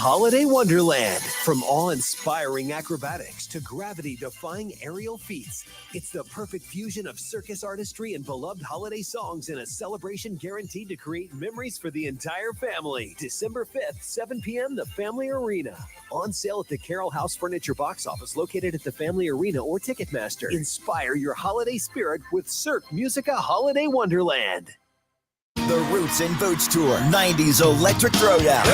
holiday wonderland. From awe-inspiring acrobatics to gravity-defying aerial feats, it's the perfect fusion of circus artistry and beloved holiday songs in a celebration guaranteed to create memories for the entire family. December 5th, 7 p.m., the Family Arena. On sale at the Carroll House Furniture box office located at the Family Arena or Ticketmaster. Inspire your holiday spirit with Cirque Musica Holiday Wonderland. The Roots and Boots Tour 90s Electric Throwdown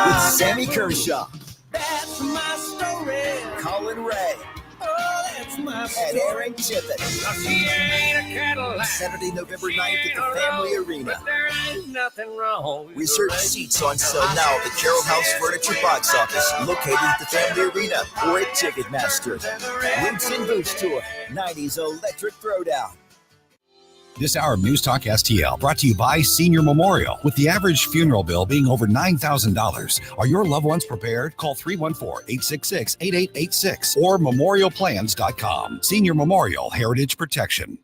with Sammy Kershaw, That's my story. Colin Ray, Oh, that's my story. and Aaron Tippett. She ain't a Cadillac. Saturday, November 9th at the Family Arena. But there ain't nothing wrong with Reserve the seats on sale now at the Carroll House Furniture box office located at the Family Arena or at Ticketmaster. Roots and Boots Tour 90s Electric Throwdown. This hour of News Talk STL brought to you by Senior Memorial. With the average funeral bill being over $9,000, are your loved ones prepared? Call 314-866-8886 or memorialplans.com. Senior Memorial Heritage Protection.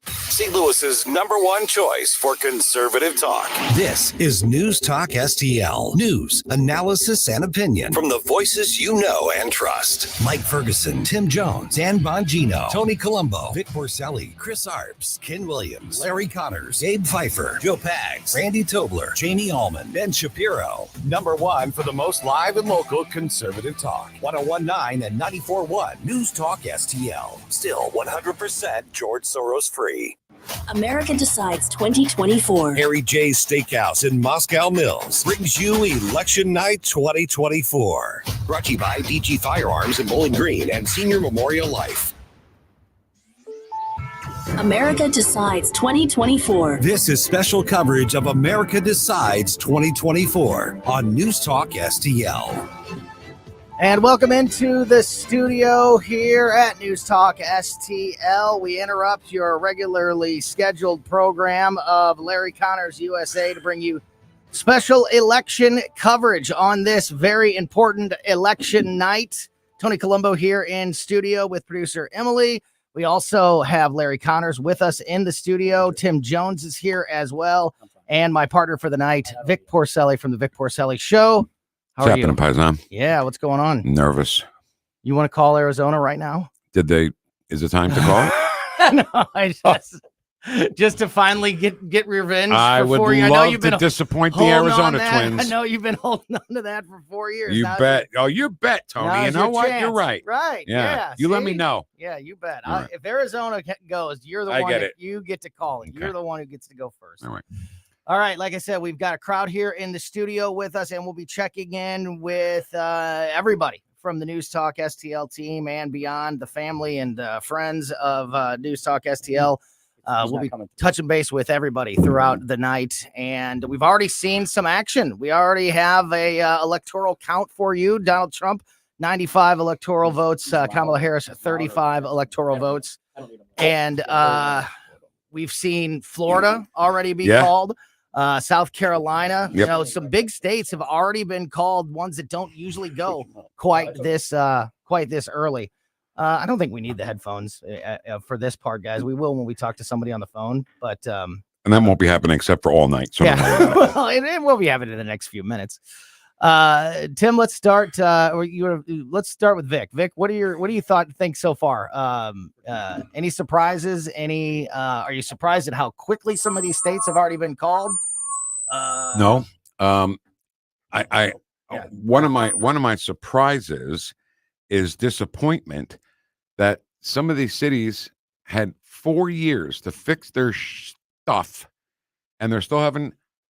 St. Louis's #1 choice for conservative talk. This is News Talk STL. News, analysis, and opinion From the voices you know and trust. Mike Ferguson, Tim Jones, Dan Bongino, Tony Colombo, Vic Porcelli, Chris Arps, Ken Williams, Larry Connors, Gabe Pfeiffer, Joe Pags, Randy Tobler, Jamie Allman, Ben Shapiro. #1 for the most live and local conservative talk. 101.9 and 94.1 News Talk STL. Still 100% George Soros free. America Decides 2024. Harry J's Steakhouse in Moscow Mills brings you Election Night 2024. Brought to you by DG Firearms in Bowling Green and Senior Memorial Life. America Decides 2024. This is special coverage of America Decides 2024 on News Talk STL. And welcome into the studio here at News Talk STL. We interrupt your regularly scheduled program of Larry Connors USA to bring you special election coverage on this very important election night. Tony Colombo here in studio with producer Emily. We also have Larry Connors with us in the studio. Tim Jones is here as well. And my partner for the night, Vic Porcelli from the Vic Porcelli Show. How are you? What's happening, Paisan? Yeah, what's going on? Nervous. You want to call Arizona right now? Is it time to call? No, I just to finally get revenge. I for would 4 years. love to disappoint the Arizona Twins. I know you've been holding on to that for 4 years. You bet. Oh, you bet, Tony. You know what? Chance. You're right. Right. Yeah. You let me know. Yeah, you bet. All right. If Arizona goes, you're the I one get that it. you get to call it. Okay. You're the one who gets to go first. All right. All right, like I said, we've got a crowd here in the studio with us, and we'll be checking in with everybody from the News Talk STL team and beyond, the family and friends of News Talk STL. We'll be touching base with everybody throughout the night, and we've already seen some action. We already have a electoral count for you. Donald Trump, 95 electoral votes. Kamala Harris, 35 electoral votes. And we've seen Florida already be called. South Carolina, you know, some big states have already been called, ones that don't usually go quite this early. I don't think we need the headphones for this part, guys. We will when we talk to somebody on the phone, but And that won't be happening except for all night. So yeah, well, it will be happening in the next few minutes. Tim, let's start. Let's start with Vic. Vic, what do you think so far? Any surprises? Are you surprised at how quickly some of these states have already been called? No. One of my surprises is disappointment that some of these cities had 4 years to fix their stuff, and they're still having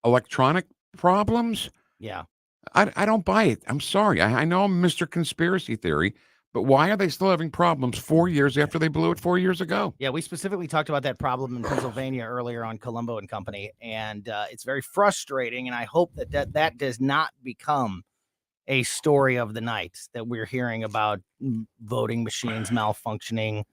electronic problems. Yeah. I don't buy it. I'm sorry. I know I'm Mr. Conspiracy Theory, but why are they still having problems 4 years after they blew it 4 years ago? Yeah, we specifically talked about that problem in Pennsylvania earlier on Colombo and Company, and it's very frustrating, and I hope that does not become a story of the night, that we're hearing about voting machines malfunctioning.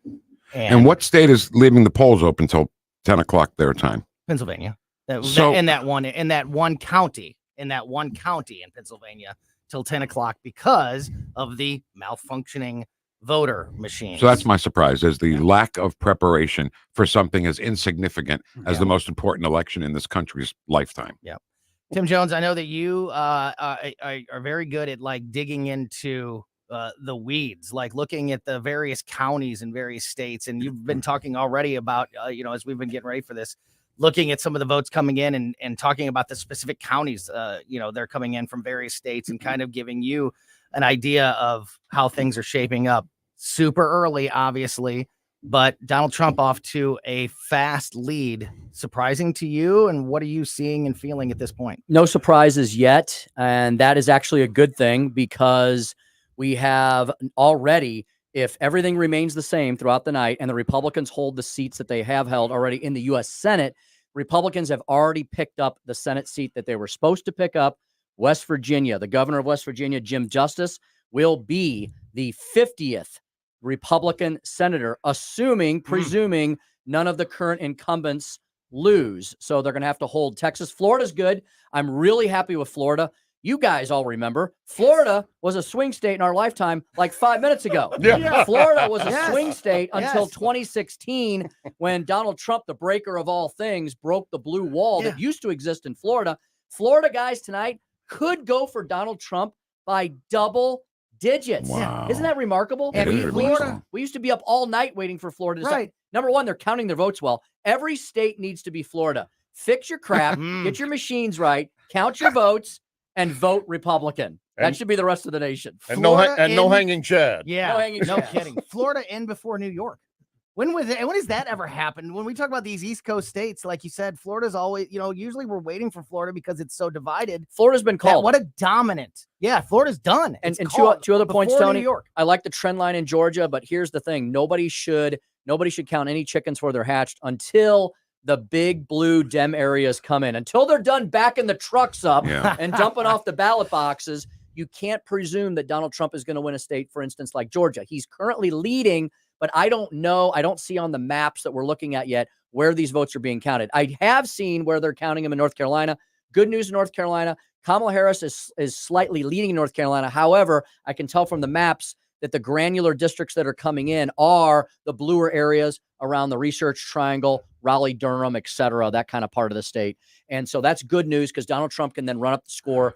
And what state is leaving the polls open until 10 o'clock their time? Pennsylvania. In that one county in Pennsylvania till 10 o'clock because of the malfunctioning voter machines. So that's my surprise, is the lack of preparation for something as insignificant as the most important election in this country's lifetime. Yeah. Tim Jones, I know that you are very good at like digging into the weeds, like looking at the various counties in various states. And you've been talking already about, as we've been getting ready for this, looking at some of the votes coming in and talking about the specific counties, they're coming in from various states and kind of giving you an idea of how things are shaping up. Super early, obviously, but Donald Trump off to a fast lead. Surprising to you? And what are you seeing and feeling at this point? No surprises yet. And that is actually a good thing, because we have already, if everything remains the same throughout the night and the Republicans hold the seats that they have held already in the U.S. Senate, Republicans have already picked up the Senate seat that they were supposed to pick up. West Virginia, the governor of West Virginia, Jim Justice, will be the 50th Republican senator, presuming none of the current incumbents lose. So they're going to have to hold Texas. Florida's good. I'm really happy with Florida. You guys all remember Florida was a swing state in our lifetime like 5 minutes ago. Yeah. Florida was a swing state until 2016, when Donald Trump, the breaker of all things, broke the blue wall that used to exist in Florida. Florida guys tonight could go for Donald Trump by double digits. Wow. Isn't that remarkable? And we used to be up all night waiting for Florida to start. Number one, they're counting their votes well. Every state needs to be Florida. Fix your crap, get your machines right, count your votes, and vote Republican. That should be the rest of the nation. And no hanging Chad. Yeah, no kidding. Florida in before New York. When has that ever happened? When we talk about these East Coast states, like you said, Florida's always, usually we're waiting for Florida because it's so divided. Florida's been called. What a dominant. Yeah, Florida's done. And two other points, Tony. New York. I like the trend line in Georgia, but here's the thing. Nobody should count any chickens before they're hatched until the big blue Dem areas come in. Until they're done backing the trucks up and dumping off the ballot boxes, you can't presume that Donald Trump is going to win a state, for instance, like Georgia. He's currently leading, but I don't know. I don't see on the maps that we're looking at yet where these votes are being counted. I have seen where they're counting them in North Carolina. Good news in North Carolina. Kamala Harris is slightly leading in North Carolina. However, I can tell from the maps that the granular districts that are coming in are the bluer areas around the Research Triangle, Raleigh, Durham, et cetera, that kind of part of the state. And so that's good news, because Donald Trump can then run up the score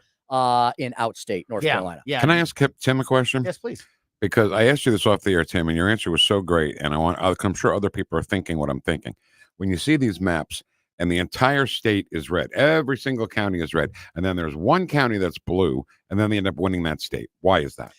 in outstate North Carolina. Yeah. Can I ask Tim a question? Yes, please. Because I asked you this off the air, Tim, and your answer was so great. And I'm sure other people are thinking what I'm thinking. When you see these maps and the entire state is red, every single county is red, and then there's one county that's blue, and then they end up winning that state. Why is that?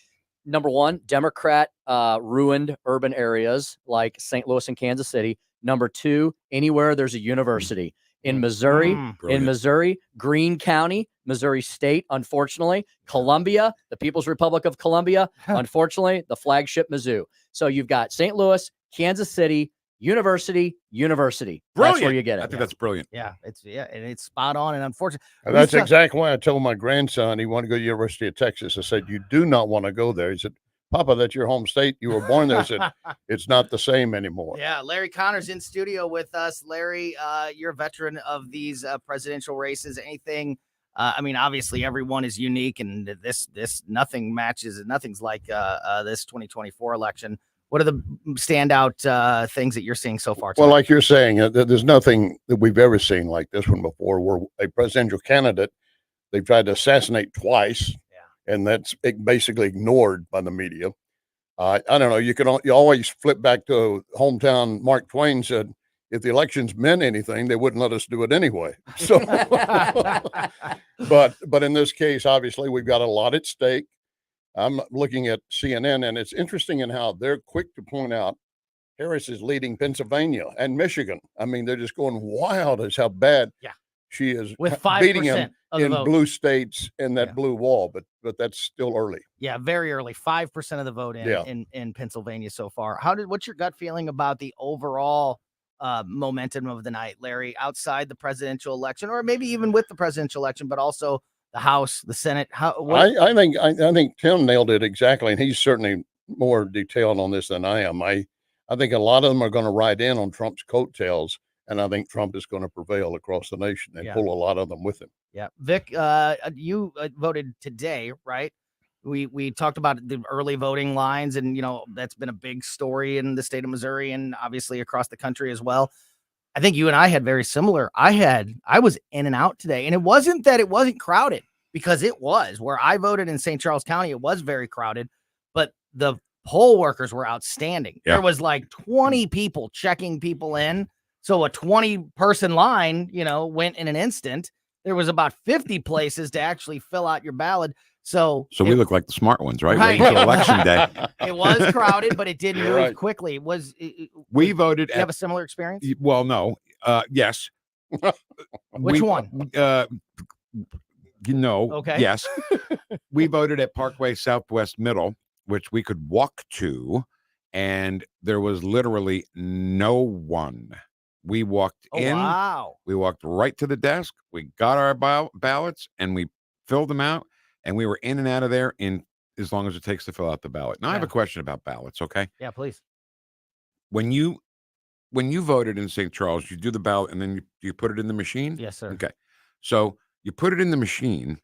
Number one, Democrat ruined urban areas like St. Louis and Kansas City. Number two, anywhere there's a university. In Missouri, Greene County, Missouri State, unfortunately, Columbia, the People's Republic of Columbia, unfortunately, the flagship Mizzou. So you've got St. Louis, Kansas City, University. Brilliant. That's where you get it. I think that's brilliant. Yeah, and it's spot on. And unfortunately, and that's exactly why I told my grandson he wanted to go to the University of Texas. I said, "You do not want to go there." He said, "Papa, that's your home state. You were born there." I said, "It's not the same anymore." Yeah, Larry Connor's in studio with us. Larry, you're a veteran of these presidential races. Anything? I mean, obviously, everyone is unique, and nothing matches. Nothing's like this 2024 election. What are the standout things that you're seeing so far tonight? Well, like you're saying, there's nothing that we've ever seen like this one before, where a presidential candidate, they've tried to assassinate twice. And that's basically ignored by the media. I don't know. You always flip back to hometown. Mark Twain said, "If the elections meant anything, they wouldn't let us do it anyway." So, but in this case, obviously, we've got a lot at stake. I'm looking at CNN, and it's interesting in how they're quick to point out Harris is leading Pennsylvania and Michigan. I mean, they're just going wild as how bad she is, with beating 5% him in blue states and that blue wall, but that's still early. Yeah, very early. 5% of the vote in Pennsylvania so far. What's your gut feeling about the overall momentum of the night, Larry, outside the presidential election, or maybe even with the presidential election, but also the House, the Senate? I think Tim nailed it exactly, and he's certainly more detailed on this than I am. I think a lot of them are going to ride in on Trump's coattails. And I think Trump is going to prevail across the nation and pull a lot of them with him. Yeah. Vic, you voted today, right? We talked about the early voting lines, and, that's been a big story in the state of Missouri and obviously across the country as well. I think you and I had very similar. I was in and out today, and it wasn't that it wasn't crowded, because it was. Where I voted in St. Charles County, it was very crowded, but the poll workers were outstanding. Yeah. There was like 20 people checking people in. So a 20-person line, went in an instant. There was about 50 places to actually fill out your ballot. So we look like the smart ones, right? Right. Waiting till election day. It was crowded, but it did move right. quickly. We voted. You have a similar experience? Well, no. Yes. Which one? Okay. Yes. We voted at Parkway Southwest Middle, which we could walk to, and there was literally no one. We walked in. Wow. We walked right to the desk. We got our ballots, and we filled them out, and we were in and out of there in as long as it takes to fill out the ballot. Now, I have a question about ballots, okay? Yeah, please. When you voted in St. Charles, you do the ballot, and then you put it in the machine? Yes, sir. Okay. So you put it in the machine.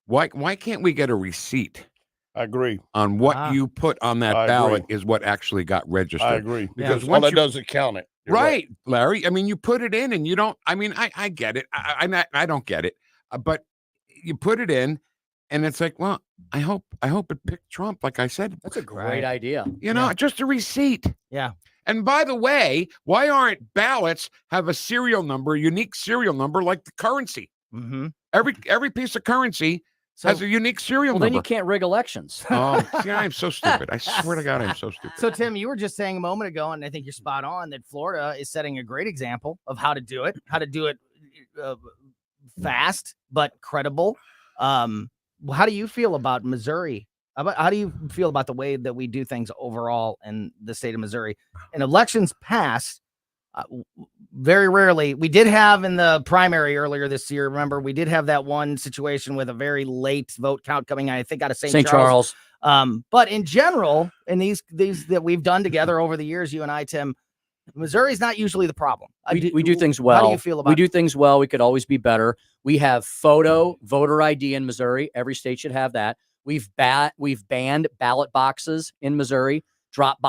Why can't we get a receipt? I agree. On what you put on that ballot is what actually got registered. I agree. Because all that does is count it. You're right, Larry. I mean, you put it in and you don't, I mean, I get it. I don't get it. But you put it in and it's like, well, I hope it picked Trump. Like I said, That's a great idea. Just a receipt. Yeah. And by the way, why aren't ballots have a serial number, a unique serial number like the currency? Mm-hmm. Every piece of currency has a unique serial number. Then you can't rig elections. Oh, see, I'm so stupid. I swear to God, I'm so stupid. So, Tim, you were just saying a moment ago, and I think you're spot on, that Florida is setting a great example of how to do it fast but credible. How do you feel about Missouri? How do you feel about the way that we do things overall in the state of Missouri? In elections past, very rarely, we did have in the primary earlier this year, remember, we did have that one situation with a very late vote count coming, I think, out of St. Charles. But in general, in these that we've done together over the years, you and I, Tim, Missouri is not usually the problem. We do things well. How do you feel about We do things well. We could always be better. We have photo voter ID in Missouri. Every state should have that. We've banned ballot boxes in Missouri, drop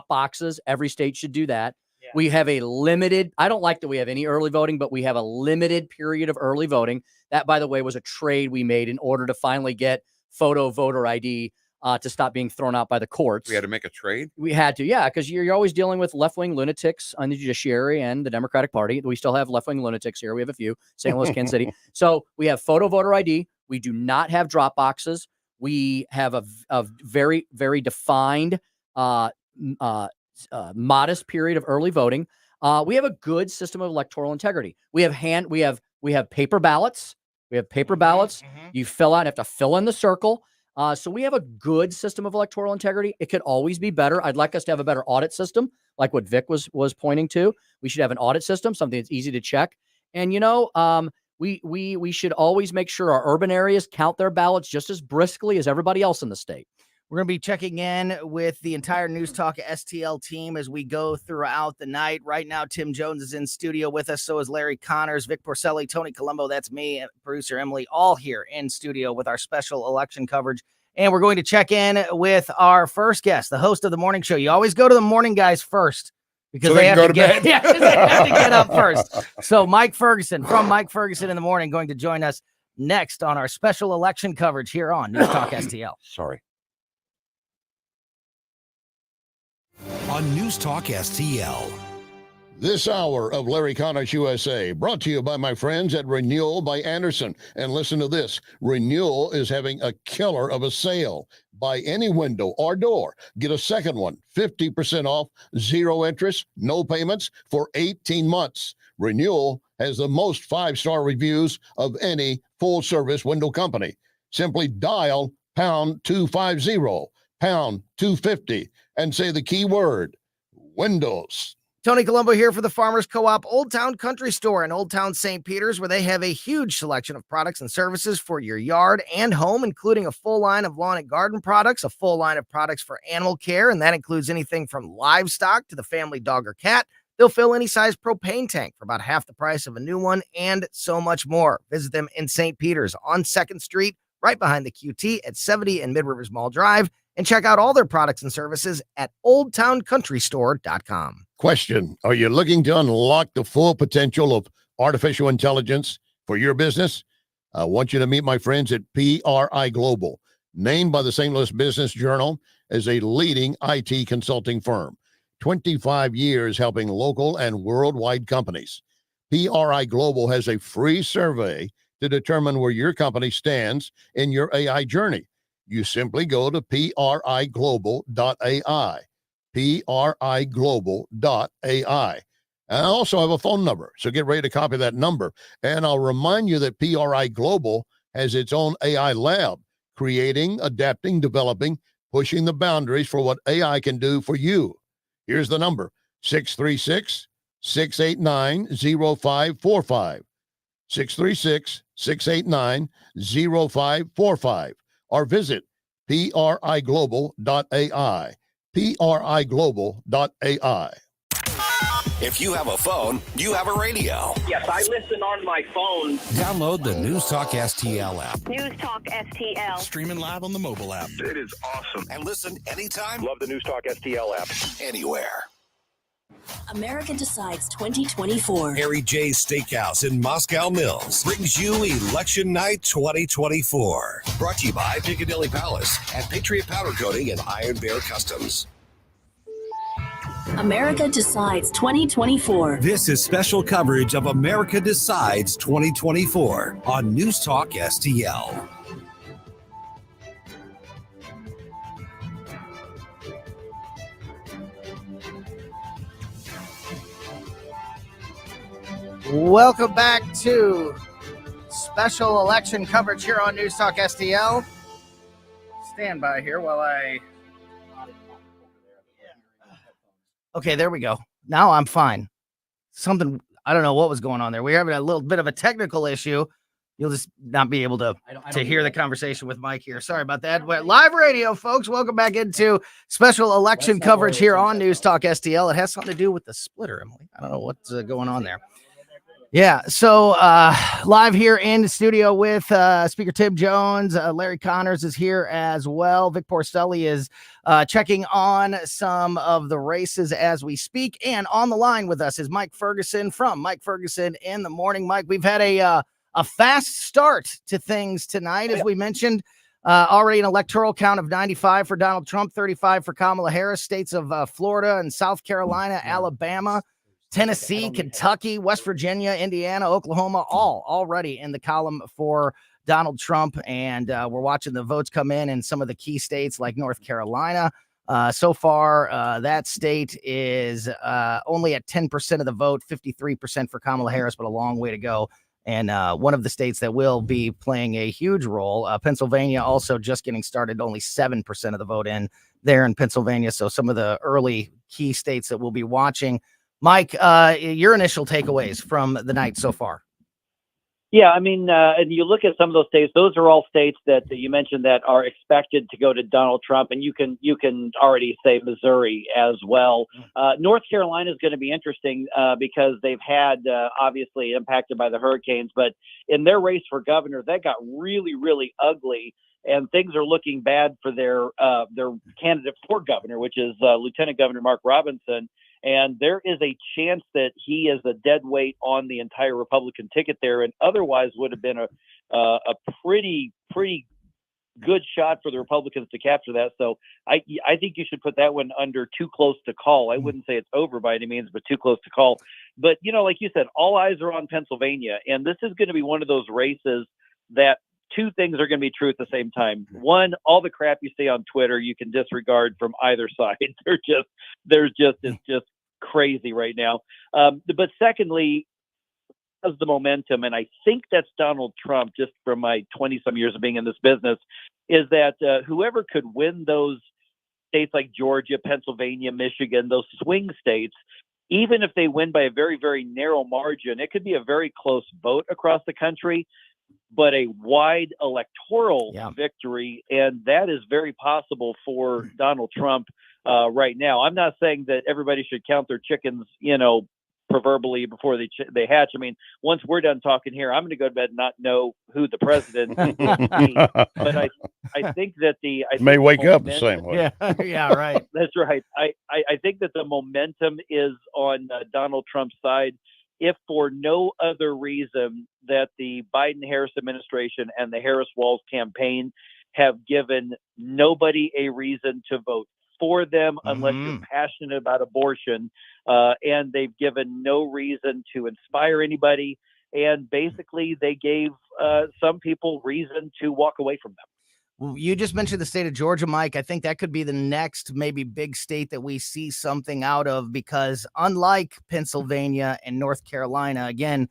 boxes. Every state should do that. Yeah. We have a limited, I don't like that we have any early voting, but we have a limited period of early voting. That, by the way, was a trade we made in order to finally get photo voter ID to stop being thrown out by the courts. We had to make a trade? We had to, yeah, because you're always dealing with left-wing lunatics on the judiciary and the Democratic Party. We still have left-wing lunatics here. We have a few, St. Louis, Kansas City. So we have photo voter ID. We do not have drop boxes. We have a very, very defined modest period of early voting. We have a good system of electoral integrity. We have paper ballots. Mm-hmm. You fill out and have to fill in the circle. So we have a good system of electoral integrity. It could always be better. I'd like us to have a better audit system, like what Vic was pointing to. We should have an audit system, something that's easy to check. And we should always make sure our urban areas count their ballots just as briskly as everybody else in the state. We're going to be checking in with the entire News Talk STL team as we go throughout the night. Right now, Tim Jones is in studio with us. So is Larry Connors, Vic Porcelli, Tony Colombo. That's me, producer Emily, all here in studio with our special election coverage. And we're going to check in with our first guest, the host of the morning show. You always go to the morning guys first because so they have to bed. They have to get up first. So Mike Ferguson from Mike Ferguson in the Morning going to join us next on our special election coverage here on News Talk STL. Sorry. On News Talk STL. This hour of Larry Connors USA, brought to you by my friends at Renewal by Anderson. And listen to this, Renewal is having a killer of a sale. Buy any window or door, get a second one, 50% off, 0 interest, no payments for 18 months. Renewal has the most 5-star reviews of any full-service window company. Simply dial pound 250, pound 250, and say the key word, windows. Tony Colombo here for the Farmers Co-op Old Town Country Store in Old Town St. Peters, where they have a huge selection of products and services for your yard and home, including a full line of lawn and garden products, a full line of products for animal care, and that includes anything from livestock to the family dog or cat. They'll fill any size propane tank for about half the price of a new one, and so much more. Visit them in St. Peters on 2nd Street, right behind the QT at 70 and Mid-Rivers Mall Drive, and check out all their products and services at oldtowncountrystore.com. Question: are you looking to unlock the full potential of artificial intelligence for your business? I want you to meet my friends at PRI Global, named by the St. Louis Business Journal as a leading IT consulting firm. 25 years helping local and worldwide companies. PRI Global has a free survey to determine where your company stands in your AI journey. You simply go to priglobal.ai, priglobal.ai. And I also have a phone number, so get ready to copy that number. And I'll remind you that PRI Global has its own AI lab, creating, adapting, developing, pushing the boundaries for what AI can do for you. Here's the number, 636-689-0545, 636-689-0545, or visit priglobal.ai, priglobal.ai. If you have a phone, you have a radio. Yes, I listen on my phone. Download the News Talk STL app. News Talk STL. Streaming live on the mobile app. It is awesome. And listen anytime. Love the News Talk STL app. Anywhere. America Decides 2024. Harry J's Steakhouse in Moscow Mills brings you Election Night 2024. Brought to you by Picadilly Palace and Patriot Powder Coating and Iron Bear Customs. America Decides 2024. This is special coverage of America Decides 2024 on News Talk STL. Welcome back to special election coverage here on News Talk STL. Stand by here while I... Okay, there we go. Now I'm fine. Something, I don't know what was going on there. We're having a little bit of a technical issue. You'll just not be able to hear the conversation with Mike here. Sorry about that. But live radio, folks. Welcome back into special election coverage here on News Talk STL. It has something to do with the splitter, Emily. I don't know what's going on there. Yeah, so live here in the studio with Speaker Tim Jones. Larry Connors is here as well. Vic Porcelli is checking on some of the races as we speak. And on the line with us is Mike Ferguson from Mike Ferguson in the Morning. Mike, we've had a fast start to things tonight, as we mentioned. Already an electoral count of 95 for Donald Trump, 35 for Kamala Harris. States of Florida and South Carolina, Alabama, Tennessee, Kentucky, West Virginia, Indiana, Oklahoma, all already in the column for Donald Trump. And we're watching the votes come in some of the key states like North Carolina. So far, that state is only at 10% of the vote, 53% for Kamala Harris, but a long way to go. And one of the states that will be playing a huge role, Pennsylvania, also just getting started, only 7% of the vote in there in Pennsylvania. So some of the early key states that we'll be watching. Mike, your initial takeaways from the night so far. Yeah, I mean, and you look at some of those states; those are all states that you mentioned that are expected to go to Donald Trump, and you can already say Missouri as well. North Carolina is going to be interesting because they've had obviously impacted by the hurricanes, but in their race for governor, that got really, really ugly, and things are looking bad for their candidate for governor, which is Lieutenant Governor Mark Robinson. And there is a chance that he is a dead weight on the entire Republican ticket there, and otherwise would have been a pretty good shot for the Republicans to capture that. So I think you should put that one under too close to call. I wouldn't say it's over by any means, but too close to call. But, like you said, all eyes are on Pennsylvania, and this is going to be one of those races that two things are going to be true at the same time. One, all the crap you see on Twitter, you can disregard from either side. It's just crazy right now. But secondly, as the momentum, and I think that's Donald Trump, just from my 20-some years of being in this business, is that whoever could win those states like Georgia, Pennsylvania, Michigan, those swing states, even if they win by a very, very narrow margin, it could be a very close vote across the country, but a wide electoral victory. And that is very possible for Donald Trump right now. I'm not saying that everybody should count their chickens, proverbially before they hatch. I mean, once we're done talking here, I'm going to go to bed and not know who the president will be. But I think that may wake up the same way. Yeah, yeah, right. That's right. I think that the momentum is on Donald Trump's side, if for no other reason that the Biden-Harris administration and the Harris-Walz campaign have given nobody a reason to vote for them unless you're passionate about abortion, and they've given no reason to inspire anybody, and basically they gave some people reason to walk away from them. Well, you just mentioned the state of Georgia, Mike. I think that could be the next maybe big state that we see something out of, because unlike Pennsylvania and North Carolina, again,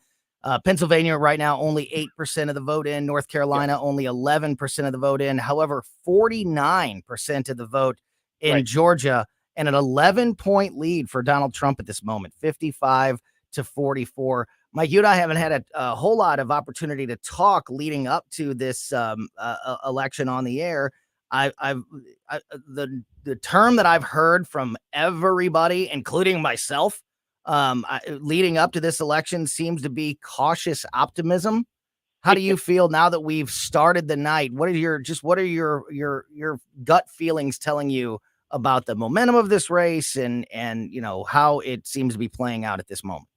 Pennsylvania right now only 8% of the vote in, North Carolina only 11% of the vote in. However, 49% of the vote in Georgia, and an 11-point lead for Donald Trump at this moment, 55-44. Mike, you and I haven't had a whole lot of opportunity to talk leading up to this election on the air. The term that I've heard from everybody, including myself, leading up to this election seems to be cautious optimism. How do you feel now that we've started the night? What are your gut feelings telling you about the momentum of this race and how it seems to be playing out at this moment?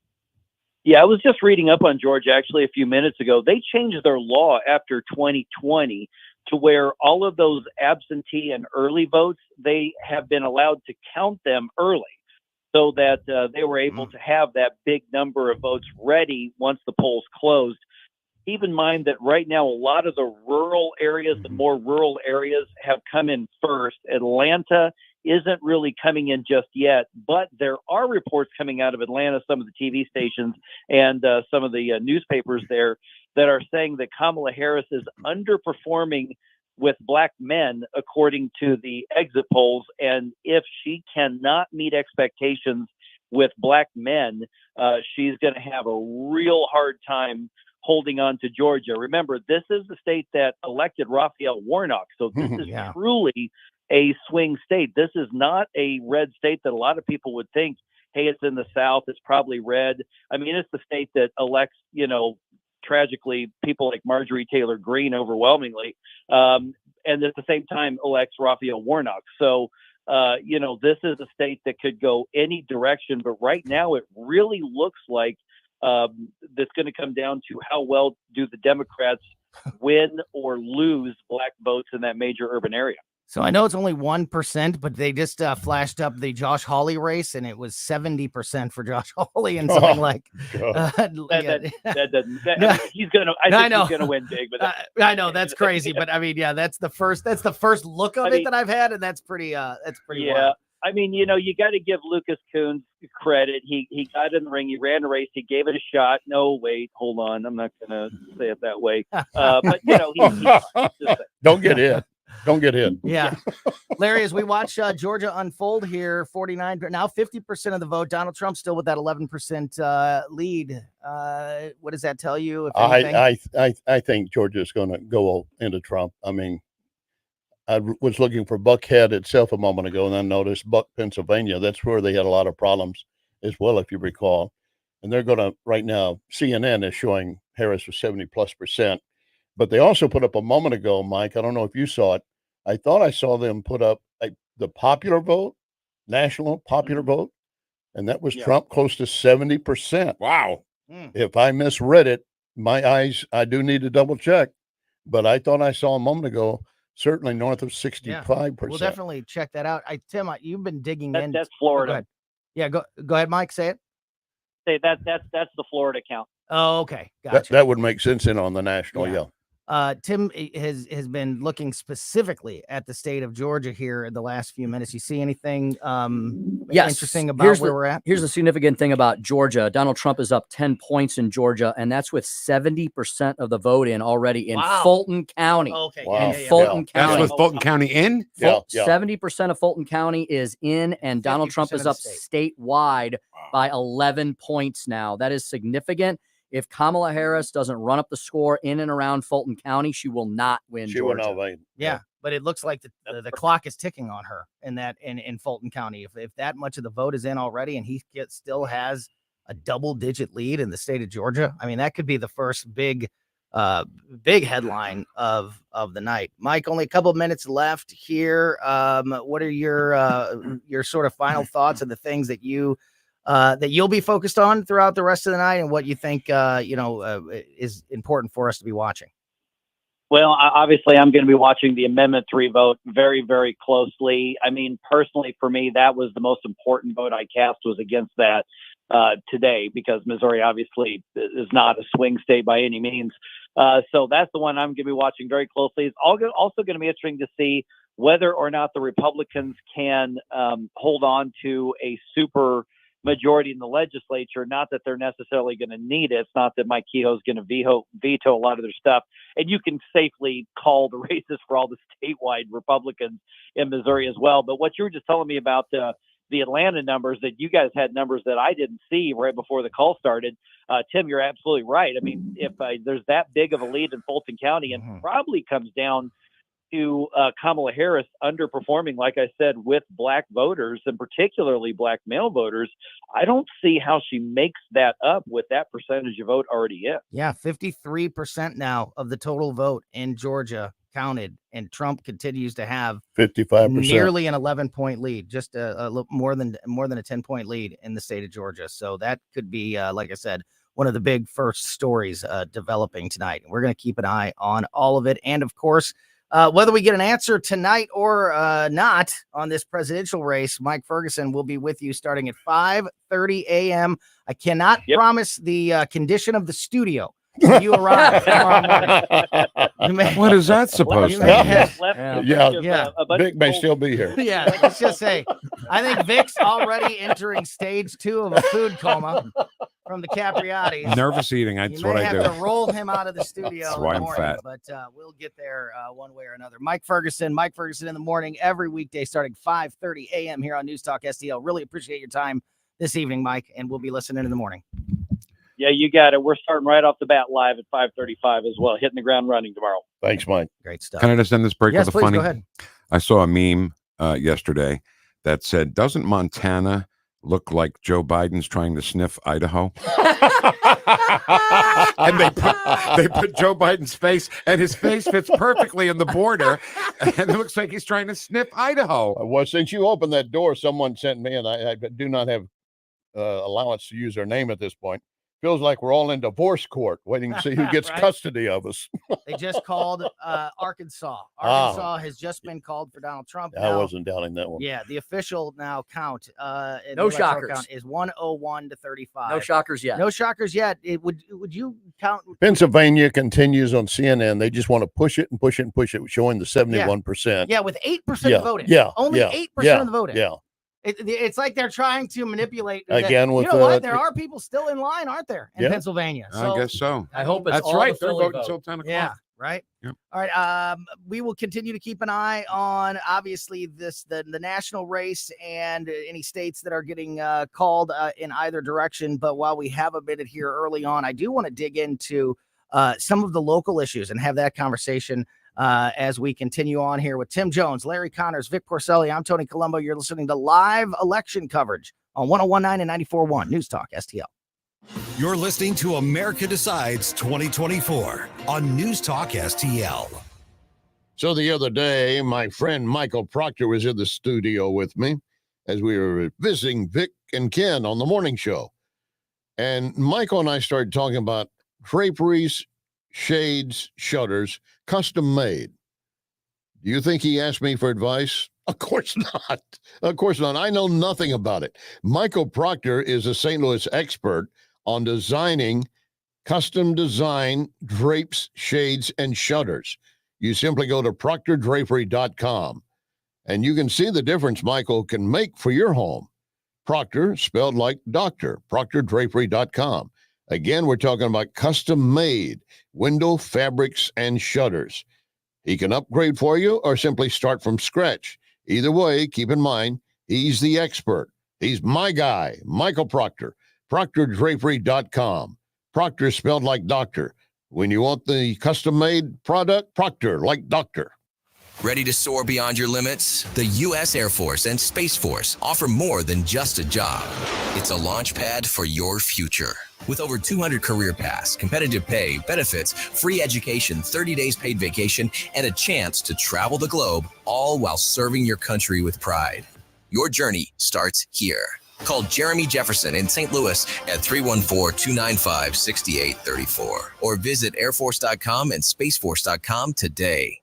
Yeah, I was just reading up on Georgia actually a few minutes ago. They changed their law after 2020 to where all of those absentee and early votes, they have been allowed to count them early, so that they were able to have that big number of votes ready once the polls closed. Keep in mind that right now, a lot of the rural areas, the more rural areas, have come in first. Atlanta isn't really coming in just yet, but there are reports coming out of Atlanta, some of the TV stations and some of the newspapers there, that are saying that Kamala Harris is underperforming with black men, according to the exit polls. And if she cannot meet expectations with black men, she's going to have a real hard time holding on to Georgia. Remember, this is the state that elected Raphael Warnock. So this is truly a swing state. This is not a red state that a lot of people would think, hey, it's in the South, it's probably red. I mean, it's the state that elects, tragically, people like Marjorie Taylor Greene overwhelmingly, and at the same time elects Raphael Warnock. So, this is a state that could go any direction, but right now it really looks like that's going to come down to how well do the Democrats win or lose black votes in that major urban area. So I know it's only 1%, but they just flashed up the Josh Hawley race, and it was 70% for Josh Hawley, and something like he's gonna. I think he's gonna win big. But I know that's crazy, but I mean, that's the first look of it that I've had, and that's pretty. Wild. I mean, you got to give Lucas Coons credit. He got in the ring. He ran a race. He gave it a shot. No, wait, hold on. I'm not going to say it that way. But, Don't get hit. Don't get hit. Yeah. Larry, as we watch Georgia unfold here, 49, now 50% of the vote. Donald Trump still with that 11% lead. What does that tell you? If I think Georgia is going to go into Trump. I mean, I was looking for Buckhead itself a moment ago, and I noticed Buck, Pennsylvania. That's where they had a lot of problems as well, if you recall. And they're going to, right now, CNN is showing Harris with 70+%. But they also put up a moment ago, Mike, I don't know if you saw it. I thought I saw them put up the popular vote, national popular vote, and that was Trump close to 70%. Wow. If I misread it, my eyes, I do need to double check. But I thought I saw a moment ago, certainly north of 65%. We'll definitely check that out. Tim, you've been digging in. That's Florida. Go ahead. Yeah, go ahead, Mike. Say it. Say that's the Florida count. Oh, okay. Gotcha. That would make sense in on the national. Yeah. Tim has been looking specifically at the state of Georgia here in the last few minutes. You see anything interesting about where we're at? Here's the significant thing about Georgia. Donald Trump is up 10 points in Georgia, and that's with 70% of the vote in already in Fulton County. Okay. Wow. In Fulton County. That's with Fulton County in? 70% of Fulton County is in, and Donald Trump is up statewide by 11 points now. That is significant. If Kamala Harris doesn't run up the score in and around Fulton County, she will not win Georgia. Will not win. Yeah, but it looks like the clock is ticking on her in Fulton County. If that much of the vote is in already, and he still has a double-digit lead in the state of Georgia. I mean, that could be the first big headline of the night. Mike, only a couple of minutes left here. What are your sort of final thoughts of the things that you'll be focused on throughout the rest of the night, and what you think is important for us to be watching? Well, obviously, I'm going to be watching the Amendment 3 vote very, very closely. I mean, personally, for me, that was the most important vote I cast was against that today, because Missouri obviously is not a swing state by any means. So that's the one I'm going to be watching very closely. It's also going to be interesting to see whether or not the Republicans can hold on to a super majority in the legislature. Not that they're necessarily going to need it. It's not that Mike Kehoe's going to veto a lot of their stuff. And you can safely call the races for all the statewide Republicans in Missouri as well. But what you were just telling me about the Atlanta numbers, that you guys had numbers that I didn't see right before the call started. Tim, you're absolutely right. I mean, if there's that big of a lead in Fulton County, and probably comes down to Kamala Harris underperforming, like I said, with black voters, and particularly black male voters, I don't see how she makes that up with that percentage of vote already in. Yeah, 53% now of the total vote in Georgia counted, and Trump continues to have 55%, nearly an 11-point lead, just a little more than a 10-point lead in the state of Georgia. So that could be, like I said, one of the big first stories developing tonight. We're going to keep an eye on all of it, and of course, whether we get an answer tonight or not on this presidential race, Mike Ferguson will be with you starting at 5:30 a.m. I cannot promise the condition of the studio when you arrive tomorrow morning. What is that supposed to mean? Yeah. Vic may still be here. Yeah, let's just say, I think Vic's already entering stage 2 of a food coma from the Capriati's. Nervous eating. That's what I do. You may have to roll him out of the studio. That's why in the I'm morning, fat. But we'll get there one way or another. Mike Ferguson in the morning, every weekday starting 5:30 a.m. here on News Talk STL. Really appreciate your time this evening, Mike, and we'll be listening in the morning. Yeah, you got it. We're starting right off the bat live at 5:35 as well, hitting the ground running tomorrow. Thanks, Mike. Great stuff. Can I just end this break Yes, with a please, funny? go ahead. I saw a meme yesterday that said, "Doesn't Montana look like Joe Biden's trying to sniff Idaho?" And they put Joe Biden's face, and his face fits perfectly in the border, and it looks like he's trying to sniff Idaho. Well, since you opened that door, someone sent me, and I do not have allowance to use their name at this point. Feels like we're all in divorce court waiting to see who gets Right? custody of us. They just called Arkansas. Arkansas has just been called for Donald Trump. I Now, wasn't down in that one. Yeah, the official now count, No the electoral shockers. count is 101 to 35. No shockers yet. No shockers yet. Would you count? Pennsylvania continues on CNN. They just want to push it and push it and push it, showing the 71%. Yeah, with 8% voting. Yeah. Only yeah, 8% of the voting. Yeah. It's like they're trying to manipulate. Again, with you know what? There are people still in line, aren't there, in Pennsylvania? I guess so. I hope it's That's all right. the They're Philly voting vote. until 10 o'clock. Yeah, right. Yep. All right. We will continue to keep an eye on obviously the national race and any states that are getting called in either direction. But while we have a minute here early on, I do want to dig into some of the local issues and have that conversation as we continue on here with Tim Jones, Larry Connors, Vic Porcelli. I'm Tony Colombo. You're listening to live election coverage on 101.9 and 94.1 News Talk STL. You're listening to America Decides 2024 on News Talk STL. So the other day, my friend Michael Proctor was in the studio with me as we were visiting Vic and Ken on the morning show. And Michael and I started talking about draperies, shades, shutters, custom made. Do you think he asked me for advice? Of course not. Of course not. I know nothing about it. Michael Proctor is a St. Louis expert on designing custom design drapes, shades, and shutters. You simply go to proctordrapery.com and you can see the difference Michael can make for your home. Proctor, spelled like doctor, proctordrapery.com. Again, we're talking about custom-made window fabrics and shutters. He can upgrade for you or simply start from scratch. Either way, keep in mind, he's the expert. He's my guy, Michael Proctor, proctordrapery.com. Proctor spelled like doctor. When you want the custom-made product, Proctor like doctor. Ready to soar beyond your limits? The U.S. Air Force and Space Force offer more than just a job. It's a launch pad for your future. With over 200 career paths, competitive pay, benefits, free education, 30 days paid vacation, and a chance to travel the globe, all while serving your country with pride. Your journey starts here. Call Jeremy Jefferson in St. Louis at 314-295-6834 or visit airforce.com and spaceforce.com today.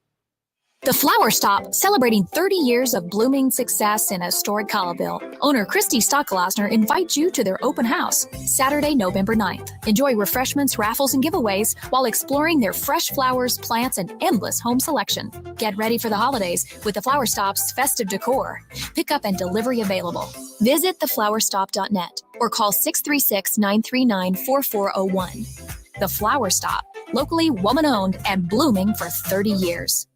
The Flower Stop, celebrating 30 years of blooming success in historic Colville. Owner Christy Stockglasner invites you to their open house, Saturday, November 9th. Enjoy refreshments, raffles, and giveaways while exploring their fresh flowers, plants, and endless home selection. Get ready for the holidays with the Flower Stop's festive decor. Pickup and delivery available. Visit theflowerstop.net or call 636-939-4401. The Flower Stop, locally woman-owned and blooming for 30 years.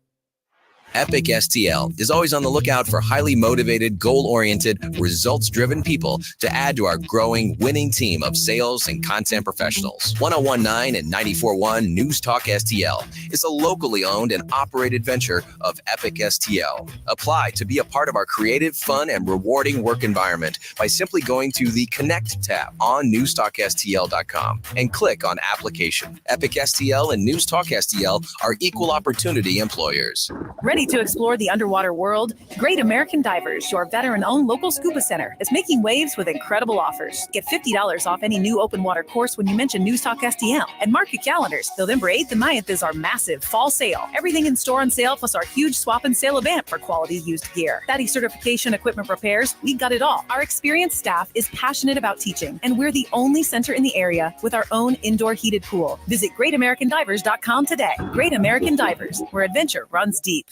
Epic STL is always on the lookout for highly motivated, goal-oriented, results-driven people to add to our growing, winning team of sales and content professionals. 1019 and 94.1 News Talk STL is a locally owned and operated venture of Epic STL. Apply to be a part of our creative, fun, and rewarding work environment by simply going to the Connect tab on newstalkstl.com and click on Application. Epic STL and News Talk STL are equal opportunity employers. Ready to explore the underwater world? Great American Divers, your veteran-owned local scuba center, is making waves with incredible offers. Get $50 off any new open water course when you mention News Talk STL. And mark your calendars. November 8th and 9th is our massive fall sale. Everything in store on sale plus our huge swap and sale event for quality used gear. Daddy certification, equipment repairs, we got it all. Our experienced staff is passionate about teaching, and we're the only center in the area with our own indoor heated pool. Visit GreatAmericanDivers.com today. Great American Divers, where adventure runs deep.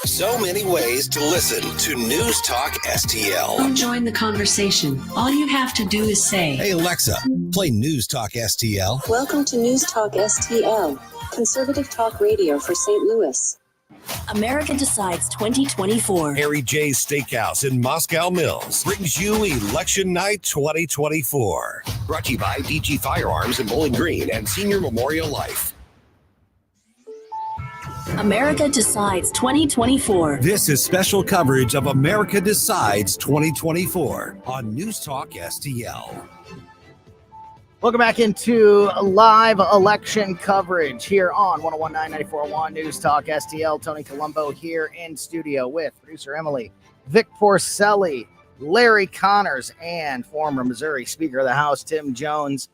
So many ways to listen to News Talk STL. Join the conversation. All you have to do is say, Hey Alexa, play News Talk STL. Welcome to News Talk STL, conservative talk radio for St. Louis. America Decides 2024. Harry J's Steakhouse in Moscow Mills brings you Election Night 2024. Brought to you by DG Firearms in Bowling Green and Senior Memorial Life. America Decides 2024. This is special coverage of America Decides 2024 on News Talk STL. Welcome back into live election coverage here on 101.9 94.1 News Talk STL. Tony Colombo here in studio with producer Emily, Vic Porcelli, Larry Connors, and former Missouri Speaker of the House, Tim Jones.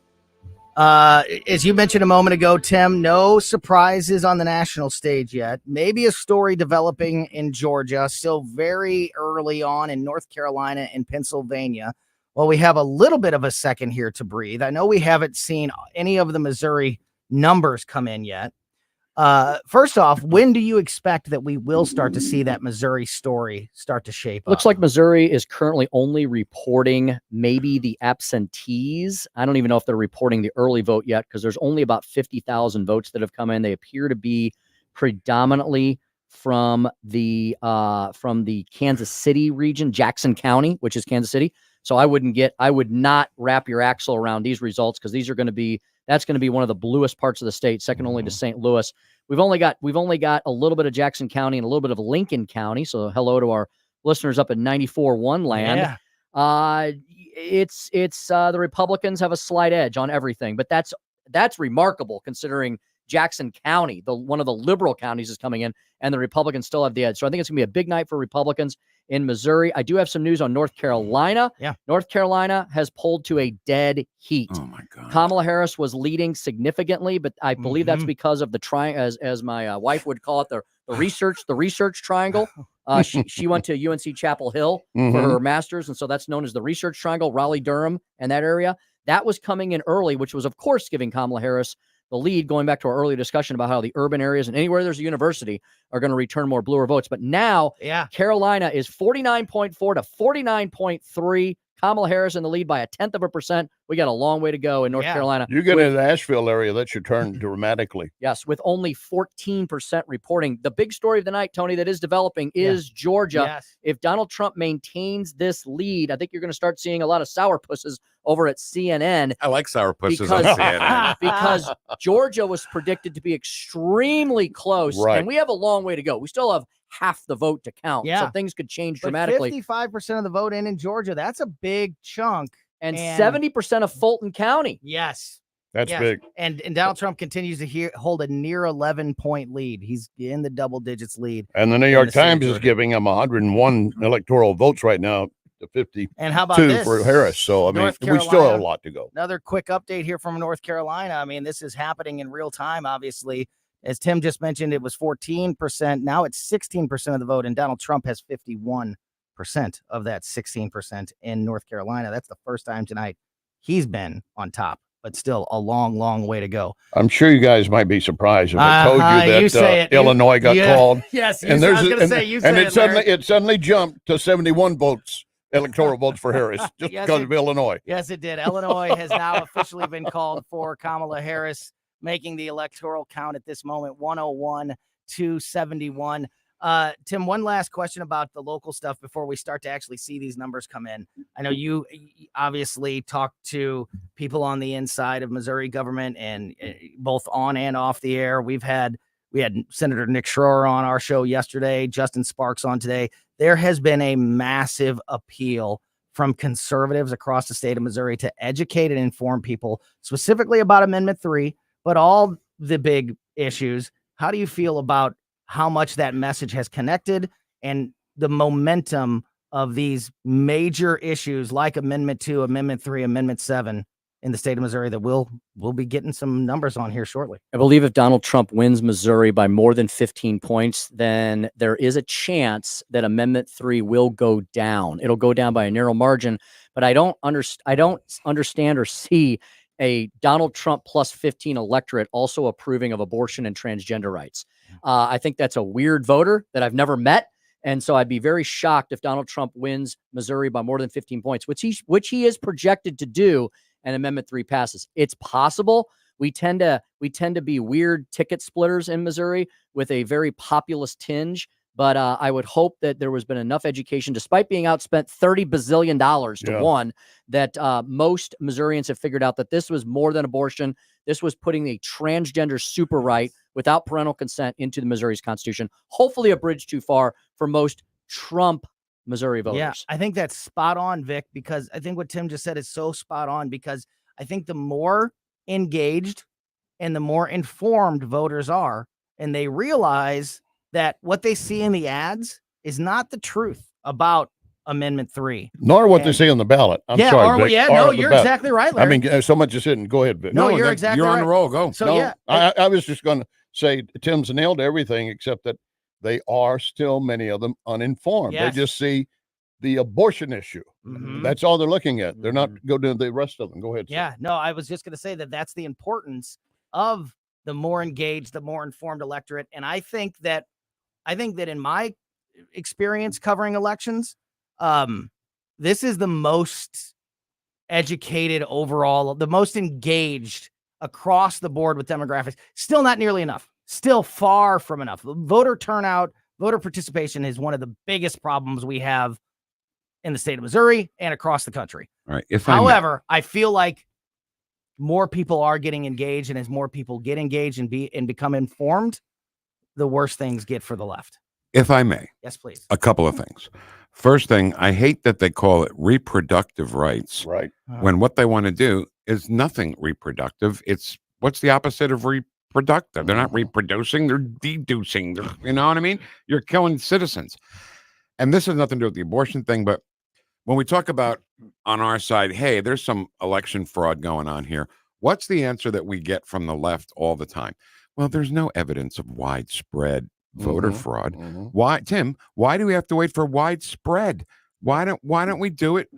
As you mentioned a moment ago, Tim, no surprises on the national stage yet. Maybe a story developing in Georgia, still very early on in North Carolina and Pennsylvania. Well, we have a little bit of a second here to breathe. I know we haven't seen any of the Missouri numbers come in yet. First off, when do you expect that we will start to see that Missouri story start to shape up? Looks like Missouri is currently only reporting maybe the absentees. I don't even know if they're reporting the early vote yet because there's only about 50,000 votes that have come in. They appear to be predominantly from the Kansas City region, Jackson County, which is Kansas City. So I would not wrap your axle around these results because that's going to be one of the bluest parts of the state, second only to St. Louis. We've only got a little bit of Jackson County and a little bit of Lincoln County. So hello to our listeners up in 94.1 land. Yeah. It's the Republicans have a slight edge on everything, but that's remarkable considering Jackson County, one of the liberal counties, is coming in, and the Republicans still have the edge. So I think it's going to be a big night for Republicans in Missouri. I do have some news on North Carolina. Yeah. North Carolina has pulled to a dead heat. Oh my God. Kamala Harris was leading significantly, but I believe that's because of the as my wife would call it, the research triangle. She went to UNC Chapel Hill for her master's, and so that's known as the research triangle, Raleigh, Durham, and that area. That was coming in early, which was, of course, giving Kamala Harris the lead, going back to our earlier discussion about how the urban areas and anywhere there's a university are going to return more bluer votes. But now Carolina is 49.4 to 49.3. Kamala Harris in the lead by 0.1%. We got a long way to go in North Carolina. You get into the Asheville area, that should turn dramatically. Yes, with only 14% reporting. The big story of the night, Tony, that is developing is Georgia. Yes. If Donald Trump maintains this lead, I think you're going to start seeing a lot of sourpusses over at CNN. I like sourpusses on CNN. Because Georgia was predicted to be extremely close, Right. and we have a long way to go. We still have half the vote to count, so things could change dramatically. 55% of the vote in Georgia, that's a big chunk. And 70% of Fulton County. Yes. That's Yes. big. And Donald Trump continues to hold a near 11-point lead. He's in the double digits lead. And the New in York state of Times is Georgia. giving him 101 electoral votes right now to 52 And how about this? for Harris. So, I mean, North we still have a Carolina. lot to go. Another quick update here from North Carolina. I mean, this is happening in real time, obviously. As Tim just mentioned, it was 14%. Now it's 16% of the vote, and Donald Trump has 51% of that 16% in North Carolina. That's the first time tonight he's been on top, but still a long, long way to go. I'm sure you guys might be surprised if I told you that Illinois got called. Yes, and I was going to say, you and say it suddenly jumped to 71 votes, electoral votes for Harris, just Yes, because it- of Illinois. Yes, it did. Illinois has now officially been called for Kamala Harris, making the electoral count at this moment 101-71. Tim, one last question about the local stuff before we start to actually see these numbers come in. I know you obviously talked to people on the inside of Missouri government and both on and off the air. We had Senator Nick Schroer on our show yesterday, Justin Sparks on today. There has been a massive appeal from conservatives across the state of Missouri to educate and inform people specifically about Amendment 3, but all the big issues. How do you feel about how much that message has connected and the momentum of these major issues like Amendment 2, Amendment 3, Amendment 7 in the state of Missouri that we'll be getting some numbers on here shortly? I believe if Donald Trump wins Missouri by more than 15 points, then there is a chance that Amendment 3 will go down. It'll go down by a narrow margin, but I don't understand or see a Donald Trump plus 15 electorate also approving of abortion and transgender rights. I think that's a weird voter that I've never met. And so I'd be very shocked if Donald Trump wins Missouri by more than 15 points, which he is projected to do, and Amendment 3 passes. It's possible. We tend to be weird ticket splitters in Missouri with a very populist tinge. But I would hope that there has been enough education, despite being outspent $30 bazillion to one, that most Missourians have figured out that this was more than abortion. This was putting a transgender super right without parental consent into the Missouri's Constitution. Hopefully a bridge too far for most Trump Missouri voters. Yeah, I think that's spot on, Vic, because I think what Tim just said is so spot on, because I think the more engaged and the more informed voters are, and they realize that what they see in the ads is not the truth about Amendment 3. Nor what they say on the ballot. I'm sorry, Vic. You're exactly right, Larry. I mean, so much is hidden. Go ahead, Vic. No, you're exactly You're on right. the roll. Go. So, No, yeah. I was just going to say Tim's nailed everything except that they are still, many of them, uninformed. Yes. They just see the abortion issue. Mhm. That's all they're looking at. They're not going to the rest of them. Go ahead. Sir. Yeah, no, I was just going to say that that's the importance of the more engaged, the more informed electorate. And I think that in my experience covering elections, this is the most educated overall, the most engaged across the board with demographics. Still not nearly enough. Still far from enough. Voter turnout, voter participation is one of the biggest problems we have in the state of Missouri and across the country. All right. However, I feel like more people are getting engaged, and as more people get engaged and become informed, the worse things get for the left. If I may. Yes, please. A couple of things. First thing, I hate that they call it reproductive rights. Right. When what they want to do is nothing reproductive. It's what's the opposite of reproductive? They're not reproducing, they're deducing. You know what I mean? You're killing citizens. And this has nothing to do with the abortion thing, but when we talk about on our side, hey, there's some election fraud going on here. What's the answer that we get from the left all the time? Well, there's no evidence of widespread voter fraud. Why, Tim? Why do we have to wait for widespread? Why don't we do it?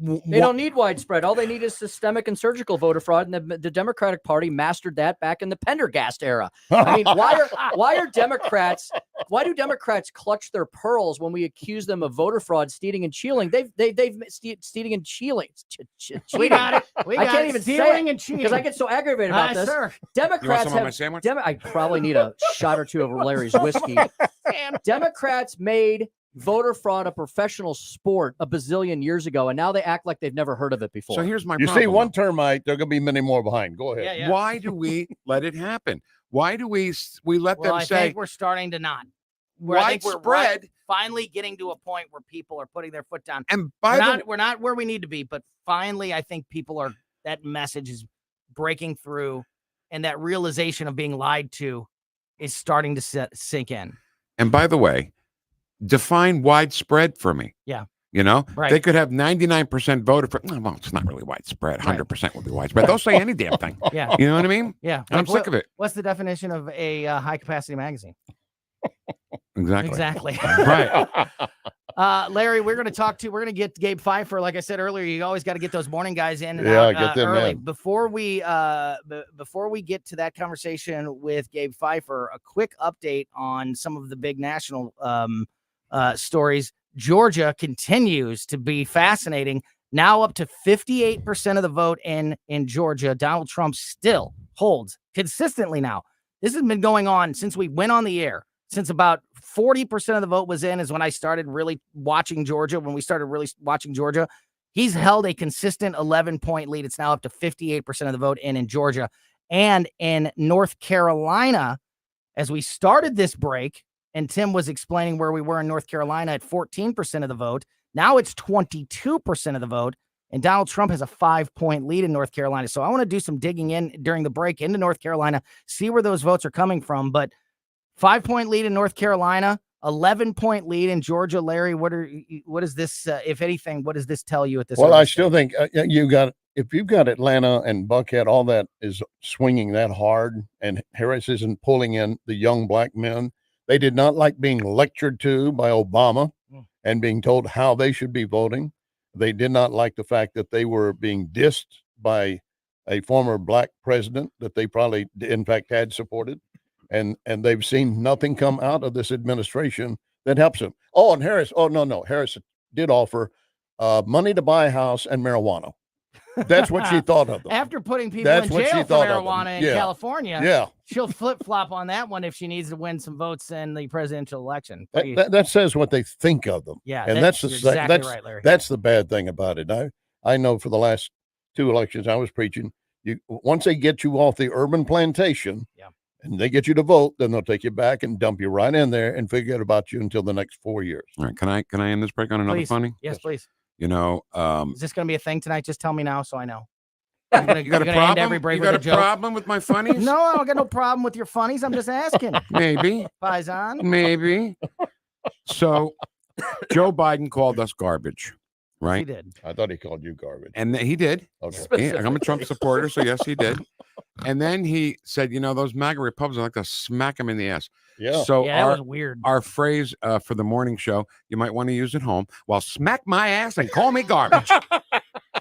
They don't need widespread. All they need is systemic and surgical voter fraud, and the Democratic Party mastered that back in the Pendergast era. I mean, why are Democrats Why do Democrats clutch their pearls when we accuse them of voter fraud, stealing and cheating? They've stealing and cheating. We got it. I can't even say stealing and cheating because I get so aggravated about this. Sir. Democrats have. I probably need a shot or two of Larry's whiskey. Democrats made voter fraud a professional sport a bazillion years ago, and now they act like they've never heard of it before. So here's my You problem. see one termite, there are going to be many more behind. Go ahead. Why do we let it happen? Why do we let them I say think we're starting to not. I think we're widespread? finally getting to a point where people are putting their foot down. And we're not where we need to be, but finally, I think people are. That message is breaking through, and that realization of being lied to is starting to sink in. And by the way, define widespread for me. Yeah. You know, Right. they could have 99% voted for. Well, it's not really widespread. 100% would be widespread. They'll say any damn thing. Yeah. You know what I mean? Yeah. And I'm sick of it. What's the definition of a high capacity magazine? Exactly. Right. Larry, we're going to get Gabe Pfeiffer. Like I said earlier, you always got to get those morning guys in and out get them early. in. Before we get to that conversation with Gabe Pfeiffer, a quick update on some of the big national stories. Georgia continues to be fascinating. Now up to 58% of the vote in Georgia. Donald Trump still holds consistently now. This has been going on since we went on the air. Since about 40% of the vote was in is when I started really watching Georgia. When we started really watching Georgia, he's held a consistent 11-point lead. It's now up to 58% of the vote in Georgia. And in North Carolina, as we started this break, and Tim was explaining where we were in North Carolina at 14% of the vote. Now it's 22% of the vote. And Donald Trump has a 5-point lead in North Carolina. So I want to do some digging in during the break into North Carolina, see where those votes are coming from. But 5-point lead in North Carolina, 11-point lead in Georgia. Larry, what is this, if anything, what does this tell you at this Well, early I still think if you've got Atlanta and Buckhead, all that is swinging that hard, and Harris isn't pulling in the young black men. They did not like being lectured to by Obama and being told how they should be voting. They did not like the fact that they were being dissed by a former black president that they probably, in fact, had supported. And they've seen nothing come out of this administration that helps them. Oh, and Harris. Oh, no. Harris did offer money to buy a house and marijuana. That's what she thought of them. After putting people in jail for marijuana in California, she'll flip-flop on that one if she needs to win some votes in the presidential election. That says what they think of them. Yeah, and that's exactly right, Larry. That's the bad thing about it. I know for the last 2 elections I was preaching, once they get you off the urban plantation, and they get you to vote, then they'll take you back and dump you right in there and forget about you until the next 4 years. All right. Can I end this break on another funny? Yes, please. You know, is this going to be a thing tonight? Just tell me now so I know. You got a problem? End every break You got with a joke? problem with my funnies? No, I don't got no problem with your funnies. I'm just asking. Maybe. Paisan. Maybe. So Joe Biden called us garbage, right? He did. I thought he called you garbage. And he did. Okay. I'm a Trump supporter, so yes, he did. And then he said, those MAGA Republicans, I like to smack them in the ass. Yeah. So that was weird. Our phrase for the morning show, you might want to use at home. Well, smack my ass and call me garbage.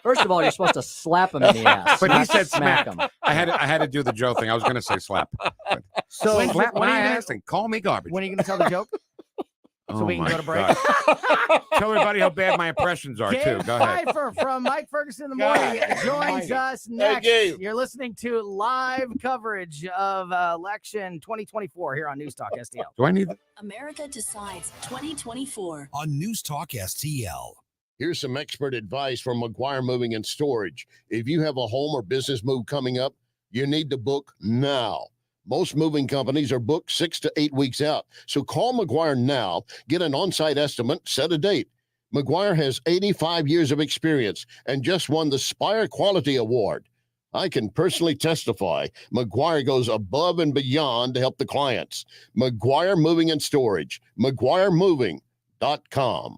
First of all, you're supposed to slap him in the ass. But he said smack smack. him. I had to do the Joe thing. I was going to say slap. So slap my ass and call me garbage. When are you going to tell the joke? So we can go to break. Tell everybody how bad my impressions are, too. Go ahead. Pfeiffer from Mike Ferguson in the Morning joins us next. Hey, you're listening to live coverage of election 2024 here on News Talk STL. Do I need America Decides 2024 on News Talk STL. Here's some expert advice from McGuire Moving and Storage. If you have a home or business move coming up, you need to book now. Most moving companies are booked 6 to 8 weeks out. So call McGuire now, get an on-site estimate, set a date. McGuire has 85 years of experience and just won the Spire Quality Award. I can personally testify McGuire goes above and beyond to help the clients. McGuire Moving and Storage, McGuireMoving.com.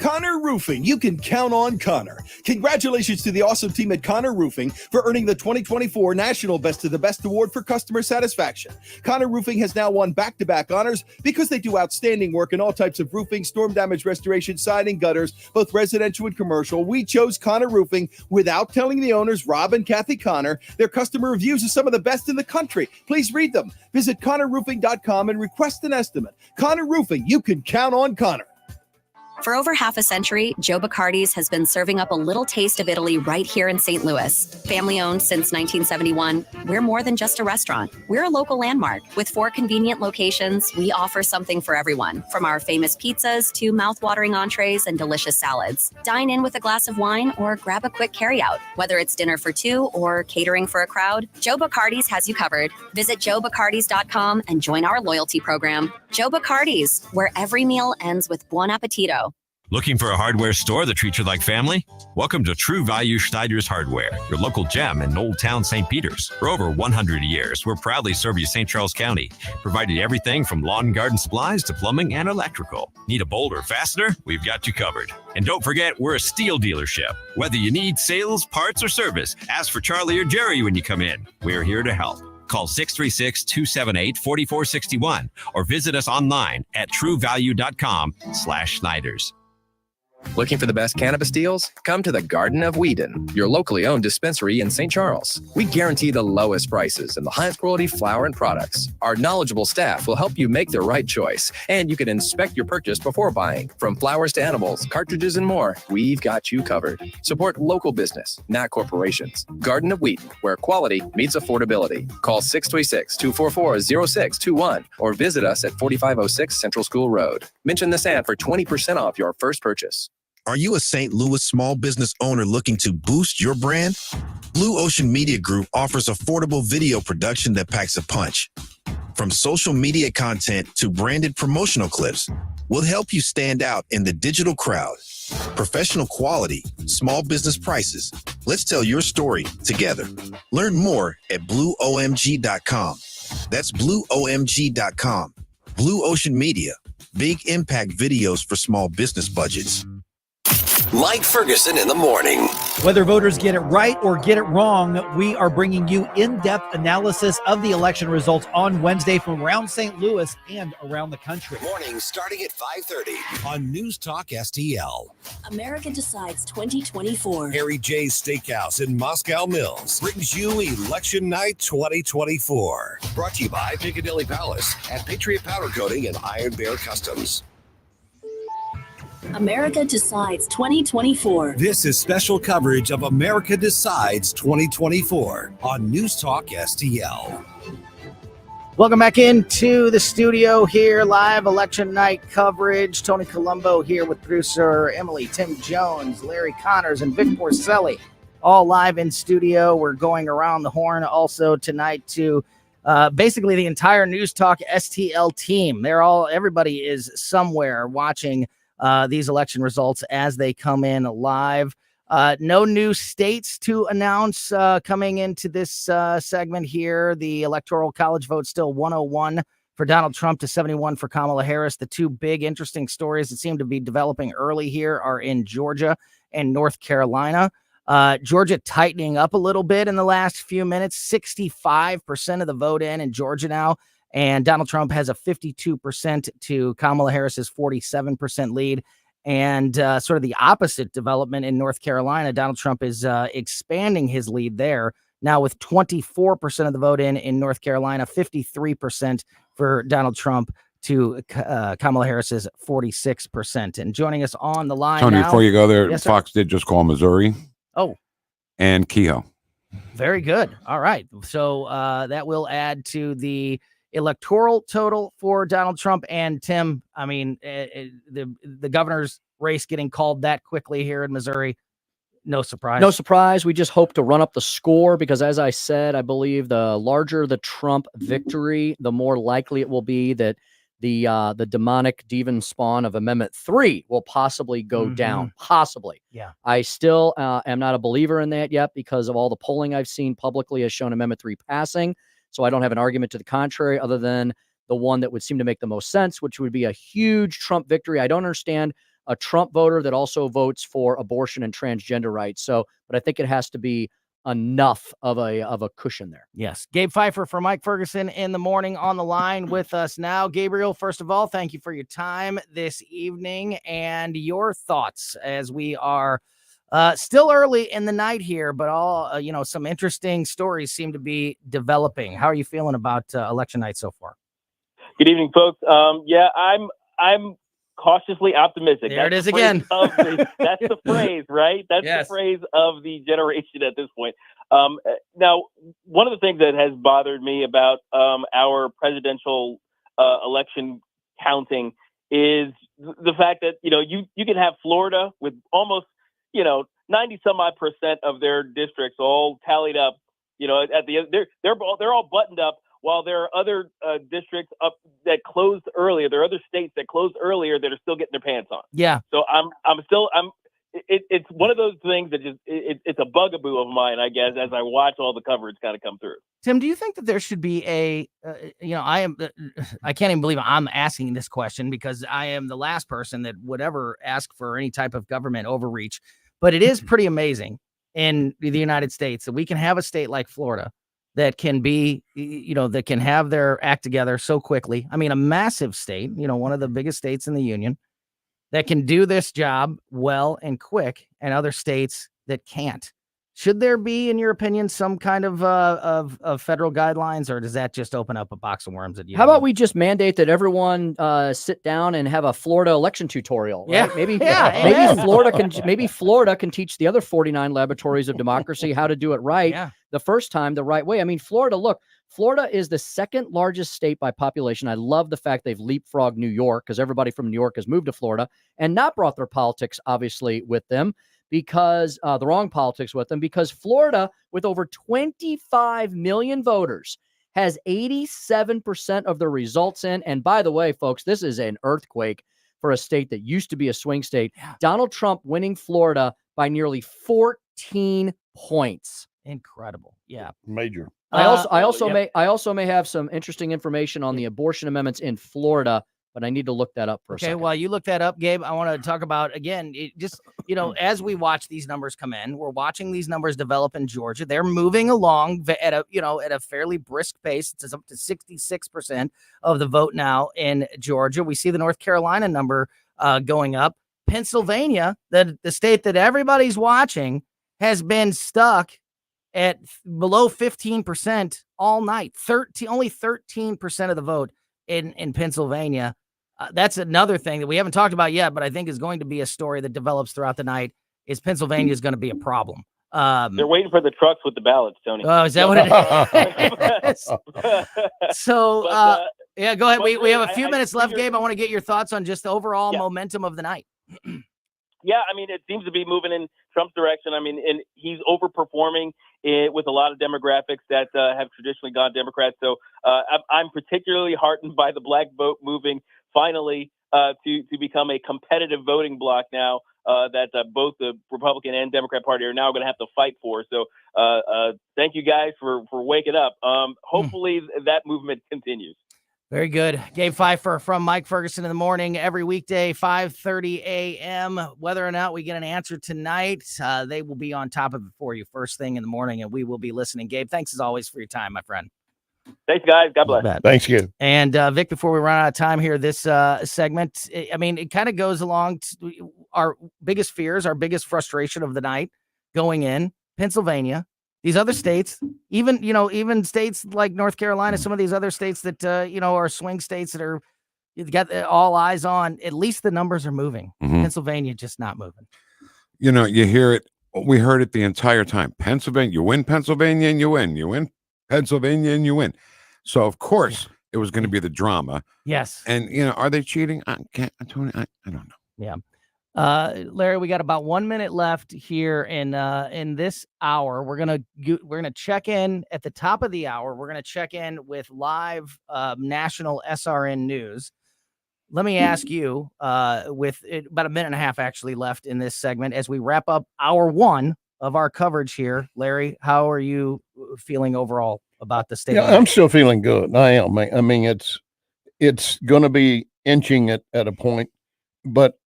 Connor Roofing. You can count on Connor. Congratulations to the awesome team at Connor Roofing for earning the 2024 National Best of the Best Award for customer satisfaction. Connor Roofing has now won back-to-back honors because they do outstanding work in all types of roofing, storm damage restoration, siding, gutters, both residential and commercial. We chose Connor Roofing without telling the owners, Rob and Kathy Connor. Their customer reviews are some of the best in the country. Please read them. Visit ConnorRoofing.com and request an estimate. Connor Roofing, you can count on Connor. For over half a century, Joe Bacardi's has been serving up a little taste of Italy right here in St. Louis. Family owned since 1971, we're more than just a restaurant. We're a local landmark. With 4 convenient locations, we offer something for everyone, from our famous pizzas to mouth-watering entrees and delicious salads. Dine in with a glass of wine or grab a quick carryout. Whether it's dinner for 2 or catering for a crowd, Joe Bacardi's has you covered. Visit joebacardis.com and join our loyalty program. Joe Bacardi's, where every meal ends with buon appetito. Looking for a hardware store that treats you like family? Welcome to True Value Schneider's Hardware, your local gem in Old Town St. Peters. For over 100 years, we're proudly serve you St. Charles County, providing everything from lawn and garden supplies to plumbing and electrical. Need a bolt or fastener? We've got you covered. And don't forget, we're a steel dealership. Whether you need sales, parts, or service, ask for Charlie or Jerry when you come in. We're here to help. Call 636-278-4461 or visit us online at truevalue.com/Schneiders. Looking for the best cannabis deals? Come to the Garden of Whedon, your locally owned dispensary in St. Charles. We guarantee the lowest prices and the highest quality flower and products. Our knowledgeable staff will help you make the right choice, and you can inspect your purchase before buying. From flowers to animals, cartridges, and more, we've got you covered. Support local business, not corporations. Garden of Whedon, where quality meets affordability. Call 636-244-0621 or visit us at 4506 Central School Road. Mention this ad for 20% off your first purchase. Are you a St. Louis small business owner looking to boost your brand? Blue Ocean Media Group offers affordable video production that packs a punch. From social media content to branded promotional clips, we'll help you stand out in the digital crowd. Professional quality, small business prices. Let's tell your story together. Learn more at blueomg.com. That's blueomg.com. Blue Ocean Media, big impact videos for small business budgets. Mike Ferguson in the morning. Whether voters get it right or get it wrong, we are bringing you in-depth analysis of the election results on Wednesday from around St. Louis and around the country. Morning starting at 5:30 on News Talk STL. America Decides 2024. Harry J's Steakhouse in Moscow Mills brings you Election Night 2024. Brought to you by Picadilly Palace at Patriot Powder Coating and Iron Bear Customs. America Decides 2024. This is special coverage of America Decides 2024 on News Talk STL. Welcome back into the studio here, live election night coverage. Tony Colombo here with producer Emily, Tim Jones, Larry Connors, and Vic Porcelli, all live in studio. We're going around the horn also tonight to basically the entire News Talk STL team. Everybody is somewhere watching these election results as they come in live. No new states to announce coming into this segment here. The Electoral College vote still 101 for Donald Trump to 71 for Kamala Harris. The two big interesting stories that seem to be developing early here are in Georgia and North Carolina. Georgia tightening up a little bit in the last few minutes, 65% of the vote in Georgia now. And Donald Trump has a 52% to Kamala Harris's 47% lead. And sort of the opposite development in North Carolina. Donald Trump is expanding his lead there now with 24% of the vote in North Carolina, 53% for Donald Trump to Kamala Harris's 46%. And joining us on the line Tony, now, before you go there, yes, Fox did just call Missouri. Oh. And Kehoe. Very good. All right. So that will add to the electoral total for Donald Trump. And Tim, I mean, the governor's race getting called that quickly here in Missouri, no surprise. No surprise. We just hope to run up the score because, as I said, I believe the larger the Trump victory, the more likely it will be that the demonic demon spawn of Amendment 3 will possibly go down. Possibly. Yeah. I still am not a believer in that yet because of all the polling I've seen publicly has shown Amendment 3 passing. So I don't have an argument to the contrary other than the one that would seem to make the most sense, which would be a huge Trump victory. I don't understand a Trump voter that also votes for abortion and transgender rights. So, but I think it has to be enough of a cushion there. Yes. Gabe Pfeiffer from Mike Ferguson in the morning on the line with us now. Gabriel, first of all, thank you for your time this evening and your thoughts as we are still early in the night here, but all, some interesting stories seem to be developing. How are you feeling about election night so far? Good evening, folks. I'm cautiously optimistic. There it is again. That's the phrase, right? That's the phrase of the generation at this point. Now, one of the things that has bothered me about our presidential election counting is the fact that, you can have Florida with almost, 90 some odd % of their districts all tallied up, at the end, they're all buttoned up, while there are other districts up that closed earlier. There are other states that closed earlier that are still getting their pants on. Yeah. So it's one of those things that just, it's a bugaboo of mine, I guess, as I watch all the coverage kind of come through. Tim, do you think that there should be I can't even believe I'm asking this question because I am the last person that would ever ask for any type of government overreach, but it is pretty amazing in the United States that we can have a state like Florida that can be, that can have their act together so quickly. I mean, a massive state, one of the biggest states in the union that can do this job well and quick, and other states that can't. Should there be, in your opinion, some kind of federal guidelines, or does that just open up a box of worms? How about we just mandate that everyone sit down and have a Florida election tutorial? Right? Yeah, maybe Florida can teach the other 49 laboratories of democracy how to do it right the first time, the right way. I mean, Florida is the second largest state by population. I love the fact they've leapfrogged New York because everybody from New York has moved to Florida and not brought their politics, obviously, with them. Because the wrong politics with them, because Florida, with over 25 million voters, has 87% of the results in. And by the way, folks, this is an earthquake for a state that used to be a swing state. Yeah. Donald Trump winning Florida by nearly 14 points. Incredible. Yeah. Major. I also may have some interesting information on the abortion amendments in Florida, but I need to look that up for a second. Okay, while you look that up, Gabe, I want to talk about, again, as we watch these numbers come in, we're watching these numbers develop in Georgia. They're moving along at a fairly brisk pace. It's up to 66% of the vote now in Georgia. We see the North Carolina number going up. Pennsylvania, the state that everybody's watching, has been stuck at below 15% all night. Only 13% of the vote in Pennsylvania. That's another thing that we haven't talked about yet, but I think is going to be a story that develops throughout the night. Is Pennsylvania is going to be a problem? They're waiting for the trucks with the ballots, Tony. Oh, is that what it is? So, yeah, go ahead. We have a few minutes left, Gabe. I want to get your thoughts on just the overall momentum of the night. Yeah, I mean, it seems to be moving in Trump's direction. I mean, and he's overperforming with a lot of demographics that have traditionally gone Democrat. So I'm particularly heartened by the black vote moving finally to become a competitive voting bloc now that both the Republican and Democrat Party are now going to have to fight for. So thank you guys for waking up. Hopefully that movement continues. Very good. Gabe Pfeiffer from Mike Ferguson in the morning, every weekday, 5:30 a.m. Whether or not we get an answer tonight, they will be on top of it for you first thing in the morning, and we will be listening. Gabe, thanks as always for your time, my friend. Thanks, guys. God bless. Thanks, you. And Vic, before we run out of time here, this segment, I mean, it kind of goes along to our biggest fears, our biggest frustration of the night going in Pennsylvania. These other states, even states like North Carolina, some of these other states that, are swing states that are you've got all eyes on, at least the numbers are moving. Mm-hmm. Pennsylvania just not moving. You hear it. We heard it the entire time. Pennsylvania, you win Pennsylvania and you win. You win Pennsylvania and you win. So, of course, it was going to be the drama. Yes. And, are they cheating? Tony, I don't know. Yeah. Larry, we got about 1 minute left here in this hour. We're gonna check in at the top of the hour. We're gonna check in with live national SRN news. Let me ask you, with about a minute and a half actually left in this segment, as we wrap up hour one of our coverage here, Larry, how are you feeling overall about the state? Yeah, I'm still feeling good. I am. I mean, it's going to be inching at a point, but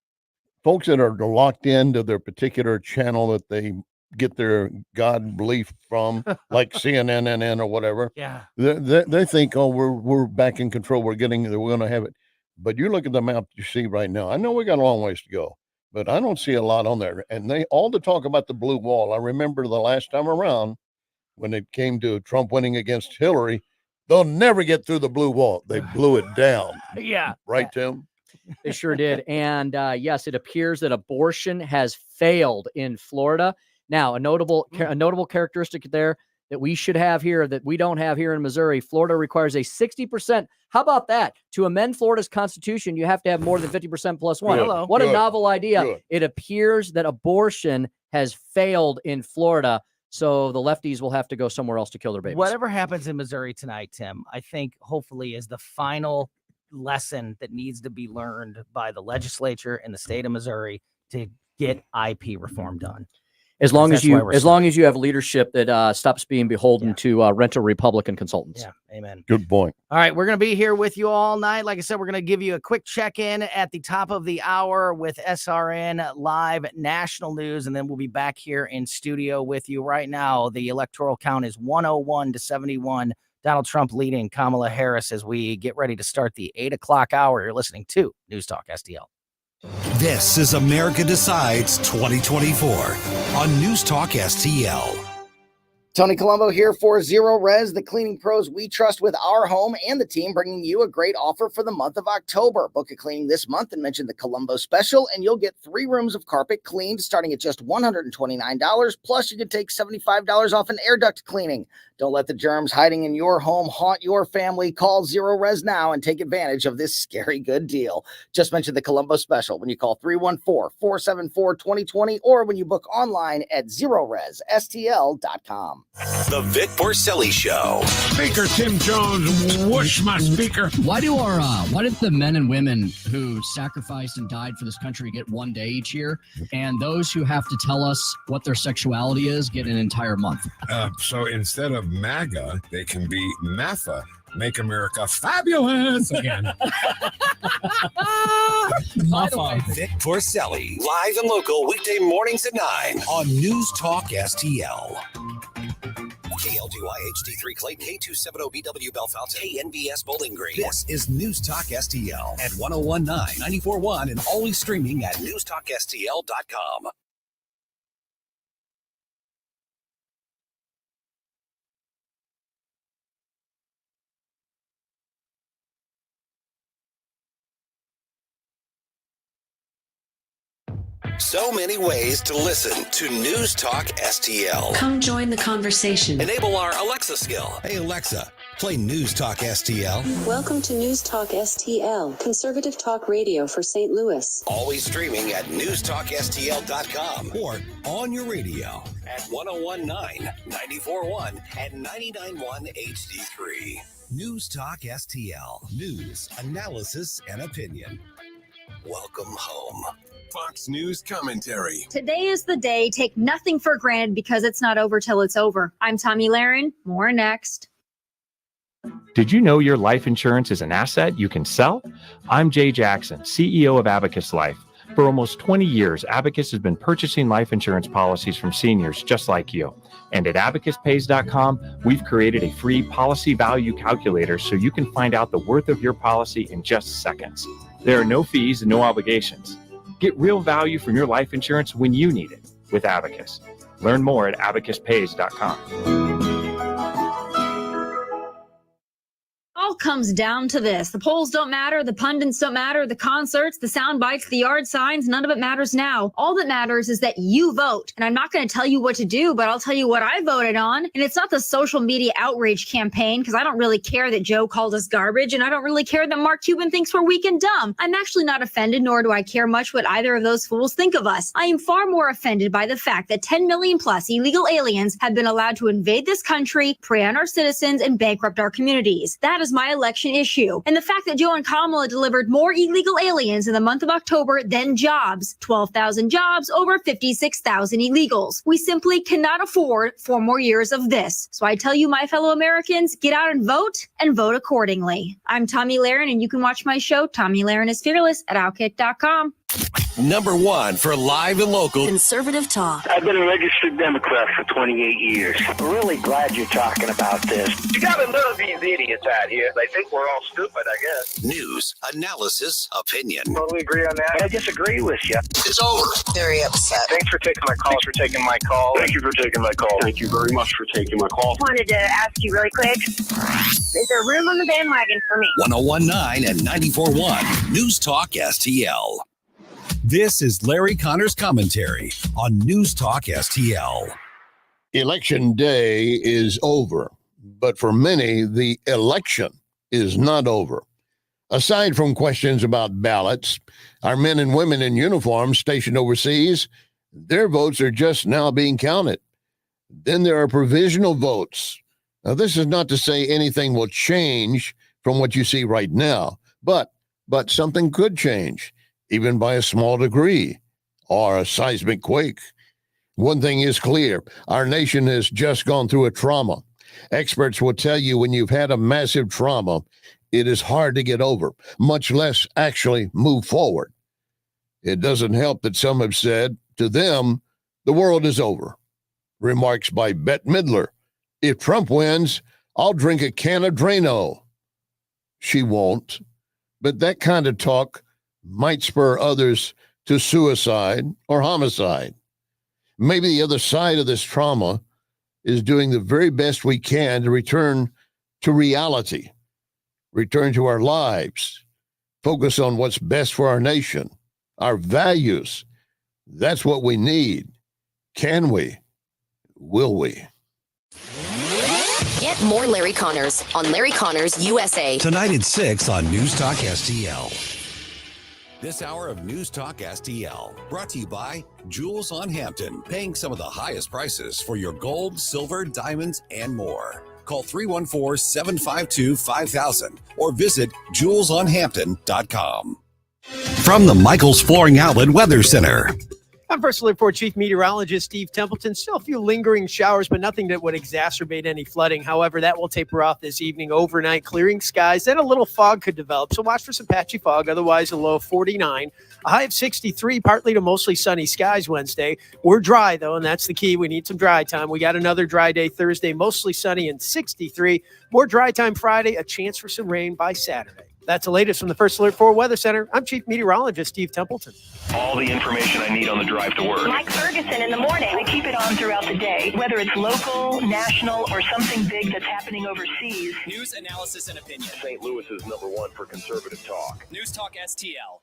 folks that are locked into their particular channel that they get their God belief from, like CNN or whatever. Yeah. They think, oh, we're back in control. We're going to have it. But you look at the map you see right now. I know we got a long ways to go, but I don't see a lot on there. And they all the talk about the blue wall. I remember the last time around when it came to Trump winning against Hillary, they'll never get through the blue wall. They blew it down. Yeah. Right, Tim? They sure did. And yes, it appears that abortion has failed in Florida. Now, a notable characteristic there that we should have here that we don't have here in Missouri, Florida requires a 60%. How about that? To amend Florida's constitution, you have to have more than 50% plus one. Good. What a novel idea. Good. It appears that abortion has failed in Florida. So the lefties will have to go somewhere else to kill their babies. Whatever happens in Missouri tonight, Tim, I think hopefully is the final lesson that needs to be learned by the legislature in the state of Missouri to get IP reform done. As long as you have leadership that stops being beholden to rental Republican consultants. Yeah, amen. Good point. All right, we're going to be here with you all night. Like I said, we're going to give you a quick check-in at the top of the hour with SRN Live National News, and then we'll be back here in studio with you. Right now, the electoral count is 101-71. Donald Trump leading Kamala Harris as we get ready to start the 8 o'clock hour. You're listening to News Talk STL. This is America Decides 2024 on News Talk STL. Tony Colombo here for Zero Res, the cleaning pros we trust with our home, and the team bringing you a great offer for the month of October. Book a cleaning this month and mention the Colombo special, and you'll get 3 rooms of carpet cleaned starting at just $129. Plus, you can take $75 off an air duct cleaning. Don't let the germs hiding in your home haunt your family. Call Zero Res now and take advantage of this scary good deal. Just mention the Colombo special when you call 314-474-2020 or when you book online at ZeroResSTL.com. The Vic Porcelli Show. Speaker Tim Jones, whoosh my speaker. Why did the men and women who sacrificed and died for this country get 1 day each year, and those who have to tell us what their sexuality is get an entire month? So instead of MAGA, they can be MAFA. Make America fabulous again. Vic Porcelli, live and local weekday mornings at 9 on News Talk STL. KLGY HD3 Clayton, K270BW Bellefonte, KNBS Bowling Green. This is News Talk STL at 1019, 94.1, and always streaming at newstalkstl.com. So many ways to listen to News Talk STL. Come join the conversation. Enable our Alexa skill. Hey, Alexa, play News Talk STL. Welcome to News Talk STL, conservative talk radio for St. Louis. Always streaming at newstalkstl.com or on your radio at 1019, 94.1, and 99.1 HD3. News Talk STL. News, analysis, and opinion. Welcome home. Fox News commentary. Today is the day. Take nothing for granted because it's not over till it's over. I'm Tommy Lahren. More next. Did you know your life insurance is an asset you can sell? I'm Jay Jackson, CEO of Abacus Life. For almost 20 years, Abacus has been purchasing life insurance policies from seniors just like you. And at abacuspays.com, we've created a free policy value calculator so you can find out the worth of your policy in just seconds. There are no fees and no obligations. Get real value from your life insurance when you need it with Abacus. Learn more at abacuspays.com. All comes down to this. The polls don't matter. The pundits don't matter. The concerts, the sound bites, the yard signs, none of it matters now. All that matters is that you vote. And I'm not going to tell you what to do, but I'll tell you what I voted on. And it's not the social media outrage campaign, because I don't really care that Joe called us garbage. And I don't really care that Mark Cuban thinks we're weak and dumb. I'm actually not offended, nor do I care much what either of those fools think of us. I am far more offended by the fact that 10 million plus illegal aliens have been allowed to invade this country, prey on our citizens, and bankrupt our communities. That is my election issue. And the fact that Joe and Kamala delivered more illegal aliens in the month of October than jobs. 12,000 jobs, over 56,000 illegals. We simply cannot afford 4 more years of this. So I tell you, my fellow Americans, get out and vote accordingly. I'm Tommy Lahren, and you can watch my show, Tommy Lahren is Fearless, at Outkick.com. Number one for live and local Conservative talk. I've been a registered Democrat for 28 years. I'm really glad you're talking about this. You gotta love these idiots out here. They think we're all stupid, I guess. news, analysis, opinion. Totally agree on that. I disagree with you. It's over. Very upset. Thanks for taking my call. Thanks for taking my call. Thank you for taking my call. Thank you very much for taking my call. Wanted to ask you really quick. Is there room on the bandwagon for me? 101.9 and 94.1 News Talk STL. This is Larry Connor's commentary on News Talk STL. Election day is over, but for many, the election is not over. Aside from questions about ballots, our men and women in uniform stationed overseas, their votes are just now being counted. Then there are provisional votes. Now, this is not to say anything will change from what you see right now, but something could change, even by a small degree or a seismic quake. One thing is clear, our nation has just gone through a trauma. Experts will tell you when you've had a massive trauma, it is hard to get over, much less actually move forward. It doesn't help that some have said, to them, the world is over. Remarks by Bette Midler. If Trump wins, I'll drink a can of Drano. She won't, but that kind of talk might spur others to suicide or homicide. Maybe the other side of this trauma is doing the very best we can to return to reality, return to our lives, focus on what's best for our nation, our values. That's what we need. Can we? Will we? Get more Larry Connors on Larry Connors USA. Tonight at 6 on News Talk STL. This hour of News Talk STL brought to you by Jewels on Hampton, paying some of the highest prices for your gold, silver, diamonds, and more. Call 314-752-5000 or visit jewelsonhampton.com. From the Michaels Flooring Outlet Weather Center. I'm First Alert 4 Chief Meteorologist Steve Templeton. Still a few lingering showers, but nothing that would exacerbate any flooding. However, that will taper off this evening. Overnight, clearing skies. Then a little fog could develop, so watch for some patchy fog. Otherwise, a low of 49. A high of 63, partly to mostly sunny skies Wednesday. We're dry, though, and that's the key. We need some dry time. We got another dry day Thursday, mostly sunny and 63. More dry time Friday, a chance for some rain by Saturday. That's the latest from the First Alert 4 Weather Center. I'm Chief Meteorologist Steve Templeton. All the information I need on the drive to work. Mike Ferguson in the morning. I keep it on throughout the day, whether it's local, national, or something big that's happening overseas. News, analysis, and opinion. St. Louis is #1 for conservative talk. News Talk STL.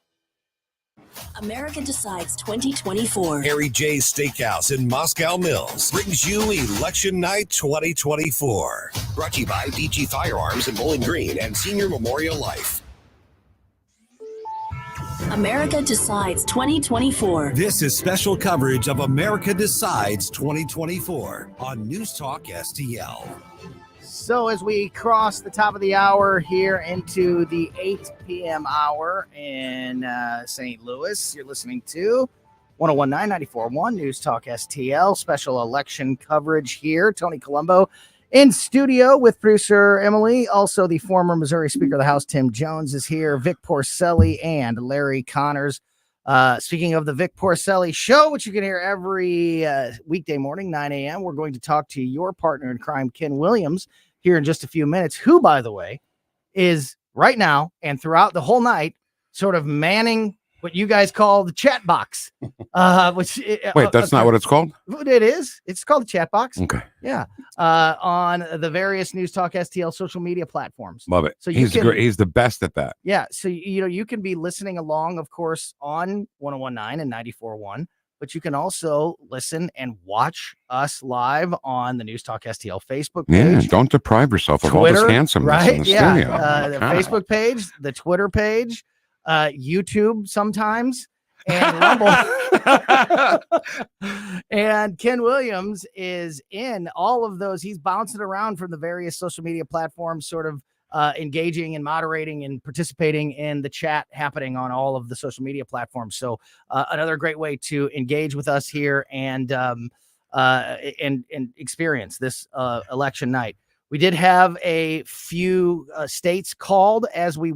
America Decides 2024. Harry J's Steakhouse in Moscow Mills brings you Election Night 2024. Brought to you by DG Firearms in Bowling Green and Senior Memorial Life. America Decides 2024. This is special coverage of America Decides 2024 on News Talk STL. So as we cross the top of the hour here into the 8 p.m. hour in St. Louis, you're listening to 101.9, 94.1 News Talk STL, special election coverage here. Tony Colombo in studio with producer Emily. Also, the former Missouri Speaker of the House, Tim Jones, is here. Vic Porcelli and Larry Connors. Speaking of the Vic Porcelli Show, which you can hear every weekday morning, 9 a.m., we're going to talk to your partner in crime, Ken Williams, here in just a few minutes, who, by the way, is right now and throughout the whole night sort of manning what you guys call the chat box. Wait, that's not what it's called? It is. It's called the chat box. Okay. Yeah. On the various News Talk STL social media platforms. Love it. So he's the best at that. Yeah. So, you can be listening along, of course, on 101.9 and 94.1, but you can also listen and watch us live on the News Talk STL Facebook page. Yeah, don't deprive yourself of Twitter, all this handsomeness in the studio. The Facebook page, the Twitter page, YouTube sometimes, and Rumble. And Ken Williams is in all of those. He's bouncing around from the various social media platforms, sort of engaging and moderating and participating in the chat happening on all of the social media platforms. So another great way to engage with us here and experience this election night. We did have a few states called as we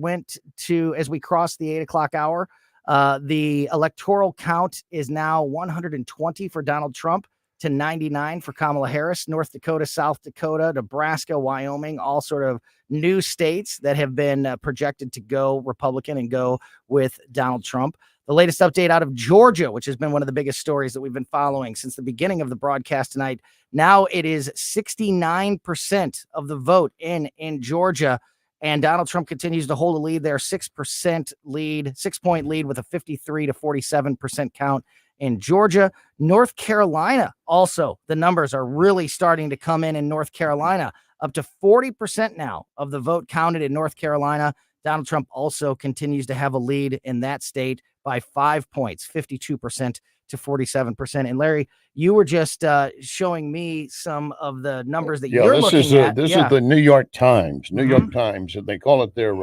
crossed the 8 o'clock hour. The electoral count is now 120 for Donald Trump to 99 for Kamala Harris. North Dakota, South Dakota, Nebraska, Wyoming, all sort of new states that have been projected to go Republican and go with Donald Trump. The latest update out of Georgia, which has been one of the biggest stories that we've been following since the beginning of the broadcast tonight. Now it is 69% of the vote in Georgia, and Donald Trump continues to hold a lead there, 6% lead, 6-point lead with a 53 to 47% count in Georgia. North Carolina, also, the numbers are really starting to come in North Carolina, up to 40% now of the vote counted in North Carolina. Donald Trump also continues to have a lead in that state by 5 points, 52% to 47%. And Larry, you were just showing me some of the numbers that you're looking at. This is the New York Times. New York Times, and they call it their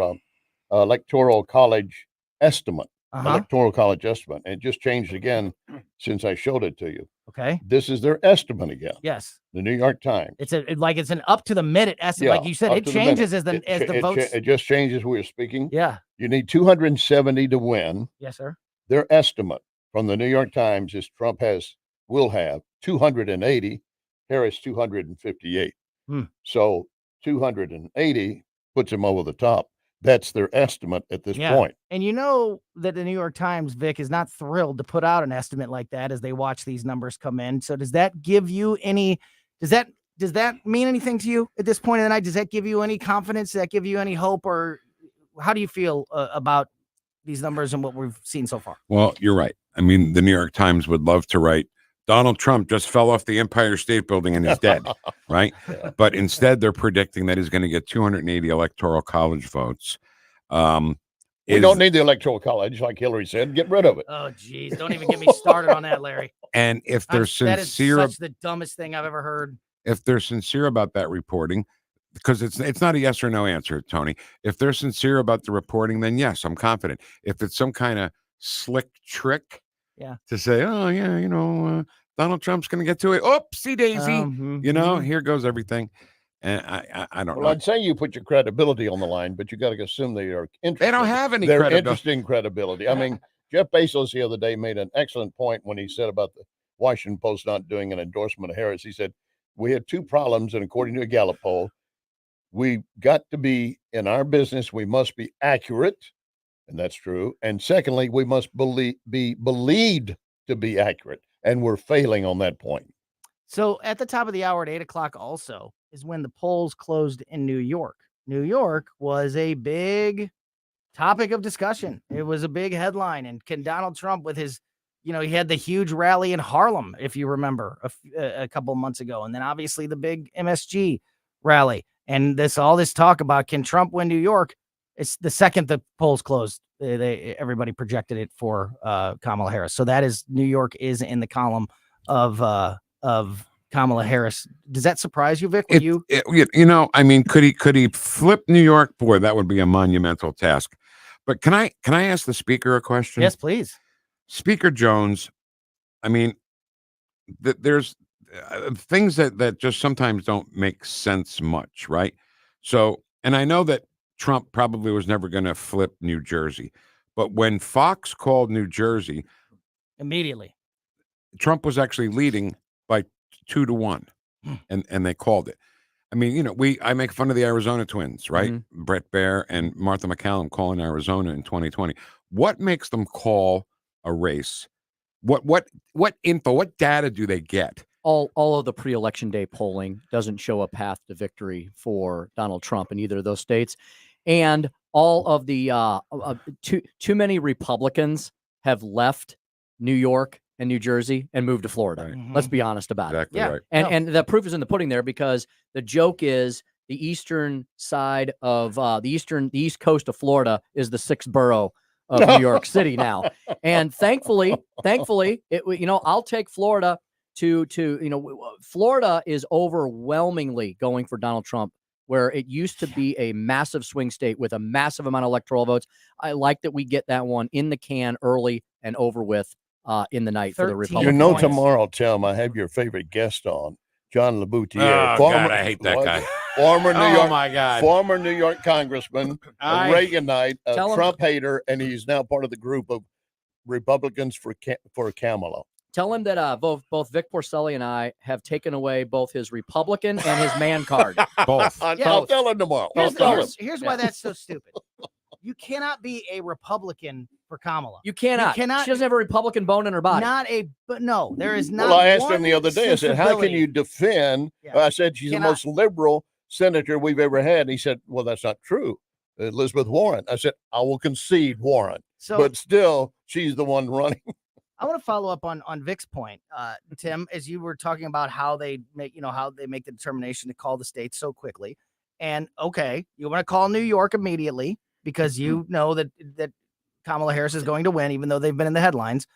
electoral college estimate. Electoral college estimate. And it just changed again since I showed it to you. Okay. This is their estimate again. Yes. The New York Times. It's an up to the minute estimate. Yeah, Like you said, it changes as the votes. It just changes. We're speaking. Yeah. You need 270 to win. Yes, sir. Their estimate from the New York Times is Trump will have 280, Harris 258. So 280 puts him over the top. That's their estimate at this point. And you know that the New York Times, Vic, is not thrilled to put out an estimate like that as they watch these numbers come in. So does that give you any, does that mean anything to you at this point of the night? Does that give you any confidence? Does that give you any hope? Or how do you feel about these numbers and what we've seen so far? Well, you're right. I mean, the New York Times would love to write, Donald Trump just fell off the Empire State Building and is dead, right? Yeah. But instead, they're predicting that he's going to get 280 electoral college votes. We don't need the electoral college, like Hillary said. Get rid of it. Oh, geez. Don't even get me started on that, Larry. And if they're sincere, that is such the dumbest thing I've ever heard. If they're sincere about that reporting, because it's not a yes or no answer, Tony. If they're sincere about the reporting, then yes, I'm confident. If it's some kind of slick trick, to say, oh yeah, Donald Trump's going to get to it. Oopsie daisy, here goes everything. And I don't know. Well, I'd say you put your credibility on the line, but you got to assume they are interested. They don't have any They're credibility. interesting credibility. I mean, Jeff Bezos the other day made an excellent point when he said about the Washington Post not doing an endorsement of Harris. He said, we had two problems, and according to a Gallup poll, we got to be, in our business, we must be accurate, and that's true. And secondly, we must be believed to be accurate, and we're failing on that point. So at the top of the hour at 8 o'clock also is when the polls closed in New York. New York was a big topic of discussion. It was a big headline. And can Donald Trump with his, he had the huge rally in Harlem, if you remember, a couple of months ago. And then obviously the big MSG rally. And all this talk about, can Trump win New York? It's the second the polls closed, everybody projected it for Kamala Harris. So that is, New York is in the column of Kamala Harris. Does that surprise you, Vic? I mean, could he flip New York? Boy, that would be a monumental task. But can I ask the speaker a question? Yes, please. Speaker Jones, I mean, there's things that just sometimes don't make sense much, right? So, and I know that Trump probably was never going to flip New Jersey, but when Fox called New Jersey, immediately, Trump was actually leading by 2-1, and they called it. I mean, I make fun of the Arizona twins, right? Mm-hmm. Brett Baer and Martha McCallum calling Arizona in 2020. What makes them call a race? What info, what data do they get? All of the pre-election day polling doesn't show a path to victory for Donald Trump in either of those states. And all of the too many Republicans have left New York and New Jersey and moved to Florida. Right. Let's be honest about it. Yeah. Right. And the proof is in the pudding there, because the joke is the eastern side of the East Coast of Florida is the sixth borough of New York City now. And thankfully, I'll take Florida Florida is overwhelmingly going for Donald Trump, where it used to be a massive swing state with a massive amount of electoral votes. I like that we get that one in the can early and over with in the night for the Republicans. Tomorrow, Tim, I have your favorite guest on, John LaBoutiere. Oh, God, I hate that guy. Former New York congressman, a Reaganite, a Trump hater, and he's now part of the group of Republicans for Kamala. Tell him that both Vic Porcelli and I have taken away both his Republican and his man card. Both. I'll tell him tomorrow. Here's why that's so stupid. You cannot be a Republican for Kamala. You cannot. She doesn't have a Republican bone in her body. No, there is not. Well, I asked him the other day, I said, how can you defend? Yeah. I said, she's the most liberal senator we've ever had. And he said, well, that's not true. Elizabeth Warren. I said, I will concede Warren. But still, she's the one running. I want to follow up on Vic's point, Tim, as you were talking about how they make the determination to call the state so quickly. And okay, you want to call New York immediately because you know that Kamala Harris is going to win, even though they've been in the headlines.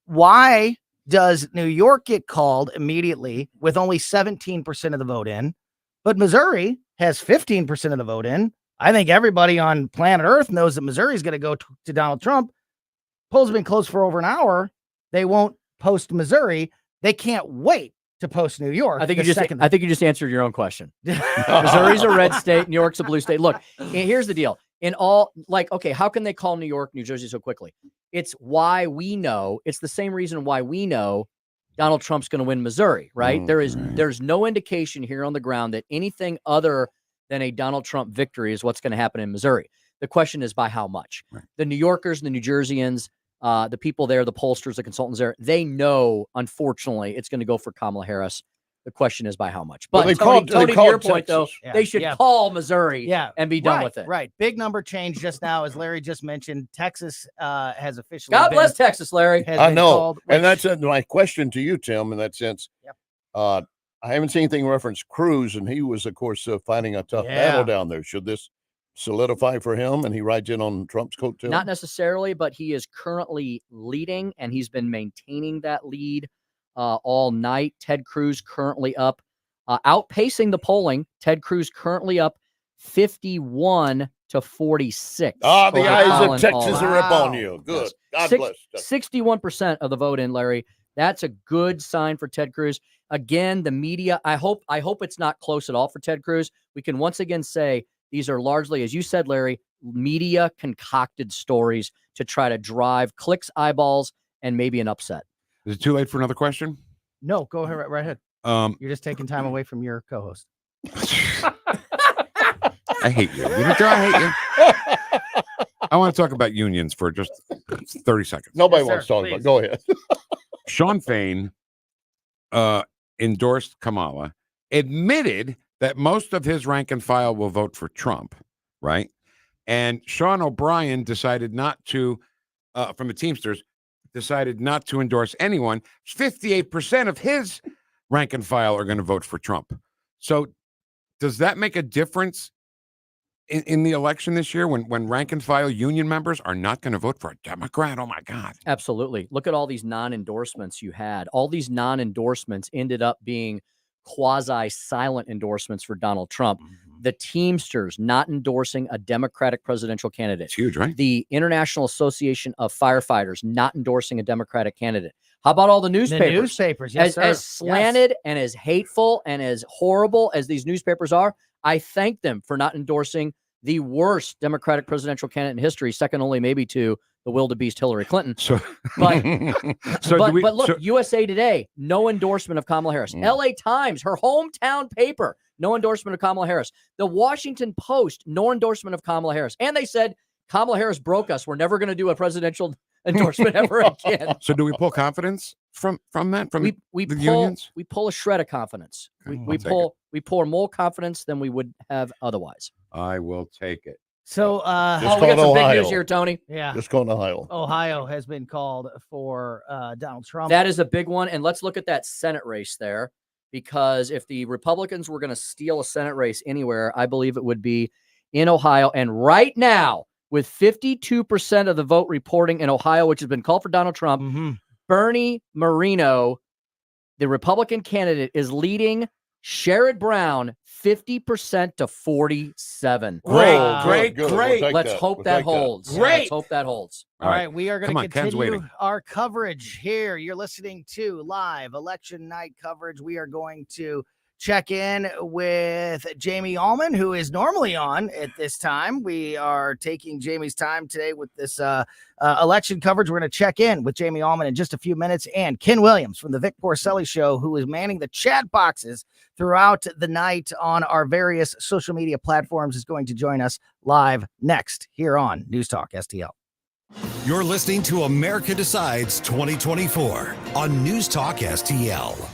Why does New York get called immediately with only 17% of the vote in, but Missouri has 15% of the vote in? I think everybody on planet Earth knows that Missouri is going to go to Donald Trump. Polls have been closed for over an hour. They won't post Missouri. They can't wait to post New York. I think you just answered your own question. Missouri's a red state. New York's a blue state. Look, here's the deal. Okay, how can they call New York, New Jersey so quickly? It's why we know. It's the same reason why we know Donald Trump's going to win Missouri, right? There's no indication here on the ground that anything other than a Donald Trump victory is what's going to happen in Missouri. The question is by how much. Right. The New Yorkers, the New Jerseyans, the people there, the pollsters, the consultants there, they know, unfortunately, it's going to go for Kamala Harris. The question is by how much. But Tony, to your point, though, they should call Missouri and be done with it. Right. Big number change just now, as Larry just mentioned. Texas has officially God bless Texas, Larry. I know. And that's my question to you, Tim, in that sense. Yep. I haven't seen anything reference Cruz, and he was, of course, fighting a tough battle down there. Should this solidify for him and he rides in on Trump's coattail? Not necessarily, but he is currently leading, and he's been maintaining that lead all night. Ted Cruz currently up, outpacing the polling. Ted Cruz currently up 51-46. The eyes of Texas are up on you. Good. God bless. 61% of the vote in, Larry. That's a good sign for Ted Cruz. Again, the media, I hope it's not close at all for Ted Cruz. We can once again say these are largely, as you said, Larry, media concocted stories to try to drive clicks, eyeballs, and maybe an upset. Is it too late for another question? No, go ahead. Right ahead. You're just taking time away from your co-host. I hate you. I hate you. I want to talk about unions for just 30 seconds. Nobody wants to talk about it. Go ahead. Sean Fain endorsed Kamala, admitted that most of his rank and file will vote for Trump, right? And Sean O'Brien decided not to, from the Teamsters, decided not to endorse anyone. 58% of his rank and file are going to vote for Trump. So does that make a difference in the election this year when rank and file union members are not going to vote for a Democrat? Oh, my God. Absolutely. Look at all these non-endorsements you had. All these non-endorsements ended up being quasi-silent endorsements for Donald Trump. Mm-hmm. The Teamsters not endorsing a Democratic presidential candidate. It's huge, right? The International Association of Firefighters not endorsing a Democratic candidate. How about all the newspapers? The newspapers, yes, as slanted and as hateful and as horrible as these newspapers are, I thank them for not endorsing the worst Democratic presidential candidate in history, second only maybe to the wildebeest Hillary Clinton. But look, USA Today, no endorsement of Kamala Harris. LA Times, her hometown paper, no endorsement of Kamala Harris. The Washington Post, no endorsement of Kamala Harris. And they said, Kamala Harris broke us. We're never going to do a presidential endorsement ever again. So do we pull confidence from that? From the unions? We pull a shred of confidence. Okay, we pull more confidence than we would have otherwise. I will take it. So, we got some big news here, Tony. Yeah. Just going to Ohio. Ohio has been called for Donald Trump. That is a big one. And let's look at that Senate race there, because if the Republicans were going to steal a Senate race anywhere, I believe it would be in Ohio. And right now, with 52% of the vote reporting in Ohio, which has been called for Donald Trump, Bernie Moreno, the Republican candidate, is leading Sherrod Brown 50% to 47. Great. Let's hope that holds. Let's hope that holds. All right, we are going to continue our coverage here. You're listening to live election night coverage. We are going to check in with Jamie Allman, who is normally on at this time. We are taking Jamie's time today with this election coverage. We're going to check in with Jamie Allman in just a few minutes, and Ken Williams from the Vic Porcelli Show, who is manning the chat boxes throughout the night on our various social media platforms, is going to join us live next here on News Talk STL. You're listening to America Decides 2024 on News Talk STL.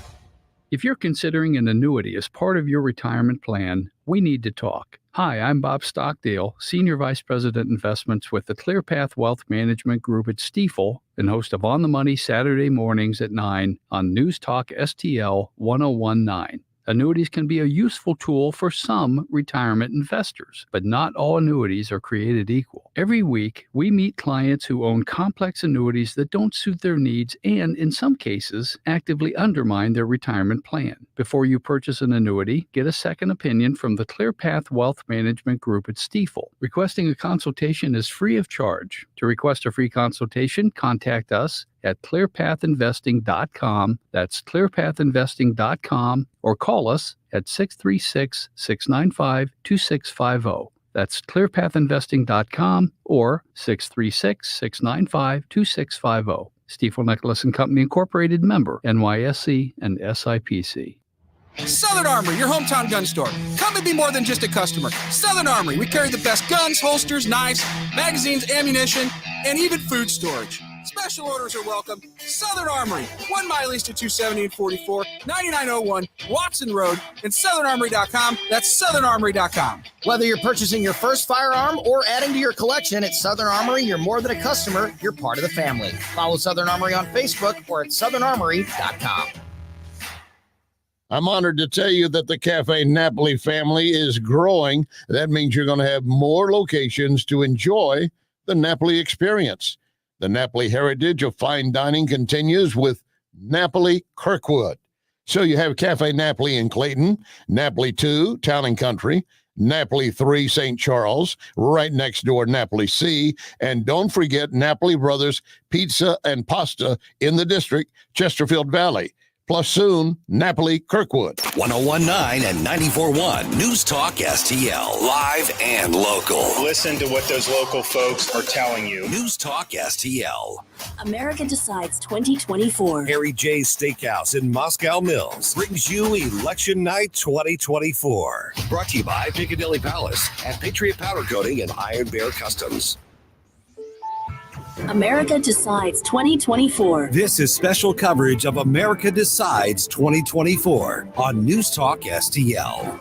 If you're considering an annuity as part of your retirement plan, we need to talk. Hi, I'm Bob Stockdale, Senior Vice President Investments with the ClearPath Wealth Management Group at Stifel, and host of On the Money Saturday mornings at 9 on News Talk STL 1019. Annuities can be a useful tool for some retirement investors, but not all annuities are created equal. Every week, we meet clients who own complex annuities that don't suit their needs and, in some cases, actively undermine their retirement plan. Before you purchase an annuity, get a second opinion from the ClearPath Wealth Management Group at Stifel. Requesting a consultation is free of charge. To request a free consultation, contact us at clearpathinvesting.com. That's clearpathinvesting.com, or call us at 636-695-2650. That's clearpathinvesting.com or 636-695-2650. Stifel Nicholas and Company Incorporated, member NYSE and SIPC. Southern Armory, your hometown gun store. Come and be more than just a customer. Southern Armory, we carry the best guns, holsters, knives, magazines, ammunition, and even food storage. Special orders are welcome. Southern Armory, 1 mile east of 270 and 44, 9901 Watson Road, and southernarmory.com. That's southernarmory.com. Whether you're purchasing your first firearm or adding to your collection at Southern Armory, you're more than a customer, you're part of the family. Follow Southern Armory on Facebook or at southernarmory.com. I'm honored to tell you that the Cafe Napoli family is growing. That means you're going to have more locations to enjoy the Napoli experience. The Napoli heritage of fine dining continues with Napoli Kirkwood. So you have Cafe Napoli in Clayton, Napoli 2, Town and Country, Napoli 3, St. Charles, right next door, Napoli C, and don't forget Napoli Brothers Pizza and Pasta in the district, Chesterfield Valley. Plus soon, Napoli Kirkwood. 1019 and 94.1 News Talk STL. Live and local. Listen to what those local folks are telling you. News Talk STL. America Decides 2024. Harry J's Steakhouse in Moscow Mills brings you Election Night 2024. Brought to you by Picadilly Palace and Patriot Powder Coating and Iron Bear Customs. America Decides 2024. This is special coverage of America Decides 2024 on News Talk STL.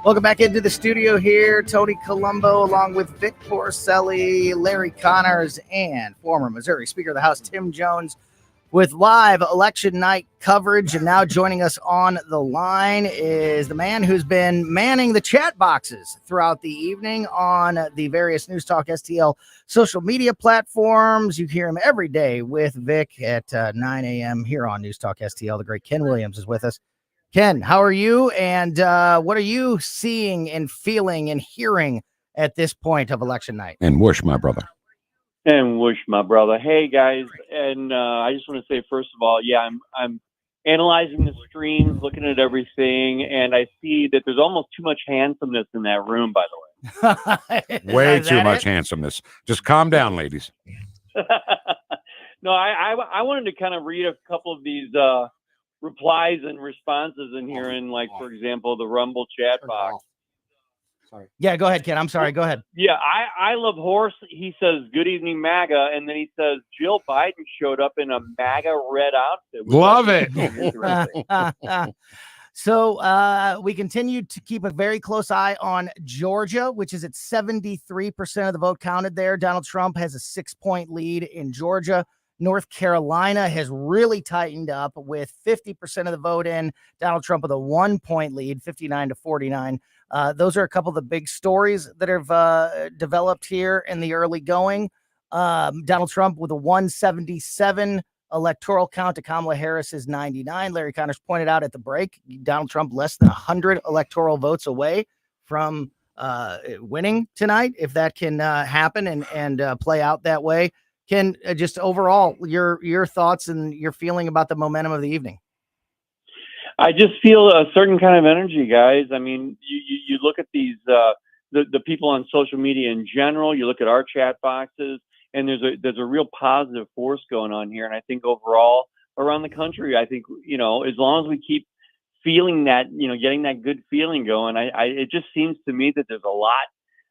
Welcome back into the studio here. Tony Colombo along with Vic Porcelli, Larry Connors, and former Missouri Speaker of the House Tim Jones with live election night coverage. And now joining us on the line is the man who's been manning the chat boxes throughout the evening on the various News Talk STL social media platforms. You hear him every day with Vic at 9 a.m. here on News Talk STL. The great Ken Williams is with us. Ken, how are you? And what are you seeing and feeling and hearing at this point of election night? And whoosh, my brother. And whoosh, my brother. Hey, guys. And I just want to say, first of all, yeah, I'm analyzing the streams, looking at everything, and I see that there's almost too much handsomeness in that room, by the way. Way too much handsomeness. Just calm down, ladies. No, I wanted to kind of read a couple of these replies and responses in here, in, like, for example, the Rumble chat box. Sorry. Yeah, go ahead, Ken. I'm sorry. Go ahead. Yeah, I love horse. He says, "Good evening, MAGA," and then he says, "Jill Biden showed up in a MAGA red outfit." Love it. So we continue to keep a very close eye on Georgia, which is at 73% of the vote counted there. Donald Trump has a 6-point lead in Georgia. North Carolina has really tightened up with 50% of the vote in. Donald Trump with a 1-point lead, 59-49. Those are a couple of the big stories that have developed here in the early going. Donald Trump with a 177 electoral count to Kamala Harris's 99. Larry Connors pointed out at the break, Donald Trump less than 100 electoral votes away from winning tonight, if that can happen and play out that way. Ken, just overall, your thoughts and your feeling about the momentum of the evening. I just feel a certain kind of energy, guys. I mean, you look at these the people on social media in general. You look at our chat boxes, and there's a real positive force going on here. And I think overall around the country, I think as long as we keep feeling that, getting that good feeling going, it just seems to me that there's a lot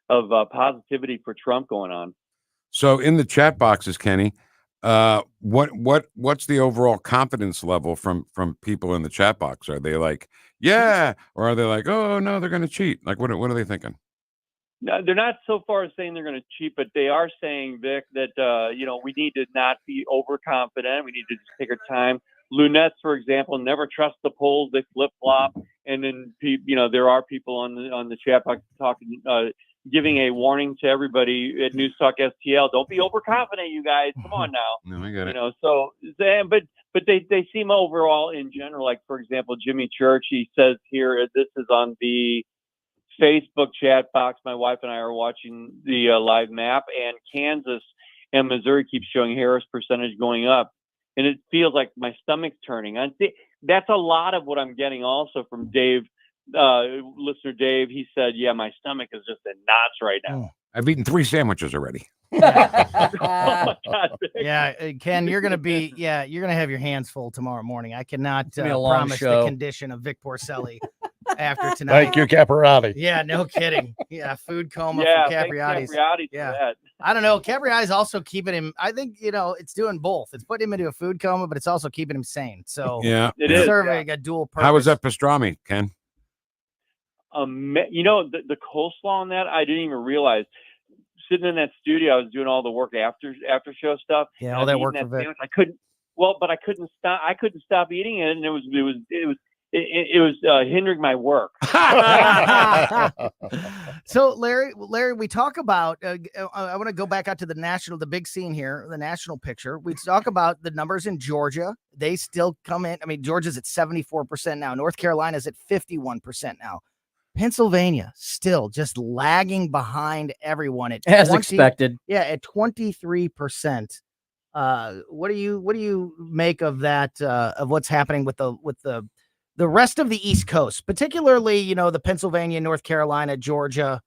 of positivity for Trump going on. So in the chat boxes, Kenny, what's the overall confidence level from people in the chat box? Are they like, yeah, or are they like, oh no, they're going to cheat? Like, what are they thinking? No, they're not so far as saying they're going to cheat, but they are saying, Vic, that we need to not be overconfident. We need to just take our time. Lunettes, for example, never trust the polls; they flip flop. And then there are people on the chat box talking, giving a warning to everybody at News Talk STL: don't be overconfident, you guys. Come on now. No, I get it. So but they seem overall in general, like for example, Jimmy Church. He says here, this is on the Facebook chat box. My wife and I are watching the live map, and Kansas and Missouri keep showing Harris percentage going up, and it feels like my stomach's turning. I think that's a lot of what I'm getting also from Dave, listener Dave. He said, yeah, my stomach is just in knots right now. I've eaten 3 sandwiches already. Oh my God, Vic. Yeah, Ken, you're gonna have your hands full tomorrow morning. I cannot gonna be a long promise show. the condition of Vic Porcelli after tonight. Thank you, Capriati. Yeah, no kidding. Yeah, food coma Yeah, from thanks, Capriati's. Capriati, for Yeah. that. I don't know. Capriati's also keeping him. I think it's doing both. It's putting him into a food coma, but it's also keeping him sane. So Yeah, It it's is, serving a dual purpose. How was that pastrami, Ken? The coleslaw on that, I didn't even realize. Sitting in that studio, I was doing all the work after show stuff. Yeah, and all I'm that eating work for Vic. sandwich. I couldn't stop. I couldn't stop eating it, and it was hindering my work. So Larry, we talk about. I want to go back out to the big scene here, the national picture. We talk about the numbers in Georgia. They still come in. I mean, Georgia's at 74% now. North Carolina's at 51% now. Pennsylvania still just lagging behind everyone at As expected. Yeah, at 23%. What do you make of that? Of what's happening with the rest of the East Coast, particularly the Pennsylvania, North Carolina, Georgia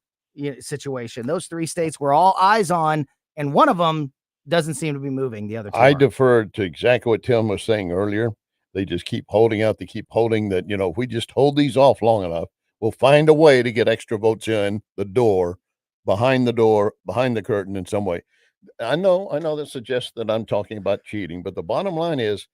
situation? Those 3 states were all eyes on, and one of them doesn't seem to be moving. The other two I are. defer to exactly what Tim was saying earlier. They just keep holding out. They keep holding that. If we just hold these off long enough, we'll find a way to get extra votes in the door, behind the curtain in some way. I know that suggests that I'm talking about cheating, but the bottom line is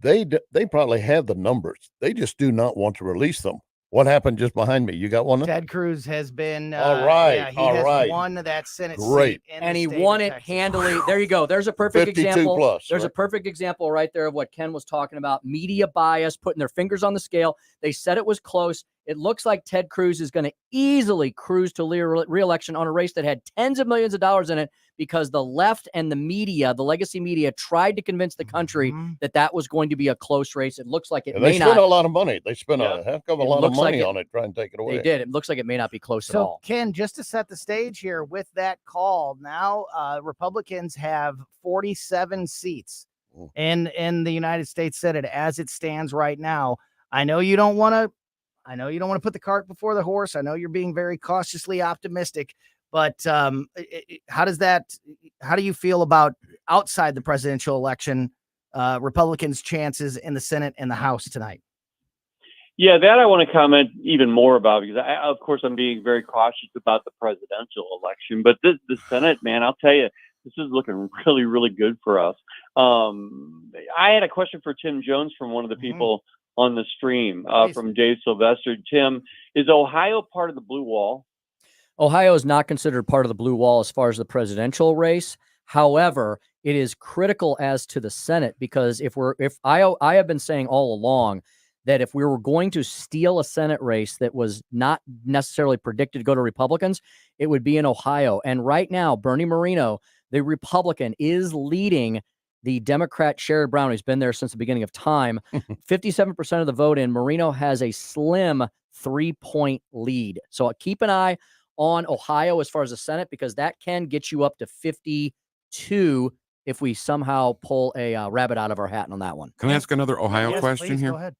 they probably have the numbers. They just do not want to release them. What happened just behind me? You got one? Ted Cruz has been all right. Yeah, he has won that Senate Great. seat, And he won it handily. There you go. There's a perfect 52 example. plus, There's right? a perfect example right there of what Ken was talking about. Media bias, putting their fingers on the scale. They said it was close. It looks like Ted Cruz is going to easily cruise to re-election on a race that had tens of millions of dollars in it because the left and the media, the legacy media, tried to convince the country that was going to be a close race. It looks like it And may they not. spent a lot of money. They spent a heck of a lot of money on it trying to take it away. They did. It looks like it may not be close at all. Ken, just to set the stage here with that call, now Republicans have 47 seats in the United States Senate as it stands right now. I know you don't want to put the cart before the horse. I know you're being very cautiously optimistic, but how do you feel about outside the presidential election, Republicans' chances in the Senate and the House tonight? Yeah, that I want to comment even more about because of course, I'm being very cautious about the presidential election. But the Senate, man, I'll tell you, this is looking really, really good for us. I had a question for Tim Jones from one of the people on the stream from Dave Sylvester. Tim, is Ohio part of the blue wall? Ohio is not considered part of the blue wall as far as the presidential race. However, it is critical as to the Senate because I have been saying all along that if we were going to steal a Senate race that was not necessarily predicted to go to Republicans, it would be in Ohio. And right now, Bernie Moreno, the Republican, is leading the Democrat Sherrod Brown, who's been there since the beginning of time. 57% of the vote in. Moreno has a slim 3-point lead. So keep an eye on Ohio as far as the Senate, because that can get you up to 52 if we somehow pull a rabbit out of our hat on that one. Can I ask another Ohio question please, here? Go ahead.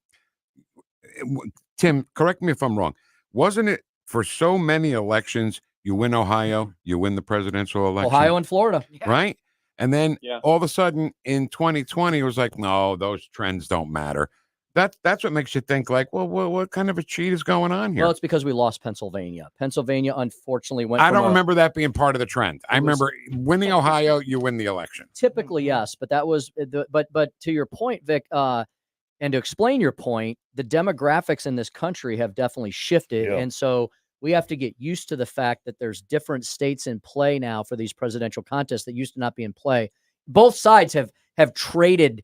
Tim, correct me if I'm wrong. Wasn't it for so many elections, you win Ohio, you win the presidential election? Ohio and Florida. Right? And then all of a sudden in 2020, it was like, no, those trends don't matter. That's what makes you think like, well, what kind of a cheat is going on here? Well, it's because we lost Pennsylvania. Pennsylvania, unfortunately, went. I don't remember that being part of the trend. I remember winning Ohio, you win the election. Typically, yes, but that was but to your point, Vic, and to explain your point, the demographics in this country have definitely shifted, and so we have to get used to the fact that there's different states in play now for these presidential contests that used to not be in play. Both sides have traded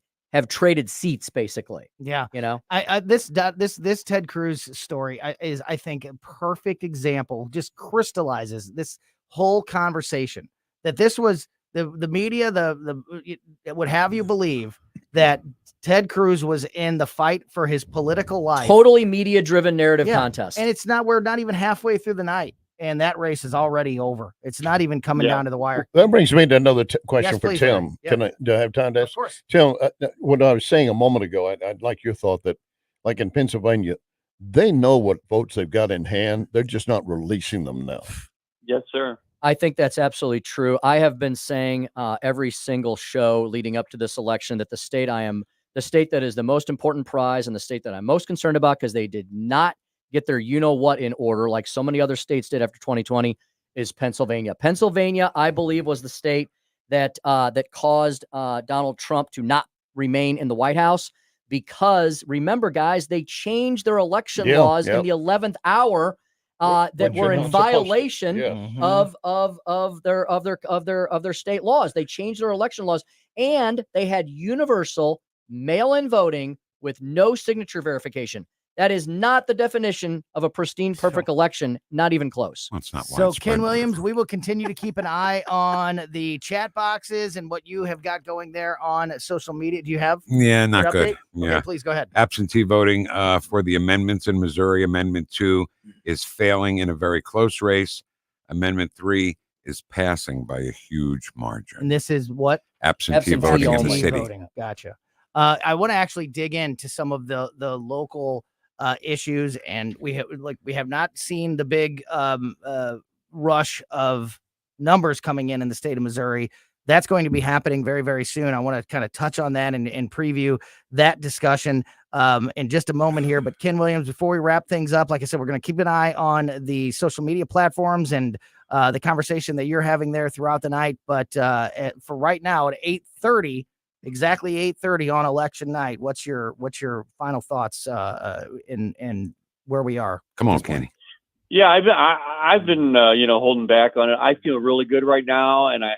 seats, basically. Yeah. You know, this Ted Cruz story is, I think, a perfect example, just crystallizes this whole conversation, that this was the media, it would have you believe that Ted Cruz was in the fight for his political life. Totally media driven narrative contest. And we're not even halfway through the night, and that race is already over. It's not even coming down to the wire. That brings me to another question for please, Tim. Do I have time to ask? Of course. Tim, what I was saying a moment ago, I'd like your thought that, like in Pennsylvania, they know what votes they've got in hand. They're just not releasing them now. Yes, sir. I think that's absolutely true. I have been saying every single show leading up to this election that the state that is the most important prize and the state that I'm most concerned about, because they did not get their you-know-what in order like so many other states did after 2020, is Pennsylvania. Pennsylvania, I believe, was the state that caused Donald Trump to not remain in the White House, because, remember, guys, they changed their election laws in the 11th hour that were in violation of their state laws. They changed their election laws, and they had universal mail-in voting with no signature verification. That is not the definition of a pristine, perfect election. Not even close. That's not so. Ken Williams, we will continue to keep an eye on the chat boxes and what you have got going there on social media. Do you have? Yeah, not good. Yeah, okay, please go ahead. Absentee voting for the amendments in Missouri. Amendment 2 is failing in a very close race. Amendment 3 is passing by a huge margin. And this is what? Absentee voting in the city. Gotcha. I want to actually dig into some of the local issues, and we have not seen the big rush of numbers coming in the state of Missouri. That's going to be happening very, very soon. I want to kind of touch on that and preview that discussion in just a moment here. But Ken Williams, before we wrap things up, like I said, we're going to keep an eye on the social media platforms and the conversation that you're having there throughout the night. But for right now at 8:30, exactly 8:30 on election night, what's your final thoughts in where we are? Come on, Kenny. Yeah, I've been holding back on it. I feel really good right now, and I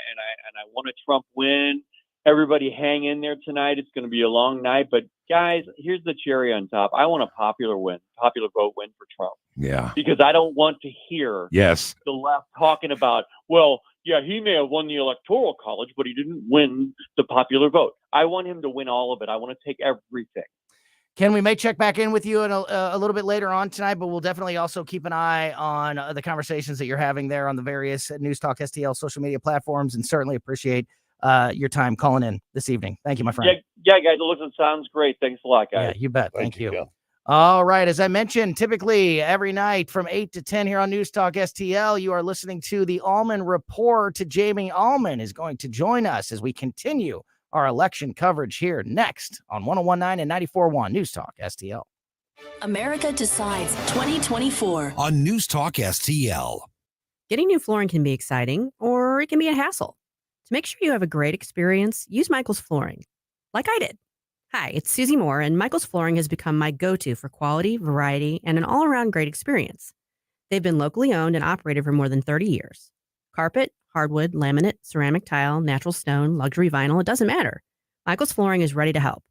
want a Trump win. Everybody hang in there tonight. It's going to be a long night, but guys, here's the cherry on top. I want a popular vote win for Trump. Yeah. Because I don't want to hear the left talking about, well, yeah, he may have won the Electoral College, but he didn't win the popular vote. I want him to win all of it. I want to take everything. Ken, we may check back in with you in a little bit later on tonight, but we'll definitely also keep an eye on the conversations that you're having there on the various News Talk STL social media platforms, and certainly appreciate your time calling in this evening. Thank you, my friend. Yeah, guys, it sounds great. Thanks a lot, guys. Yeah, you bet. Thank you. Yeah. All right. As I mentioned, typically every night from 8 to 10 here on News Talk STL, you are listening to the Allman Report. Jamie Allman is going to join us as we continue our election coverage here next on 101.9 and 94.1 News Talk STL. America Decides 2024 on News Talk STL. Getting new flooring can be exciting, or it can be a hassle. To make sure you have a great experience, use Michael's Flooring, like I did. Hi, it's Susie Moore, and Michael's Flooring has become my go-to for quality, variety, and an all-around great experience. They've been locally owned and operated for more than 30 years. Carpet, hardwood, laminate, ceramic tile, natural stone, luxury vinyl, it doesn't matter. Michael's Flooring is ready to help.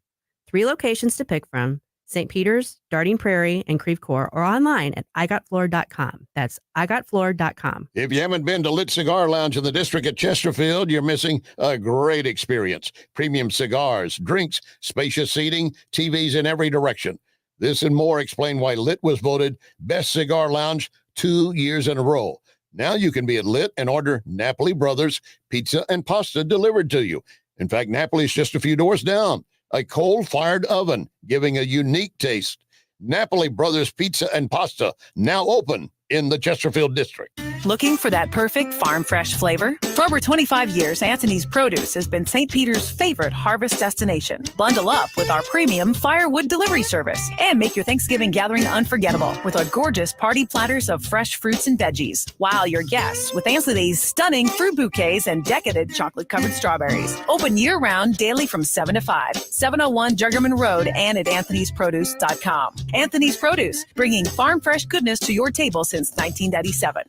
3 locations to pick from: St. Peter's, Darting Prairie, and Creve Coeur, or online at igotfloor.com. That's igotfloor.com. If you haven't been to Lit Cigar Lounge in the district at Chesterfield, you're missing a great experience. Premium cigars, drinks, spacious seating, TVs in every direction. This and more explain why Lit was voted Best Cigar Lounge 2 years in a row. Now you can be at Lit and order Napoli Brothers pizza and pasta delivered to you. In fact, Napoli's just a few doors down. A coal-fired oven, giving a unique taste. Napoli Brothers Pizza and Pasta, now open in the Chesterfield district. Looking for that perfect farm fresh flavor? For over 25 years, Anthony's Produce has been St. Peter's favorite harvest destination. Bundle up with our premium firewood delivery service and make your Thanksgiving gathering unforgettable with our gorgeous party platters of fresh fruits and veggies. Wow your guests with Anthony's stunning fruit bouquets and decadent chocolate-covered strawberries. Open year-round daily from 7 to 5, 701 Juggerman Road and at anthonysproduce.com. Anthony's Produce, bringing farm fresh goodness to your table since 1997.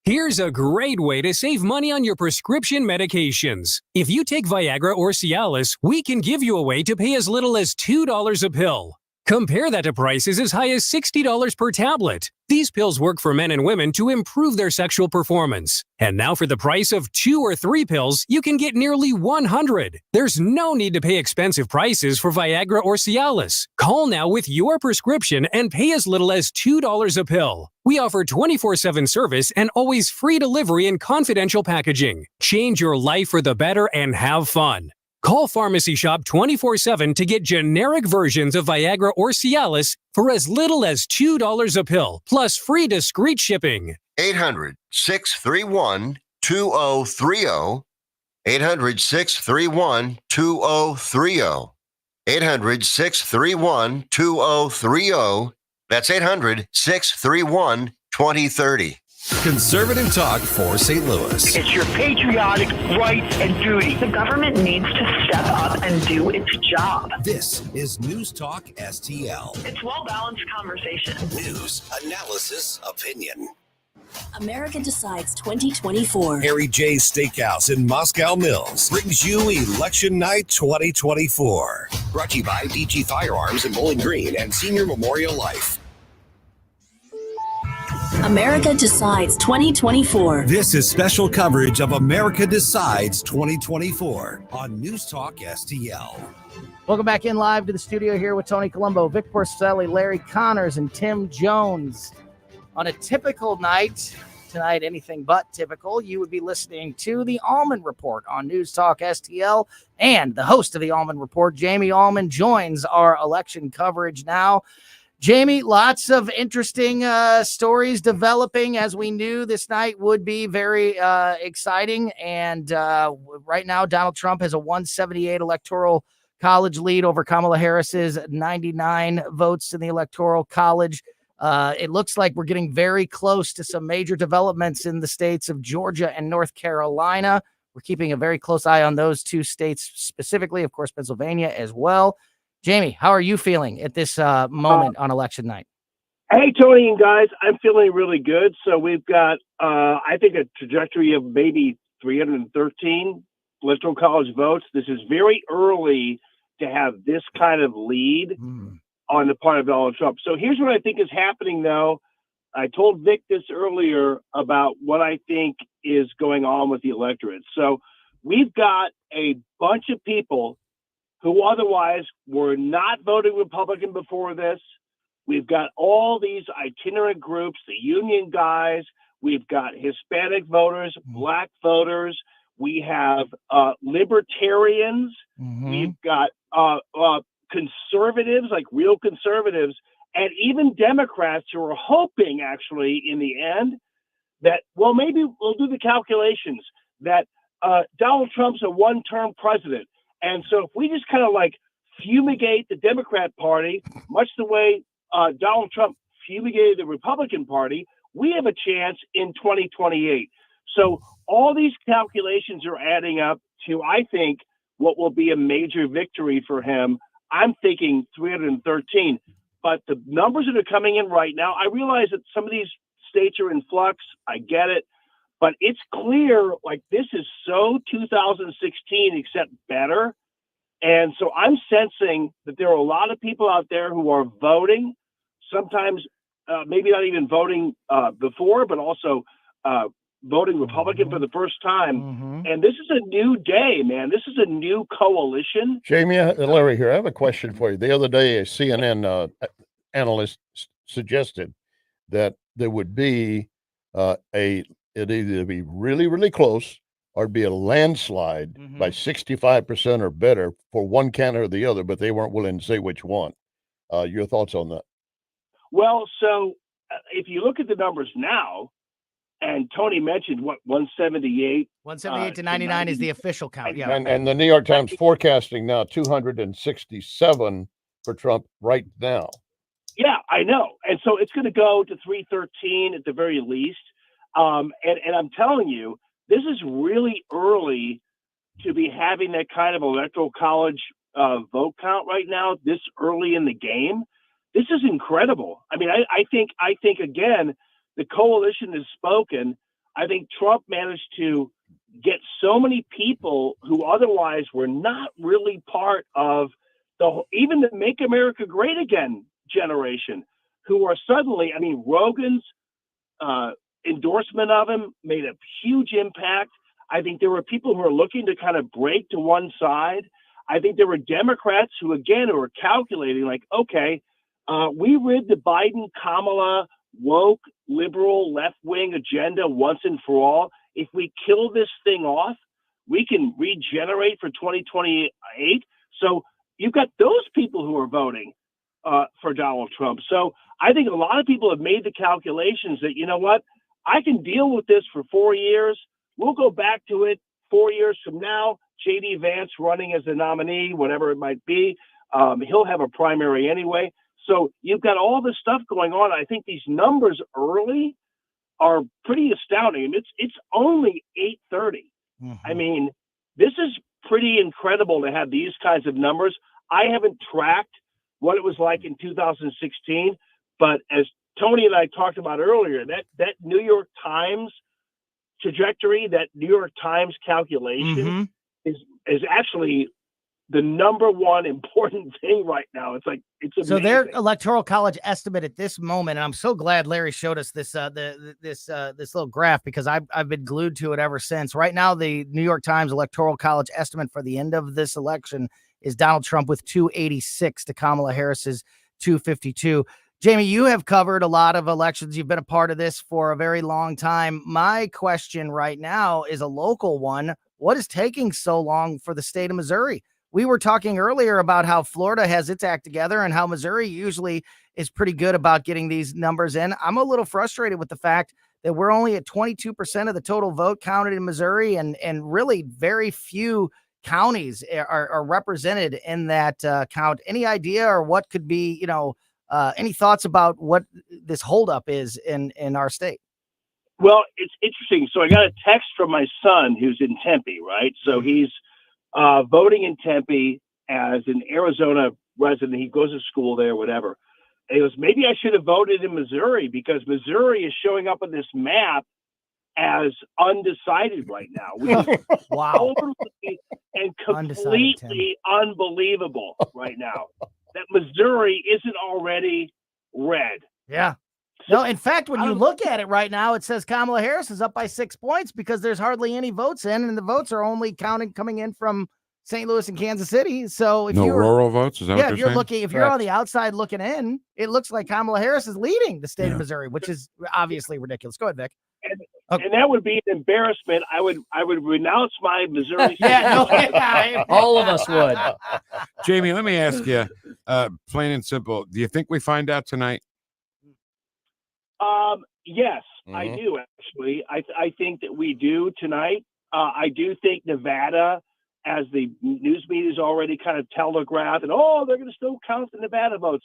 Here's a great way to save money on your prescription medications. If you take Viagra or Cialis, we can give you a way to pay as little as $2 a pill. Compare that to prices as high as $60 per tablet. These pills work for men and women to improve their sexual performance. And now for the price of 2 or 3 pills, you can get nearly 100. There's no need to pay expensive prices for Viagra or Cialis. Call now with your prescription and pay as little as $2 a pill. We offer 24/7 service and always free delivery and confidential packaging. Change your life for the better and have fun. Call Pharmacy Shop 24/7 to get generic versions of Viagra or Cialis for as little as $2 a pill, plus free discreet shipping. 800-631-2030. 800-631-2030. 800-631-2030. That's 800-631-2030. Conservative talk for St. Louis. It's your patriotic right and duty. The government needs to step up and do its job. This is News Talk STL. It's well-balanced conversation. News, analysis, opinion. America Decides 2024. Harry J. Steakhouse in Moscow Mills brings you Election Night 2024. Brought to you by DG Firearms in Bowling Green and Senior Memorial Life. America Decides 2024. This is special coverage of America Decides 2024 on News Talk STL. Welcome back in live to the studio here with Tony Colombo, Vic Porcelli, Larry Connors, and Tim Jones. On a typical night, tonight anything but typical, you would be listening to the Allman Report on News Talk STL, and the host of the Allman Report, Jamie Allman, joins our election coverage now. Jamie, lots of interesting stories developing, as we knew this night would be very exciting. And right now, Donald Trump has a 178 electoral college lead over Kamala Harris's 99 votes in the electoral college. It looks like we're getting very close to some major developments in the states of Georgia and North Carolina. We're keeping a very close eye on those two states specifically, of course, Pennsylvania as well. Jamie, how are you feeling at this moment on election night? Hey, Tony and guys, I'm feeling really good. So we've got, I think, a trajectory of maybe 313 electoral college votes. This is very early to have this kind of lead on the part of Donald Trump. So here's what I think is happening, though. I told Vic this earlier about what I think is going on with the electorate. So we've got a bunch of people who otherwise were not voting Republican before this. We've got all these itinerant groups, the union guys. We've got Hispanic voters, Black voters. We have libertarians. We've got conservatives, like real conservatives, and even Democrats who are hoping, actually, in the end, that, well, maybe we'll do the calculations that Donald Trump's a one-term president. And so if we just kind of like fumigate the Democrat Party, much the way Donald Trump fumigated the Republican Party, we have a chance in 2028. So all these calculations are adding up to, I think, what will be a major victory for him. I'm thinking 313. But the numbers that are coming in right now, I realize that some of these states are in flux. I get it. But it's clear, like, this is so 2016, except better. And so I'm sensing that there are a lot of people out there who are voting, sometimes maybe not even voting before, but also voting Republican for the first time. And this is a new day, man. This is a new coalition. Jamie, Larry here. I have a question for you. The other day, a CNN analyst suggested that there would be it'd either be really, really close or it'd be a landslide by 65% or better for one candidate or the other, but they weren't willing to say which one. Your thoughts on that? Well, so if you look at the numbers now, and Tony mentioned 178. 178 to 99 is the official count. Yeah. And the New York Times forecasting now 267 for Trump right now. Yeah, I know. And so it's going to go to 313 at the very least. And I'm telling you, this is really early to be having that kind of electoral college vote count right now, this early in the game. This is incredible. I mean, I think again, the coalition has spoken. I think Trump managed to get so many people who otherwise were not really part of even the Make America Great Again generation, who are suddenly, I mean, Rogan's endorsement of him made a huge impact. I think there were people who were looking to kind of break to one side. I think there were Democrats who, again, were calculating like, okay, we rid the Biden, Kamala, woke, liberal, left-wing agenda once and for all. If we kill this thing off, we can regenerate for 2028. So you've got those people who are voting for Donald Trump. So I think a lot of people have made the calculations that, you know what, I can deal with this for 4 years. We'll go back to it 4 years from now. J.D. Vance running as a nominee, whatever it might be. He'll have a primary anyway. So you've got all this stuff going on. I think these numbers early are pretty astounding. I mean, it's only 8:30. I mean, this is pretty incredible to have these kinds of numbers. I haven't tracked what it was like in 2016, but as Tony and I talked about earlier, that New York Times trajectory, that New York Times calculation is actually the number one important thing right now. It's like, it's amazing. So their electoral college estimate at this moment, and I'm so glad Larry showed us this this little graph, because I've been glued to it ever since. Right now, the New York Times electoral college estimate for the end of this election is Donald Trump with 286 to Kamala Harris's 252. Jamie, you have covered a lot of elections. You've been a part of this for a very long time. My question right now is a local one. What is taking so long for the state of Missouri? We were talking earlier about how Florida has its act together and how Missouri usually is pretty good about getting these numbers in. I'm a little frustrated with the fact that we're only at 22% of the total vote counted in Missouri, and really very few counties are represented in that count. Any idea or what could be, any thoughts about what this holdup is in our state? Well, it's interesting. So I got a text from my son who's in Tempe, right? So he's voting in Tempe as an Arizona resident. He goes to school there, whatever. And he goes, maybe I should have voted in Missouri, because Missouri is showing up on this map as undecided right now, which is wow, totally and completely unbelievable right now that Missouri isn't already red. Yeah. No, in fact, when you look at it right now, it says Kamala Harris is up by 6 points because there's hardly any votes in, and the votes are only coming in from St. Louis and Kansas City. So if rural votes, is that what if you're you're saying? if you're on the outside looking in, it looks like Kamala Harris is leading the state of Missouri, which is obviously ridiculous. Go ahead, Vic. And that would be an embarrassment. I would renounce my Missouri. All of us would. Jamie, let me ask you, plain and simple, do you think we find out tonight? Yes, I do, actually. I think that we do tonight. I do think Nevada, as the news media's already kind of telegraphed, and they're going to still count the Nevada votes.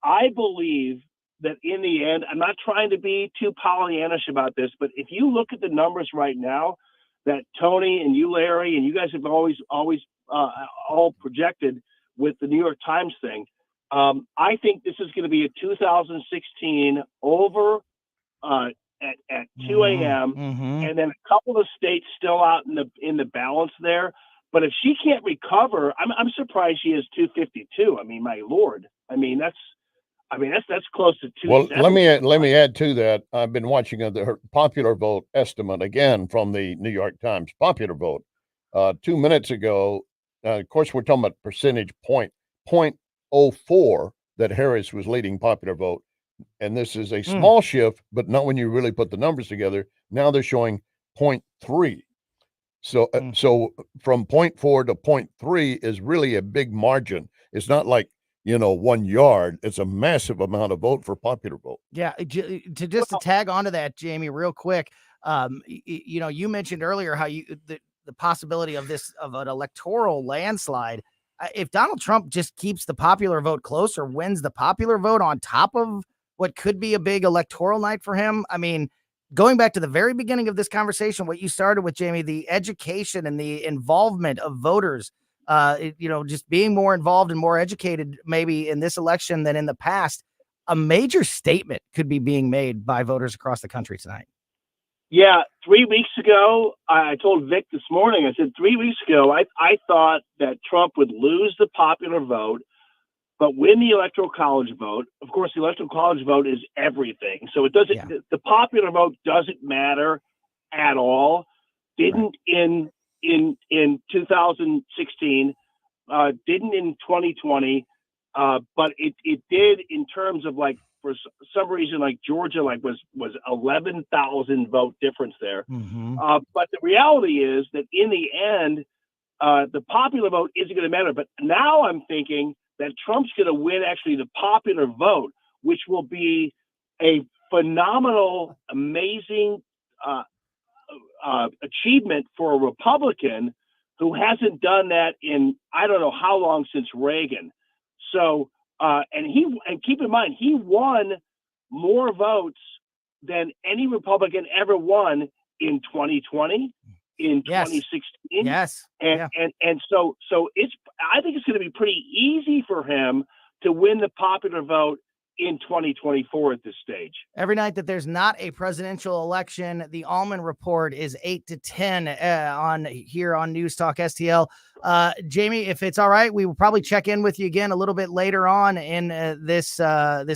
I believe that in the end, I'm not trying to be too Pollyannish about this, but if you look at the numbers right now that Tony and you, Larry, and you guys have always all projected with the New York Times thing, I think this is going to be a 2016 over at 2 a.m. And then a couple of states still out in the balance there. But if she can't recover, I'm surprised she is 252. I mean, my Lord. That's close to 2. Well, let me add to that. I've been watching the popular vote estimate again from the New York Times popular vote 2 minutes ago. Of course, we're talking about percentage 0.04 that Harris was leading popular vote, and this is a small shift, but not when you really put the numbers together. Now they're showing 0.3. So so from 0.4 to 0.3 is really a big margin. It's not like 1 yard, it's a massive amount of vote for popular vote. Yeah. To tag onto that, Jamie, real quick. You mentioned earlier how the possibility of an electoral landslide. If Donald Trump just keeps the popular vote close or wins the popular vote on top of what could be a big electoral night for him, I mean, going back to the very beginning of this conversation, what you started with, Jamie, the education and the involvement of voters, just being more involved and more educated maybe in this election than in the past, a major statement could be being made by voters across the country tonight. Yeah, 3 weeks ago, I told Vic this morning, I said 3 weeks ago, I thought that Trump would lose the popular vote, but win the electoral college vote. Of course, the electoral college vote is everything. So it doesn't, the popular vote doesn't matter at all. Didn't in 2016, didn't in 2020, but it did in terms of like, for some reason, like Georgia, like was 11,000 vote difference there. Mm-hmm. But the reality is that in the end, the popular vote isn't going to matter. But now I'm thinking that Trump's going to win actually the popular vote, which will be a phenomenal, amazing achievement for a Republican who hasn't done that in I don't know how long, since Reagan. So and keep in mind, he won more votes than any Republican ever won in 2020, in 2016. Yes. And so I think it's going to be pretty easy for him to win the popular vote in 2024 at this stage. Every night that there's not a presidential election, the Allman Report is 8 to 10 on News Talk STL. Jamie, if it's all right, we will probably check in with you again a little bit later on in this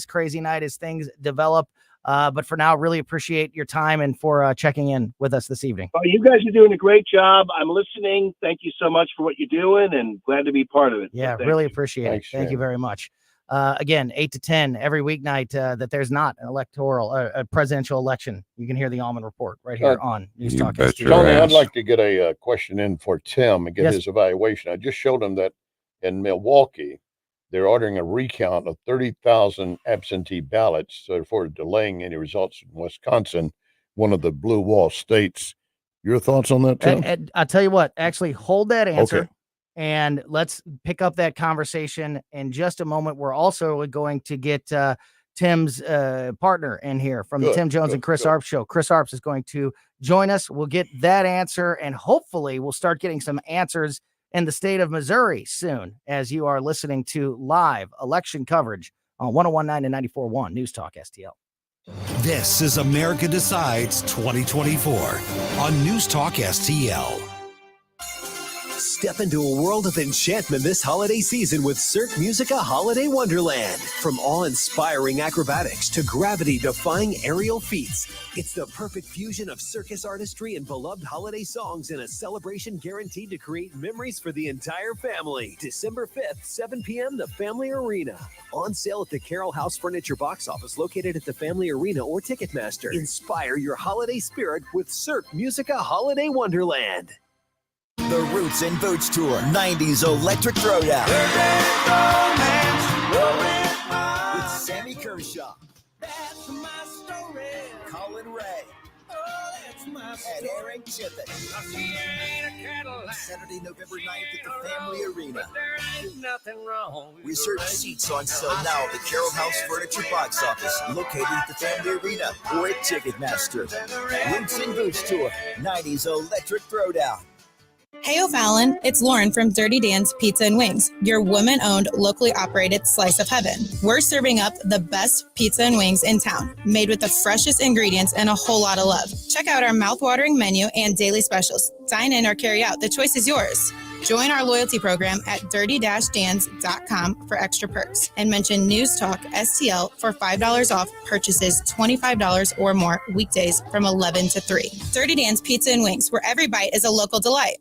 crazy night as things develop. But for now, really appreciate your time and for checking in with us this evening. Oh, you guys are doing a great job. I'm listening. Thank you so much for what you're doing, and glad to be part of it. Yeah, really appreciate it. Thank you very much. Again, 8 to 10 every weeknight that there's not an electoral, a presidential election. You can hear the Allman Report right here on News Talk STL. Tony, I'd like to get a question in for Tim and get his evaluation. I just showed him that in Milwaukee, they're ordering a recount of 30,000 absentee ballots, therefore delaying any results in Wisconsin, one of the blue wall states. Your thoughts on that, Tim? I'll tell you what, actually hold that answer. Okay. And let's pick up that conversation in just a moment. We're also going to get Tim's partner in here from the Tim Jones and Chris Arps show. Chris Arps is going to join us. We'll get that answer, and hopefully we'll start getting some answers in the state of Missouri soon, as you are listening to live election coverage on 101.9 and 94.1 News Talk STL. This is America Decides 2024 on News Talk STL. Step into a world of enchantment this holiday season with Cirque Musica Holiday Wonderland. From awe-inspiring acrobatics to gravity-defying aerial feats, it's the perfect fusion of circus artistry and beloved holiday songs in a celebration guaranteed to create memories for the entire family. December 5th, 7 p.m., the Family Arena. On sale at the Carroll House Furniture box office located at the Family Arena or Ticketmaster. Inspire your holiday spirit with Cirque Musica Holiday Wonderland. The Roots and Boots Tour 90s Electric Throwdown with Sammy Kershaw, that's my story. Colin Ray, that's my story. And Eric Chippett. Saturday, November 9th at the Family Arena. Nothing wrong. Reserve seats on sale now at the Carroll House Furniture box office located at the Family Arena or at Ticketmaster. Roots and Boots Tour 90s Electric Throwdown. Hey O'Fallon, it's Lauren from Dirty Dan's Pizza and Wings, your woman-owned, locally operated slice of heaven. We're serving up the best pizza and wings in town, made with the freshest ingredients and a whole lot of love. Check out our mouth-watering menu and daily specials. Dine in or carry out, the choice is yours. Join our loyalty program at dirty-dans.com for extra perks and mention News Talk STL for $5 off purchases $25 or more weekdays from 11 to 3. Dirty Dan's Pizza and Wings, where every bite is a local delight.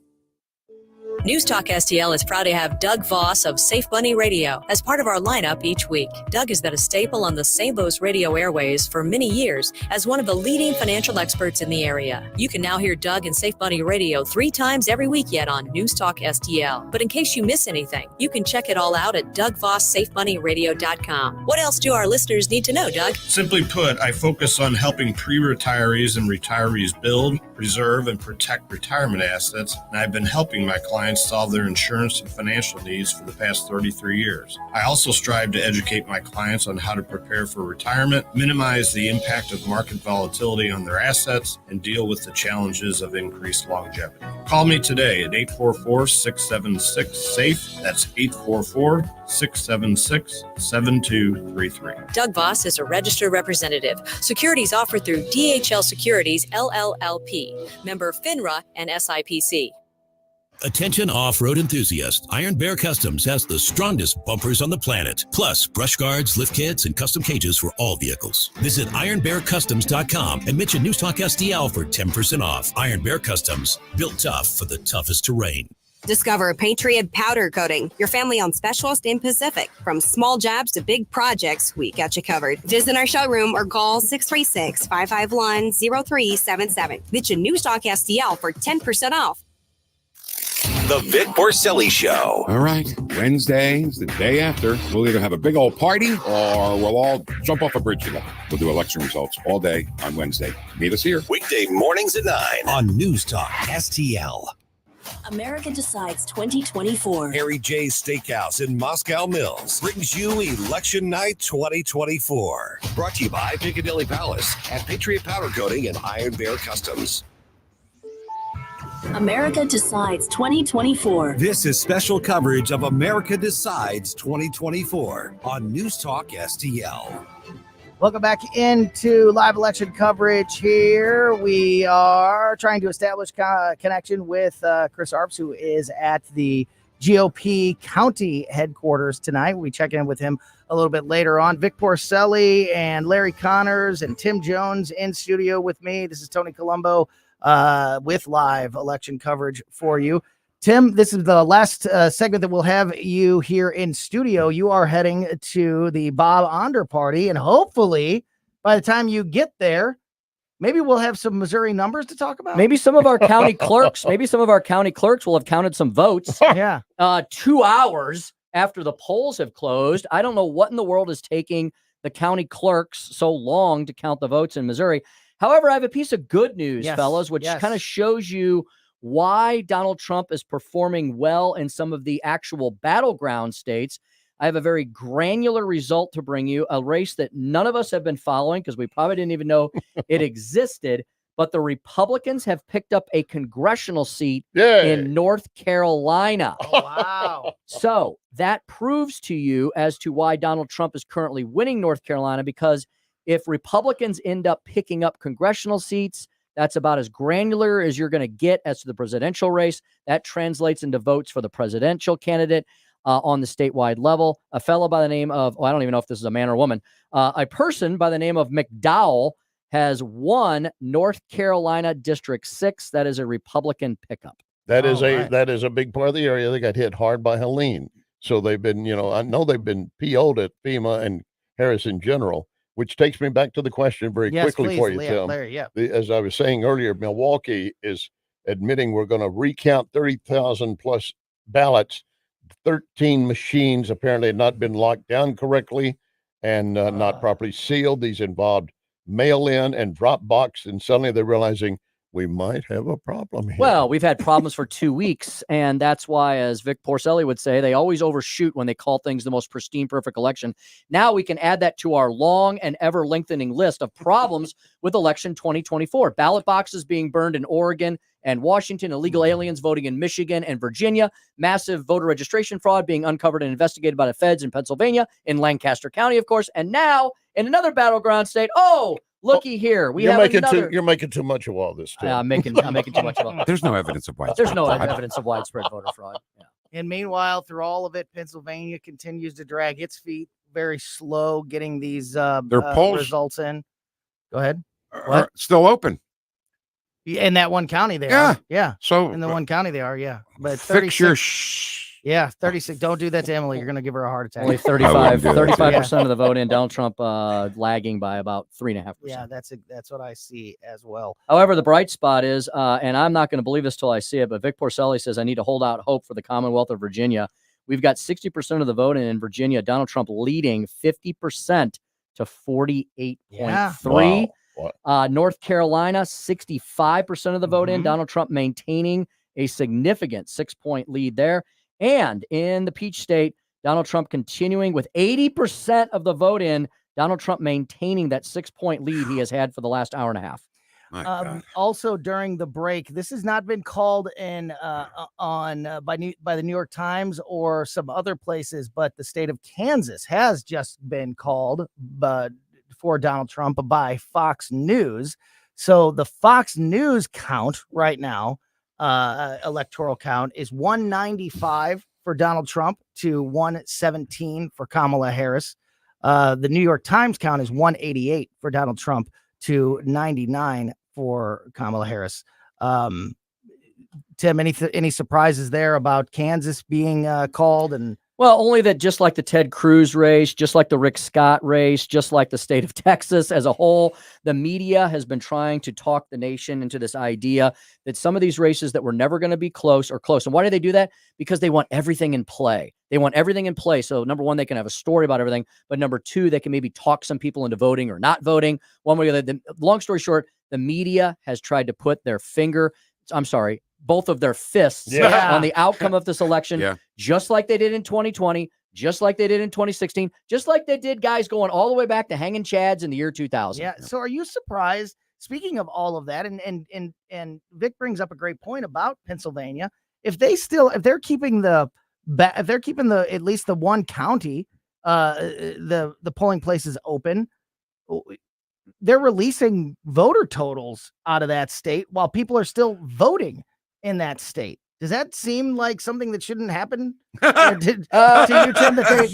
News Talk STL is proud to have Doug Voss of Safe Money Radio as part of our lineup each week. Doug has been a staple on the St. Louis radio airways for many years as one of the leading financial experts in the area. You can now hear Doug and Safe Money Radio 3 times every week yet on News Talk STL. But in case you miss anything, you can check it all out at DougVossSafeMoneyRadio.com. What else do our listeners need to know, Doug? Simply put, I focus on helping pre-retirees and retirees build, preserve, and protect retirement assets, and I've been helping my clients solve their insurance and financial needs for the past 33 years. I also strive to educate my clients on how to prepare for retirement, minimize the impact of market volatility on their assets, and deal with the challenges of increased longevity. Call me today at 844-676-SAFE. That's 844-676-7233. Doug Voss is a registered representative. Securities offered through DHL Securities, LLLP. Member FINRA and SIPC. Attention off-road enthusiasts. Iron Bear Customs has the strongest bumpers on the planet. Plus, brush guards, lift kits, and custom cages for all vehicles. Visit ironbearcustoms.com and mention News Talk STL for 10% off. Iron Bear Customs, built tough for the toughest terrain. Discover Patriot Powder Coating, your family-owned specialist in Pacific. From small jobs to big projects, we got you covered. Visit our showroom or call 636-551-0377. Mention News Talk STL for 10% off. The Vic Porcelli Show. All right. Wednesday is the day after. We'll either have a big old party or we'll all jump off a bridge together. We'll do election results all day on Wednesday. Meet us here. Weekday mornings at 9 on News Talk STL. America Decides 2024. Harry J's Steakhouse in Moscow Mills brings you Election Night 2024. Brought to you by Picadilly Palace and Patriot Powder Coating and Iron Bear Customs. America Decides 2024. This is special coverage of America Decides 2024 on News Talk STL. Welcome back into live election coverage here. We are trying to establish connection with Chris Arps, who is at the GOP county headquarters tonight. We'll be checking in with him a little bit later on. Vic Porcelli and Larry Connors and Tim Jones in studio with me. This is Tony Colombo with live election coverage for you. Tim, this is the last segment that we'll have you here in studio. You are heading to the Bob Onder party, and hopefully by the time you get there, maybe we'll have some Missouri numbers to talk about. Maybe some of our county clerks, will have counted some votes. Yeah. 2 hours after the polls have closed. I don't know what in the world is taking the county clerks so long to count the votes in Missouri. However, I have a piece of good news, fellas, which kind of shows you why Donald Trump is performing well in some of the actual battleground states. I have a very granular result to bring you, a race that none of us have been following because we probably didn't even know it existed. But the Republicans have picked up a congressional seat in North Carolina. Oh, wow. So that proves to you as to why Donald Trump is currently winning North Carolina, because if Republicans end up picking up congressional seats, that's about as granular as you're going to get as to the presidential race. That translates into votes for the presidential candidate on the statewide level. A fellow by the name of, I don't even know if this is a man or woman, a person by the name of McDowell has won North Carolina District 6. That is a Republican pickup. That is a big part of the area. They got hit hard by Helene. So they've been, I know they've been PO'd at FEMA and Harris in general, which takes me back to the question very quickly for you, Tim. Larry, As I was saying earlier, Milwaukee is admitting we're going to recount 30,000 plus ballots. 13 machines apparently had not been locked down correctly and not properly sealed. These involved mail-in and drop box, and suddenly they're realizing we might have a problem here. Well, we've had problems for 2 weeks, and that's why, as Vic Porcelli would say, they always overshoot when they call things the most pristine, perfect election. Now we can add that to our long and ever-lengthening list of problems with election 2024. Ballot boxes being burned in Oregon and Washington, illegal aliens voting in Michigan and Virginia, massive voter registration fraud being uncovered and investigated by the feds in Pennsylvania, in Lancaster County, of course, and now in another battleground state, looky here. You're making too much of all this. I'm making too much of it. There's no evidence of widespread There's no fraud. evidence of widespread voter fraud. Yeah. And meanwhile, through all of it, Pennsylvania continues to drag its feet, very slow getting these Their polls results in. Go ahead. Are still open. In that one county they Yeah. are. Yeah. So in the one county they are, yeah. But fix your 36. Don't do that to Emily. You're going to give her a heart attack. Only 35% of the vote in. Donald Trump lagging by about 3.5%. Yeah, that's what I see as well. However, the bright spot is, and I'm not going to believe this till I see it, but Vic Porcelli says, I need to hold out hope for the Commonwealth of Virginia. We've got 60% of the vote in Virginia. Donald Trump leading 50% to 48.3. Yeah. Wow. North Carolina, 65% of the vote in. Donald Trump maintaining a significant 6-point lead there. And in the Peach State, Donald Trump continuing with 80% of the vote in. Donald Trump maintaining that 6-point lead he has had for the last hour and a half. Also during the break, this has not been called in by the New York Times or some other places, but the state of Kansas has just been called for Donald Trump by Fox News. So the Fox News count right now, electoral count, is 195 for Donald Trump to 117 for Kamala Harris. The New York Times count is 188 for Donald Trump to 99 for Kamala Harris. Tim, any surprises there about Kansas being called? And well, only that just like the Ted Cruz race, just like the Rick Scott race, just like the state of Texas as a whole, the media has been trying to talk the nation into this idea that some of these races that were never going to be close are close. And why do they do that? Because they want everything in play. They want everything in play. So number one, they can have a story about everything. But number two, they can maybe talk some people into voting or not voting. One way or the other. Long story short, the media has tried to put both of their fists on the outcome of this election, just like they did in 2020, just like they did in 2016, just like they did guys going all the way back to hanging chads in the year 2000. Yeah. So are you surprised? Speaking of all of that, and Vic brings up a great point about Pennsylvania. If they're keeping at least the one county, the polling places open, they're releasing voter totals out of that state while people are still voting in that state. Does that seem like something that shouldn't happen to you, Tim? That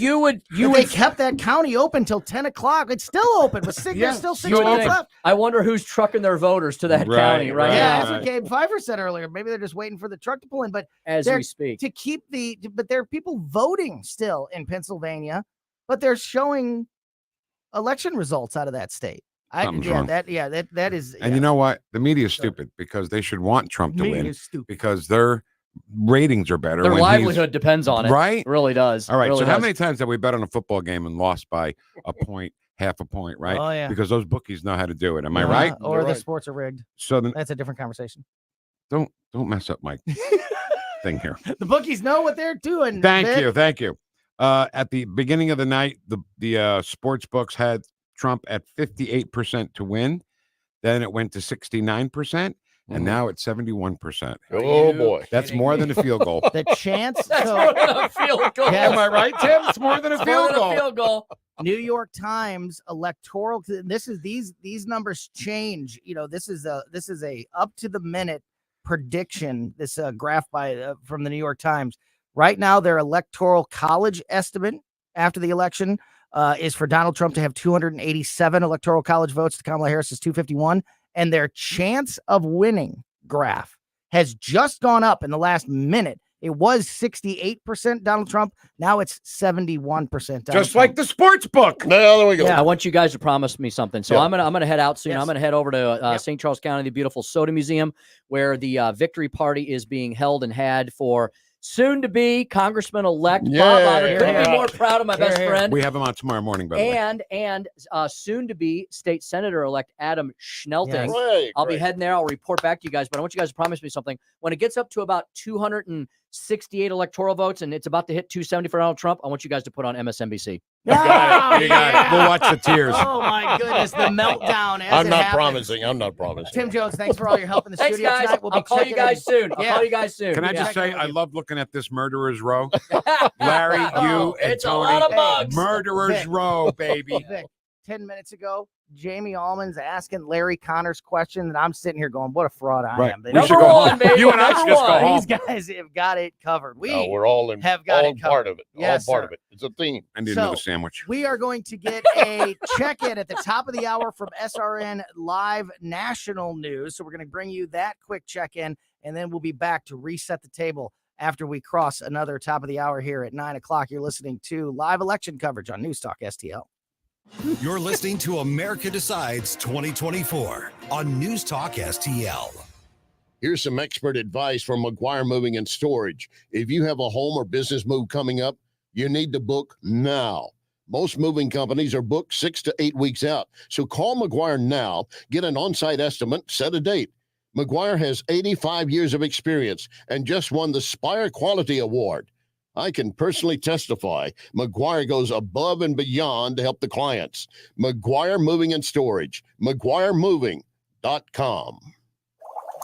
they kept that county open till 10 o'clock. It's still open, but there's still 6 minutes left. I wonder who's trucking their voters to that county right now. Yeah, that's what Gabe Pfeiffer said earlier. Maybe they're just waiting for the truck to pull in. But as we speak, but there are people voting still in Pennsylvania, but they're showing election results out of that state. That is. And you know what? The media is stupid because they should want Trump to win because their ratings are better. Their livelihood depends on it. Right? It really does. All right. Really so how many times have we bet on a football game and lost by a point, half a point, right? Oh, yeah. Because those bookies know how to do it. Am I right? Or the sports are rigged. So that's a different conversation. Don't mess up my thing here. The bookies know what they're doing. Thank you. At the beginning of the night, the sports books had Trump at 58% to win. Then it went to 69%. And now it's 71%. Oh boy. That's more than a field goal. The chance. That's more than a field goal. Am I right, Tim? It's more than a field goal. New York Times electoral. These numbers change. This is a up to the minute prediction. This graph from the New York Times. Right now, their electoral college estimate after the election is for Donald Trump to have 287 electoral college votes to Kamala Harris is 251. And their chance of winning graph has just gone up in the last minute. It was 68% Donald Trump. Now it's 71% Donald Just like the sports book. Well, there we go. Yeah, I want you guys to promise me something. So I'm gonna head out soon. Yes. I'm gonna head over to St. Charles County, the beautiful Soda Museum, where the victory party is being held and had for soon-to-be Congressman-elect Bob Otter. Couldn't be more proud of my best friend. We have him on tomorrow morning, by the way. And soon-to-be State Senator-elect Adam Schnelting. Yes. I'll be heading there. I'll report back to you guys, but I want you guys to promise me something. When it gets up to about 268 electoral votes and it's about to hit 270 for Donald Trump, I want you guys to put on MSNBC. You got it. We'll watch the tears. Oh, my goodness. The meltdown. I'm not promising. Tim Jones, thanks for all your help in the Thanks, studio guys. tonight. We'll be I'll call you guys soon. Can I just say, I love looking at this murderer's row. Larry, you, and it's Tony. a lot of bugs. Murderer's row, baby. 10 minutes ago, Jamie Allman's asking Larry Connors questions, and I'm sitting here going, what a fraud I Right. am. We should go home. You and I should just go home. These guys have got it covered. We we're all in, have got all it covered. part of it. Yes, all part sir. of it. It's a theme. I need So, another sandwich. We are going to get a check-in at the top of the hour from SRN Live National News. So we're going to bring you that quick check-in, and then we'll be back to reset the table after we cross another top of the hour here at 9 o'clock. You're listening to live election coverage on News Talk STL. You're listening to America Decides 2024 on News Talk STL. Here's some expert advice from McGuire Moving and Storage. If you have a home or business move coming up, you need to book now. Most moving companies are booked 6 to 8 weeks out. So call McGuire now, get an on-site estimate, set a date. McGuire has 85 years of experience and just won the Spire Quality Award. I can personally testify McGuire goes above and beyond to help the clients. McGuire Moving and Storage, McGuireMoving.com.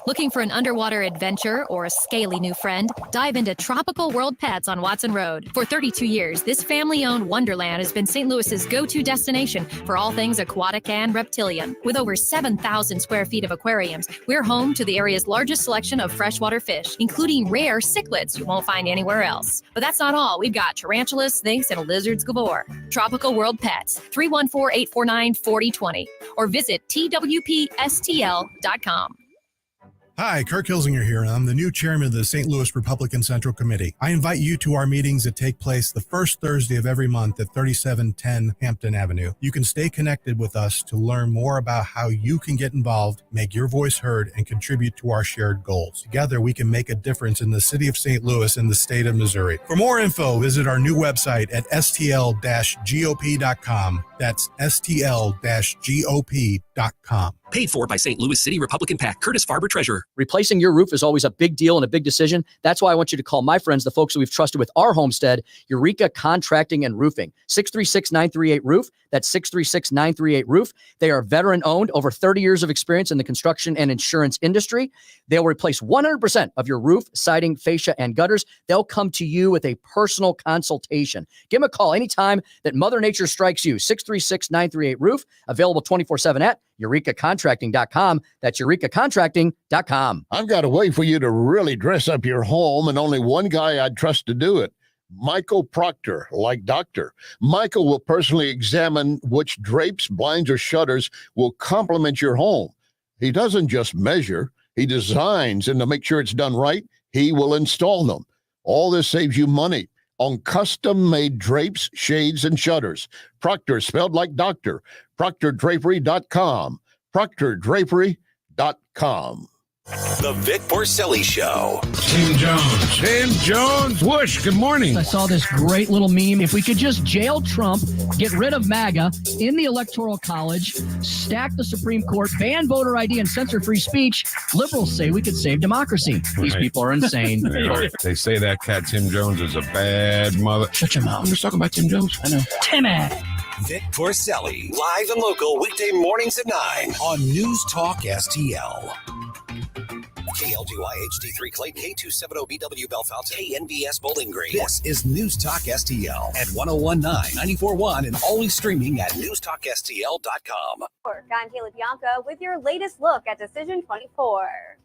Looking for an underwater adventure or a scaly new friend? Dive into Tropical World Pets on Watson Road. For 32 years, this family-owned wonderland has been St. Louis's go-to destination for all things aquatic and reptilian. With over 7,000 square feet of aquariums, we're home to the area's largest selection of freshwater fish, including rare cichlids you won't find anywhere else. But that's not all. We've got tarantulas, snakes, and lizards galore. Tropical World Pets, 314-849-4020, or visit twpstl.com. Hi, Kirk Hilsinger here, and I'm the new chairman of the St. Louis Republican Central Committee. I invite you to our meetings that take place the first Thursday of every month at 3710 Hampton Avenue. You can stay connected with us to learn more about how you can get involved, make your voice heard, and contribute to our shared goals. Together, we can make a difference in the city of St. Louis and the state of Missouri. For more info, visit our new website at stl-gop.com. That's stl-gop.com. Paid for by St. Louis City Republican PAC. Curtis Farber, Treasurer. Replacing your roof is always a big deal and a big decision. That's why I want you to call my friends, the folks that we've trusted with our homestead, Eureka Contracting and Roofing. 636-938-ROOF. That's 636-938-ROOF. They are veteran-owned, over 30 years of experience in the construction and insurance industry. They'll replace 100% of your roof, siding, fascia, and gutters. They'll come to you with a personal consultation. Give them a call anytime that Mother Nature strikes you. 636-938-ROOF. Available 24/7 at EurekaContracting.com. That's EurekaContracting.com. I've got a way for you to really dress up your home, and only one guy I'd trust to do it. Michael Proctor, like doctor. Michael will personally examine which drapes, blinds, or shutters will complement your home. He doesn't just measure, he designs, and to make sure it's done right, he will install them. All this saves you money on custom-made drapes, shades, and shutters. Proctor, spelled like doctor. ProctorDrapery.com. ProctorDrapery.com. The Vic Porcelli Show. Tim Jones. Tim Jones. Whoosh, good morning. I saw this great little meme. If we could just jail Trump, get rid of MAGA in the Electoral College, stack the Supreme Court, ban voter ID and censor free speech, liberals say we could save democracy. These people are insane. They say that cat Tim Jones is a bad mother. Shut your mouth. I'm just talking about Tim Jones. I know. Timmy. Vic Porcelli, live and local weekday mornings at 9 on News Talk STL. KLGY HD3 Clay, K270BW Bellefonte, KNBS Bowling Green. This is News Talk STL at 1019, 94.1, and always streaming at newstalkstl.com. I'm Kayla Bianca with your latest look at Decision 24.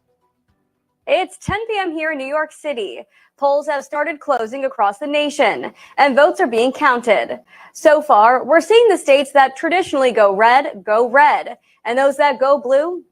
It's 10 p.m. here in New York City. Polls have started closing across the nation, and votes are being counted. So far, we're seeing the states that traditionally go red, and those that go blue.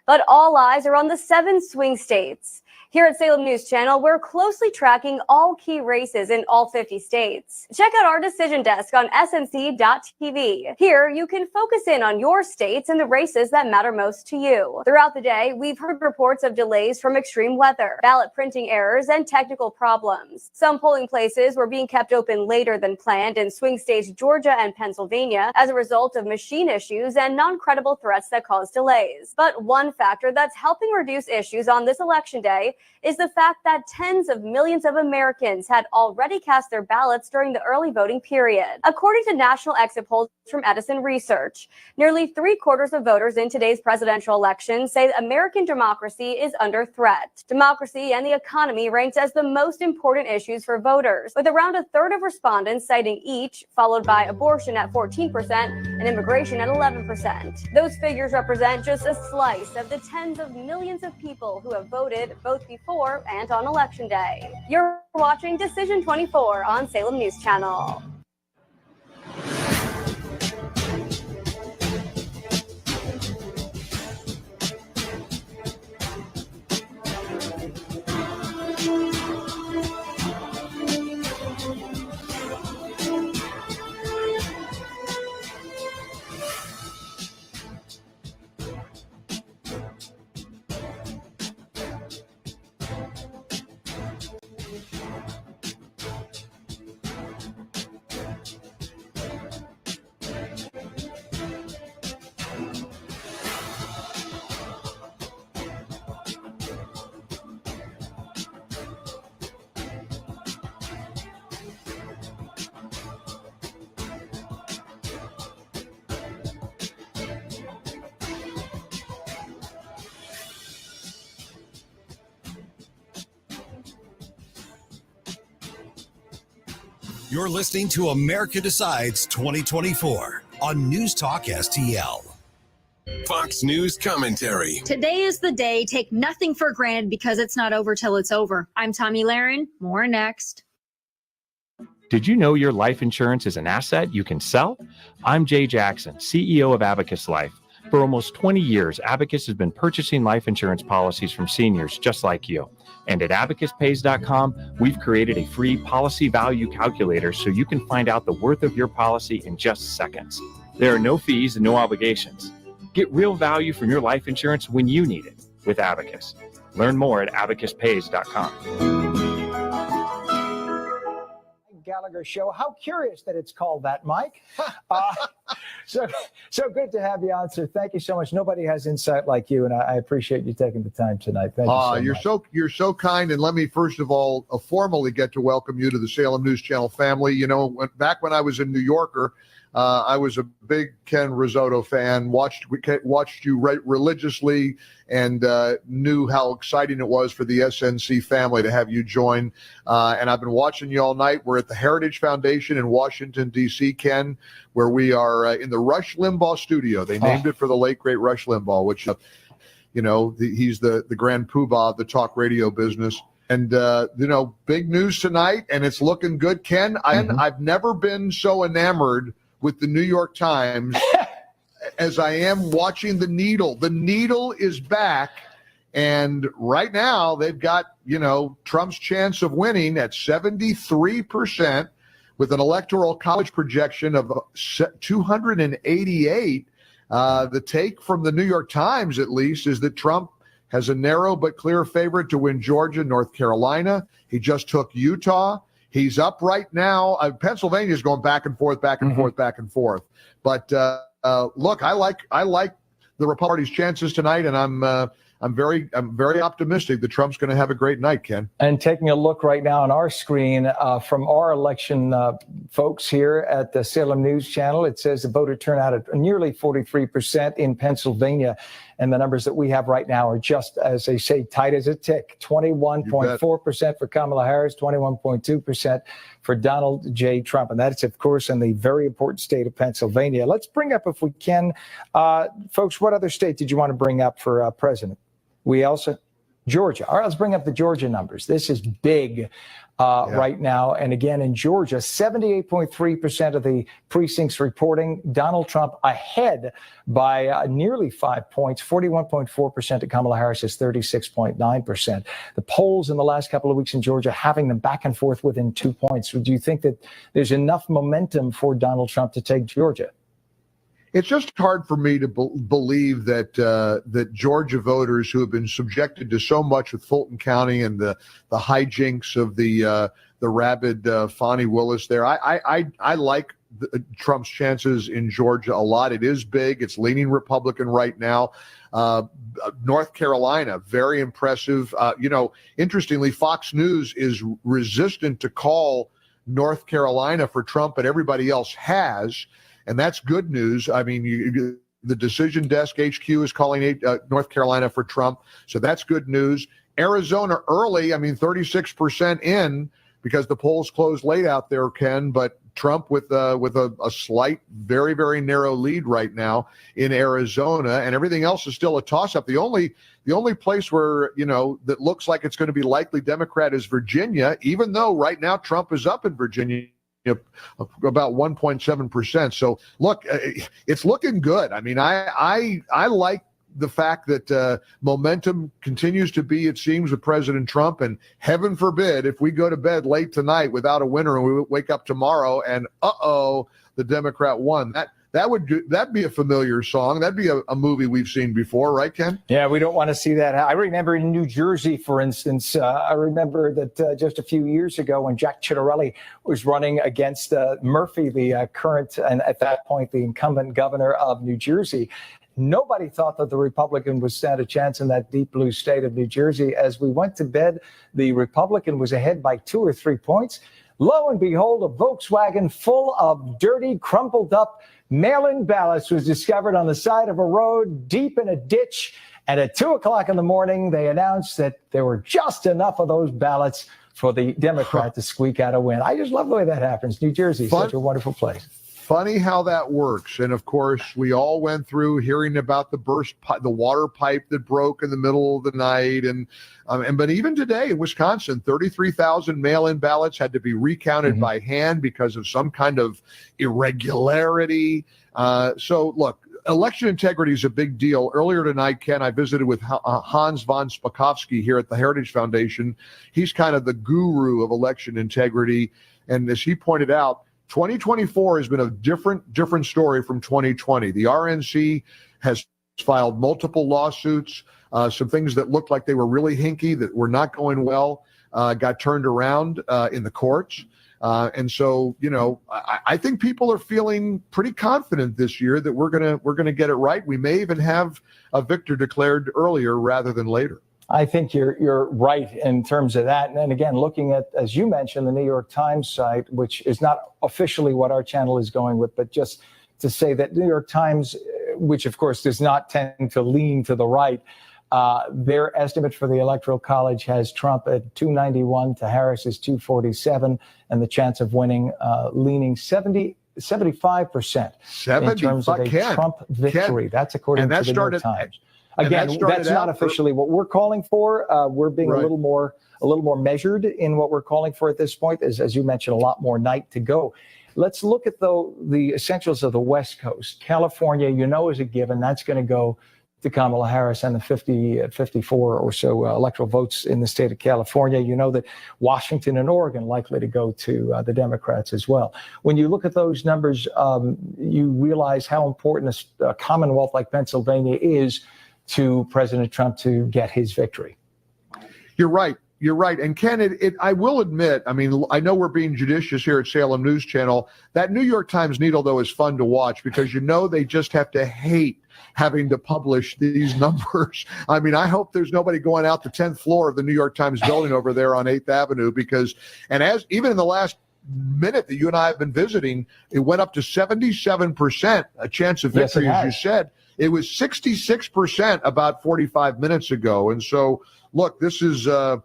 But all eyes are on the 7 swing states. Here at Salem News Channel, we're closely tracking all key races in all 50 states. Check out our decision desk on snc.tv. Here, you can focus in on your states and the races that matter most to you. Throughout the day, we've heard reports of delays from extreme weather, ballot printing errors, and technical problems. Some polling places were being kept open later than planned in swing states Georgia and Pennsylvania as a result of machine issues and non-credible threats that caused delays. But one factor that's helping reduce issues on this election day is the fact that tens of millions of Americans had already cast their ballots during the early voting period. According to national exit polls from Edison Research, nearly 3/4 of voters in today's presidential election say American democracy is under threat. Democracy and the economy ranked as the most important issues for voters, with around a third of respondents citing each, followed by abortion at 14% and immigration at 11%. Those figures represent just a slice of the tens of millions of people who have voted both before and on Election Day. You're watching Decision 24 on Salem News Channel. You're listening to America Decides 2024 on News Talk STL. Fox News commentary. Today is the day. Take nothing for granted because it's not over till it's over. I'm Tommy Lahren. More next. Did you know your life insurance is an asset you can sell? I'm Jay Jackson, CEO of Abacus Life. For almost 20 years, Abacus has been purchasing life insurance policies from seniors just like you. And at abacuspays.com, we've created a free policy value calculator so you can find out the worth of your policy in just seconds. There are no fees and no obligations. Get real value from your life insurance when you need it with Abacus. Learn more at abacuspays.com. Gallagher Show. How curious that it's called that, Mike. So good to have you on, sir. Thank you so much. Nobody has insight like you, and I appreciate you taking the time tonight. Thank you so much. You're so kind, and let me first of all formally get to welcome you to the Salem News Channel family. You know, back when I was in New Yorker, I was a big Ken Risotto fan. Watched you religiously, and knew how exciting it was for the SNC family to have you join. And I've been watching you all night. We're at the Heritage Foundation in Washington, D.C., Ken, where we are in the Rush Limbaugh studio. They named it for the late, great Rush Limbaugh, which, he's the grand poobah of the talk radio business. And, big news tonight, and it's looking good, Ken. I've never been so enamored with the New York Times as I am watching The Needle. The Needle is back, and right now they've got, Trump's chance of winning at 73% with an electoral college projection of 288. The take from the New York Times, at least, is that Trump has a narrow but clear favorite to win Georgia, North Carolina. He just took Utah. He's up right now. Pennsylvania is going back and forth, back and forth, back and forth. But look, I like the Republican Party's chances tonight, and I'm very optimistic that Trump's going to have a great night, Ken. And taking a look right now on our screen from our election folks here at the Salem News Channel, it says the voter turnout at nearly 43% in Pennsylvania. And the numbers that we have right now are just, as they say, tight as a tick. 21.4% for Kamala Harris, 21.2% for Donald J. Trump. And that's, of course, in the very important state of Pennsylvania. Let's bring up, if we can, folks, what other state did you want to bring up for president? Georgia. All right, let's bring up the Georgia numbers. This is big right now. And again, in Georgia, 78.3% of the precincts reporting Donald Trump ahead by nearly 5 points, 41.4% to Kamala Harris is 36.9%. The polls in the last couple of weeks in Georgia having them back and forth within 2 points. Do you think that there's enough momentum for Donald Trump to take Georgia? It's just hard for me to believe that that Georgia voters who have been subjected to so much with Fulton County and the hijinks of the rabid Fonnie Willis there. I like Trump's chances in Georgia a lot. It is big. It's leaning Republican right now. North Carolina, very impressive. Interestingly, Fox News is resistant to call North Carolina for Trump, but everybody else has, and that's good news. I mean, the Decision Desk HQ is calling North Carolina for Trump, so that's good news. Arizona early, 36% in, because the polls closed late out there, Ken, but Trump with a slight, very, very narrow lead right now in Arizona, and everything else is still a toss-up. The only place where, that looks like it's going to be likely Democrat is Virginia, even though right now Trump is up in Virginia about 1.7%. So look, it's looking good. I mean, I like the fact that momentum continues to be, it seems, with President Trump, and heaven forbid if we go to bed late tonight without a winner and we wake up tomorrow and the Democrat won. That'd be a familiar song. That'd be a movie we've seen before, right, Ken? Yeah, we don't want to see that. I remember in New Jersey, for instance, I remember that just a few years ago when Jack Ciattarelli was running against Murphy, the current, and at that point, the incumbent governor of New Jersey. Nobody thought that the Republican would stand a chance in that deep blue state of New Jersey. As we went to bed, the Republican was ahead by 2 or 3 points. Lo and behold, a Volkswagen full of dirty, crumpled up mail-in ballots was discovered on the side of a road deep in a ditch. And at 2 o'clock in the morning, they announced that there were just enough of those ballots for the Democrat to squeak out a win. I just love the way that happens. New Jersey, such a wonderful place. Funny how that works. And of course, we all went through hearing about the water pipe that broke in the middle of the night. But even today in Wisconsin, 33,000 mail-in ballots had to be recounted by hand because of some kind of irregularity. So look, election integrity is a big deal. Earlier tonight, Ken, I visited with Hans von Spakovsky here at the Heritage Foundation. He's kind of the guru of election integrity. And as he pointed out, 2024 has been a different story from 2020. The RNC has filed multiple lawsuits. Some things that looked like they were really hinky, that were not going well, got turned around in the courts. And so, I think people are feeling pretty confident this year that we're gonna get it right. We may even have a victor declared earlier rather than later. I think you're right in terms of that. And again, looking at, as you mentioned, the New York Times site, which is not officially what our channel is going with, but just to say that New York Times, which of course does not tend to lean to the right, their estimate for the Electoral College has Trump at 291 to Harris's 247, and the chance of winning leaning 75% in terms of a Trump victory. That's according to the New York Times. Again, that's not officially what we're calling for. We're being a little more measured in what we're calling for at this point. As you mentioned, a lot more night to go. Let's look at the essentials of the West Coast. California, is a given. That's going to go to Kamala Harris and the 54 or so electoral votes in the state of California. You know that Washington and Oregon likely to go to the Democrats as well. When you look at those numbers, you realize how important a Commonwealth like Pennsylvania is to President Trump to get his victory. You're right. And Ken, I will admit, I know we're being judicious here at Salem News Channel. That New York Times needle, though, is fun to watch because they just have to hate having to publish these numbers. I hope there's nobody going out the 10th floor of the New York Times building over there on 8th Avenue even in the last minute that you and I have been visiting, it went up to 77% a chance of victory, as you said. It was 66% about 45 minutes ago. And so, look, this is a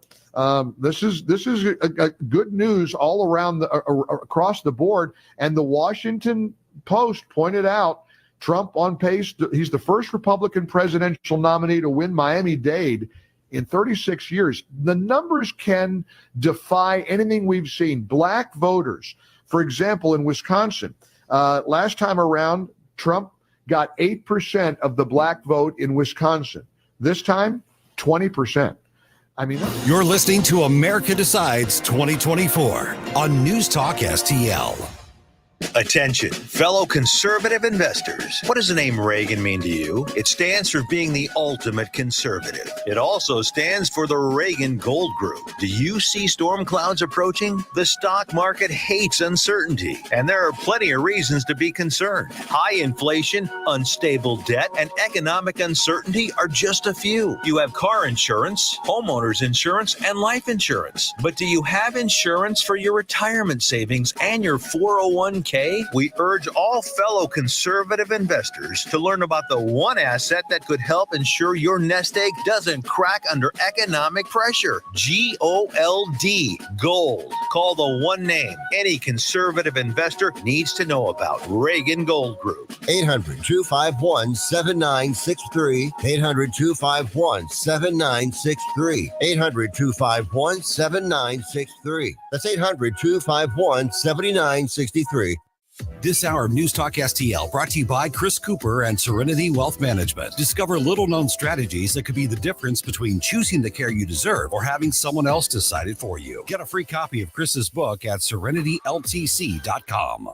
good news all around across the board. And the Washington Post pointed out Trump on pace. He's the first Republican presidential nominee to win Miami-Dade in 36 years. The numbers can defy anything we've seen. Black voters, for example, in Wisconsin, last time around, Trump got 8% of the black vote in Wisconsin. This time, 20%. You're listening to America Decides 2024 on News Talk STL. Attention, fellow conservative investors. What does the name Reagan mean to you? It stands for being the ultimate conservative. It also stands for the Reagan Gold Group. Do you see storm clouds approaching? The stock market hates uncertainty, and there are plenty of reasons to be concerned. High inflation, unstable debt, and economic uncertainty are just a few. You have car insurance, homeowners insurance, and life insurance. But do you have insurance for your retirement savings and your 401k? We urge all fellow conservative investors to learn about the one asset that could help ensure your nest egg doesn't crack under economic pressure. GOLD, gold. Call the one name any conservative investor needs to know about. Reagan Gold Group. 800-251-7963. 800-251-7963. 800-251-7963. That's 800-251-7963. This hour of News Talk STL brought to you by Chris Cooper and Serenity Wealth Management. Discover little-known strategies that could be the difference between choosing the care you deserve or having someone else decide it for you. Get a free copy of Chris's book at serenityltc.com.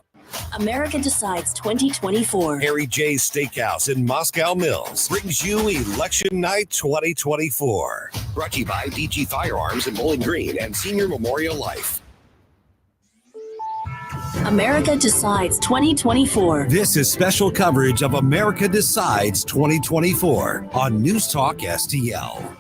America Decides 2024. Harry J's Steakhouse in Moscow Mills brings you Election Night 2024. Brought to you by DG Firearms in Bowling Green and Senior Memorial Life. America Decides 2024. This is special coverage of America Decides 2024 on News Talk STL.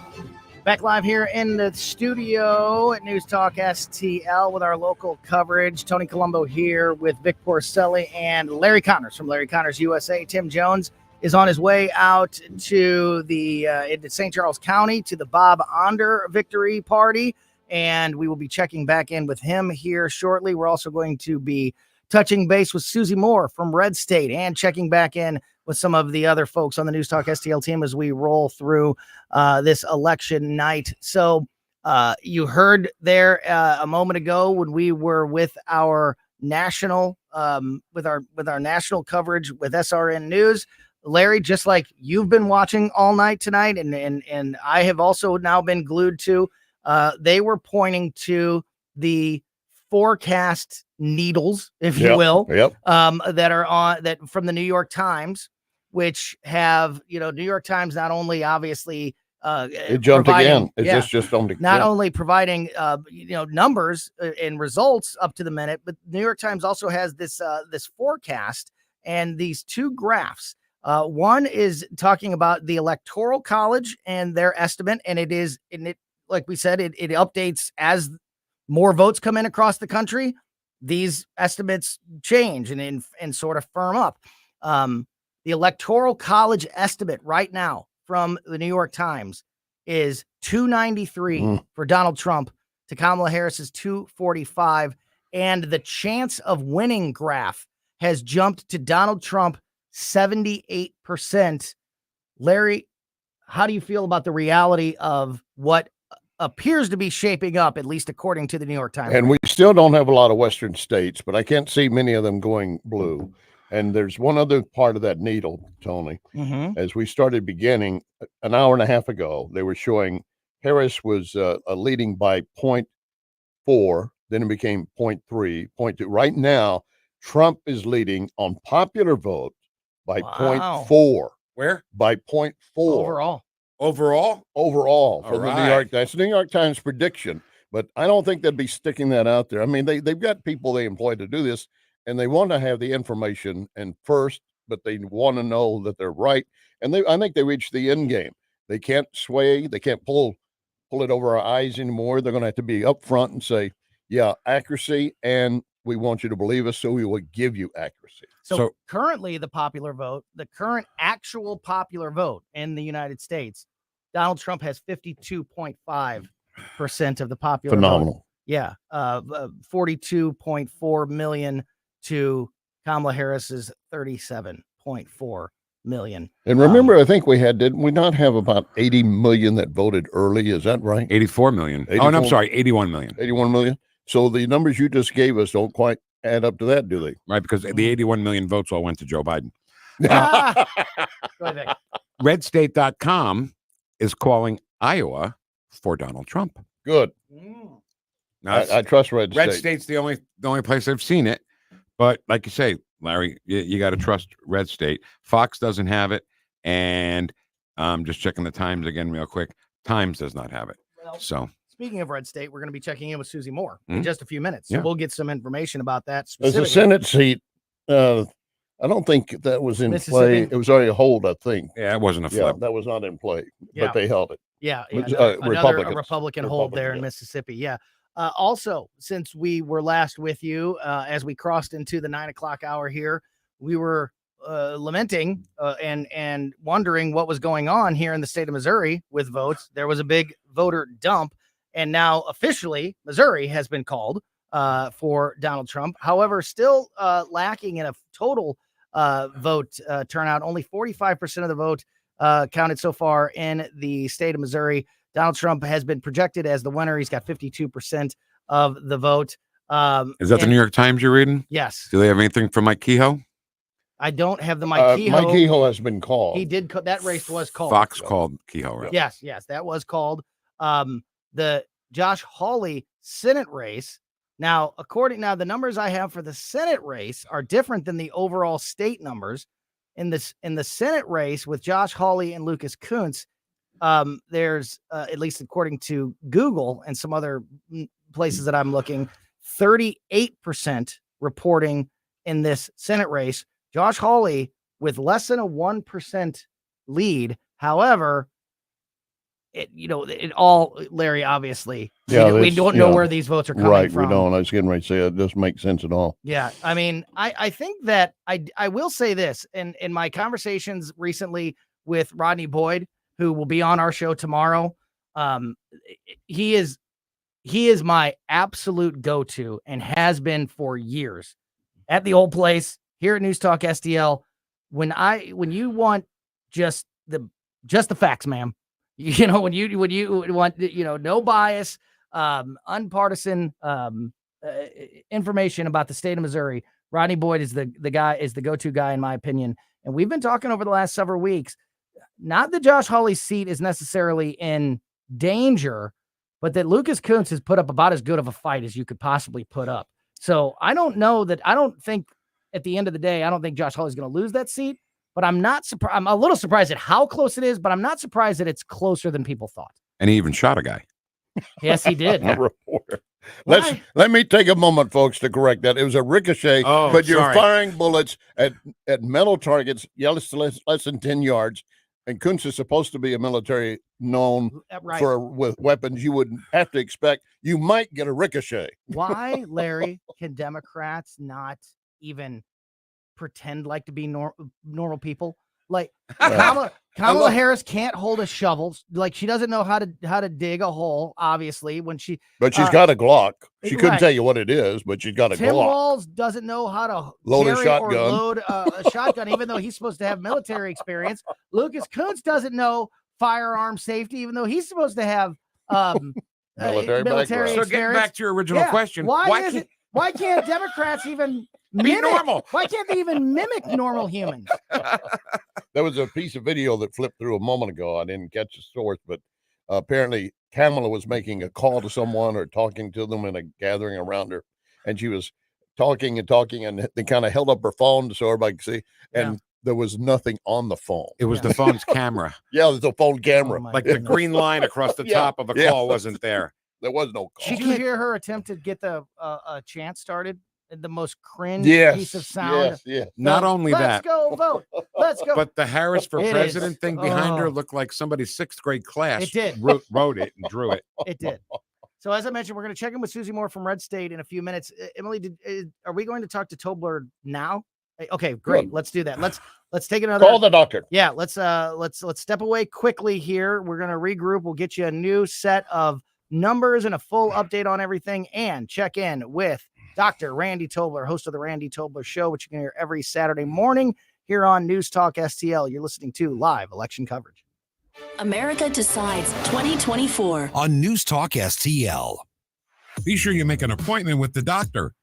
Back live here in the studio at News Talk STL with our local coverage. Tony Colombo here with Vic Porcelli and Larry Connors from Larry Connors USA. Tim Jones is on his way out to the into St. Charles County to the Bob Onder victory party. And we will be checking back in with him here shortly. We're also going to be touching base with Susie Moore from Red State and checking back in with some of the other folks on the News Talk STL team as we roll through this election night. So you heard there a moment ago when we were with our national with our national coverage with SRN News. Larry, just like you've been watching all night tonight, and I have also now been glued to. They were pointing to the forecast needles, if you will, that are on that from the New York Times, which have, New York Times not only obviously it jumped again. It's just not only providing numbers and results up to the minute, but the New York Times also has this forecast and these two graphs. One is talking about the Electoral College and their estimate, and it like we said, it updates as more votes come in across the country. These estimates change and sort of firm up. The Electoral College estimate right now from the New York Times is 293 for Donald Trump to Kamala Harris's 245. And the chance of winning graph has jumped to Donald Trump 78%. Larry, how do you feel about the reality of what appears to be shaping up, at least according to the New York Times? And we still don't have a lot of Western states, but I can't see many of them going blue. And there's one other part of that needle, Tony. As we started beginning an hour and a half ago, they were showing Harris was leading by 0.4, then it became 0.3, 0.2. Right now, Trump is leading on popular vote by 0.4. Where? By 0.4. Overall for the New York. That's the New York Times prediction, but I don't think they'd be sticking that out there. I mean, they've got people they employ to do this, and they want to have the information and first, but they want to know that they're right. And I think they reached the end game. They can't sway. They can't pull it over our eyes anymore. They're going to have to be upfront and say, yeah, accuracy, and we want you to believe us, so we will give you accuracy. So currently the current actual popular vote in the United States, Donald Trump has 52.5% of the popular Phenomenal. vote. Yeah. 42.4 million to Kamala Harris's 37.4 million. And remember, I think did we not have about 80 million that voted early? Is that right? 84 million. 84? Oh, no, I'm sorry, 81 million. 81 million. So the numbers you just gave us don't quite add up to that, do they? Right, because the 81 million votes all went to Joe Biden. Go ahead, Vic. Redstate.com is calling Iowa for Donald Trump. Good. Now, I trust Red State. Red State's the only place I've seen it. But like you say, Larry, you got to trust Red State. Fox doesn't have it, and I'm just checking the Times again real quick. Times does not have it. Well, so speaking of Red State, we're going to be checking in with Susie Moore in Mhm. just a few minutes. So Yeah. we'll get some information about that. There's a specifically. Senate seat. I don't think that was in play. Mississippi. It was already a hold, I think. Yeah, it wasn't a Yeah, flip. that was not in play, Yeah. but they held it. Yeah, It was, another Republicans. Republican hold there in Republicans, Mississippi. Yeah. Also, since we were last with you, as we crossed into the 9 o'clock hour here, we were lamenting and wondering what was going on here in the state of Missouri with votes. There was a big voter dump, and now officially Missouri has been called for Donald Trump. However, still lacking in a total vote turnout. Only 45% of the vote counted so far in the state of Missouri. Donald Trump has been projected as the winner. He's got 52% of the vote. Is that the New York Times you're reading? Yes. Do they have anything from Mike Kehoe? I don't have the Mike Kehoe. Mike Kehoe has been called. He did. That race was called. Fox called Kehoe, right? Yes, that was called. The Josh Hawley Senate race. Now, the numbers I have for the Senate race are different than the overall state numbers. In the Senate race with Josh Hawley and Lucas Kuntz, there's at least according to Google and some other places that I'm looking, 38% reporting in this Senate race. Josh Hawley with less than a 1% lead. However, it all, Larry, obviously, we don't know where these votes are coming from. Right, we don't. I was getting ready to say it doesn't make sense at all. Yeah, I mean, I think that I will say this, in my conversations recently with Rodney Boyd, who will be on our show tomorrow, he is my absolute go-to and has been for years at the old place here at News Talk STL. When you want just the facts, ma'am. When you want, no bias, unpartisan information about the state of Missouri, Rodney Boyd is the go-to guy, in my opinion. And we've been talking over the last several weeks, not that Josh Hawley's seat is necessarily in danger, but that Lucas Kuntz has put up about as good of a fight as you could possibly put up. So I don't think at the end of the day, I don't think Josh Hawley's going to lose that seat. But I'm not surprised. I'm a little surprised at how close it is, but I'm not surprised that it's closer than people thought. And he even shot a guy. Yes, he did. A reporter. Let me take a moment, folks, to correct that. It was a ricochet, but you're firing bullets at metal targets, less than 10 yards. And Kuntz is supposed to be a military known with weapons. You would have to expect you might get a ricochet. Why, Larry, can Democrats not even pretend like to be normal people? Like Kamala Harris can't hold a shovel. Like, she doesn't know how to dig a hole, obviously, but she's got a Glock. She couldn't tell you what it is, but she's got a Tim Glock. Walz doesn't know how to load a carry shotgun. or load a shotgun, even though he's supposed to have military experience. Lucas Kuntz doesn't know firearm safety, even though he's supposed to have military experience. So getting back to your original question, why can't Democrats even be normal? Why can't they even mimic normal humans? There was a piece of video that flipped through a moment ago. I didn't catch the source, but apparently Kamala was making a call to someone or talking to them in a gathering around her, and she was talking, and they kind of held up her phone so everybody could see, and there was nothing on the phone. It was the phone's camera. Yeah, it was the phone camera. Like the green line across the top of a call wasn't there. There was no call. Did you hear her attempt to get the chant started? The most cringe piece of sound. Yes. Not only Let's that. go vote. Let's go. But the Harris for It president is. thing behind her looked like somebody's 6th grade class. It did. Wrote it and drew it. It did. So as I mentioned, we're going to check in with Susie Moore from Red State in a few minutes. Emily, are we going to talk to Tobler now? Okay, great. Good. Let's do that. Let's take another. Call the doctor. Yeah, let's step away quickly here. We're going to regroup. We'll get you a new set of numbers and a full update on everything, and check in with Dr. Randy Tobler, host of the Randy Tobler Show, which you can hear every Saturday morning here on News Talk STL. You're listening to live election coverage. America Decides 2024 on News Talk STL. Be sure you make an appointment with the doctor,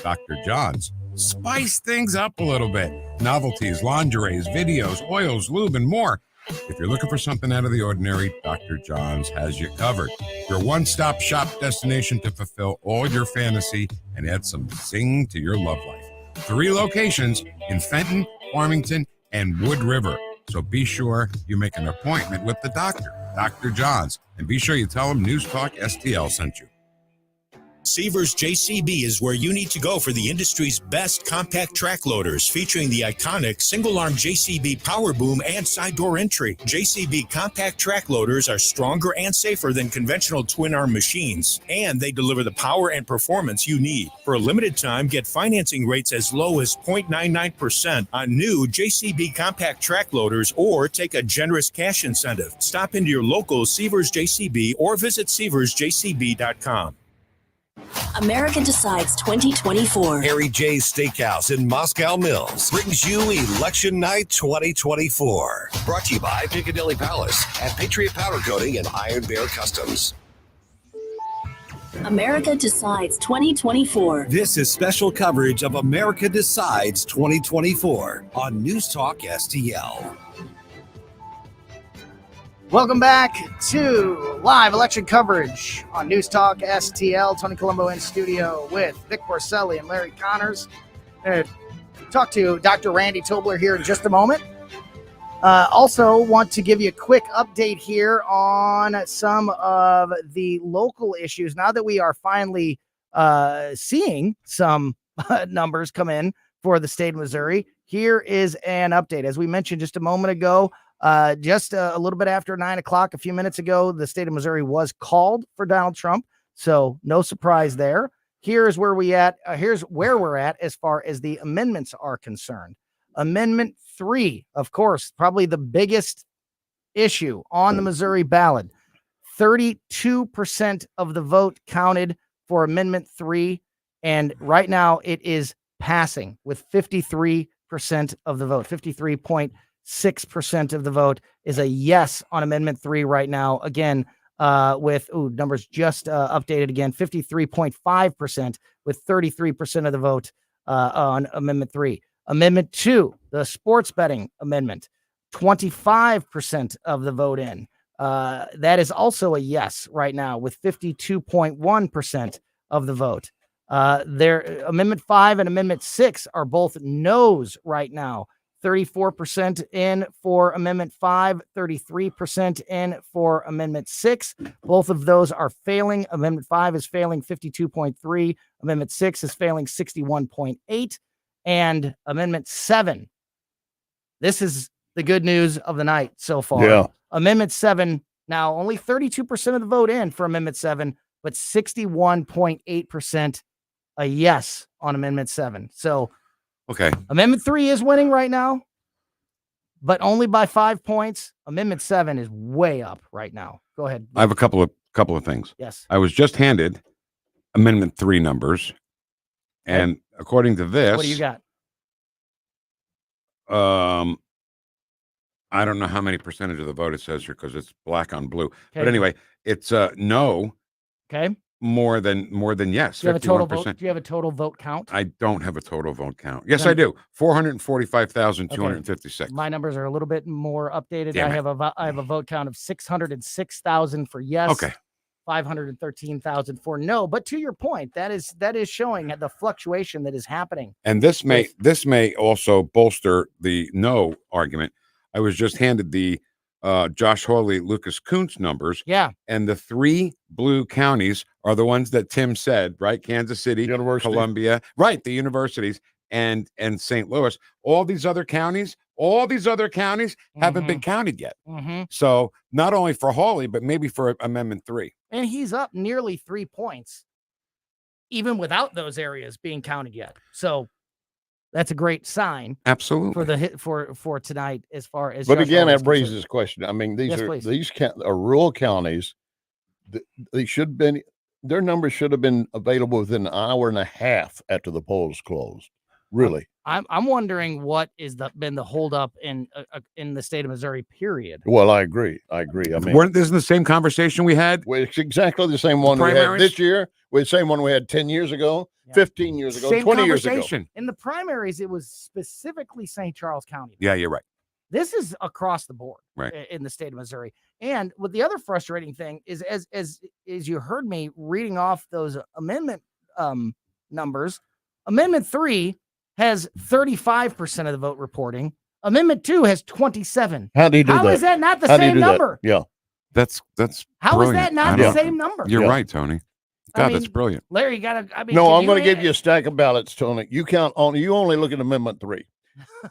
Dr. Johns. Spice things up a little bit. Novelties, lingeries, videos, oils, lube, and more. If you're looking for something out of the ordinary, Dr. Johns has you covered. Your one-stop shop destination to fulfill all your fantasy and add some zing to your love life. 3 locations in Fenton, Farmington, and Wood River. So be sure you make an appointment with the doctor, Dr. Johns, and be sure you tell him News Talk STL sent you. Seavers JCB is where you need to go for the industry's best compact track loaders, featuring the iconic single-arm JCB power boom and side door entry. JCB compact track loaders are stronger and safer than conventional twin-arm machines, and they deliver the power and performance you need. For a limited time, get financing rates as low as 0.99% on new JCB compact track loaders, or take a generous cash incentive. Stop into your local Seavers JCB or visit SeaversJCB.com. America Decides 2024. Harry J's Steakhouse in Moscow Mills brings you Election Night 2024. Brought to you by Picadilly Palace and Patriot Powder Coating and Iron Bear Customs. America Decides 2024. This is special coverage of America Decides 2024 on News Talk STL. Welcome back to live election coverage on News Talk STL. Tony Colombo in studio with Vic Porcelli and Larry Connors. Talk to Dr. Randy Tobler here in just a moment. Also want to give you a quick update here on some of the local issues. Now that we are finally seeing some numbers come in for the state of Missouri, here is an update. As we mentioned just a moment ago, just a little bit after 9 o'clock, a few minutes ago, the state of Missouri was called for Donald Trump. So no surprise there. Here's where we're at as far as the amendments are concerned. Amendment 3, of course, probably the biggest issue on the Missouri ballot. 32% of the vote counted for Amendment 3. And right now it is passing with 53% of the vote. 53.6% of the vote is a yes on Amendment 3 right now. Again, with numbers just updated again, 53.5% with 33% of the vote on Amendment 3. Amendment 2, the sports betting amendment, 25% of the vote in. That is also a yes right now with 52.1% of the vote. Amendment 5 and Amendment 6 are both no's right now. 34% in for Amendment 5, 33% in for Amendment 6. Both of those are failing. Amendment 5 is failing 52.3. Amendment 6 is failing 61.8. And Amendment 7. This is the good news of the night so far. Yeah. Amendment 7, now only 32% of the vote in for Amendment 7, but 61.8% a yes on Amendment 7. So, okay. Amendment 3 is winning right now, but only by 5 points. Amendment 7 is way up right now. Go ahead. I have a couple of things. Yes. I was just handed Amendment 3 numbers, and according to this, what do you got? I don't know how many percentage of the vote it says here because it's black on blue. Okay. But anyway, it's no. Okay. More than yes. Do you have a total 51%. vote? Do you have a total vote count? I don't have a total vote count. Yes, Then- I do. 445,256. My numbers are a little bit more updated. Damn I it. have a vote count of 606,000 for yes. Okay. 513,000 for no. But to your point, that is showing the fluctuation that is happening. And this may also bolster the no argument. I was just handed the Josh Hawley, Lucas Kuntz numbers. Yeah. And the 3 blue counties are the ones that Tim said, right? Kansas City, University. Columbia, right? The universities and St. Louis. All these other counties haven't been counted yet. Mm-hmm. So not only for Hawley, but maybe for Amendment 3. And he's up nearly 3 points, even without those areas being counted yet. So that's a great sign. Absolutely. For the hit for tonight, as far as. But Josh again, Hawley is that raises concerned. this question. I mean, these Yes, are please. these are rural counties. They should been their numbers should have been available within an hour and a half after the polls closed. Really. I'm wondering what is been the holdup in the state of Missouri. Period. Well, I agree. I mean, Isn't the same conversation we had? Well, it's exactly the same one we had primaries? this year. With the same one we had 10 years ago, 15 years ago, Same 20 years ago. conversation. In the primaries, it was specifically St. Charles County. Yeah, you're right. This is across the board Right. in the state of Missouri. And what the other frustrating thing is, as you heard me reading off those amendment numbers, Amendment 3 has 35% of the vote reporting. Amendment 2 has 27. How do you do that? How is that not the How do you same do that? number? Yeah. That's How is brilliant. that not I the don't- same number? You're Yeah. right, Tony. I God, that's mean, brilliant. Larry, you gotta. I mean, No, can I'm going to you give you a stack of ballots, Tony. You count on. You only look at Amendment 3.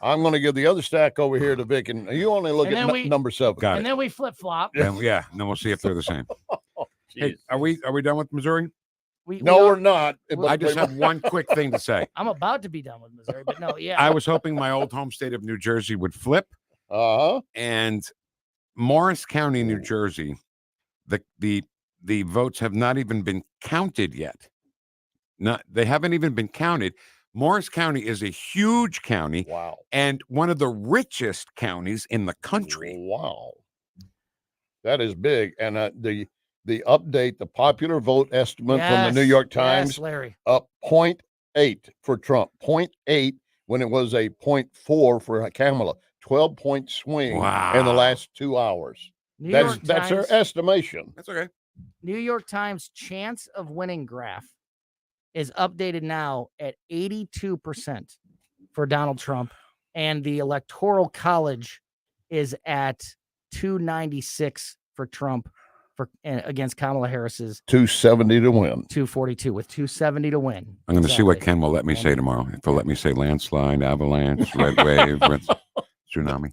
I'm going to give the other stack over here to Vic, and you only look And at then we- number 7. Got And it. then we flip flop. And then we'll see if they're the same. Hey, are we done with Missouri? No, we're not. I just have one quick thing to say. I'm about to be done with Missouri, but no, yeah. I was hoping my old home state of New Jersey would flip. And Morris County, New Jersey, the votes have not even been counted yet. They haven't even been counted. Morris County is a huge county. Wow. And one of the richest counties in the country. Wow. That is big. And the update, the popular vote estimate from the New York Times, Larry. up 0.8 for Trump, 0.8 when it was a 0.4 for Kamala. 12-point swing in the last 2 hours. That's their estimation. That's okay. New York Times chance of winning graph is updated now at 82% for Donald Trump, and the Electoral College is at 296 for Trump against Kamala Harris's 270 to win. 242 with 270 to win. I'm going to see what Ken will let me say tomorrow. If he'll let me say landslide, avalanche, red wave, tsunami.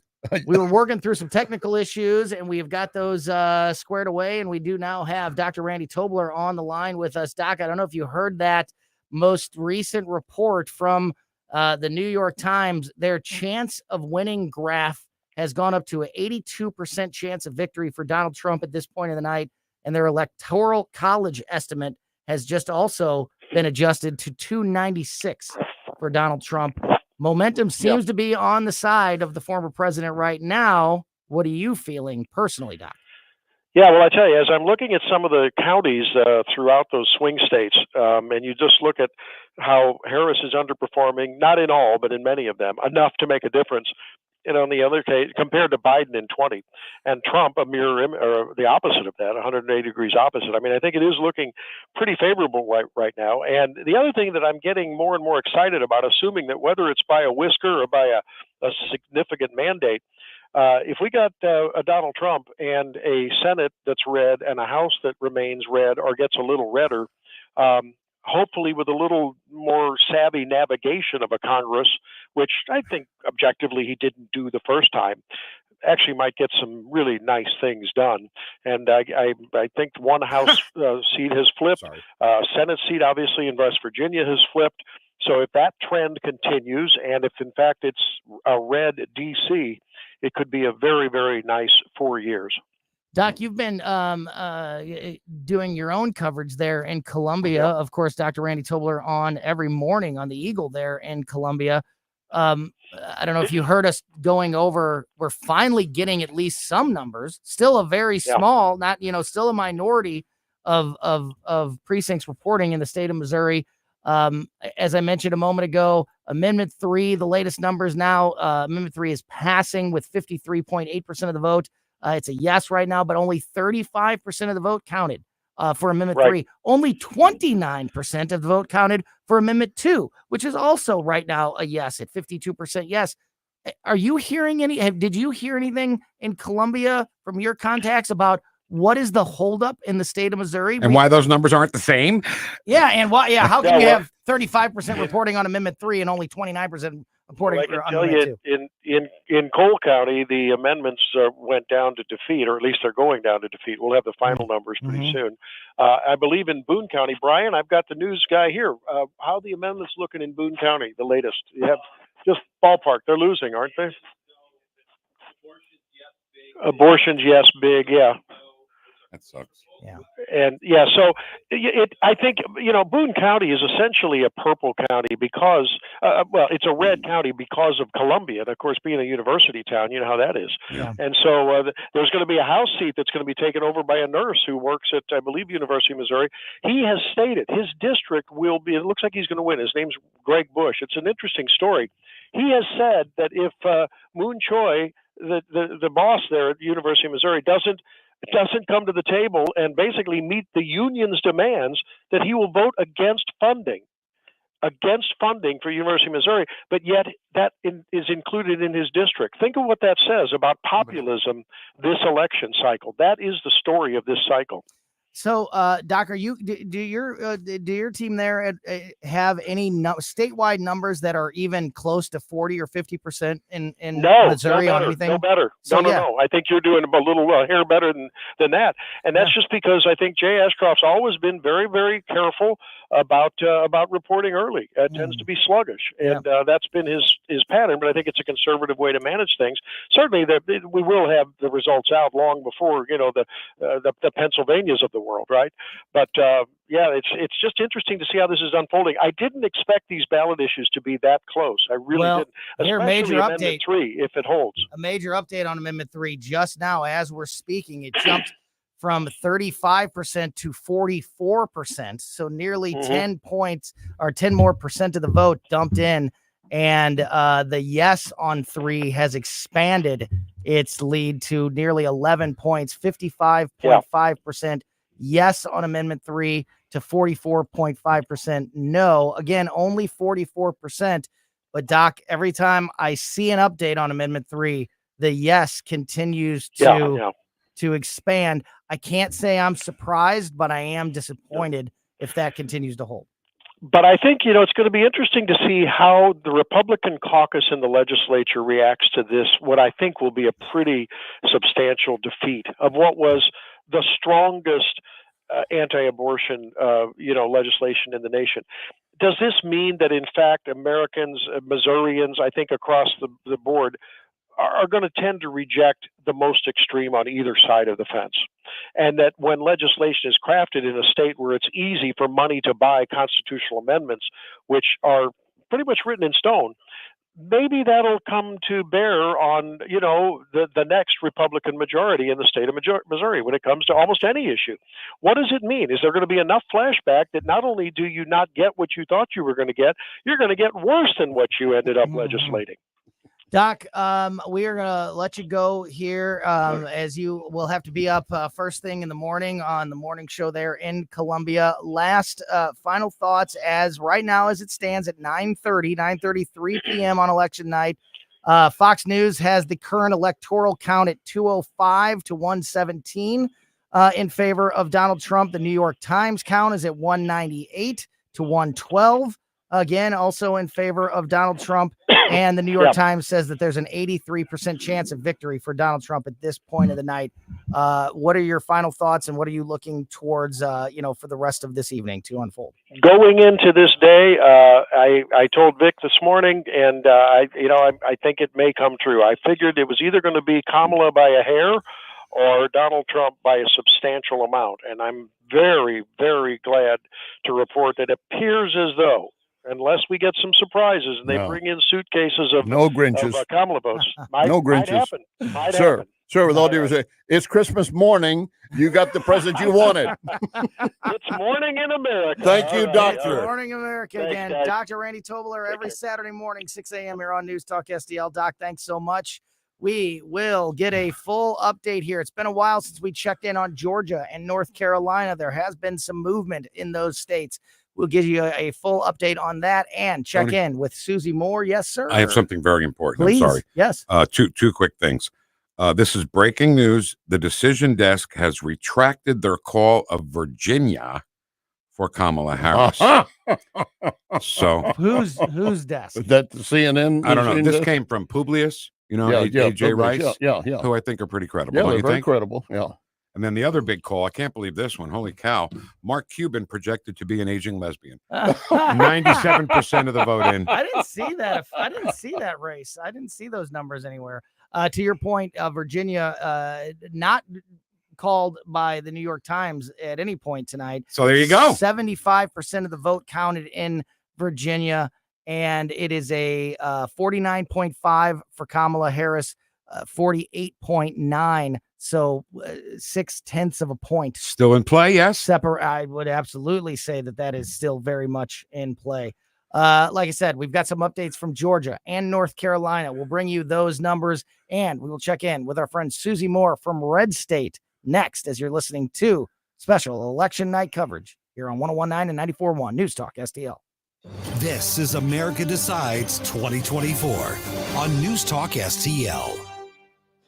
We were working through some technical issues, and we've got those squared away, and we do now have Dr. Randy Tobler on the line with us. Doc, I don't know if you heard that most recent report from the New York Times. Their chance of winning graph has gone up to an 82% chance of victory for Donald Trump at this point of the night, and their Electoral College estimate has just also been adjusted to 296 for Donald Trump. Momentum seems to be on the side of the former president right now. What are you feeling personally, Doc? Yeah, well, I tell you, as I'm looking at some of the counties throughout those swing states, and you just look at how Harris is underperforming, not in all, but in many of them, enough to make a difference. And on the other case, compared to Biden in 20, and Trump, a mirror or the opposite of that, 180 degrees opposite. I mean, I think it is looking pretty favorable right now. And the other thing that I'm getting more and more excited about, assuming that whether it's by a whisker or by a significant mandate, if we got a Donald Trump and a Senate that's red and a House that remains red or gets a little redder, hopefully with a little more savvy navigation of a Congress, which I think objectively he didn't do the first time, actually might get some really nice things done. And I think one House seat has flipped. Senate seat, obviously, in West Virginia has flipped. So if that trend continues, and if in fact it's a red DC, it could be a very, very nice 4 years. Doc, you've been doing your own coverage there in Columbia. Of course, Dr. Randy Tobler on every morning on the Eagle there in Columbia. I don't know if you heard us going over, we're finally getting at least some numbers, still a very small, not, still a minority of precincts reporting in the state of Missouri. As I mentioned a moment ago, Amendment 3, the latest numbers now, Amendment 3 is passing with 53.8% of the vote. It's a yes right now, but only 35% of the vote counted for Amendment 3. Only 29% of the vote counted for Amendment 2, which is also right now a yes at 52% yes. Are you hearing did you hear anything in Columbia from your contacts about what is the holdup in the state of Missouri? And why those numbers aren't the same? Yeah, and why? Yeah, how can you have 35% reporting on Amendment 3 and only 29% reporting I can on tell Amendment 2? you, in Cole County, the amendments went down to defeat, or at least they're going down to defeat. We'll have the final numbers pretty soon. I believe in Boone County, Brian, I've got the news guy here. How are the amendments looking in Boone County, the latest? You have just ballpark. They're losing, aren't they? Abortions, yes, big, yeah. That sucks. Yeah. And so I think, Boone County is essentially a purple county because, it's a red county because of Columbia. And of course, being a university town, you know how that is. Yeah. And so there's going to be a House seat that's going to be taken over by a nurse who works at, I believe, University of Missouri. He has stated his district will be, it looks like he's going to win. His name's Greg Bush. It's an interesting story. He has said that if Moon Choi, the boss there at the University of Missouri, doesn't come to the table and basically meet the union's demands, that he will vote against funding against funding for University of Missouri, but yet that is included in his district. Think of what that says about populism this election cycle. That is the story of this cycle. So, Doc, do your team there have any statewide numbers that are even close to 40 or 50% in Missouri on anything? No better. So, No. I think you're doing a little hair better than that, and that's just because I think Jay Ashcroft's always been very, very careful about reporting early. It tends to be sluggish, and that's been his pattern. But I think it's a conservative way to manage things. Certainly, we will have the results out long before the Pennsylvanias of the world, right? But it's just interesting to see how this is unfolding. I didn't expect these ballot issues to be that close. I really didn't. Here, Especially major Amendment update. 3, if it holds. A major update on Amendment 3 just now as we're speaking. It jumped from 35% to 44%. So nearly 10 points or 10 more percent of the vote dumped in. And the yes on 3 has expanded its lead to nearly 11 points, 55.5% yes on Amendment 3 to 44.5% no. Again, only 44%. But, Doc, every time I see an update on Amendment 3, the yes continues to expand. I can't say I'm surprised, but I am disappointed if that continues to hold. But I think, it's going to be interesting to see how the Republican caucus in the legislature reacts to this, what I think will be a pretty substantial defeat of what was the strongest anti-abortion, legislation in the nation. Does this mean that, in fact, Americans, Missourians, I think across the board, are going to tend to reject the most extreme on either side of the fence? And that when legislation is crafted in a state where it's easy for money to buy constitutional amendments, which are pretty much written in stone, maybe that'll come to bear on, the next Republican majority in the state of Missouri when it comes to almost any issue. What does it mean? Is there going to be enough flashback that not only do you not get what you thought you were going to get, you're going to get worse than what you ended up legislating? Doc, we are going to let you go here as you will have to be up first thing in the morning on the morning show there in Columbia. Last final thoughts as right now as it stands at 9:33 p.m. on election night. Fox News has the current electoral count at 205 to 117 in favor of Donald Trump. The New York Times count is at 198 to 112. Again, also in favor of Donald Trump. And the New York Times says that there's an 83% chance of victory for Donald Trump at this point of the night. What are your final thoughts and what are you looking towards, for the rest of this evening to unfold? Going into this day, I told Vic this morning, and I think it may come true. I figured it was either going to be Kamala by a hair or Donald Trump by a substantial amount. And I'm very, very glad to report that it appears as though, unless we get some surprises and they bring in suitcases of Kamala votes. No Grinches. Might happen. Sir, with all due respect, it's Christmas morning. You got the present you wanted. It's morning in America. Thank you, Doctor. Morning America again. Guys. Dr. Randy Tobler every Saturday morning, 6 a.m. here on News Talk STL. Doc, thanks so much. We will get a full update here. It's been a while since we checked in on Georgia and North Carolina. There has been some movement in those states. We'll give you a full update on that and check in with Susie Moore. Yes, sir. I have something very important. Please. I'm sorry. Yes. Two quick things. This is breaking news. The decision desk has retracted their call of Virginia for Kamala Harris. So who's desk? Is that the CNN? I don't know. This desk? came from Publius, AJ Rice, yeah, who I think are pretty credible. Yeah, don't they're you very think? credible. Yeah. And then the other big call, I can't believe this one. Holy cow. Mark Cuban projected to be an aging lesbian. 97% of the vote in. I didn't see that. I didn't see that race. I didn't see those numbers anywhere. To your point, Virginia, not called by the New York Times at any point tonight. So there you go. 75% of the vote counted in Virginia, and it is a 49.5 for Kamala Harris, 48.9. So 0.6 of a point. Still in play, yes? I would absolutely say that is still very much in play. Like I said, we've got some updates from Georgia and North Carolina. We'll bring you those numbers, and we will check in with our friend Susie Moore from Red State next as you're listening to special election night coverage here on 101.9 and 94.1 News Talk STL. This is America Decides 2024 on News Talk STL.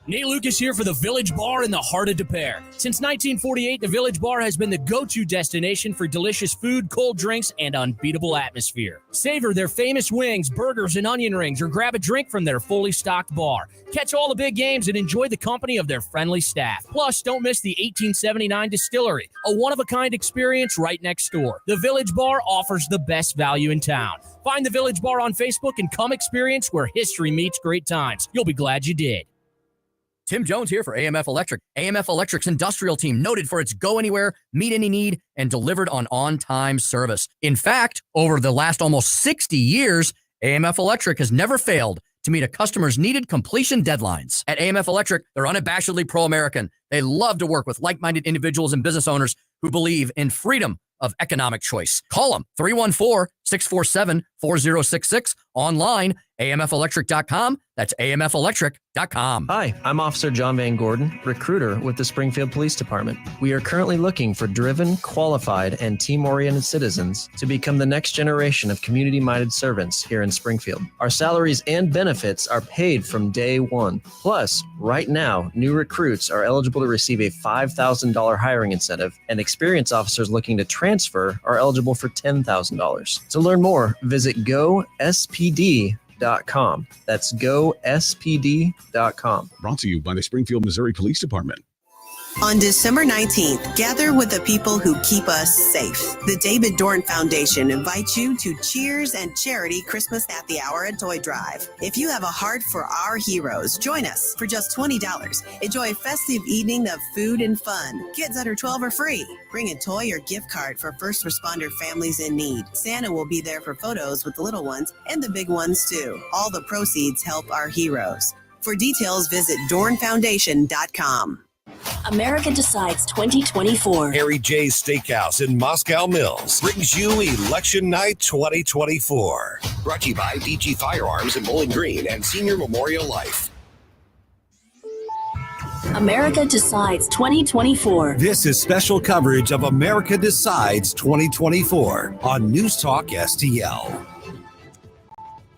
Nate Lucas here for the Village Bar in the heart of Des Peres. Since 1948, the Village Bar has been the go-to destination for delicious food, cold drinks, and unbeatable atmosphere. Savor their famous wings, burgers, and onion rings, or grab a drink from their fully stocked bar. Catch all the big games and enjoy the company of their friendly staff. Plus, don't miss the 1879 Distillery, a one-of-a-kind experience right next door. The Village Bar offers the best value in town. Find the Village Bar on Facebook and come experience where history meets great times. You'll be glad you did. Tim Jones here for AMF Electric. AMF Electric's industrial team, noted for its go anywhere, meet any need, and delivered on-time service. In fact, over the last almost 60 years, AMF Electric has never failed to meet a customer's needed completion deadlines. At AMF Electric, they're unabashedly pro-American. They love to work with like-minded individuals and business owners who believe in freedom of economic choice. Call them 314-647-4066. Online, amfelectric.com. That's amfelectric.com. Hi, I'm Officer John Van Gordon, recruiter with the Springfield Police Department. We are currently looking for driven, qualified, and team-oriented citizens to become the next generation of community-minded servants here in Springfield. Our salaries and benefits are paid from day one. Plus, right now, new recruits are eligible to receive a $5,000 hiring incentive, and experienced officers looking to transfer are eligible for $10,000. To learn more, visit gospd.com. That's gospd.com. Brought to you by the Springfield, Missouri Police Department. On December 19th, gather with the people who keep us safe. The David Dorn Foundation invites you to Cheers and Charity Christmas Happy Hour and Toy Drive. If you have a heart for our heroes, join us for just $20. Enjoy a festive evening of food and fun. Kids under 12 are free. Bring a toy or gift card for first responder families in need. Santa will be there for photos with the little ones and the big ones too. All the proceeds help our heroes. For details, visit dornfoundation.com. America Decides 2024. Harry J's Steakhouse in Moscow Mills brings you Election Night 2024. Brought to you by DG Firearms in Bowling Green and Senior Memorial Life. America Decides 2024. This is special coverage of America Decides 2024 on News Talk STL.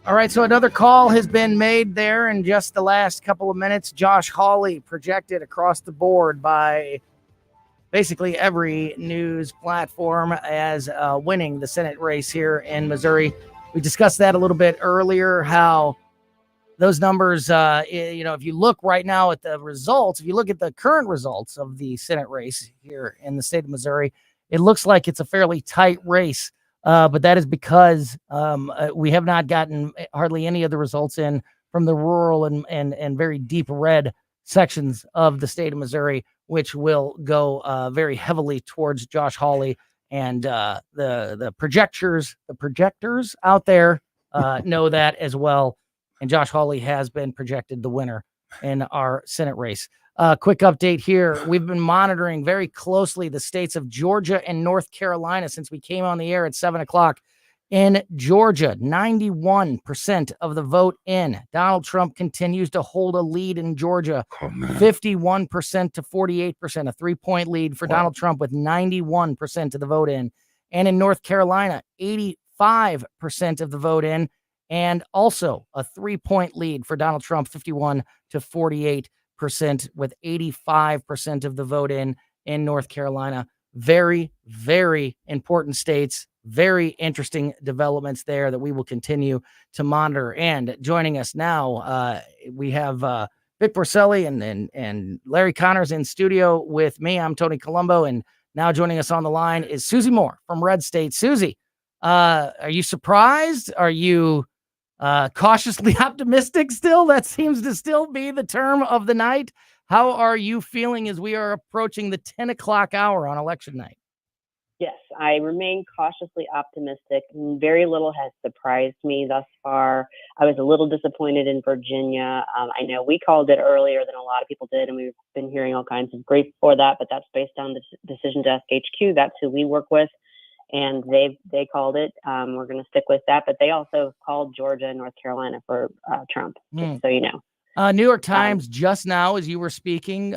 All right, so another call has been made there in just the last couple of minutes. Josh Hawley projected across the board by basically every news platform as winning the Senate race here in Missouri. We discussed that a little bit earlier, how those numbers, if you look right now at the results, if you look at the current results of the Senate race here in the state of Missouri, it looks like it's a fairly tight race. But that is because we have not gotten hardly any of the results in from the rural and very deep red sections of the state of Missouri, which will go very heavily towards Josh Hawley. And the projectors out there know that as well. And Josh Hawley has been projected the winner in our Senate race. Quick update here. We've been monitoring very closely the states of Georgia and North Carolina since we came on the air at 7:00. In Georgia, 91% of the vote in. Donald Trump continues to hold a lead in Georgia, 51% to 48%, a 3-point lead for Donald Trump with 91% of the vote in. And in North Carolina, 85% of the vote in, and also a 3-point lead for Donald Trump, 51 to 48%. With 85% of the vote in North Carolina. Very, very important states. Very interesting developments there that we will continue to monitor. And joining us now, we have Vic Porcelli and Larry Connors in studio with me. I'm Tony Colombo, and now joining us on the line is Susie Moore from Red State. Susie, are you surprised? Are you cautiously optimistic still? That seems to still be the term of the night. How are you feeling as we are approaching the 10 o'clock hour on election night? Yes, I remain cautiously optimistic. Very little has surprised me thus far. I was a little disappointed in Virginia. I know we called it earlier than a lot of people did, and we've been hearing all kinds of grief for that, but that's based on the Decision Desk HQ. That's who we work with. And they called it. We're going to stick with that. But they also called Georgia and North Carolina for Trump, just so you know. New York Times just now, as you were speaking,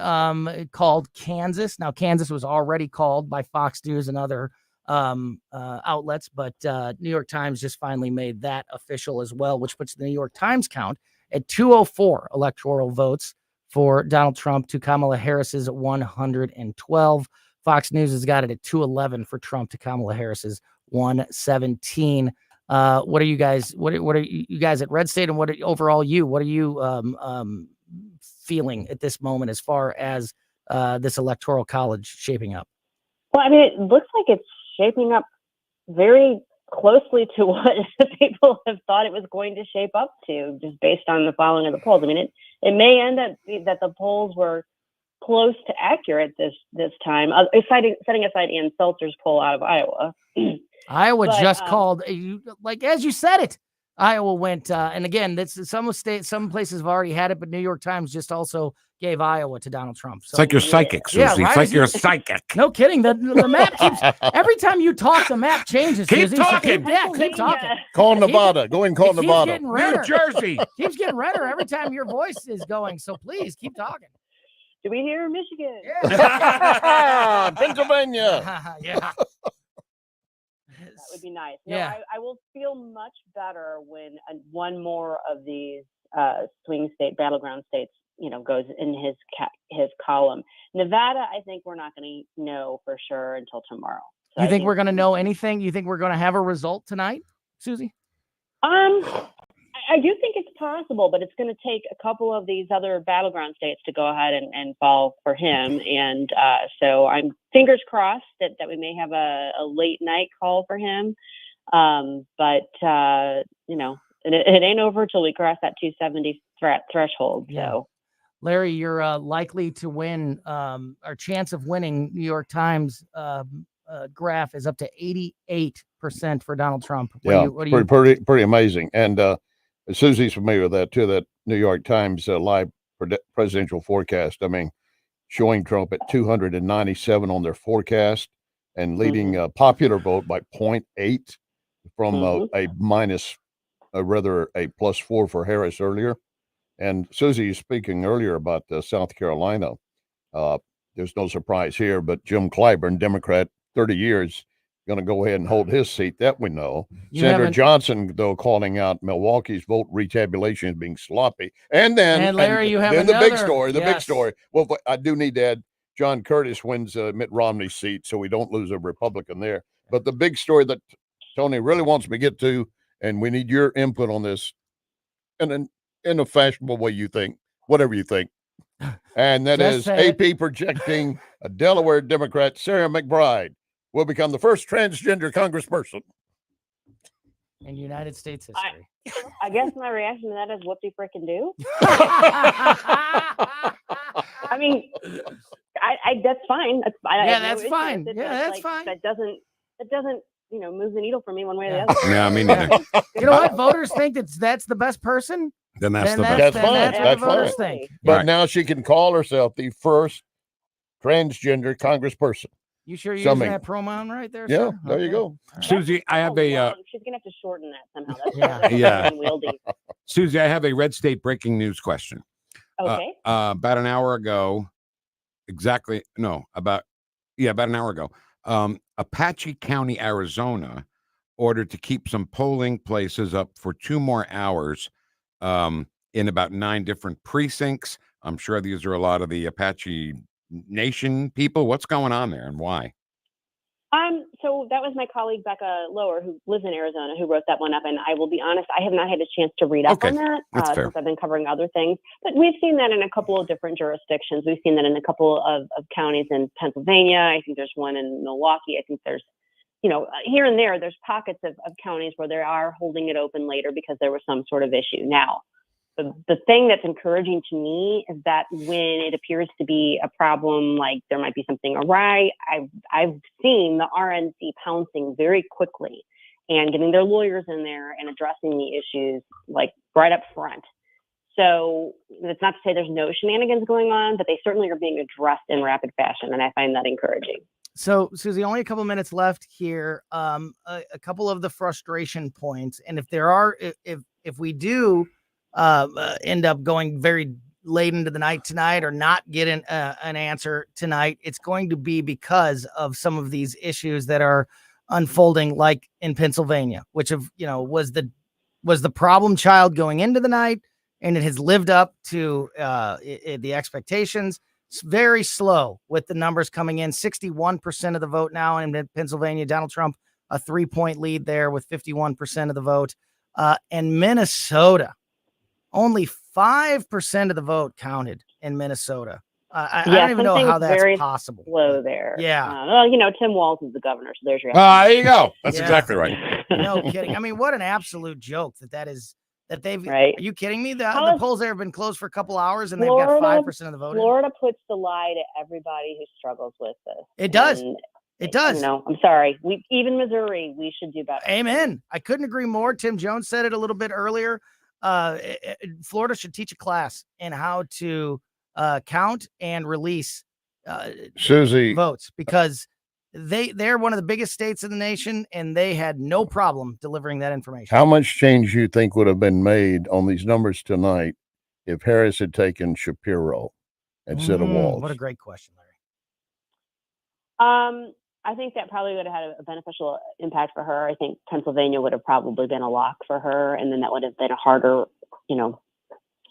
called Kansas. Now, Kansas was already called by Fox News and other outlets, but New York Times just finally made that official as well, which puts the New York Times count at 204 electoral votes for Donald Trump to Kamala Harris's 112. Fox News has got it at 211 for Trump to Kamala Harris's 117. What are you guys? What are you guys at Red State, and what are you feeling at this moment as far as this electoral college shaping up? Well, I mean, it looks like it's shaping up very closely to what people have thought it was going to shape up to, just based on the following of the polls. I mean, it may end up that the polls were close to accurate this time, setting aside Ann Seltzer's poll out of Iowa. Iowa just called, like as you said it, Iowa went, and again, some places have already had it, but New York Times just also gave Iowa to Donald Trump. So, it's like you're psychic, Susie. Yeah, right? It's like you're a psychic. No kidding. The map keeps, every time you talk, the map changes. Keep Susie, talking. So keep talking. Call Nevada. Go and call Nevada. New Jersey. Keeps getting redder every time your voice is going. So please keep talking. Do we hear Michigan? Yeah. Pennsylvania. Yeah. That would be nice. No, Yeah. I will feel much better when one more of these swing state, battleground states, goes in his column. Nevada, I think we're not going to know for sure until tomorrow. So You think we're going to know anything? You think we're going to have a result tonight, Susie? I do think it's possible, but it's going to take a couple of these other battleground states to go ahead and fall for him. And so I'm fingers crossed that we may have a late night call for him. But it ain't over till we cross that 270 threshold. Yeah. So, Larry, you're likely to win. Our chance of winning New York Times graph is up to 88% for Donald Trump. Pretty amazing. And Susie's familiar with that too, that New York Times live presidential forecast. I mean, showing Trump at 297 on their forecast and leading popular vote by 0.8 from a +4 for Harris earlier. And Susie, speaking earlier about South Carolina, there's no surprise here, but Jim Clyburn, Democrat, 30 years, going to go ahead and hold his seat. That we know. Senator Johnson, though, calling out Milwaukee's vote retabulation as being sloppy. And then, Larry, you have then another. the big story. Well, I do need to add, John Curtis wins Mitt Romney's seat, so we don't lose a Republican there. But the big story that Tony really wants me to get to, and we need your input on this, and in a fashionable way you think, whatever you think. And that is AP projecting a Delaware Democrat, Sarah McBride, will become the first transgender congressperson in United States history. I guess my reaction to that is whoopsie frickin' do. I mean, that's fine. That's fine. That's fine. That's fine. That doesn't move the needle for me one way or the other. Yeah, me neither. You know what? Voters think that's the best person. Then that's the best. best. That's fine. That's what voters think. But now she can call herself the first transgender congressperson. You sure you're using that pronoun right there? Yeah, sir? there you go. Susie, I have a. She's gonna have to shorten that somehow. That's yeah. unwieldy. Susie, I have a Red State breaking news question. Okay. About an hour ago, about an hour ago, Apache County, Arizona, ordered to keep some polling places up for 2 more hours in about 9 different precincts. I'm sure these are a lot of the Apache Nation people. What's going on there and why? So that was my colleague Becca Lower, who lives in Arizona, who wrote that one up. And I will be honest, I have not had a chance to read up on that since I've been covering other things. But we've seen that in a couple of different jurisdictions. We've seen that in a couple of counties in Pennsylvania. I think there's one in Milwaukee. I think there's, here and there's pockets of counties where they are holding it open later because there was some sort of issue. Now, the thing that's encouraging to me is that when it appears to be a problem, like there might be something awry, I've seen the RNC pouncing very quickly and getting their lawyers in there and addressing the issues like right up front. So it's not to say there's no shenanigans going on, but they certainly are being addressed in rapid fashion, and I find that encouraging. So, Susie, only a couple minutes left here. A couple of the frustration points, and if we do end up going very late into the night tonight or not get an answer tonight, it's going to be because of some of these issues that are unfolding like in Pennsylvania, which was the problem child going into the night, and it has lived up to the expectations. It's very slow with the numbers coming in. 61% of the vote now in Pennsylvania. Donald Trump, a 3-point lead there with 51% of the vote. And Minnesota, only 5% of the vote counted in Minnesota. I don't even know how that's possible. Slow there. Yeah. Well, Tim Walz is the governor, so there's your. There you go. That's exactly right. No kidding. I mean, what an absolute joke that is. That they've. Right. Are you kidding me? The polls there have been closed for a couple hours, and they've got 5% of the vote. Florida puts the lie to everybody who struggles with this. It does. And, it does. I'm sorry. Even Missouri, we should do better. Amen. I couldn't agree more. Tim Jones said it a little bit earlier. Florida should teach a class in how to count and release Susie votes, because they're one of the biggest states in the nation, and they had no problem delivering that information. How much change you think would have been made on these numbers tonight if Harris had taken Shapiro instead of Walz? What a great question, Larry. I think that probably would have had a beneficial impact for her. I think Pennsylvania would have probably been a lock for her, and then that would have been a harder,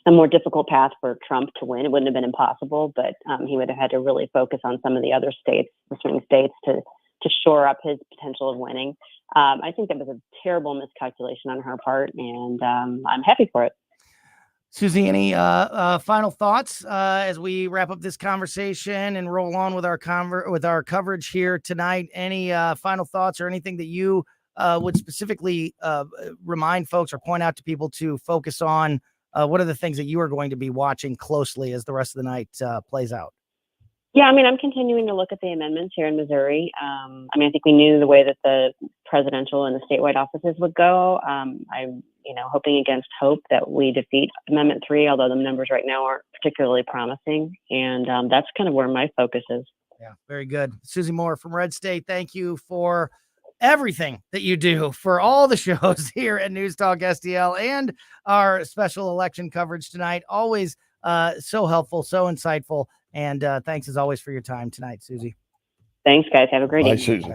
a more difficult path for Trump to win. It wouldn't have been impossible, but he would have had to really focus on some of the other states, the swing states, to shore up his potential of winning. I think that was a terrible miscalculation on her part, and I'm happy for it. Susie, any final thoughts as we wrap up this conversation and roll on with our coverage here tonight? Any final thoughts or anything that you would specifically remind folks or point out to people to focus on? What are the things that you are going to be watching closely as the rest of the night plays out? Yeah, I'm continuing to look at the amendments here in Missouri. I think we knew the way that the presidential and the statewide offices would go. I'm, hoping against hope that we defeat Amendment 3, although the numbers right now aren't particularly promising. And that's kind of where my focus is. Yeah, very good. Susie Moore from Red State, thank you for everything that you do for all the shows here at News Talk STL and our special election coverage tonight. Always so helpful, so insightful. And thanks as always for your time tonight, Susie. Thanks, guys. Have a great evening. Susie.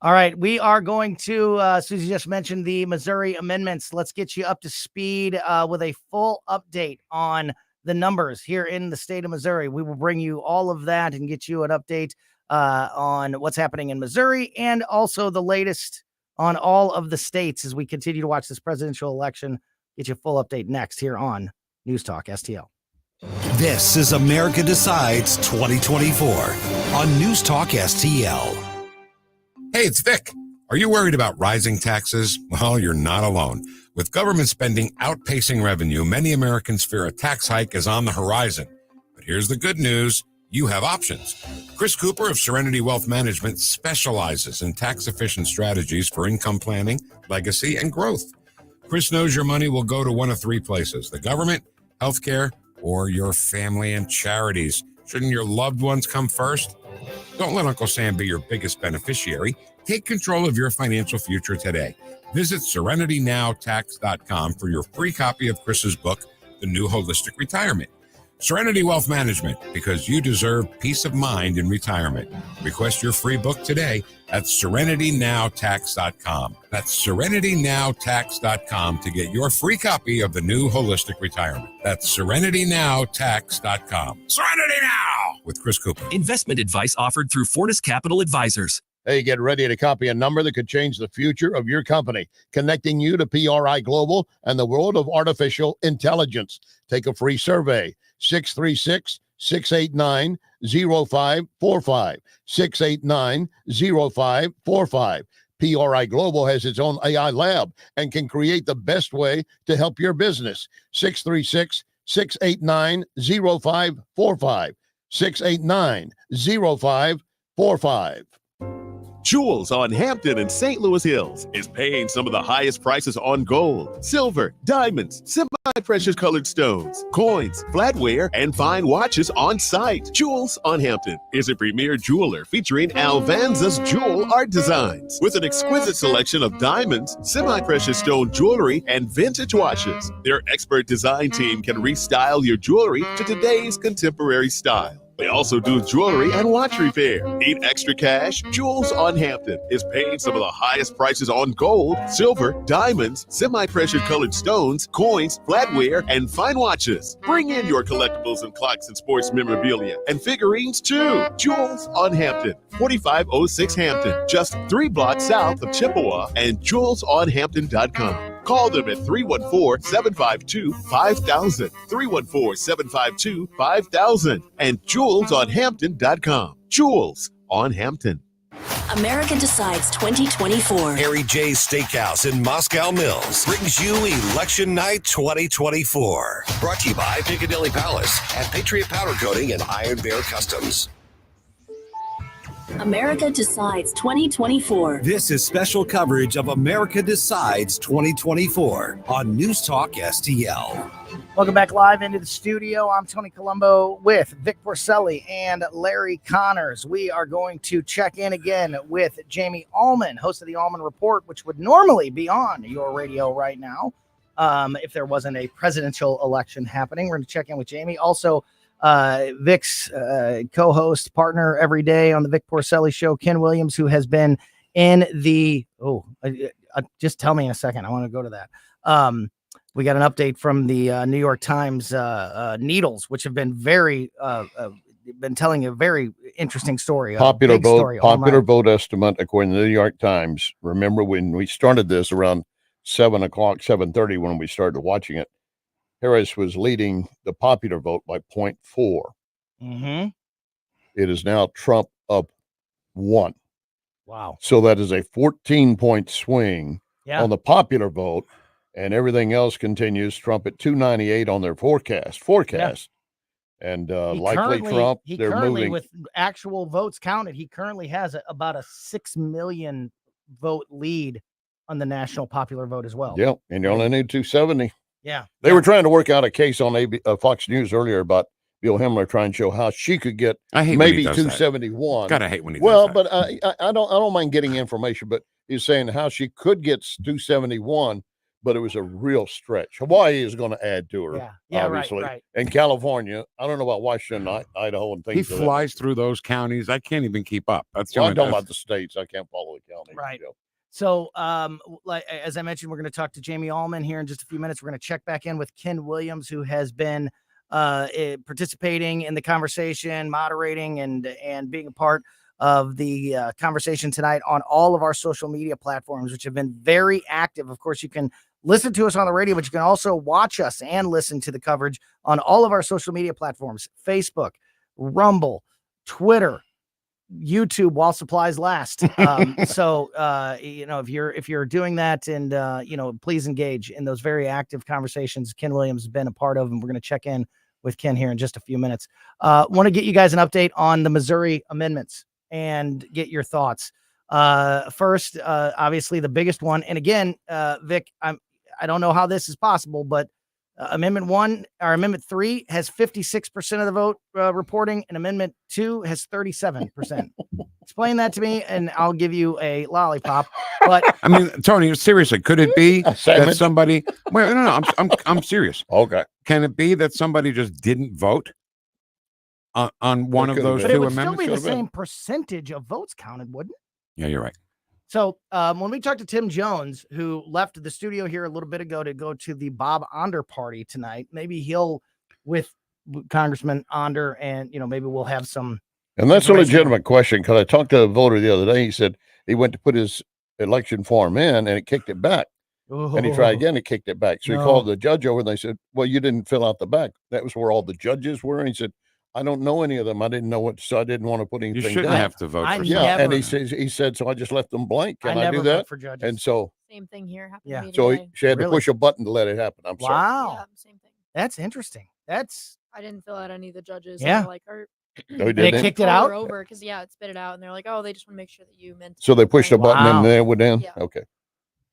All right. We are going to, Susie just mentioned the Missouri amendments. Let's get you up to speed with a full update on the numbers here in the state of Missouri. We will bring you all of that and get you an update on what's happening in Missouri, and also the latest on all of the states as we continue to watch this presidential election. Get you a full update next here on News Talk STL. This is America Decides 2024 on News Talk STL. Hey, it's Vic. Are you worried about rising taxes? Well, you're not alone. With government spending outpacing revenue, many Americans fear a tax hike is on the horizon. But here's the good news. You have options. Chris Cooper of Serenity Wealth Management specializes in tax-efficient strategies for income planning, legacy, and growth. Chris knows your money will go to one of three places: the government, healthcare, or your family and charities. Shouldn't your loved ones come first? Don't let Uncle Sam be your biggest beneficiary. Take control of your financial future today. Visit serenitynowtax.com for your free copy of Chris's book, The New Holistic Retirement. Serenity Wealth Management, because you deserve peace of mind in retirement. Request your free book today at serenitynowtax.com. That's serenitynowtax.com to get your free copy of The New Holistic Retirement. That's serenitynowtax.com. Serenity Now with Chris Cooper. Investment advice offered through Fortis Capital Advisors. Hey, get ready to copy a number that could change the future of your company, connecting you to PRI Global and the world of artificial intelligence. Take a free survey, 636-689-0545, 689-0545. PRI Global has its own AI lab and can create the best way to help your business. 636-689-0545, 689-0545. Jewels on Hampton and St. Louis Hills is paying some of the highest prices on gold, silver, diamonds, semi-precious colored stones, coins, flatware, and fine watches on site. Jewels on Hampton is a premier jeweler featuring Alvanza's jewel art designs with an exquisite selection of diamonds, semi-precious stone jewelry, and vintage watches. Their expert design team can restyle your jewelry to today's contemporary style. They also do jewelry and watch repair. Need extra cash? Jewels on Hampton is paying some of the highest prices on gold, silver, diamonds, semi-precious colored stones, coins, flatware, and fine watches. Bring in your collectibles and clocks and sports memorabilia and figurines too. Jewels on Hampton, 4506 Hampton, just 3 blocks south of Chippewa, and jewelsonhampton.com. Call them at 314-752-5000, 314-752-5000, and jewelsonhampton.com. Jewels on Hampton. America Decides 2024. Harry J's Steakhouse in Moscow Mills brings you Election Night 2024. Brought to you by Picadilly Palace and Patriot Powder Coating and Iron Bear Customs. America Decides 2024. This is special coverage of America Decides 2024 on News Talk STL. Welcome back live into the studio. I'm Tony Colombo with Vic Porcelli and Larry Connors. We are going to check in again with Jamie Allman, host of the Allman Report, which would normally be on your radio right now if there wasn't a presidential election happening. We're going to check in with Jamie. Also, Vic's co-host, partner every day on the Vic Porcelli Show, Ken Williams, who has been in the just tell me in a second. I want to go to that. We got an update from the New York Times needles, which have been been telling a very interesting story. Popular vote estimate according to the New York Times. Remember when we started this around 7:30 when we started watching it, Harris was leading the popular vote by 0.4. Mm-hmm. It is now Trump up 1. Wow. So that is a 14-point swing on the popular vote, and everything else continues. Trump at 298 on their forecast. Yeah. And likely Trump, they're moving. With actual votes counted, he currently has about a 6 million vote lead on the national popular vote as well. Yeah, and you only need 270. Yeah. They were trying to work out a case on Fox News earlier about Bill Himmler trying to show how she could get maybe 271. Gotta hate when he does that. But I don't mind getting information, but he's saying how she could get 271, but it was a real stretch. Hawaii is going to add to her, obviously. Right. And California, I don't know about Washington, Idaho, and things. He flies through those counties. I can't even keep up. That's I'm talking about the states. I can't follow the county. Right. So, like as I mentioned, we're going to talk to Jamie Allman here in just a few minutes. We're going to check back in with Ken Williams, who has been participating in the conversation, moderating, and being a part of the conversation tonight on all of our social media platforms, which have been very active. Of course, you can listen to us on the radio, but you can also watch us and listen to the coverage on all of our social media platforms: Facebook, Rumble, Twitter, YouTube, while supplies last. So if you're doing that, and please engage in those very active conversations Ken Williams has been a part of, and we're going to check in with Ken here in just a few minutes. Want to get you guys an update on the Missouri amendments and get your thoughts. First, obviously the biggest one, and again, Vic, I don't know how this is possible, but Amendment 3 has 56% of the vote reporting, and Amendment 2 has 37%. Explain that to me, and I'll give you a lollipop. But I mean, Tony, seriously, could it be that somebody? Wait, no, I'm serious. Okay, can it be that somebody just didn't vote on one of those two amendments? It would still be the same percentage of votes counted, wouldn't it? Yeah, you're right. So when we talked to Tim Jones, who left the studio here a little bit ago to go to the Bob Onder party tonight, maybe he'll with Congressman Onder, and maybe we'll have some. And that's a legitimate question, because I talked to a voter the other day. He said he went to put his election form in, and it kicked it back. And he tried again, it kicked it back. So he called the judge over, and they said, "Well, you didn't fill out the back." That was where all the judges were. And he said, "I don't know any of them. I didn't know what, so I didn't want to put anything down." You shouldn't have to vote for and he said, so I just left them blank. Can I do that? For judges. And so same thing here happened to me so today. she had to push a button to let it happen. I'm sorry. Wow. Yeah, same thing. That's interesting. I didn't fill out any of the judges. Yeah. They were like, they kicked it out over because it spit it out, and they're like, oh, they just want to make sure that you meant it. So they pushed a button and then it went in. Yeah. Okay.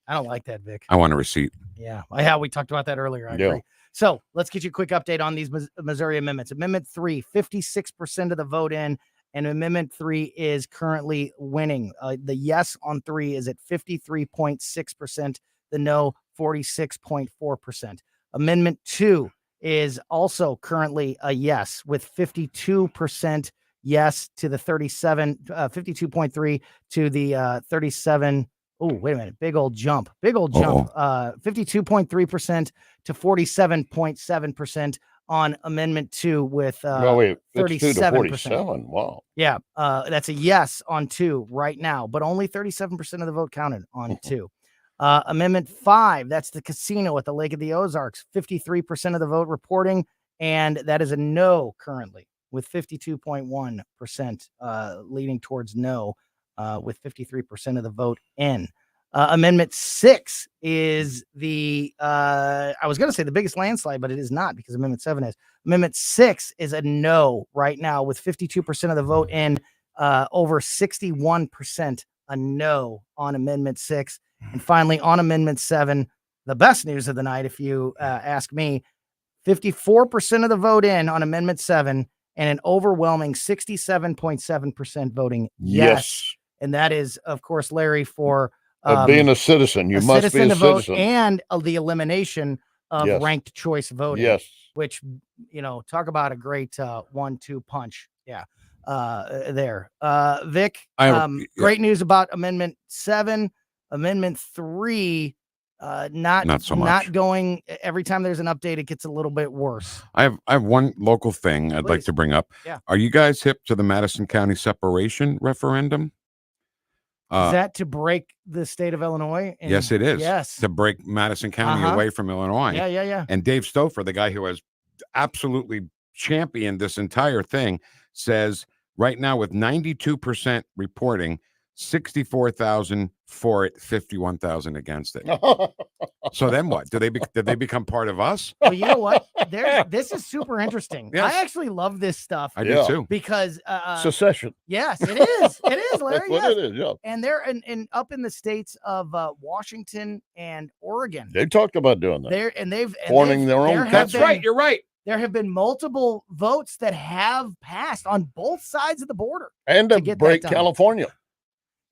I don't like that, Vic. I want a receipt. Yeah, we talked about that earlier. I agree. So let's get you a quick update on these Missouri amendments. Amendment 3, 56% of the vote in, and Amendment 3 is currently winning. The yes on 3 is at 53.6%. The no, 46.4%. Amendment 2 is also currently a yes, with 52% yes to the 52.3 to the 37. Oh, wait a minute. Big old jump. 52.3% to 47.7% on Amendment 2 with 52 to 37%. 47. Wow. Yeah, that's a yes on 2 right now, but only 37% of the vote counted on 2. Amendment 5, that's the casino at the Lake of the Ozarks, 53% of the vote reporting, and that is a no currently, with 52.1% leaning towards no, with 53% of the vote in. Amendment 6 is the, I was going to say the biggest landslide, but it is not, because Amendment 7 is. Amendment 6 is a no right now, with 52% of the vote in, over 61% a no on Amendment 6. And finally, on Amendment 7, the best news of the night, if you ask me, 54% of the vote in on Amendment 7 and an overwhelming 67.7% voting yes. And that is, of course, Larry, for being a citizen. You must be a citizen. And the elimination of ranked choice voting. Yes. Which, talk about a great 1-2 punch. Yeah. There. Vic, great news about Amendment 7. Amendment 3, not so much. Not going. Every time there's an update, it gets a little bit worse. I have one local thing I'd like to bring up. Yeah. Are you guys hip to the Madison County separation referendum? Is that to break the state of Illinois? Yes, it is. Yes. To break Madison County away from Illinois. Yeah. And Dave Stouffer, the guy who has absolutely championed this entire thing, says right now with 92% reporting, 64,000 for it, 51,000 against it. So then what? Did they become part of us? Well, you know what? This is super interesting. Yes. I actually love this stuff. I do too. Because secession. Yes, it is. It is, Larry. That's what it is. Yeah. And they're in up in the states of Washington and Oregon. They talked about doing that. They've forming their own. That's right. You're right. There have been multiple votes that have passed on both sides of the border. And to break California.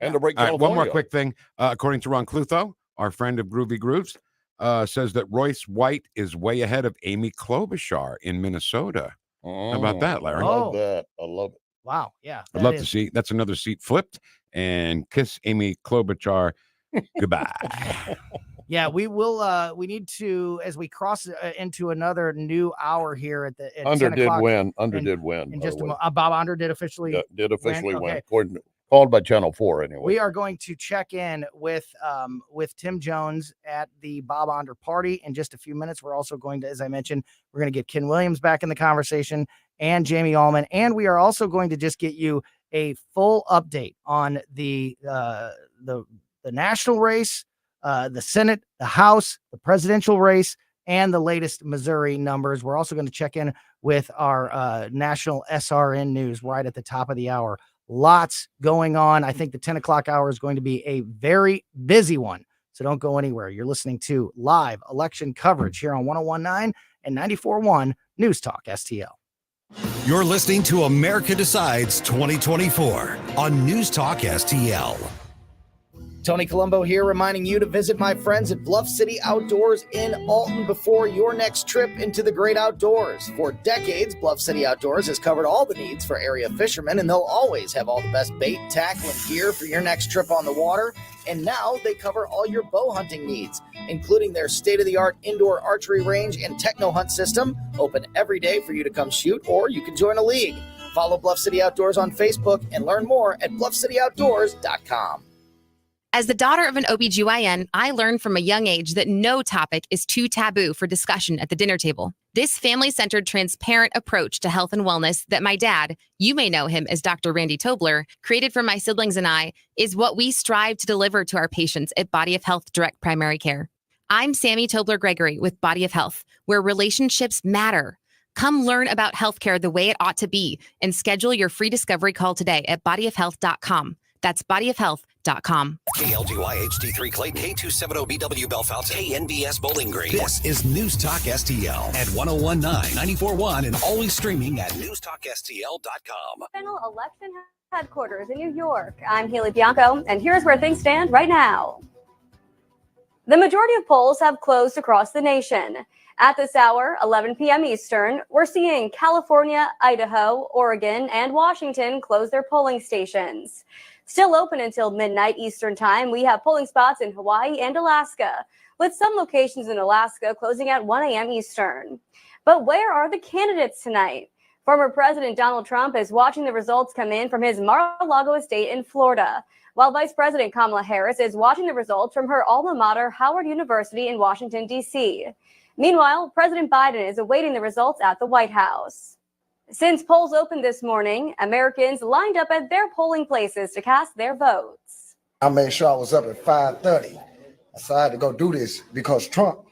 And to break California. One more quick thing. According to Ron Clutho, our friend of Groovy Grooves, says that Royce White is way ahead of Amy Klobuchar in Minnesota. How about that, Larry? I love that. I love it. Wow. Yeah. I'd love to see. That's another seat flipped, and kiss Amy Klobuchar goodbye. Yeah, we will. We need to, as we cross into another new hour here at the Under did win. In just a moment. Bob Under did officially win. According called by Channel 4 anyway. We are going to check in with Tim Jones at the Bob Onder party in just a few minutes. We're also going to, as I mentioned, we're going to get Ken Williams back in the conversation and Jamie Allman, and we are also going to just get you a full update on the national race, the Senate, the House, the presidential race, and the latest Missouri numbers. We're also going to check in with our national SRN news right at the top of the hour. Lots going on. I think the 10 o'clock hour is going to be a very busy one. So don't go anywhere. You're listening to live election coverage here on 101.9 and 94.1 News Talk STL. You're listening to America Decides 2024 on News Talk STL. Tony Colombo here, reminding you to visit my friends at Bluff City Outdoors in Alton before your next trip into the great outdoors. For decades, Bluff City Outdoors has covered all the needs for area fishermen, and they'll always have all the best bait, tackle, and gear for your next trip on the water. And now they cover all your bow hunting needs, including their state-of-the-art indoor archery range and techno hunt system, open every day for you to come shoot, or you can join a league. Follow Bluff City Outdoors on Facebook and learn more at bluffcityoutdoors.com. As the daughter of an OBGYN, I learned from a young age that no topic is too taboo for discussion at the dinner table. This family-centered, transparent approach to health and wellness that my dad, you may know him as Dr. Randy Tobler, created for my siblings and I, is what we strive to deliver to our patients at Body of Health Direct Primary Care. I'm Sammy Tobler-Gregory with Body of Health, where relationships matter. Come learn about healthcare the way it ought to be and schedule your free discovery call today at bodyofhealth.com. That's bodyofhealth.com. KLGY HD3 Clayton, K270BW Belfast, KNBS Bowling Green. This is News Talk STL at 101.9, 94.1, and always streaming at newstalkstl.com. Federal Election Headquarters in New York. I'm Haley Bianco, and here's where things stand right now. The majority of polls have closed across the nation. At this hour, 11 p.m. Eastern, we're seeing California, Idaho, Oregon, and Washington close their polling stations. Still open until midnight Eastern time, we have polling spots in Hawaii and Alaska, with some locations in Alaska closing at 1 a.m. Eastern. But where are the candidates tonight? Former President Donald Trump is watching the results come in from his Mar-a-Lago estate in Florida, while Vice President Kamala Harris is watching the results from her alma mater, Howard University in Washington, D.C. Meanwhile, President Biden is awaiting the results at the White House. Since polls opened this morning, Americans lined up at their polling places to cast their votes. I made sure I was up at 5:30. So I had to go do this because Trump,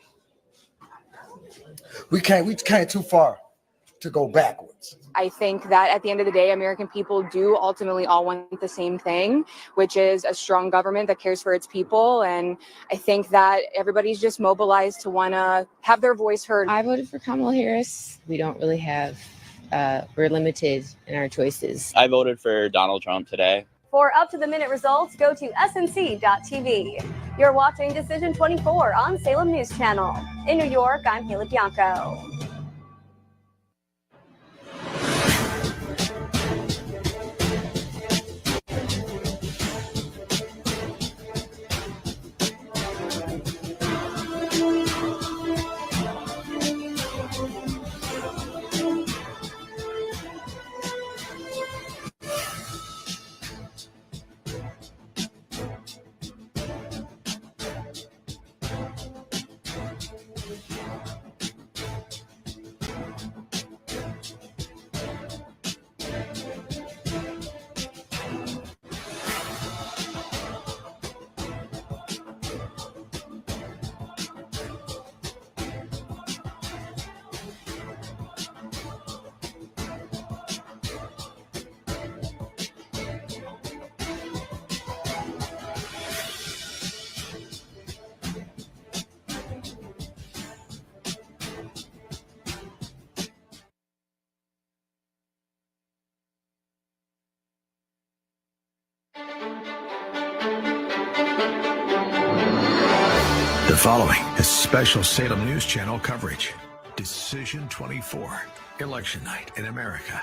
we can't too far to go backwards. I think that at the end of the day, American people do ultimately all want the same thing, which is a strong government that cares for its people. And I think that everybody's just mobilized to want to have their voice heard. I voted for Kamala Harris. We don't really have, we're limited in our choices. I voted for Donald Trump today. For up-to-the-minute results, go to snc.tv. You're watching Decision 24 on Salem News Channel. In New York, I'm Haley Bianco. The following is special Salem News Channel coverage. Decision 24, Election Night in America.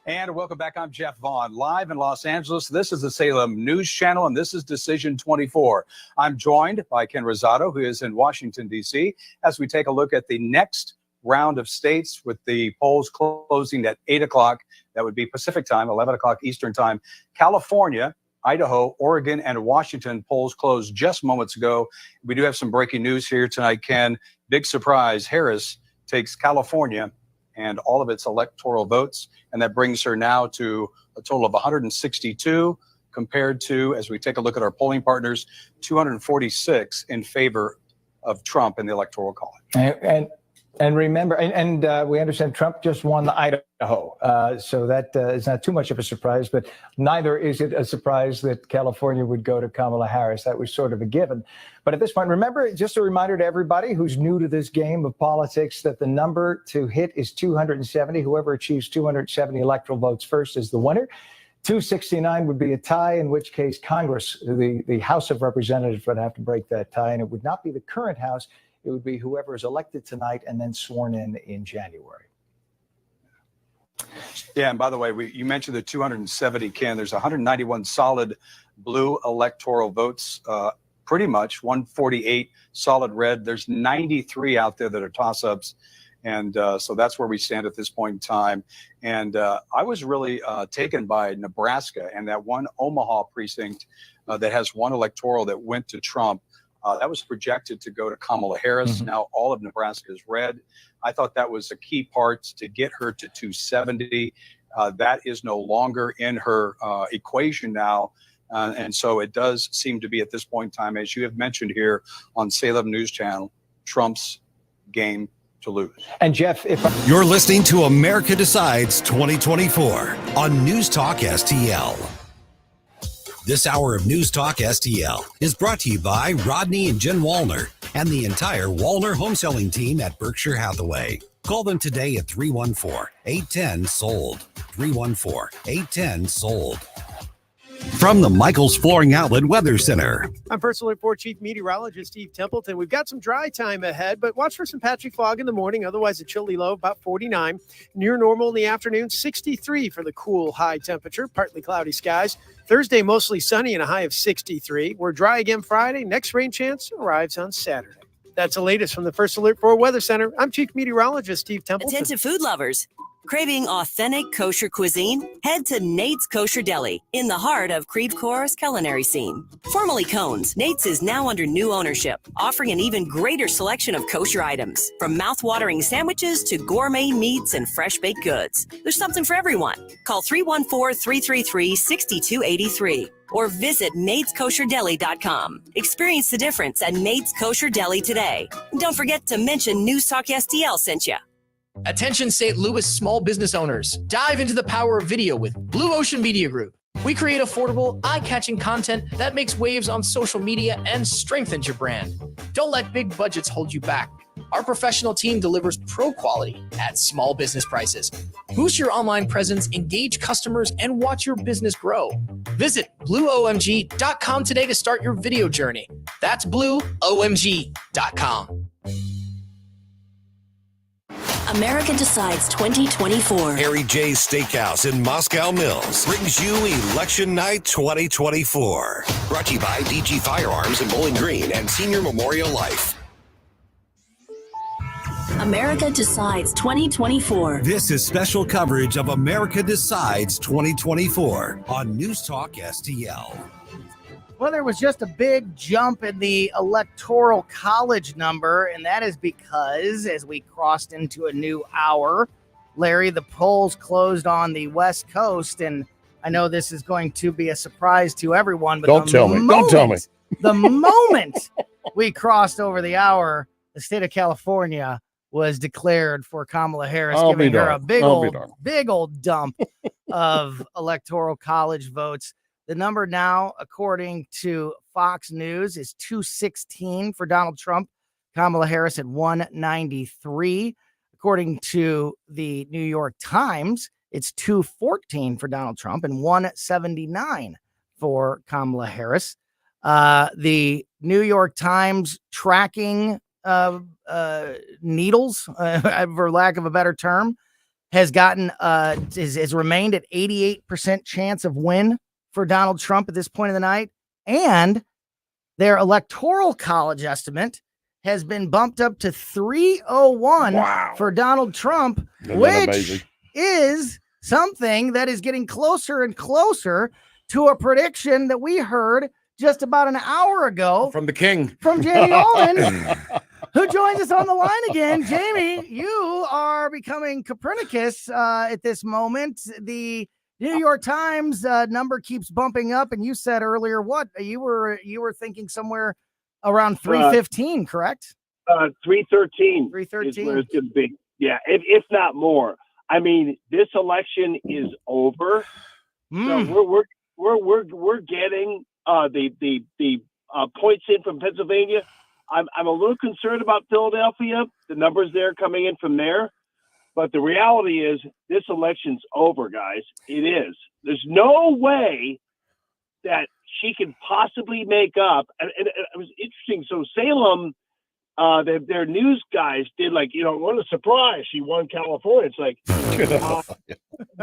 And welcome back. I'm Jeff Vaughn, live in Los Angeles. This is the Salem News Channel, and this is Decision 24. I'm joined by Ken Rosado, who is in Washington, D.C., as we take a look at the next round of states with the polls closing at 8 o'clock. That would be Pacific time, 11 o'clock Eastern time. California, Idaho, Oregon, and Washington polls closed just moments ago. We do have some breaking news here tonight, Ken. Big surprise. Harris takes California and all of its electoral votes, and that brings her now to a total of 162 compared to, as we take a look at our polling partners, 246 in favor of Trump in the Electoral College. And remember, we understand Trump just won the Idaho, so that is not too much of a surprise, but neither is it a surprise that California would go to Kamala Harris. That was sort of a given. But at this point, remember, just a reminder to everybody who's new to this game of politics that the number to hit is 270. Whoever achieves 270 electoral votes first is the winner. 269 would be a tie, in which case Congress, the House of Representatives, would have to break that tie, and it would not be the current House. It would be whoever is elected tonight and then sworn in January. Yeah, and by the way, you mentioned the 270, Ken. There's 191 solid blue electoral votes, pretty much 148 solid red. There's 93 out there that are toss-ups. And so that's where we stand at this point in time. And I was really taken by Nebraska and that one Omaha precinct that has one electoral that went to Trump. That was projected to go to Kamala Harris. Mm-hmm. Now all of Nebraska is red. I thought that was a key part to get her to 270. That is no longer in her equation now. And so it does seem to be at this point in time, as you have mentioned here on Salem News Channel, Trump's game to lose. And Jeff, you're listening to America Decides 2024 on News Talk STL. This hour of News Talk STL is brought to you by Rodney and Jen Wallner and the entire Wallner home selling team at Berkshire Hathaway. Call them today at 314-810-SOLD. 314-810-SOLD. From the Michaels Flooring Outlet Weather Center. I'm First Alert 4 Chief Meteorologist Steve Templeton. We've got some dry time ahead, but watch for some patchy fog in the morning. Otherwise, a chilly low, about 49. Near normal in the afternoon, 63 for the cool high temperature. Partly cloudy skies. Thursday, mostly sunny and a high of 63. We're dry again Friday. Next rain chance arrives on Saturday. That's the latest from the First Alert 4 Weather Center. I'm Chief Meteorologist Steve Templeton. Attentive food lovers. Craving authentic kosher cuisine? Head to Nate's Kosher Deli in the heart of Creve Coeur's culinary scene. Formerly Cones, Nate's is now under new ownership, offering an even greater selection of kosher items, from mouth-watering sandwiches to gourmet meats and fresh baked goods. There's something for everyone. Call 314-333-6283 or visit NatesKosherDeli.com. Experience the difference at Nate's Kosher Deli today. And don't forget to mention News Talk STL sent you. Attention St. Louis small business owners. Dive into the power of video with Blue Ocean Media Group. We create affordable, eye-catching content that makes waves on social media and strengthens your brand. Don't let big budgets hold you back. Our professional team delivers pro quality at small business prices. Boost your online presence, engage customers, and watch your business grow. Visit BlueOMG.com today to start your video journey. That's BlueOMG.com. America Decides 2024. Harry J's Steakhouse in Moscow Mills brings you Election Night 2024. Brought to you by DG Firearms in Bowling Green and Senior Memorial Life. America Decides 2024. This is special coverage of America Decides 2024 on News Talk STL. Well, there was just a big jump in the electoral college number, and that is because as we crossed into a new hour, Larry, the polls closed on the West Coast, and I know this is going to be a surprise to everyone, but don't tell me. The moment we crossed over the hour, the state of California was declared for Kamala Harris, giving her a big old dump of electoral college votes. The number now, according to Fox News, is 216 for Donald Trump. Kamala Harris at 193. According to the New York Times, it's 214 for Donald Trump and 179 for Kamala Harris. The New York Times tracking needles, for lack of a better term, has gotten has remained at 88% chance of win for Donald Trump at this point of the night, and their electoral college estimate has been bumped up to 301 for Donald Trump, which is something that is getting closer and closer to a prediction that we heard just about an hour ago from the king, from Jamie Allman, who joins us on the line again. Jamie, you are becoming Copernicus at this moment. The New York Times number keeps bumping up, and you said earlier what you were thinking somewhere around 315, correct? 313. 313 is where it's going to be. Yeah, if not more. I mean, this election is over. So we're getting the points in from Pennsylvania. I'm a little concerned about Philadelphia. The numbers there coming in from there. But the reality is this election's over, guys. It is. There's no way that she can possibly make up. And it was interesting. So Salem, their news guys did what a surprise. She won California. It's like,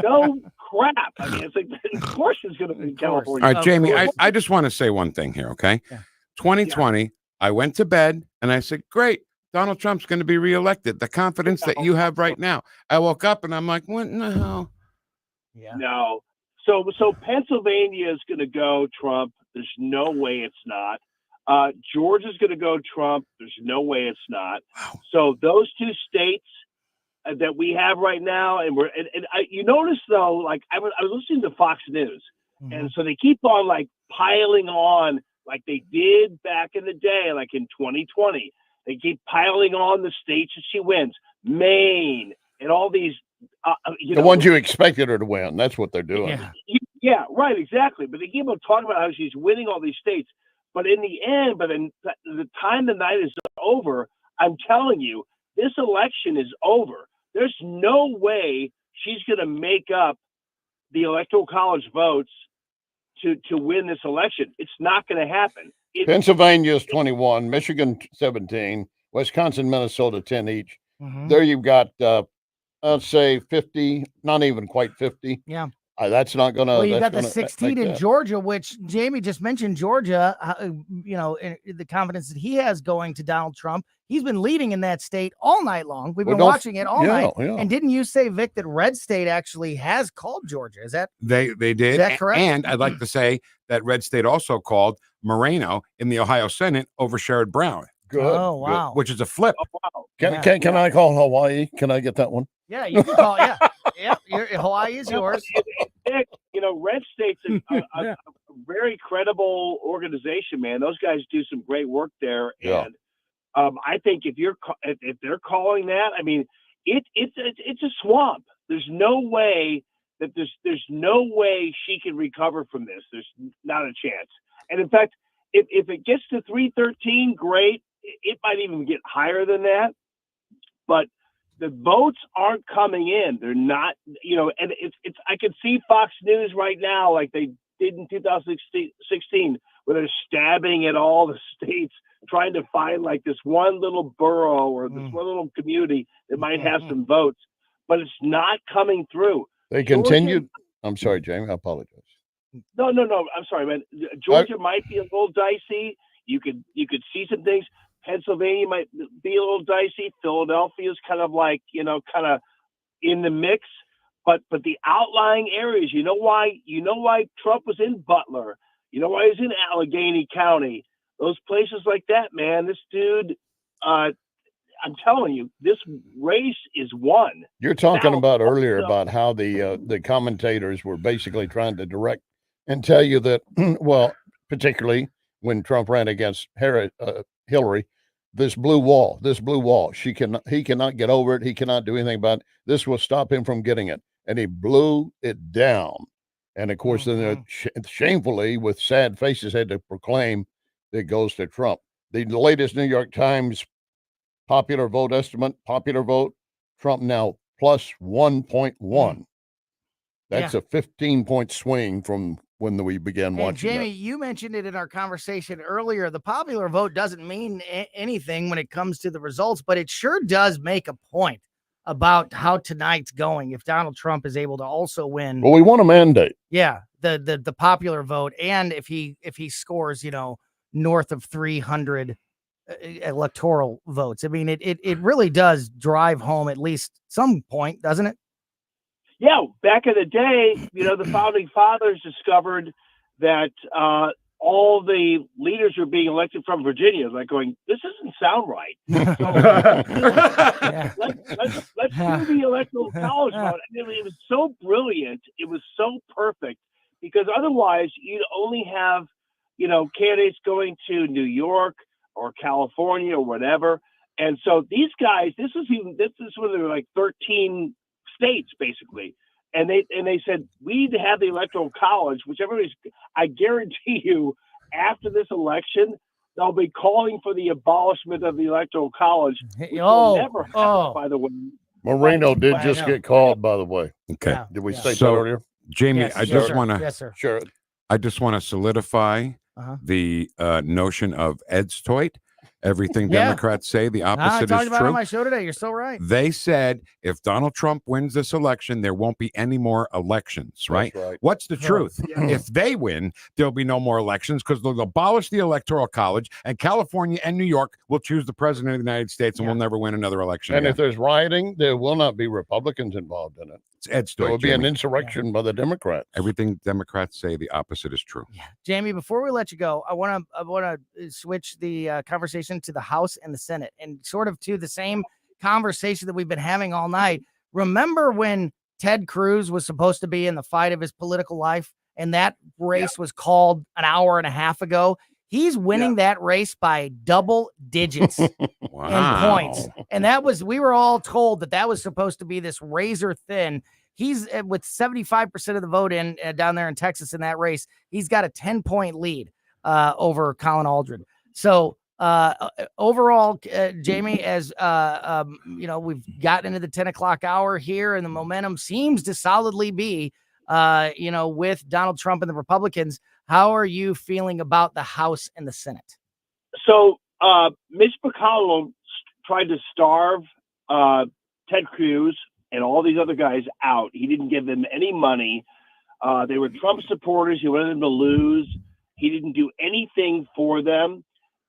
no crap. I mean, it's like, of course it's going to be California. All right, Jamie, I just want to say one thing here, okay? Yeah. 2020, I went to bed and I said, great. Donald Trump's going to be reelected. The confidence that you have right now. I woke up and I'm like, what in the hell? Yeah. No. So Pennsylvania is going to go Trump. There's no way it's not. Georgia's going to go Trump. There's no way it's not. Wow. So those two states that we have right now, you notice though, like I was listening to Fox News, and so they keep on piling on like they did back in the day, like in 2020. They keep piling on the states that she wins, Maine, and all these. The ones you expected her to win. That's what they're doing. Yeah, right, exactly. But they keep on talking about how she's winning all these states. But in the end, the time the night is over, I'm telling you, this election is over. There's no way she's going to make up the electoral college votes to win this election. It's not going to happen. Pennsylvania is 21, Michigan 17, Wisconsin, Minnesota 10 each. Mhm. There you've got, I'd say 50, not even quite 50. Yeah. That's not going to. Well, you got the 16 in Georgia, which Jamie just mentioned. Georgia, the confidence that he has going to Donald Trump. He's been leading in that state all night long. We've been watching it all night. Yeah. And didn't you say, Vic, that Red State actually has called Georgia? Is that They did. Is that correct? And I'd like to say that Red State also called Moreno in the Ohio Senate over Sherrod Brown. Good. Oh, wow. Which is a flip. Can I call Hawaii? Can I get that one? Yeah, you can call. Yeah. Hawaii is yours. Red State's a very credible organization, man. Those guys do some great work there, and I think if they're calling that, I mean, it's a swamp. There's no way that there's no way she can recover from this. There's not a chance. And in fact, if it gets to 313, great. It might even get higher than that, but the votes aren't coming in. They're not, and it's. I can see Fox News right now, like they did in 2016, where they're stabbing at all the states, trying to find like this one little borough or this one little community that might have some votes, but it's not coming through. They continued. I'm sorry, Jamie. I apologize. No. I'm sorry, man. Georgia might be a little dicey. You could see some things. Pennsylvania might be a little dicey. Philadelphia is kind of like, kind of in the mix. But the outlying areas, you know why Trump was in Butler. You know why he was in Allegheny County. Those places like that, man. This dude, I'm telling you, this race is won. You're talking about earlier about how the commentators were basically trying to direct and tell you that, well, particularly when Trump ran against Hillary, this blue wall, he cannot get over it. He cannot do anything about it. This will stop him from getting it. And he blew it down. And of course, then shamefully, with sad faces, had to proclaim that it goes to Trump. The latest New York Times popular vote estimate, Trump now plus 1.1. That's a 15-point swing from when we began watching. Jamie, you mentioned it in our conversation earlier. The popular vote doesn't mean anything when it comes to the results, but it sure does make a point about how tonight's going. If Donald Trump is able to also win, well, we want a mandate. Yeah, the popular vote, and if he scores, north of 300 electoral votes. I mean, it really does drive home at least some point, doesn't it? Yeah, back in the day, the founding fathers discovered that all the leaders were being elected from Virginia. Like going, this doesn't sound right. Let's do the electoral college vote. And it was so brilliant. It was so perfect because otherwise you'd only have, candidates going to New York or California or whatever. And so these guys, this is when there were like 13 states basically, and they said we need to have the electoral college, which I guarantee you after this election they'll be calling for the abolishment of the electoral college, which will never happen, by the way. Moreno did just get called, by the way. Okay. Did we state that So, earlier? Jamie, Yes, I just want to Yes, sir. Sure. I just want to solidify the notion of Ed's Toit. Everything Yeah. Democrats say, the I opposite talked is about it on true. my show today. You're so right. They said if Donald Trump wins this election, there won't be any more elections, right? right. What's the truth? If they win, there'll be no more elections because they'll abolish the Electoral College, and California and New York will choose the president of the United States, and we'll never win another election. And again. if there's rioting, there will not be Republicans involved in it. It's Ed's There Toit, will be an Jamie. insurrection by the Democrats. Everything Democrats say, the opposite is true. Jamie, before we let you go, I want to switch the conversation to the House and the Senate, and sort of to the same conversation that we've been having all night. Remember when Ted Cruz was supposed to be in the fight of his political life, and that race was called an hour and a half ago? He's winning that race by double digits in points. And we were all told that was supposed to be this razor thin. He's with 75% of the vote down there in Texas in that race. He's got a 10-point lead over Colin Aldred. So overall, Jamie, as we've gotten into the 10 o'clock hour here, and the momentum seems to solidly be with Donald Trump and the Republicans. How are you feeling about the House and the Senate? So Mitch McConnell tried to starve Ted Cruz and all these other guys out. He didn't give them any money. They were Trump supporters. He wanted them to lose. He didn't do anything for them.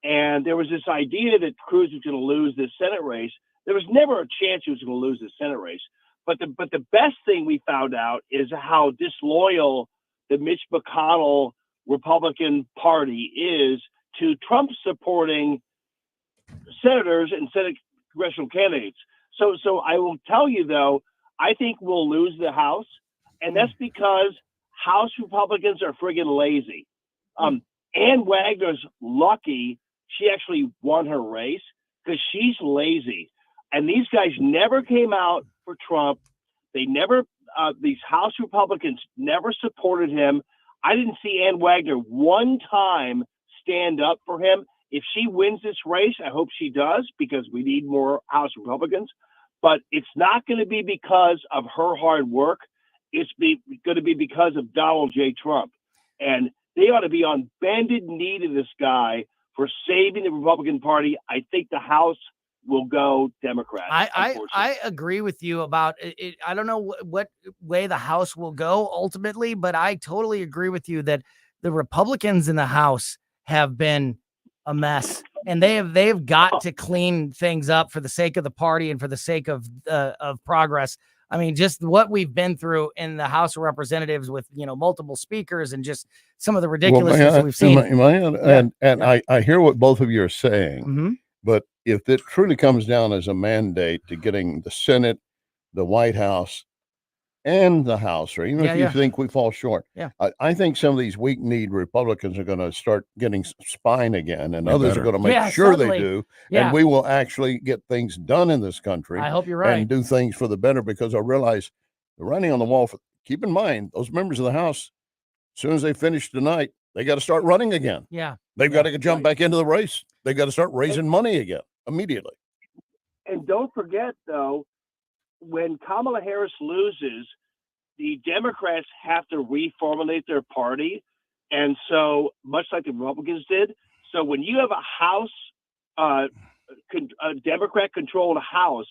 And there was this idea that Cruz was going to lose this Senate race. There was never a chance he was going to lose the Senate race. But the best thing we found out is how disloyal the Mitch McConnell Republican Party is to Trump supporting senators and Senate congressional candidates. So I will tell you, though, I think we'll lose the House. And that's because House Republicans are friggin' lazy. Ann Wagner's lucky she actually won her race because she's lazy. And these guys never came out for Trump. They never, these House Republicans never supported him. I didn't see Ann Wagner one time stand up for him. If she wins this race, I hope she does because we need more House Republicans. But it's not going to be because of her hard work. It's going to be because of Donald J. Trump. And they ought to be on bended knee to this guy for saving the Republican Party. I think the House will go Democrat. I agree with you about it. I don't know what way the House will go ultimately, but I totally agree with you that the Republicans in the House have been a mess, and they've got to clean things up for the sake of the party and for the sake of progress. I mean, just what we've been through in the House of Representatives with, multiple speakers and just some of the ridiculousness that we've seen. I hear what both of you are saying, Mm-hmm. but if it truly comes down as a mandate to getting the Senate, the White House, and the House, or even if you think we fall short, I think some of these weak-kneed Republicans are going to start getting spine again, and others are going to make sure they do, and we will actually get things done in this country. I hope you're right. And do things for the better, because I realize the writing on the wall. Keep in mind, those members of the House, as soon as they finish tonight, they got to start running again. Yeah. They've got to jump back into the race. They got to start raising money again immediately. And don't forget, though, when Kamala Harris loses, the Democrats have to reformulate their party. And so, much like the Republicans did. So when you have a House, a Democrat-controlled House,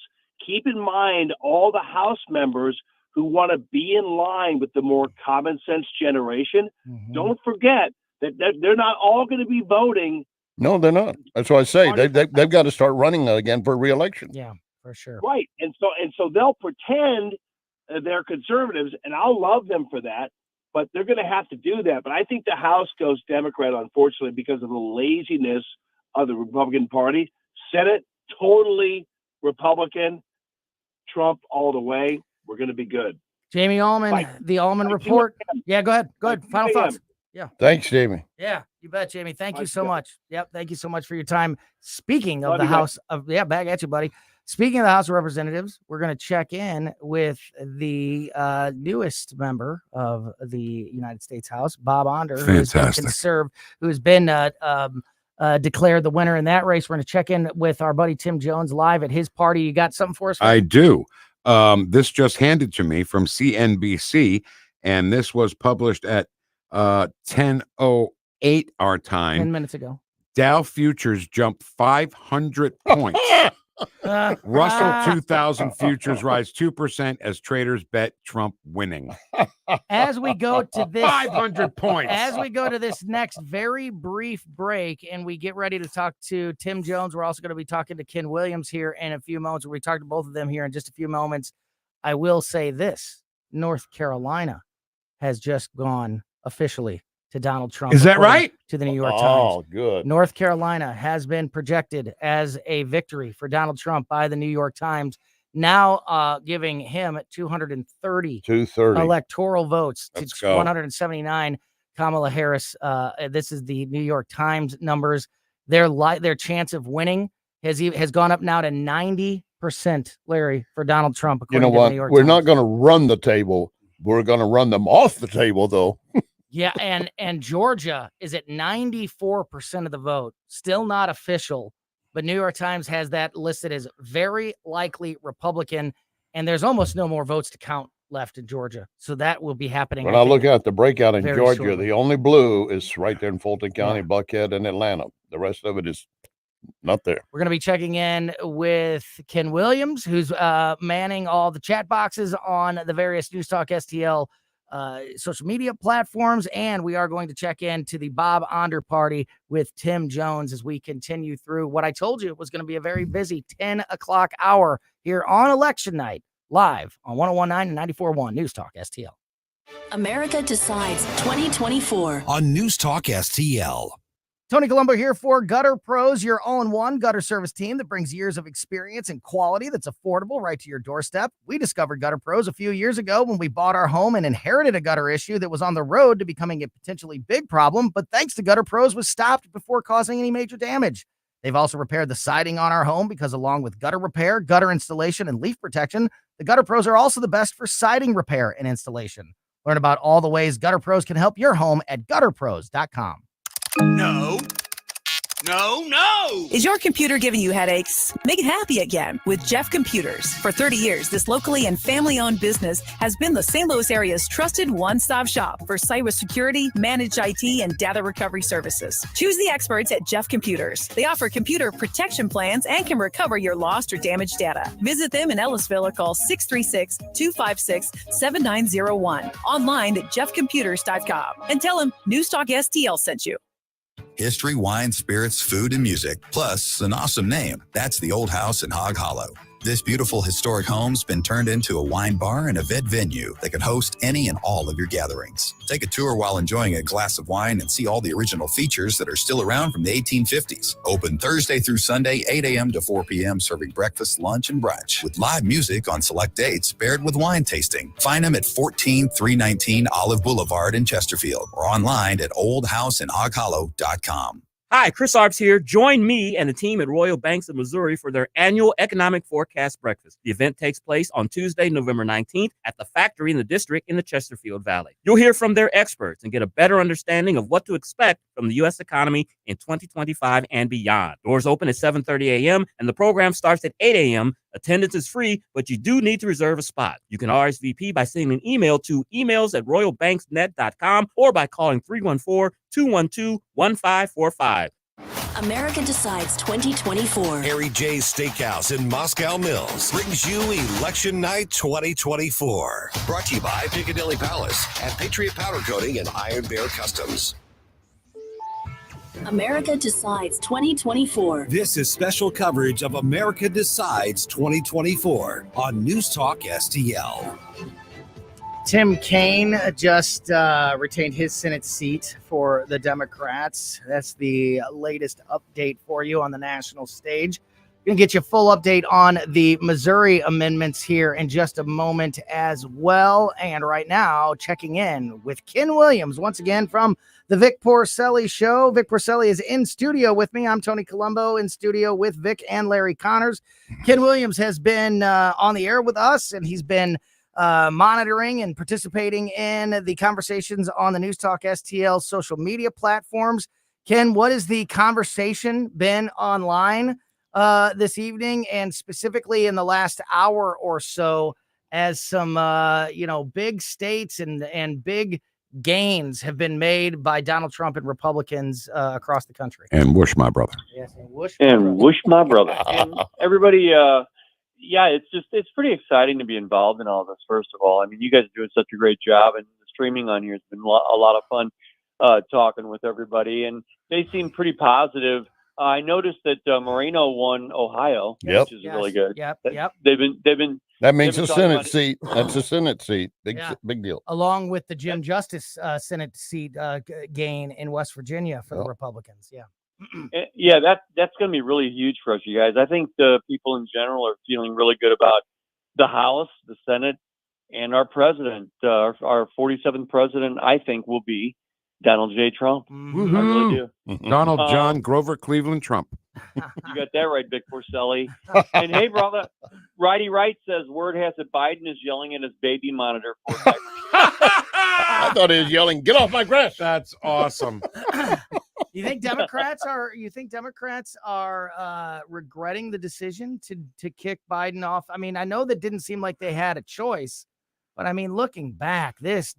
keep in mind all the House members who want to be in line with the more common sense generation. Mm-hmm. Don't forget that they're not all going to be voting. No, they're not. That's what I say. They've got to start running again for re-election. Yeah, for sure. Right. And so they'll pretend they're conservatives, and I'll love them for that, but they're going to have to do that. But I think the House goes Democrat, unfortunately, because of the laziness of the Republican Party. Senate, totally Republican. Trump all the way. We're going to be good. Jamie Allman, the Allman Report. Yeah, go ahead. Go ahead. Final thoughts. Yeah. Thanks, Jamie. Yeah, you bet, Jamie. Thank you so much. Yep. Thank you so much for your time. Speaking of the House of, back at you, buddy. Speaking of the House of Representatives, we're going to check in with the newest member of the United States House, Bob Onder, who has been declared the winner in that race. We're going to check in with our buddy Tim Jones live at his party. You got something for us? I do. This just handed to me from CNBC, and this was published at 10:08 our time. 10 minutes ago. Dow futures jumped 500 points. Russell 2000 futures rise 2% as traders bet Trump winning. As we go to this 500 points. As we go to this next very brief break and we get ready to talk to Tim Jones, we're also going to be talking to Ken Williams here in a few moments. We talk to both of them here in just a few moments. I will say this: North Carolina has just gone officially to Donald Trump. Is that right? To the New York Times. Oh, good. North Carolina has been projected as a victory for Donald Trump by the New York Times, now giving him 230 electoral votes to 179. Kamala Harris, this is the New York Times numbers. Their chance of winning has gone up now to 90%, Larry, for Donald Trump. You know what? We're not going to run the table. We're going to run them off the table, though. Yeah, and Georgia is at 94% of the vote. Still not official, but New York Times has that listed as very likely Republican, and there's almost no more votes to count left in Georgia. So that will be happening. When I look at the breakout in very Georgia, shortly. the only blue is right there in Fulton County, Buckhead, and Atlanta. The rest of it is not there. We're going to be checking in with Ken Williams, who's manning all the chat boxes on the various News Talk STL social media platforms. And we are going to check in to the Bob Onder party with Tim Jones as we continue through what I told you was going to be a very busy 10 o'clock hour here on election night, live on 101.9 and 94.1 News Talk STL. America Decides 2024 on News Talk STL. Tony Colombo here for Gutter Pros, your all-in-one gutter service team that brings years of experience and quality that's affordable right to your doorstep. We discovered Gutter Pros a few years ago when we bought our home and inherited a gutter issue that was on the road to becoming a potentially big problem, but thanks to Gutter Pros was stopped before causing any major damage. They've also repaired the siding on our home because along with gutter repair, gutter installation, and leaf protection, the Gutter Pros are also the best for siding repair and installation. Learn about all the ways Gutter Pros can help your home at gutterpros.com. No. Is your computer giving you headaches? Make it happy again with Jeff Computers. For 30 years, this locally and family-owned business has been the St. Louis area's trusted one-stop shop for cybersecurity, managed IT, and data recovery services. Choose the experts at Jeff Computers. They offer computer protection plans and can recover your lost or damaged data. Visit them in Ellisville or call 636-256-7901. Online at jeffcomputers.com and tell them News Talk STL sent you. History, wine, spirits, food, and music, plus an awesome name. That's the Old House in Hog Hollow. This beautiful historic home's been turned into a wine bar and event venue that can host any and all of your gatherings. Take a tour while enjoying a glass of wine and see all the original features that are still around from the 1850s. Open Thursday through Sunday, 8 a.m. to 4 p.m., serving breakfast, lunch, and brunch, with live music on select dates paired with wine tasting. Find them at 14319 Olive Boulevard in Chesterfield or online at oldhouseinhoghollow.com. Hi, Chris Arps here. Join me and the team at Royal Banks of Missouri for their annual Economic Forecast Breakfast. The event takes place on Tuesday, November 19th at the factory in the district in the Chesterfield Valley. You'll hear from their experts and get a better understanding of what to expect from the U.S. economy in 2025 and beyond. Doors open at 7:30 a.m. and the program starts at 8 a.m. Attendance is free, but you do need to reserve a spot. You can RSVP by sending an email to emails@royalbanksnet.com or by calling 314-212-1545. America Decides 2024. Harry J's Steakhouse in Moscow Mills brings you Election Night 2024. Brought to you by Picadilly Palace at Patriot Powder Coating and Iron Bear Customs. America Decides 2024. This is special coverage of America Decides 2024 on News Talk STL. Tim Kaine just retained his Senate seat for the Democrats. That's the latest update for you on the national stage. Going to get you a full update on the Missouri amendments here in just a moment as well. And right now, checking in with Ken Williams once again from the Vic Porcelli Show. Vic Porcelli is in studio with me. I'm Tony Colombo in studio with Vic and Larry Connors. Ken Williams has been on the air with us, and he's been monitoring and participating in the conversations on the News Talk STL social media platforms. Ken, what has the conversation been online this evening, and specifically in the last hour or so, as some big states and big gains have been made by Donald Trump and Republicans across the country? And whoosh, my brother. Yes, and whoosh, my brother. And everybody, it's pretty exciting to be involved in all this. First of all, I mean, you guys are doing such a great job, and the streaming on here has been a lot of fun talking with everybody, and they seem pretty positive. I noticed that Moreno won Ohio, which is really good. Yep. They've been. That means a Senate seat. That's a Senate seat. Big deal. Along with the Jim Justice Senate seat gain in West Virginia for the Republicans. Yeah, that's going to be really huge for us, you guys. I think the people in general are feeling really good about the House, the Senate, and our president. Our 47th president, I think, will be Donald J. Trump. I really do. Donald John Grover Cleveland Trump. You got that right, Vic Porcelli. And hey, brother, Righty Wright says word has it Biden is yelling at his baby monitor for I thought he was yelling, "Get off my grass!" That's awesome. You think Democrats are regretting the decision to kick Biden off? I mean, I know that didn't seem like they had a choice, But I mean, looking back, this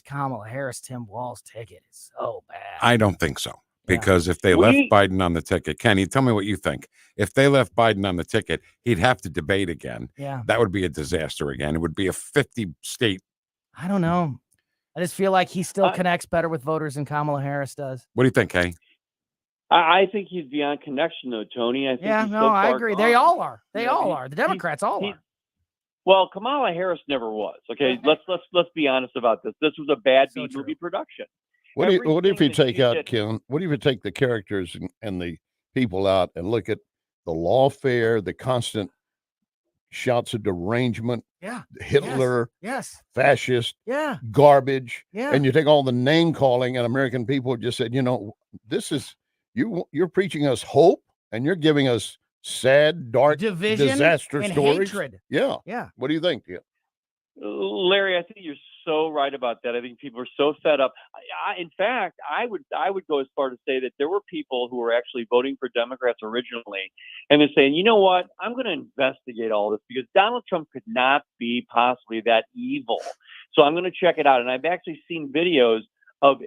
Kamala Harris Tim Walz ticket is so bad. I don't think so. Because if they left Biden on the ticket, Kenny, tell me what you think. If they left Biden on the ticket, he'd have to debate again. Yeah. That would be a disaster again. It would be a 50-state. I don't know. I just feel like he still connects better with voters than Kamala Harris does. What do you think, Kay? I think he's beyond connection, though, Tony. I think I agree. They all are. They all are. The Democrats all are. Well, Kamala Harris never was. Okay, let's be honest about this. This was a bad movie production. What if you take out, Ken? What if you take the characters and the people out and look at the lawfare, the constant shouts of derangement, Hitler, fascist, garbage, and you take all the name calling, and American people just said, this is you're preaching us hope, and you're giving us sad, dark, division, disaster and stories. Hatred. Yeah. What do you think? Yeah. Larry, I think you're so right about that. I think people are so fed up. In fact, I would go as far to say that there were people who were actually voting for Democrats originally, and they're saying, you know what, I'm going to investigate all this because Donald Trump could not be possibly that evil. So I'm going to check it out. And I've actually seen videos of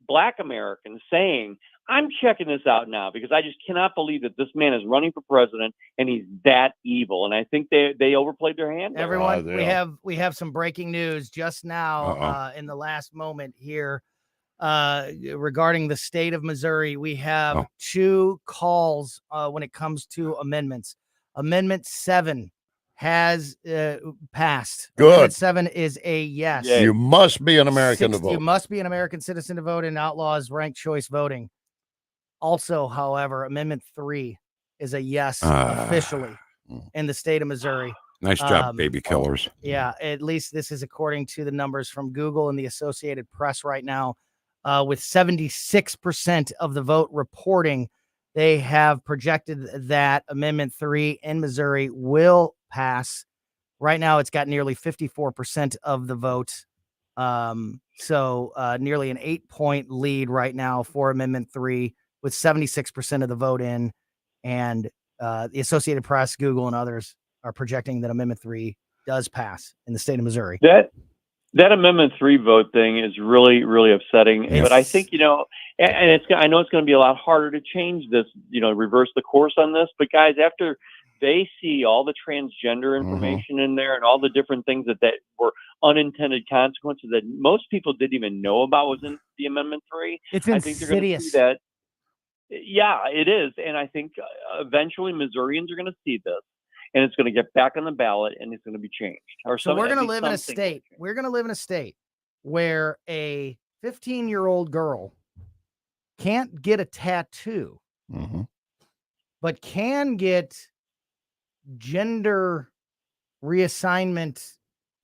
Black Americans saying, I'm checking this out now because I just cannot believe that this man is running for president and he's that evil. And I think they overplayed their hand. Everyone, we have some breaking news just now in the last moment here regarding the state of Missouri. We have two calls when it comes to amendments. Amendment 7 has passed. Good. Amendment 7 is a yes. You must be an American to vote. You must be an American citizen to vote and outlaws ranked choice voting. Also, however, Amendment 3 is a yes officially in the state of Missouri. Nice job, baby killers. Yeah, at least this is according to the numbers from Google and the Associated Press right now. With 76% of the vote reporting, they have projected that Amendment 3 in Missouri will pass. Right now, it's got nearly 54% of the vote. So nearly an 8-point lead right now for Amendment 3 with 76% of the vote in. And the Associated Press, Google, and others are projecting that Amendment 3 does pass in the state of Missouri. That Amendment 3 vote thing is really, really upsetting. But I think, and I know it's going to be a lot harder to change this, reverse the course on this. But guys, after they see all the transgender information in there and all the different things that were unintended consequences that most people didn't even know about was in the Amendment 3. It's I think they're going to see that. Yeah, it is. And I think eventually Missourians are going to see this. And it's going to get back on the ballot, and it's going to be changed. So we're going to live in a state. We're going to live in a state where a 15-year-old girl can't get a tattoo, but can get gender reassignment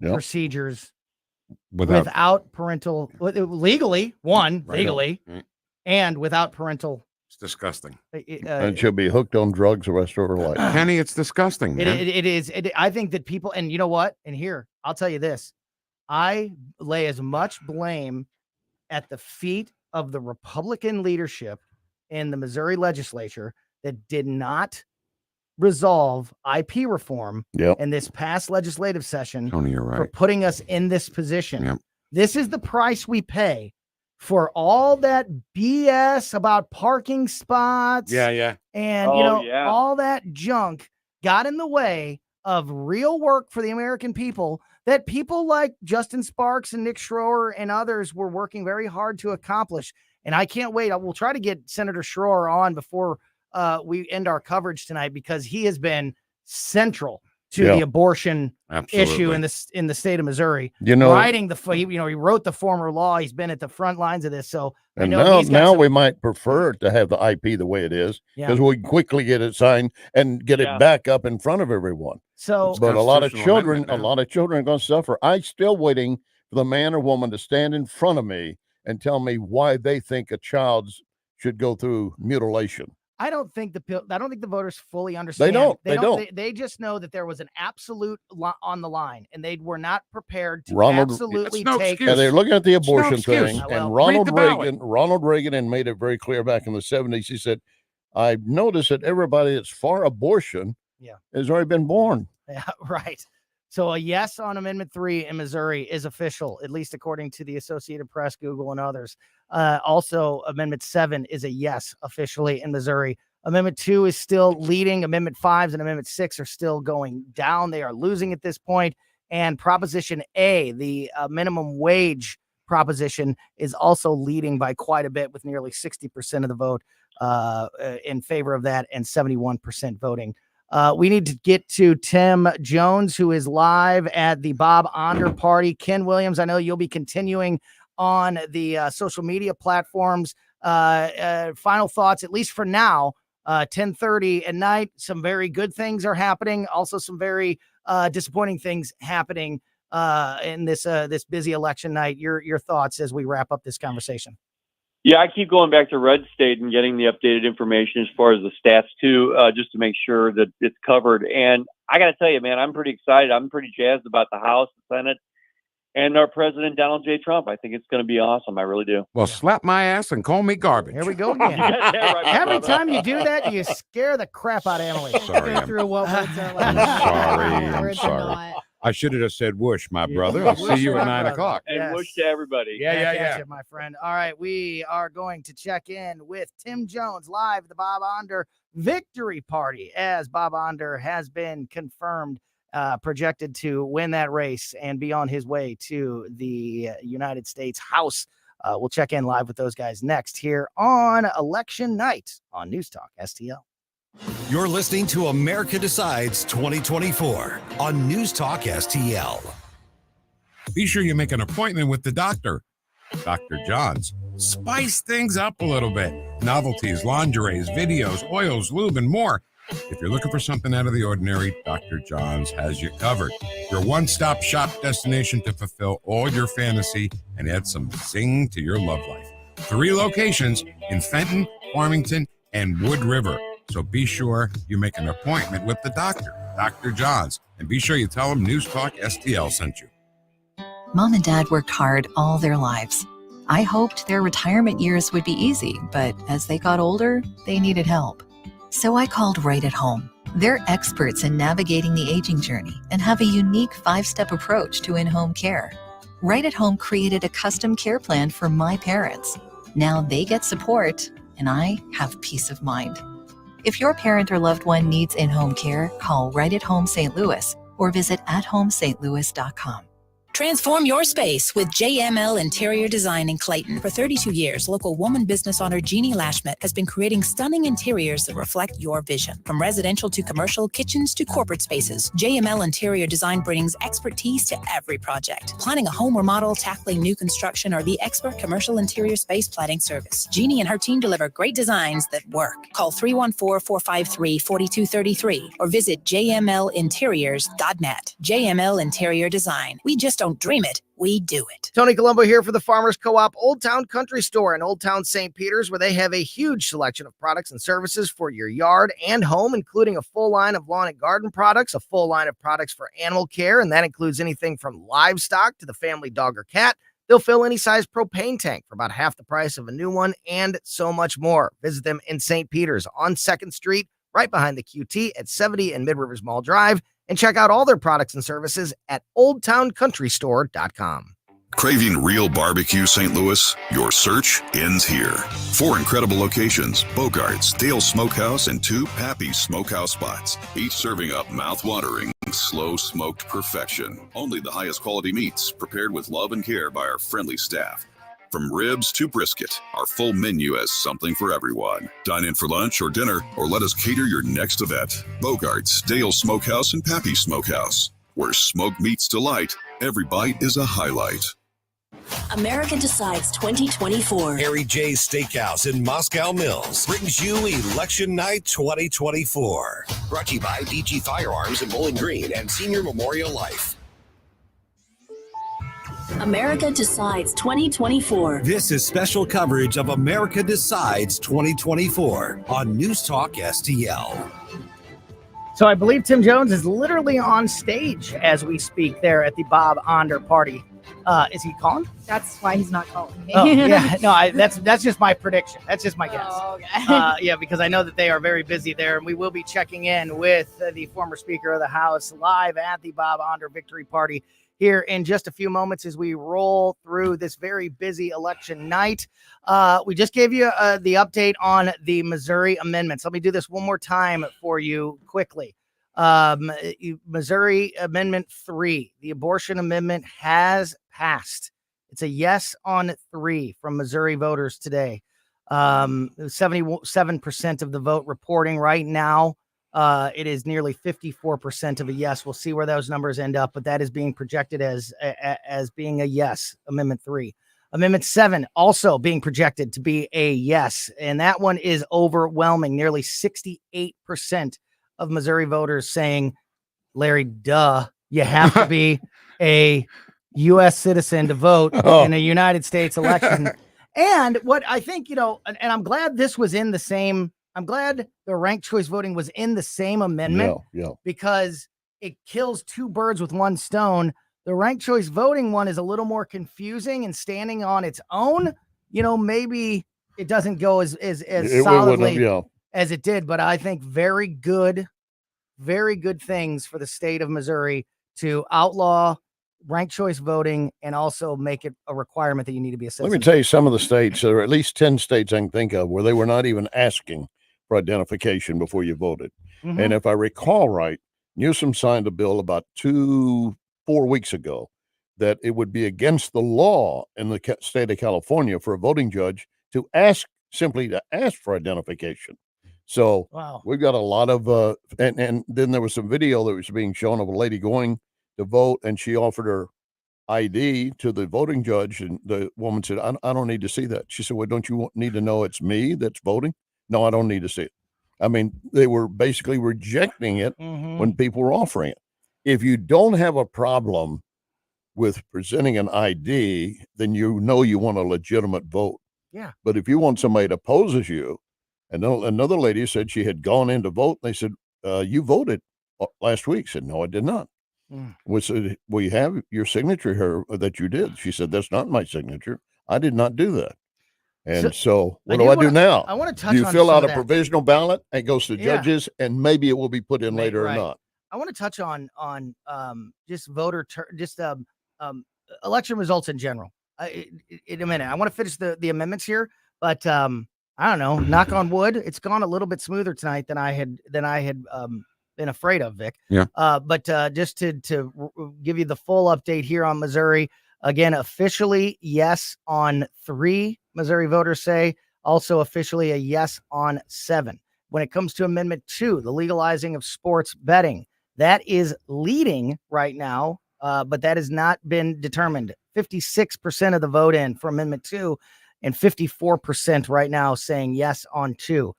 procedures without parental legally, and without parental. It's disgusting. And she'll be hooked on drugs the rest of her life. Kenny, it's disgusting. Man. It is. I think that people, and you know what? And here, I'll tell you this. I lay as much blame at the feet of the Republican leadership in the Missouri legislature that did not resolve IP reform in this past legislative session. Tony, you're right. For putting us in this position. Yep. This is the price we pay for all that BS about parking spots. And, all that junk got in the way of real work for the American people that people like Justin Sparks and Nick Schroer and others were working very hard to accomplish. And I can't wait. I will try to get Senator Schroer on before we end our coverage tonight because he has been central to the abortion issue in the state of Missouri. Writing he wrote the former law. He's been at the front lines of this. So and now we might prefer to have the IP the way it is because we can quickly get it signed and get it back up in front of everyone. So, but a lot of children are going to suffer. I'm still waiting for the man or woman to stand in front of me and tell me why they think a child should go through mutilation. I don't think the voters fully understand. They don't. They just know that there was an absolute on the line, and they were not prepared to absolutely take. And they're looking at the abortion thing, and Ronald Reagan, and made it very clear back in the 70s. He said, "I've noticed that everybody that's for abortion, has already been born." Yeah, right. So a yes on Amendment 3 in Missouri is official, at least according to the Associated Press, Google, and others. Also, Amendment 7 is a yes officially in Missouri. Amendment 2 is still leading. Amendment 5 and Amendment 6 are still going down. They are losing at this point. And Proposition A, the minimum wage proposition, is also leading by quite a bit, with nearly 60% of the vote in favor of that and 71% voting. We need to get to Tim Jones, who is live at the Bob Onder party. Ken Williams, I know you'll be continuing on the social media platforms. Final thoughts, at least for now. 10:30 at night. Some very good things are happening. Also, some very disappointing things happening in this busy election night. Your thoughts as we wrap up this conversation. Yeah, I keep going back to Red State and getting the updated information as far as the stats too, just to make sure that it's covered. And I got to tell you, man, I'm pretty excited. I'm pretty jazzed about the House, the Senate, and our President Donald J. Trump. I think it's going to be awesome. I really do. Well, slap my ass and call me garbage. Here we go again. Every time you do that, you scare the crap out of Emily. Sorry, Go through what words are like. I'm sorry. I should have just said whoosh, my brother. I'll see you at 9 o'clock. And whoosh to everybody. Yeah. You, my friend. All right, we are going to check in with Tim Jones live at the Bob Onder Victory Party, as Bob Onder has been confirmed, projected to win that race and be on his way to the United States House. We'll check in live with those guys next here on election night on News Talk STL. You're listening to America Decides 2024 on News Talk STL. Be sure you make an appointment with the doctor, Dr. Johns. Spice things up a little bit. Novelties, lingeries, videos, oils, lube, and more. If you're looking for something out of the ordinary, Dr. Johns has you covered. Your one-stop shop destination to fulfill all your fantasy and add some zing to your love life. 3 locations in Fenton, Farmington, and Wood River. So be sure you make an appointment with the doctor, Dr. Johns, and be sure you tell him News Talk STL sent you. Mom and Dad worked hard all their lives. I hoped their retirement years would be easy, but as they got older, they needed help. So I called Right at Home. They're experts in navigating the aging journey and have a unique 5-step approach to in-home care. Right at Home created a custom care plan for my parents. Now they get support, and I have peace of mind. If your parent or loved one needs in-home care, call Right at Home St. Louis or visit athomestlouis.com. Transform your space with JML Interior Design in Clayton. For 32 years, local woman business owner Jeannie Lashmet has been creating stunning interiors that reflect your vision. From residential to commercial, kitchens to corporate spaces, JML Interior Design brings expertise to every project. Planning a home remodel, tackling new construction, or the expert commercial interior space planning service. Jeannie and her team deliver great designs that work. Call 314-453-4233 or visit jmlinteriors.net. JML Interior Design. We just don't dream it, we do it. Tony Colombo here for the Farmers Co-op Old Town Country Store in Old Town St. Peters, where they have a huge selection of products and services for your yard and home, including a full line of lawn and garden products, a full line of products for animal care, and that includes anything from livestock to the family dog or cat. They'll fill any size propane tank for about half the price of a new one, and so much more. Visit them in St. Peters on 2nd Street, right behind the QT at 70 and Mid-Rivers Mall Drive. And check out all their products and services at oldtowncountrystore.com. Craving real barbecue, St. Louis? Your search ends here. 4 incredible locations: Bogart's, Dale Smokehouse, and 2 Pappy's Smokehouse spots, each serving up mouth-watering, slow-smoked perfection. Only the highest quality meats, prepared with love and care by our friendly staff. From ribs to brisket, our full menu has something for everyone. Dine in for lunch or dinner, or let us cater your next event. Bogart's, Dale Smokehouse, and Pappy Smokehouse. Where smoke meets delight, every bite is a highlight. America Decides 2024. Harry J's Steakhouse in Moscow Mills brings you Election Night 2024. Brought to you by DG Firearms in Bowling Green and Senior Memorial Life. America Decides 2024. This is special coverage of America Decides 2024 on News Talk STL. So I believe Tim Jones is literally on stage as we speak there at the Bob Onder party. Is he calling? That's why he's not calling me. Oh, yeah. No, that's just my prediction. That's just my guess. Oh, okay. Yeah, because I know that they are very busy there, and we will be checking in with the former Speaker of the House live at the Bob Onder Victory Party here in just a few moments as we roll through this very busy election night. We just gave you the update on the Missouri amendments. Let me do this one more time for you quickly. Missouri Amendment 3, the abortion amendment has passed. It's a yes on 3 from Missouri voters today. 77% of the vote reporting right now. It is nearly 54% of a yes. We'll see where those numbers end up, but that is being projected as being a yes. Amendment 3. Amendment 7 also being projected to be a yes, and that one is overwhelming. Nearly 68% of Missouri voters saying, Larry, duh, you have to be a U.S. citizen to vote in a United States election. And what I think, and I'm glad this was in the same, I'm glad the ranked choice voting was in the same amendment because it kills two birds with one stone. The ranked choice voting one is a little more confusing and standing on its own. Maybe it doesn't go as solidly as it did, but I think very good things for the state of Missouri to outlaw ranked choice voting and also make it a requirement that you need to be a citizen. Let me tell you some of the states, there are at least 10 states I can think of where they were not even asking for identification before you voted. Mhm. And if I recall right, Newsom signed a bill about 4 weeks ago that it would be against the law in the state of California for a voting judge to simply ask for identification. So wow. We've got a lot of, and then there was some video that was being shown of a lady going to vote, and she offered her ID to the voting judge, and the woman said, I don't need to see that. She said, well, don't you need to know it's me that's voting? No, I don't need to see it. I mean, they were basically rejecting it when people were offering it. If you don't have a problem with presenting an ID, then you want a legitimate vote. Yeah. But if you want somebody that opposes you, and another lady said she had gone in to vote, and they said, you voted last week. Said, no, I did not. We said, well, you have your signature here that you did. She said, that's not my signature. I did not do that. And so what do I do now? I want to touch Do you on fill some out of a that. provisional ballot and goes to Yeah. judges, and maybe it will be put in later or not? I want to touch on just election results in general in a minute. I want to finish the amendments here, but I don't know. Knock on wood, it's gone a little bit smoother tonight than I had been afraid of, Vic. Yeah. But just to give you the full update here on Missouri, again, officially yes on 3. Missouri voters say also officially a yes on 7. When it comes to Amendment 2, the legalizing of sports betting, that is leading right now, but that has not been determined. 56% of the vote in for Amendment 2 and 54% right now saying yes on 2.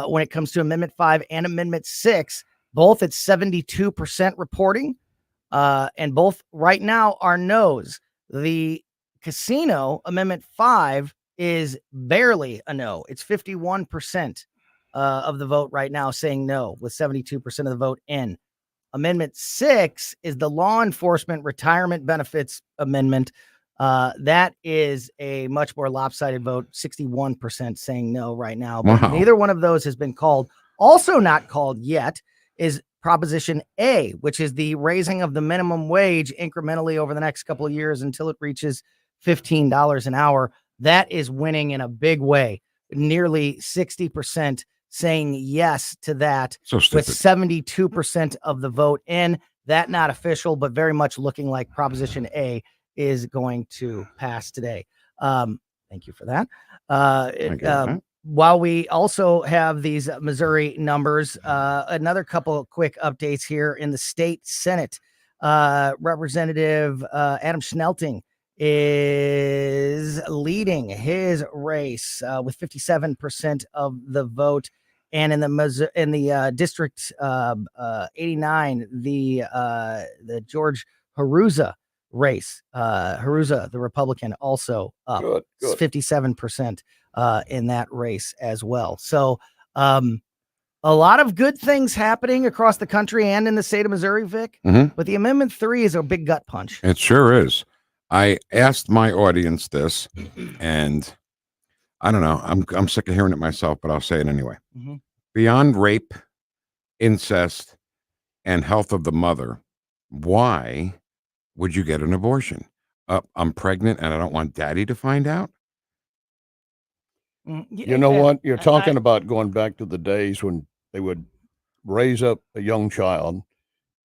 When it comes to Amendment 5 and Amendment 6, both at 72% reporting, and both right now are no's. The casino Amendment 5 is barely a no. It's 51% of the vote right now saying no, with 72% of the vote in. Amendment 6 is the law enforcement retirement benefits amendment. That is a much more lopsided vote, 61% saying no right now. But Wow. neither one of those has been called. Also not called yet is Proposition A, which is the raising of the minimum wage incrementally over the next couple of years until it reaches $15 an hour. That is winning in a big way. Nearly 60% saying yes to that, So with stupid. 72% of the vote in. That not official, but very much looking like Proposition A is going to pass today. Thank you for that. While we also have these Missouri numbers, another couple of quick updates here in the state Senate. Representative Adam Schnelting is leading his race with 57% of the vote. And in the district 89, the George Haruza race, Haruza, the Republican, also up 57% in that race as well. So a lot of good things happening across the country and in the state of Missouri, Vic. Mhm. But the Amendment 3 is a big gut punch. It sure is. I asked my audience this, and I don't know. I'm sick of hearing it myself, but I'll say it anyway. Mhm. Beyond rape, incest, and health of the mother, why would you get an abortion? I'm pregnant and I don't want daddy to find out. You know what? You're talking about going back to the days when they would raise up a young child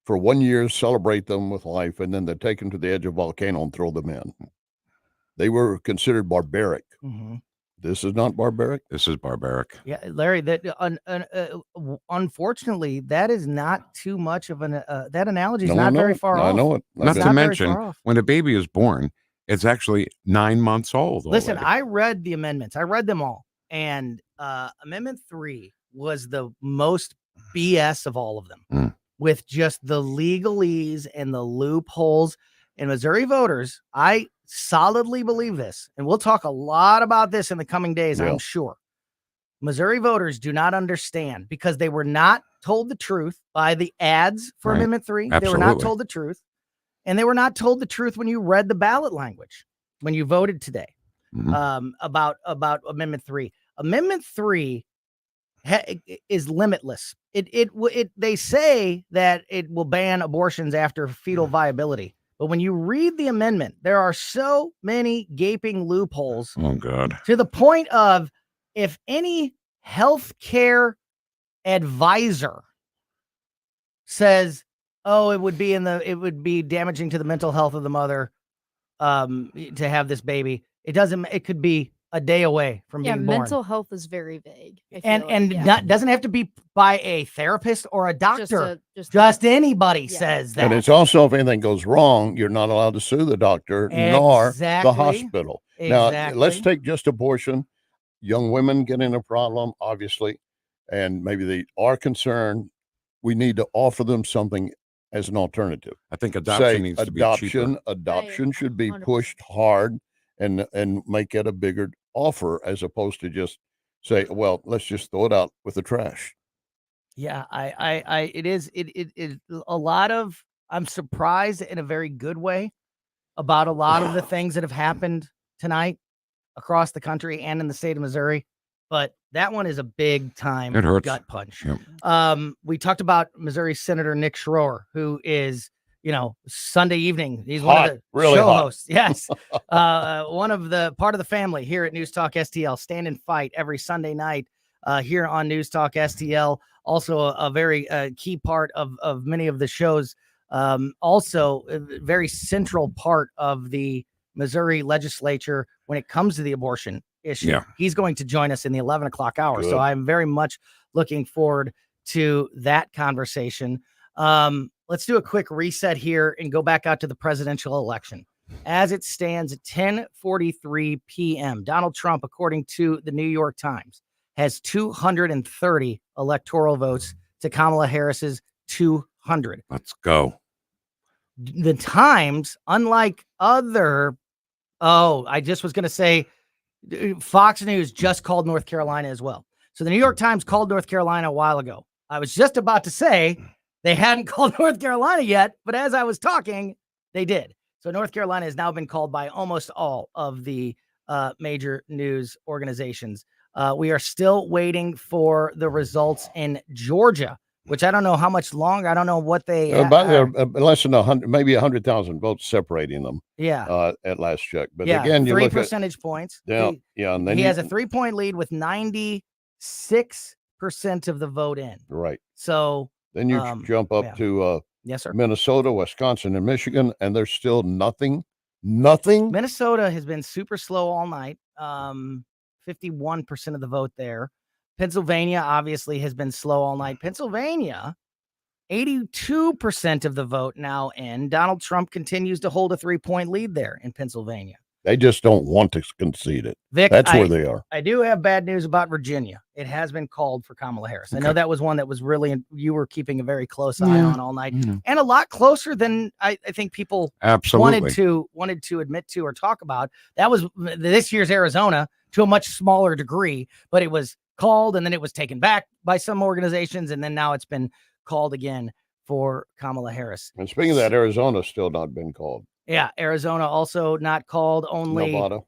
for 1 year, celebrate them with life, and then they take them to the edge of a volcano and throw them in. They were considered barbaric. Mhm. This is not barbaric. This is barbaric. Yeah, Larry, that unfortunately, that is not too much of an that analogy is No, I not know very it. far I off. know it. Not It's to very mention, far off. when a baby is born, it's actually 9 months old. Listen, already. I read the amendments. I read them all. And Amendment 3 was the most BS of all of them, with just the legalese and the loopholes. And Missouri voters, I solidly believe this, and we'll talk a lot about this in the coming days, Yeah. I'm sure. Missouri voters do not understand because they were not told the truth by the ads for Right. Amendment 3. They were not Absolutely. told the truth. And they were not told the truth when you read the ballot language, when you voted today, about Amendment 3. Amendment 3 is limitless. They say that it will ban abortions after fetal viability. But when you read the amendment, there are so many gaping loopholes Oh, God. to the point of if any healthcare advisor says, "Oh, it would be damaging to the mental health of the mother to have this baby," it could be a day away from Yeah, being born. mental health is very vague. I feel And like, yeah. doesn't have to be by a therapist or a doctor. Just Just anybody says that. And it's also, if anything goes wrong, you're not allowed to sue the doctor nor the Exactly. hospital. Now, let's Exactly. take just abortion. Young women getting a problem, obviously, and maybe they are concerned. We need to offer them something as an alternative. I think adoption needs to be cheaper. Adoption should be pushed hard and make it a bigger offer as opposed to just say, well, let's just throw it out with the trash. Yeah, it is a lot of, I'm surprised in a very good way about a lot of the things that have happened tonight across the country and in the state of Missouri. But that one is a big time It hurts. gut punch. Yep. We talked about Missouri Senator Nick Schroer, who is, Sunday evening. He's one Hot, of the really show hot. hosts. Yes. One of the part of the family here at News Talk STL. Stand and fight every Sunday night here on News Talk STL. Also a very key part of many of the shows. Also a very central part of the Missouri legislature when it comes to the abortion issue. Yeah. He's going to join us in the 11 o'clock hour. Good. So I'm very much looking forward to that conversation. Let's do a quick reset here and go back out to the presidential election. As it stands at 10:43 p.m., Donald Trump, according to the New York Times, has 230 electoral votes to Kamala Harris's 200. Let's go. The Times, unlike other, I just was going to say Fox News just called North Carolina as well. So the New York Times called North Carolina a while ago. I was just about to say they hadn't called North Carolina yet, but as I was talking, they did. So North Carolina has now been called by almost all of the major news organizations. We are still waiting for the results in Georgia, which I don't know how much longer. I don't know what they About less than 100, maybe 100,000 votes separating them. Yeah. At last check. But yeah, again, you 3 look percentage points. Yeah, and then He has a 3-point lead with 96% of the vote in. Right. So then you jump up to yes, sir. Minnesota, Wisconsin, and Michigan, and there's still nothing. Nothing. Minnesota has been super slow all night. 51% of the vote there. Pennsylvania obviously has been slow all night. Pennsylvania, 82% of the vote now in. Donald Trump continues to hold a 3-point lead there in Pennsylvania. They just don't want to concede it. Vic, that's where they are. I do have bad news about Virginia. It has been called for Kamala Harris. I know that was one that was really, you were keeping a very close eye on all night, and a lot closer than I think people wanted to admit to or talk about. That was this year's Arizona to a much smaller degree, but it was called and then it was taken back by some organizations, and then now it's been called again for Kamala Harris. And speaking of that, Arizona's still not been called. Yeah, Arizona also not called. Nevada.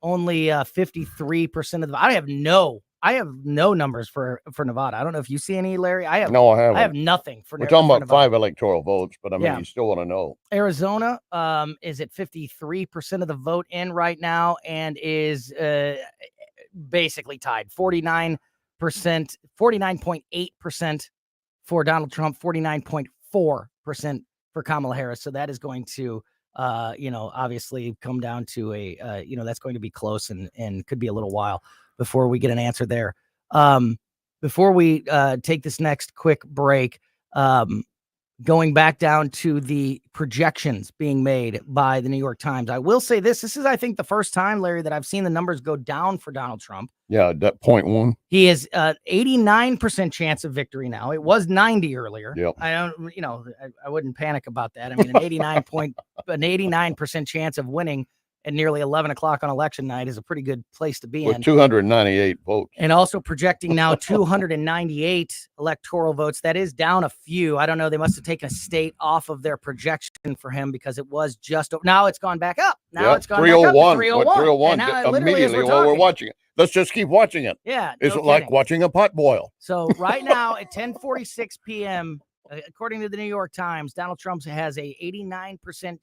Only 53% of the. I have no numbers for Nevada. I don't know if you see any, Larry. I haven't. I have nothing for. We're talking about Nevada. 5 electoral votes, but I mean, Yeah. you still want to know. Arizona is at 53% of the vote in right now, and is basically tied 49.8% for Donald Trump, 49.4% for Kamala Harris. So that is going to, obviously come down to that's going to be close and could be a little while before we get an answer there. Before we take this next quick break, going back down to the projections being made by the New York Times, I will say this is, I think, the first time, Larry, that I've seen the numbers go down for Donald Trump. Yeah, that 0.1. He is 89% chance of victory now. It was 90 earlier. Yep. I wouldn't panic about that. I mean, an 89% chance of winning at nearly 11 o'clock on election night is a pretty good place to be With in. 298 votes. And also projecting now 298 electoral votes. That is down a few. I don't know. They must have taken a state off of their projection for him, because it was just. Now it's gone back up. Now it's gone back up to 301. 301 immediately while we're watching it. Let's just keep watching it. Yeah. It's no like kidding. watching a pot boil. So right now at 10:46 p.m., according to the New York Times, Donald Trump has a 89%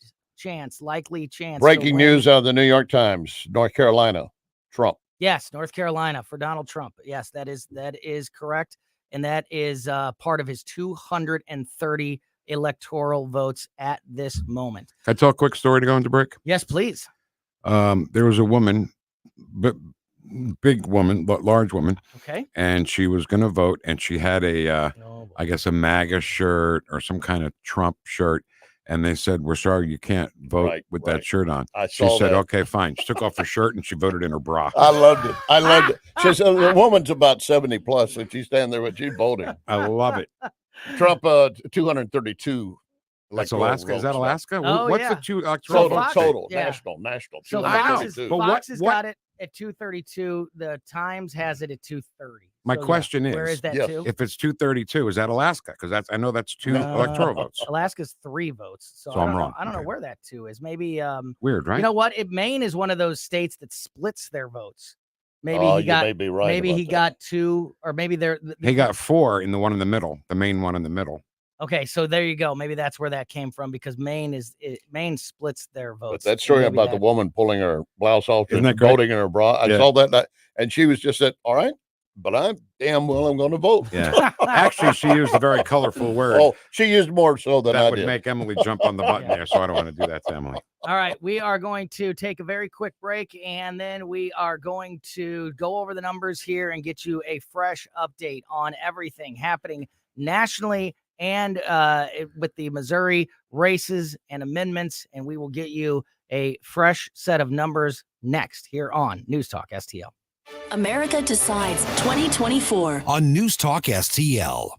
likely chance. Breaking news out of the New York Times, North Carolina, Trump. Yes, North Carolina for Donald Trump. Yes, that is correct. And that is part of his 230 electoral votes at this moment. Can I tell a quick story to go into break? Yes, please. There was a woman, big woman, but large woman. Okay. And she was going to vote, and she had a MAGA shirt or some kind of Trump shirt. And they said, "We're sorry, you can't vote with that shirt on." She said, "Okay, fine." She took off her shirt and she voted in her bra. I loved it. I loved it. She said, the woman's about 70 plus, and she's standing there with you voting. I love it. Trump, 232. That's Alaska. Is that Alaska? Oh, What's yeah. the two electoral votes? Total, Yeah. national. So 232. Fox has got it at 232. The Times has it at 230. My So, question is, where is that to? if it's 232, is that Alaska? Because I know that's two electoral votes. Alaska's 3 votes. So I'm wrong. I don't know where that 2 is. Maybe Weird, right? You know what? Maine is one of those states that splits their votes. Maybe Oh, he you got may be right maybe about he that. got 2, or maybe they're He got 4 in the one in the middle, the main one in the middle. okay. So there you go. Maybe that's where that came from, because Maine splits their But votes. that story Maybe about the woman pulling her blouse off Isn't and that great? voting in her bra, I Yeah. saw that, and she was just said, "All right, but I'm damn well I'm going to vote." Yeah. Actually, she used a very colorful word. Oh, she used more so than I that would did. make Emily jump on the button there, so I don't want to do that to Emily. All right, we are going to take a very quick break, and then we are going to go over the numbers here and get you a fresh update on everything happening nationally and with the Missouri races and amendments, and we will get you a fresh set of numbers next here on News Talk STL. America Decides 2024 on News Talk STL.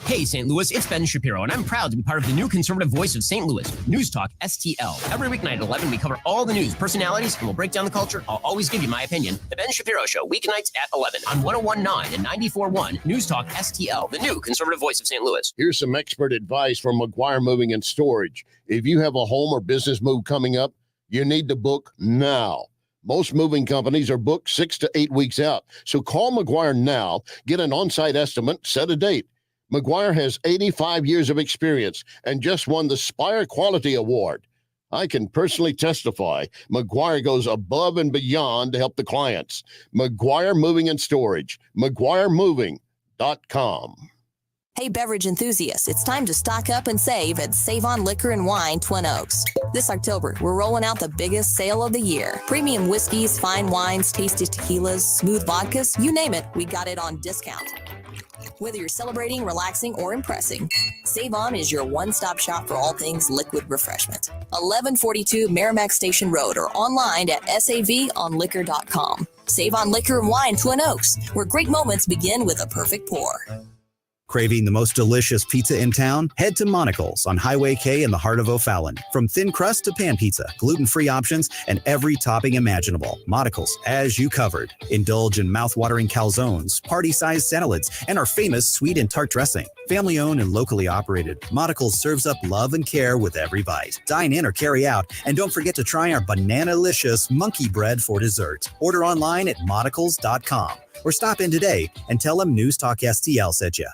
Hey, St. Louis, it's Ben Shapiro, and I'm proud to be part of the new conservative voice of St. Louis, News Talk STL. Every weeknight at 11, we cover all the news, personalities, and we'll break down the culture. I'll always give you my opinion. The Ben Shapiro Show, weeknights at 11 on 101.9 and 94.1 News Talk STL, the new conservative voice of St. Louis. Here's some expert advice from McGuire Moving and Storage. If you have a home or business move coming up, you need to book now. Most moving companies are booked 6 to 8 weeks out. So call McGuire now, get an on-site estimate, set a date. McGuire has 85 years of experience and just won the Spire Quality Award. I can personally testify McGuire goes above and beyond to help the clients. McGuire Moving and Storage, McGuireMoving.com. Hey, beverage enthusiasts, it's time to stock up and save at Save On Liquor and Wine, Twin Oaks. This October, we're rolling out the biggest sale of the year. Premium whiskeys, fine wines, tasty tequilas, smooth vodkas, you name it, we got it on discount. Whether you're celebrating, relaxing, or impressing, Save On is your one-stop shop for all things liquid refreshment. 1142 Merrimack Station Road or online at savonliquor.com. Save On Liquor and Wine, Twin Oaks, where great moments begin with a perfect pour. Craving the most delicious pizza in town? Head to Monocle's on Highway K in the heart of O'Fallon. From thin crust to pan pizza, gluten-free options, and every topping imaginable. Monocle's, as you covered. Indulge in mouth-watering calzones, party-sized salads, and our famous sweet and tart dressing. Family-owned and locally operated, Monocle's serves up love and care with every bite. Dine in or carry out, and don't forget to try our banana-licious monkey bread for dessert. Order online at monocles.com or stop in today and tell them News Talk STL sent you.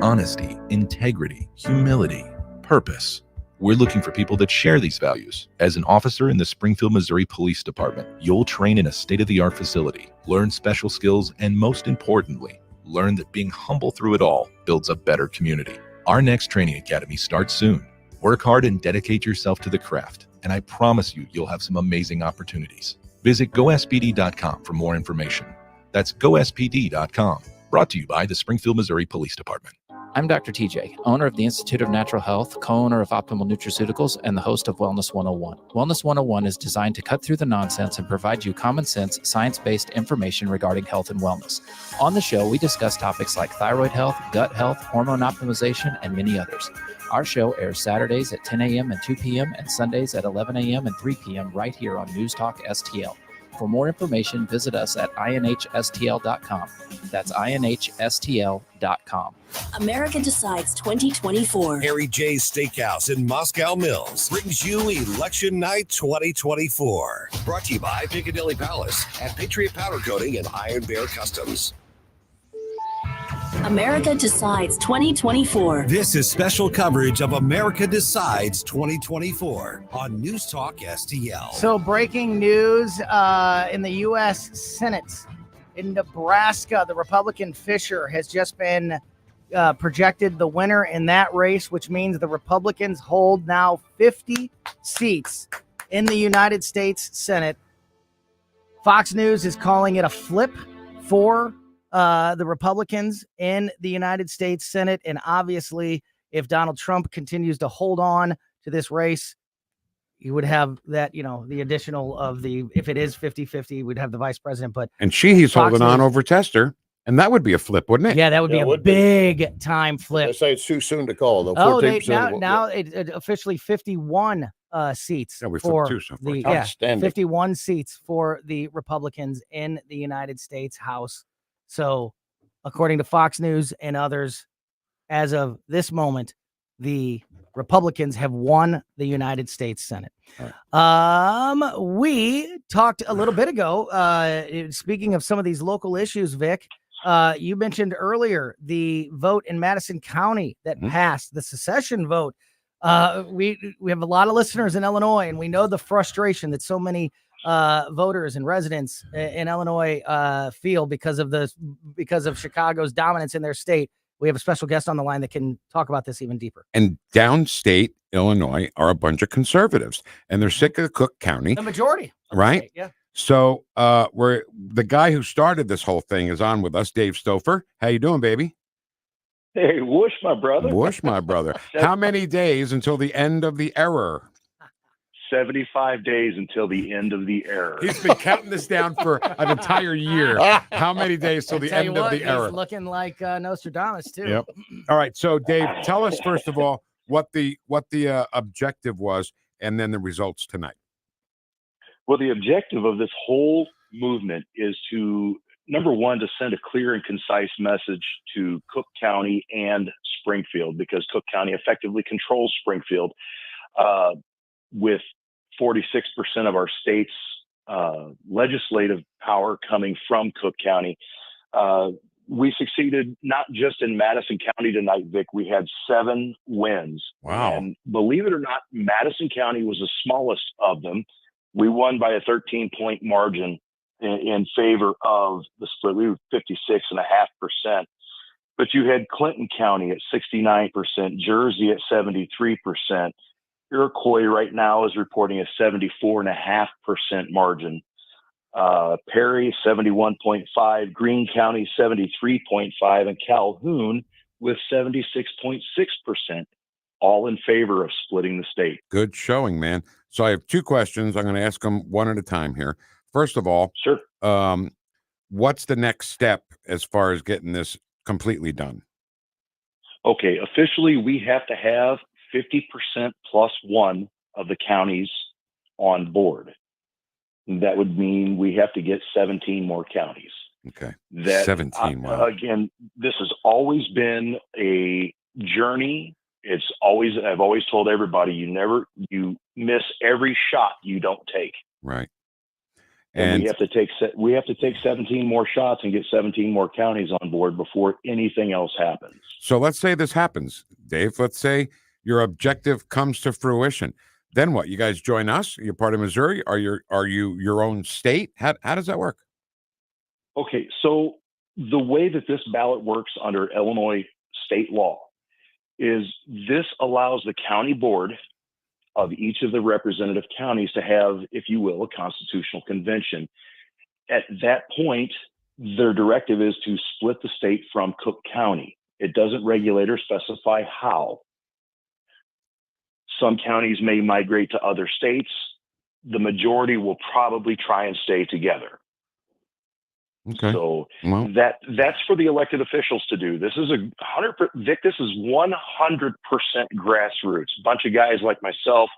Honesty, integrity, humility, purpose. We're looking for people that share these values. As an officer in the Springfield, Missouri Police Department, you'll train in a state-of-the-art facility, learn special skills, and most importantly, learn that being humble through it all builds a better community. Our next training academy starts soon. Work hard and dedicate yourself to the craft, and I promise you'll have some amazing opportunities. Visit gospd.com for more information. That's gospd.com. Brought to you by the Springfield, Missouri Police Department. I'm Dr. TJ, owner of the Institute of Natural Health, co-owner of Optimal Nutraceuticals, and the host of Wellness 101. Wellness 101 is designed to cut through the nonsense and provide you common sense, science-based information regarding health and wellness. On the show, we discuss topics like thyroid health, gut health, hormone optimization, and many others. Our show airs Saturdays at 10 a.m. and 2 p.m. and Sundays at 11 a.m. and 3 p.m. right here on News Talk STL. For more information, visit us at inhstl.com. That's inhstl.com. America Decides 2024. Harry J's Steakhouse in Moscow Mills brings you Election Night 2024. Brought to you by Picadilly Palace at Patriot Powder Coating and Iron Bear Customs. America Decides 2024. This is special coverage of America Decides 2024 on News Talk STL. So breaking news in the U.S. Senate in Nebraska, the Republican Fisher has just been projected the winner in that race, which means the Republicans hold now 50 seats in the United States Senate. Fox News is calling it a flip for the Republicans in the United States Senate. And obviously, if Donald Trump continues to hold on to this race, you would have that, the additional of if it is 50-50, we'd have the vice president. And he's holding on over Tester. And that would be a flip, wouldn't it? Yeah, that would be a big time flip. They say it's too soon to call, though. Now it officially 51 seats we for flipped two so far. the 51 seats for the Republicans in the United States House. So, according to Fox News and others, as of this moment, the Republicans have won the United States Senate. Right. We talked a little bit ago, speaking of some of these local issues, Vic, you mentioned earlier the vote in Madison County that passed, the secession vote. We have a lot of listeners in Illinois, and we know the frustration that so many voters and residents in Illinois feel because of Chicago's dominance in their state. We have a special guest on the line that can talk about this even deeper. And downstate Illinois are a bunch of conservatives, and they're sick of Cook County. The majority, right? State, yeah. So we're the guy who started this whole thing is on with us, Dave Stouffer. How you doing, baby? Hey, whoosh, my brother. Whoosh, my brother. How many days until the end of the error? 75 days until the end of the error. He's been counting this down for an entire year. How many days till the end of the error? He's looking like Nostradamus too. Yep. All right. So, Dave, tell us first of all what the objective was, and then the results tonight. Well, the objective of this whole movement is to, number one, to send a clear and concise message to Cook County and Springfield, because Cook County effectively controls Springfield with 46% of our state's legislative power coming from Cook County. We succeeded not just in Madison County tonight, Vic. We had 7 wins. Wow. And believe it or not, Madison County was the smallest of them. We won by a 13-point margin in favor of the split. We were 56.5%. But you had Clinton County at 69%, Jersey at 73%. Iroquois right now is reporting a 74.5% margin. Perry, 71.5%, Greene County, 73.5%, and Calhoun with 76.6%, all in favor of splitting the state. Good showing, man. So I have 2 questions. I'm going to ask them one at a time here. First of all, sure. What's the next step as far as getting this completely done? Okay, officially, we have to have 50% plus one of the counties on board. That would mean we have to get 17 more counties. Okay. That 17. Wow. Again, this has always been a journey. I've always told everybody, you miss every shot you don't take. Right. And we have to take 17 more shots and get 17 more counties on board before anything else happens. So let's say this happens, Dave. Let's say your objective comes to fruition. Then what? You guys join us? You're part of Missouri? Are you your own state? How does that work? Okay, so the way that this ballot works under Illinois state law is this allows the county board of each of the representative counties to have, if you will, a constitutional convention. At that point, their directive is to split the state from Cook County. It doesn't regulate or specify how. Some counties may migrate to other states. The majority will probably try and stay together. Okay. So that's for the elected officials to do. This is Vic, this is 100% grassroots. A bunch of guys like myself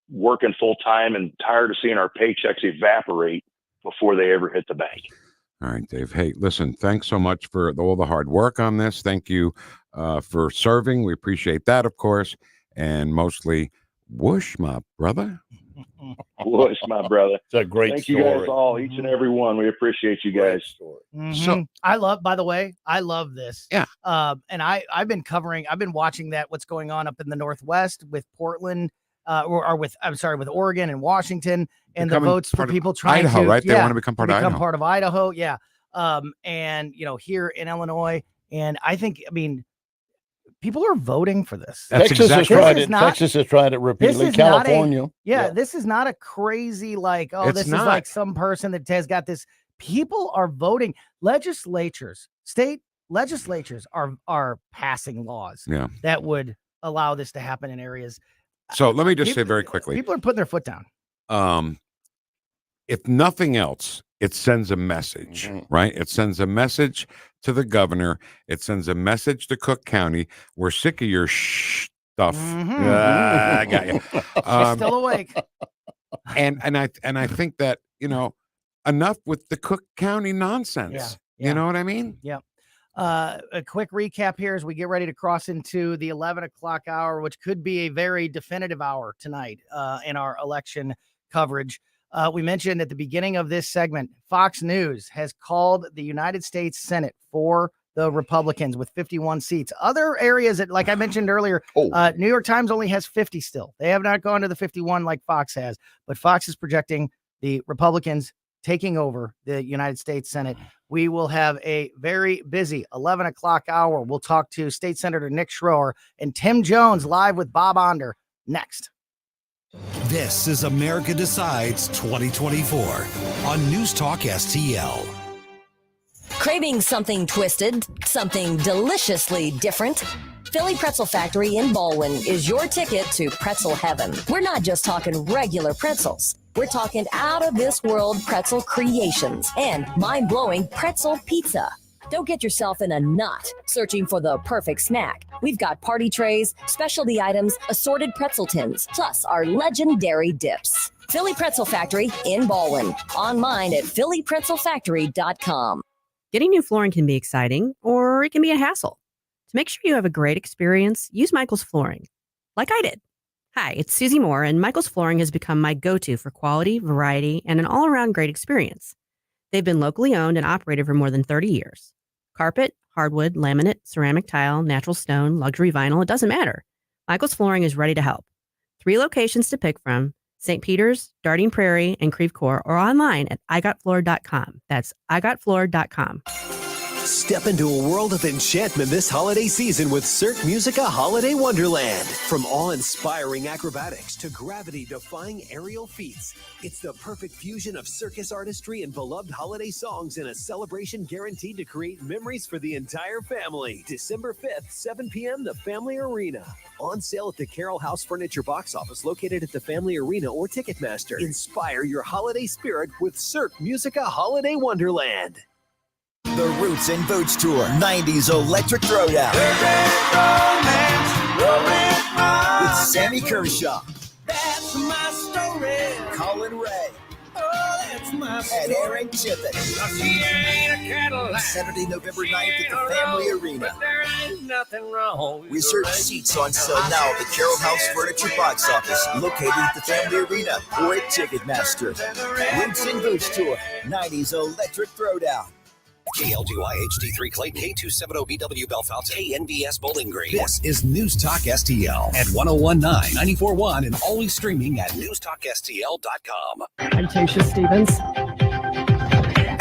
working full time and tired of seeing our paychecks evaporate before they ever hit the bank. All right, Dave. Hey, listen, thanks so much for all the hard work on this. Thank you for serving. We appreciate that, of course. And mostly, whoosh, my brother. Whoosh, my brother. It's a great Thank story. you guys all, each and every one. We appreciate you guys. So I love this. Yeah. And I've been watching what's going on up in the Northwest with Portland, with Oregon and Washington, and the votes for people trying Idaho, to, right? They want to become part of Idaho. Yeah. And here in Illinois. And people are voting for this. Texas has tried it repeatedly. California. This is not a crazy this is like some person that has got this. People are voting. State legislatures are passing laws that would allow this to happen in areas. So let me just say very quickly. People are putting their foot down. If nothing else, it sends a message, right? It sends a message to the governor. It sends a message to Cook County. We're sick of your stuff. I got you. She's still awake. And I think that, enough with the Cook County nonsense. You know what I mean? Yeah. A quick recap here as we get ready to cross into the 11 o'clock hour, which could be a very definitive hour tonight in our election coverage. We mentioned at the beginning of this segment, Fox News has called the United States Senate for the Republicans with 51 seats. Other areas that, like I mentioned earlier, New York Times only has 50 still. They have not gone to the 51 like Fox has, but Fox is projecting the Republicans taking over the United States Senate. We will have a very busy 11 o'clock hour. We'll talk to State Senator Nick Schroer and Tim Jones live with Bob Onder next. This is America Decides 2024 on News Talk STL. Craving something twisted, something deliciously different? Philly Pretzel Factory in Baldwin is your ticket to pretzel heaven. We're not just talking regular pretzels. We're talking out-of-this-world pretzel creations and mind-blowing pretzel pizza. Don't get yourself in a knot searching for the perfect snack. We've got party trays, specialty items, assorted pretzel tins, plus our legendary dips. Philly Pretzel Factory in Baldwin. Online at phillypretzelfactory.com. Getting new flooring can be exciting, or it can be a hassle. To make sure you have a great experience, use Michael's Flooring, like I did. Hi, it's Susie Moore, and Michael's Flooring has become my go-to for quality, variety, and an all-around great experience. They've been locally owned and operated for more than 30 years. Carpet, hardwood, laminate, ceramic tile, natural stone, luxury vinyl, it doesn't matter. Michael's Flooring is ready to help. 3 locations to pick from: St. Peter's, Darting Prairie, and Creve Coeur, or online at igotfloor.com. That's igotfloor.com. Step into a world of enchantment this holiday season with Cirque Musica Holiday Wonderland. From awe-inspiring acrobatics to gravity-defying aerial feats, it's the perfect fusion of circus artistry and beloved holiday songs in a celebration guaranteed to create memories for the entire family. December 5th, 7 p.m., the Family Arena. On sale at the Carroll House Furniture box office located at the Family Arena or Ticketmaster. Inspire your holiday spirit with Cirque Musica Holiday Wonderland. The Roots and Boots Tour 90s Electric Throwdown. With Sammy Kershaw. That's my story. Colin Ray. Oh, that's my story. And Aaron Tippett. She ain't a Cadillac. Saturday, November 9th at the Family Arena. But there ain't nothing wrong with Reserve seats on sale now at the Carroll House Furniture Box Office, located at the Family Arena or at Ticketmaster. Roots and Boots Tour 90s Electric Throwdown. KLGY HD3 Clayton, K270BW Belfast, KNBS Bowling Green. This is News Talk STL at 1019, 94.1, and always streaming at newstalkstl.com. I'm Tasha Stevens.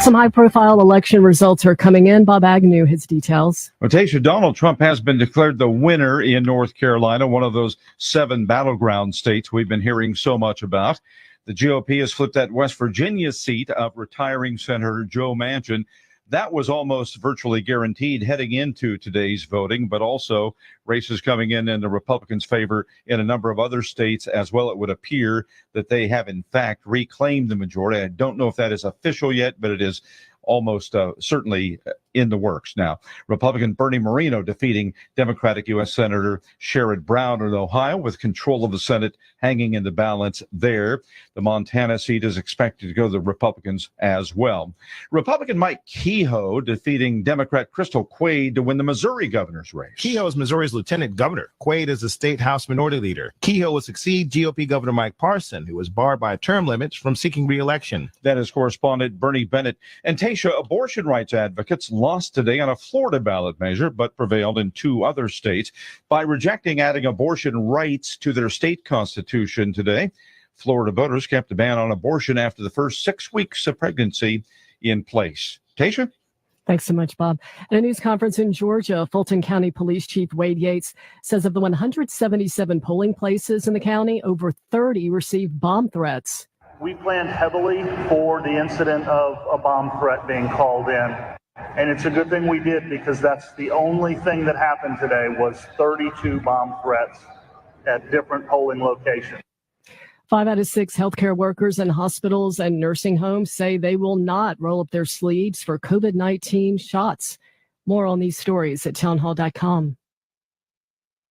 Some high-profile election results are coming in. Bob Agnew, his details. Well, Tasha, Donald Trump has been declared the winner in North Carolina, one of those 7 battleground states we've been hearing so much about. The GOP has flipped that West Virginia seat of retiring Senator Joe Manchin. That was almost virtually guaranteed heading into today's voting, but also races coming in the Republicans' favor in a number of other states as well. It would appear that they have, in fact, reclaimed the majority. I don't know if that is official yet, but it is almost certainly in the works now. Republican Bernie Moreno defeating Democratic U.S. Senator Sherrod Brown in Ohio, with control of the Senate hanging in the balance there. The Montana seat is expected to go to the Republicans as well. Republican Mike Kehoe defeating Democrat Crystal Quade to win the Missouri governor's race. Kehoe is Missouri's lieutenant governor. Quade is the state House minority leader. Kehoe will succeed GOP Governor Mike Parson, who was barred by term limits from seeking re-election. That is correspondent Bernie Bennett. And Tasha, abortion rights advocates lost today on a Florida ballot measure, but prevailed in 2 other states by rejecting adding abortion rights to their state constitution today. Florida voters kept a ban on abortion after the first 6 weeks of pregnancy in place. Tasha? Thanks so much, Bob. At a news conference in Georgia, Fulton County Police Chief Wade Yates says of the 177 polling places in the county, over 30 received bomb threats. We planned heavily for the incident of a bomb threat being called in. And it's a good thing we did, because that's the only thing that happened today was 32 bomb threats at different polling locations. 5 out of 6 healthcare workers in hospitals and nursing homes say they will not roll up their sleeves for COVID-19 shots. More on these stories at townhall.com.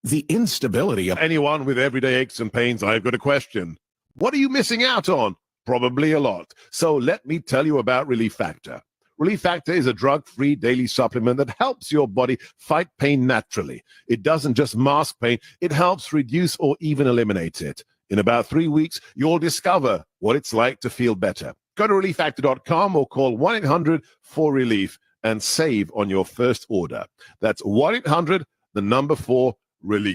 The instability of anyone with everyday aches and pains, I've got a question. What are you missing out on? Probably a lot. So let me tell you about Relief Factor. Relief Factor is a drug-free daily supplement that helps your body fight pain naturally. It doesn't just mask pain, it helps reduce or even eliminate it. In about 3 weeks, you'll discover what it's like to feel better. Go to relieffactor.com or call 1-800-4RELIEF and save on your first order. That's 1-800-4RELIEF.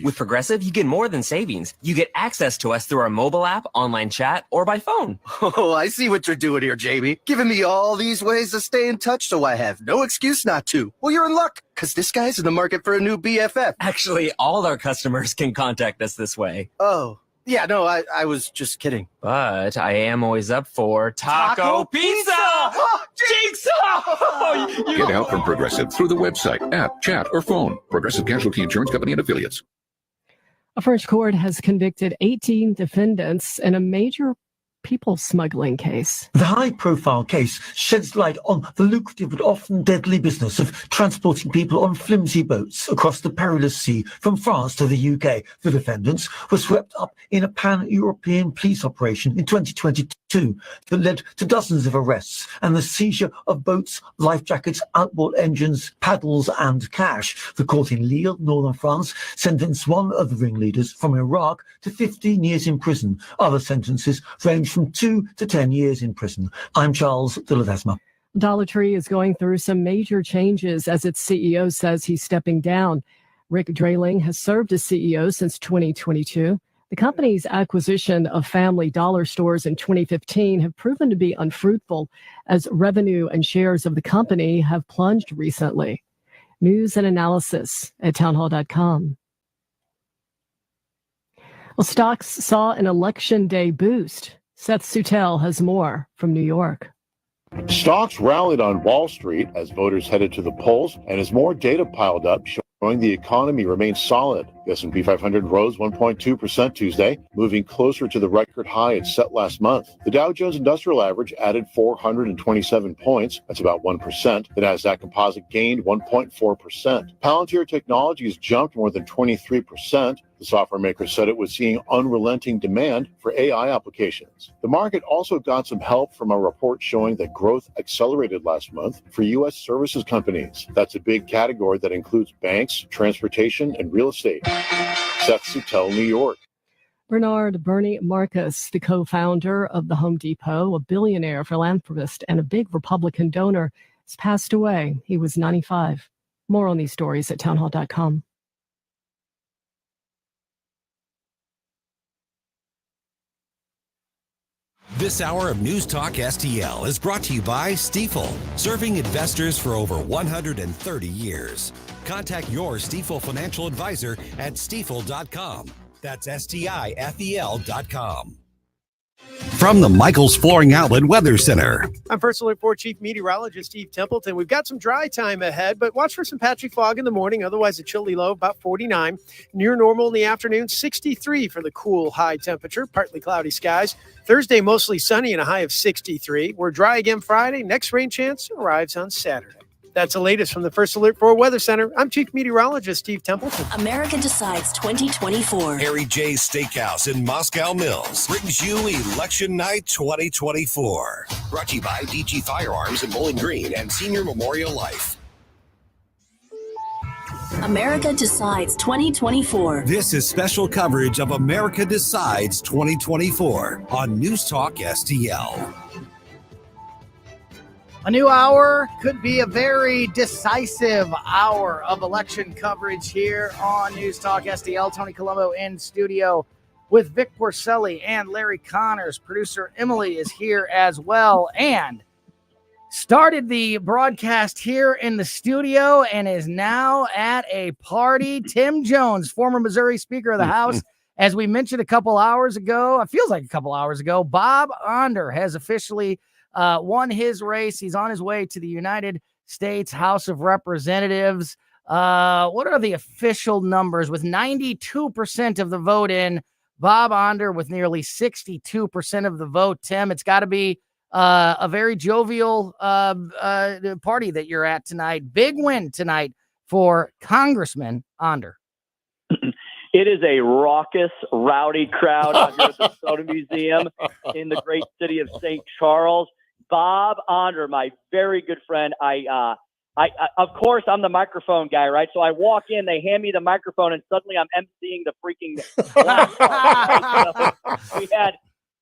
With Progressive, you get more than savings. You get access to us through our mobile app, online chat, or by phone. Oh, I see what you're doing here, Jamie. Giving me all these ways to stay in touch, so I have no excuse not to. Well, you're in luck, because this guy's in the market for a new BFF. Actually, all our customers can contact us this way. Oh, yeah, no, I was just kidding. But I am always up for Taco Pizza! Jigsaw! Get help from Progressive through the website, app, chat, or phone. Progressive Casualty Insurance Company and Affiliates. A French court has convicted 18 defendants in a major people smuggling case. The high-profile case sheds light on the lucrative but often deadly business of transporting people on flimsy boats across the perilous sea from France to the UK. The defendants were swept up in a pan-European police operation in 2022 that led to dozens of arrests and the seizure of boats, life jackets, outboard engines, paddles and cash. The court in Lille, northern France, sentenced one of the ringleaders from Iraq to 15 years in prison. Other sentences range from 2 to 10 years in prison. I'm Charles de Ledesma. Dollar Tree is going through some major changes as its CEO says he's stepping down. Rick Draling has served as CEO since 2022. The company's acquisition of Family Dollar stores in 2015 have proven to be unfruitful as revenue and shares of the company have plunged recently. News and analysis at townhall.com. Well, stocks saw an election day boost. Seth Sutel has more from New York. Stocks rallied on Wall Street as voters headed to the polls and as more data piled up showing The economy remains solid. The S&P 500 rose 1.2% Tuesday, moving closer to the record high it set last month. The Dow Jones Industrial Average added 427 points. That's about 1%. The Nasdaq Composite gained 1.4%. Palantir Technologies jumped more than 23%. The software maker said it was seeing unrelenting demand for AI applications. The market also got some help from a report showing that growth accelerated last month for U.S. services companies. That's a big category that includes banks, transportation, and real estate. Seth Sutel, New York. Bernard Bernie Marcus, the co-founder of the Home Depot, a billionaire philanthropist and a big Republican donor, has passed away. He was 95. More on these stories at townhall.com. This hour of News Talk STL is brought to you by Stifel, serving investors for over 130 years. Contact your Stifel financial advisor at stifel.com. That's STIFEL.com. From the Michaels Flooring Outlet Weather Center. I'm First Alert 4 Chief Meteorologist Steve Templeton. We've got some dry time ahead, but watch for some patchy fog in the morning. Otherwise, a chilly low, about 49. Near normal in the afternoon, 63 for the cool high temperature. Partly cloudy skies. Thursday, mostly sunny and a high of 63. We're dry again Friday. Next rain chance arrives on Saturday. That's the latest from the First Alert 4 Weather Center. I'm Chief Meteorologist Steve Templeton. America Decides 2024. Harry J's Steakhouse in Moscow Mills brings you Election Night 2024. Brought to you by DG Firearms in Bowling Green and Senior Memorial Life. America Decides 2024. This is special coverage of America Decides 2024 on News Talk STL. A new hour could be a very decisive hour of election coverage here on News Talk STL. Tony Colombo in studio with Vic Porcelli and Larry Connors. Producer Emily is here as well and started the broadcast here in the studio and is now at a party. Tim Jones, former Missouri Speaker of the House, as we mentioned a couple hours ago, it feels like a couple hours ago, Bob Onder has officially won his race. He's on his way to the United States House of Representatives. What are the official numbers? With 92% of the vote in, Bob Onder with nearly 62% of the vote. Tim, it's got to be a very jovial party that you're at tonight. Big win tonight for Congressman Onder. It is a raucous, rowdy crowd out here at the Soda Museum in the great city of St. Charles. Bob Onder, my very good friend. I of course, I'm the microphone guy, right? So I walk in, they hand me the microphone, and suddenly I'm emceeing the freaking black part, right?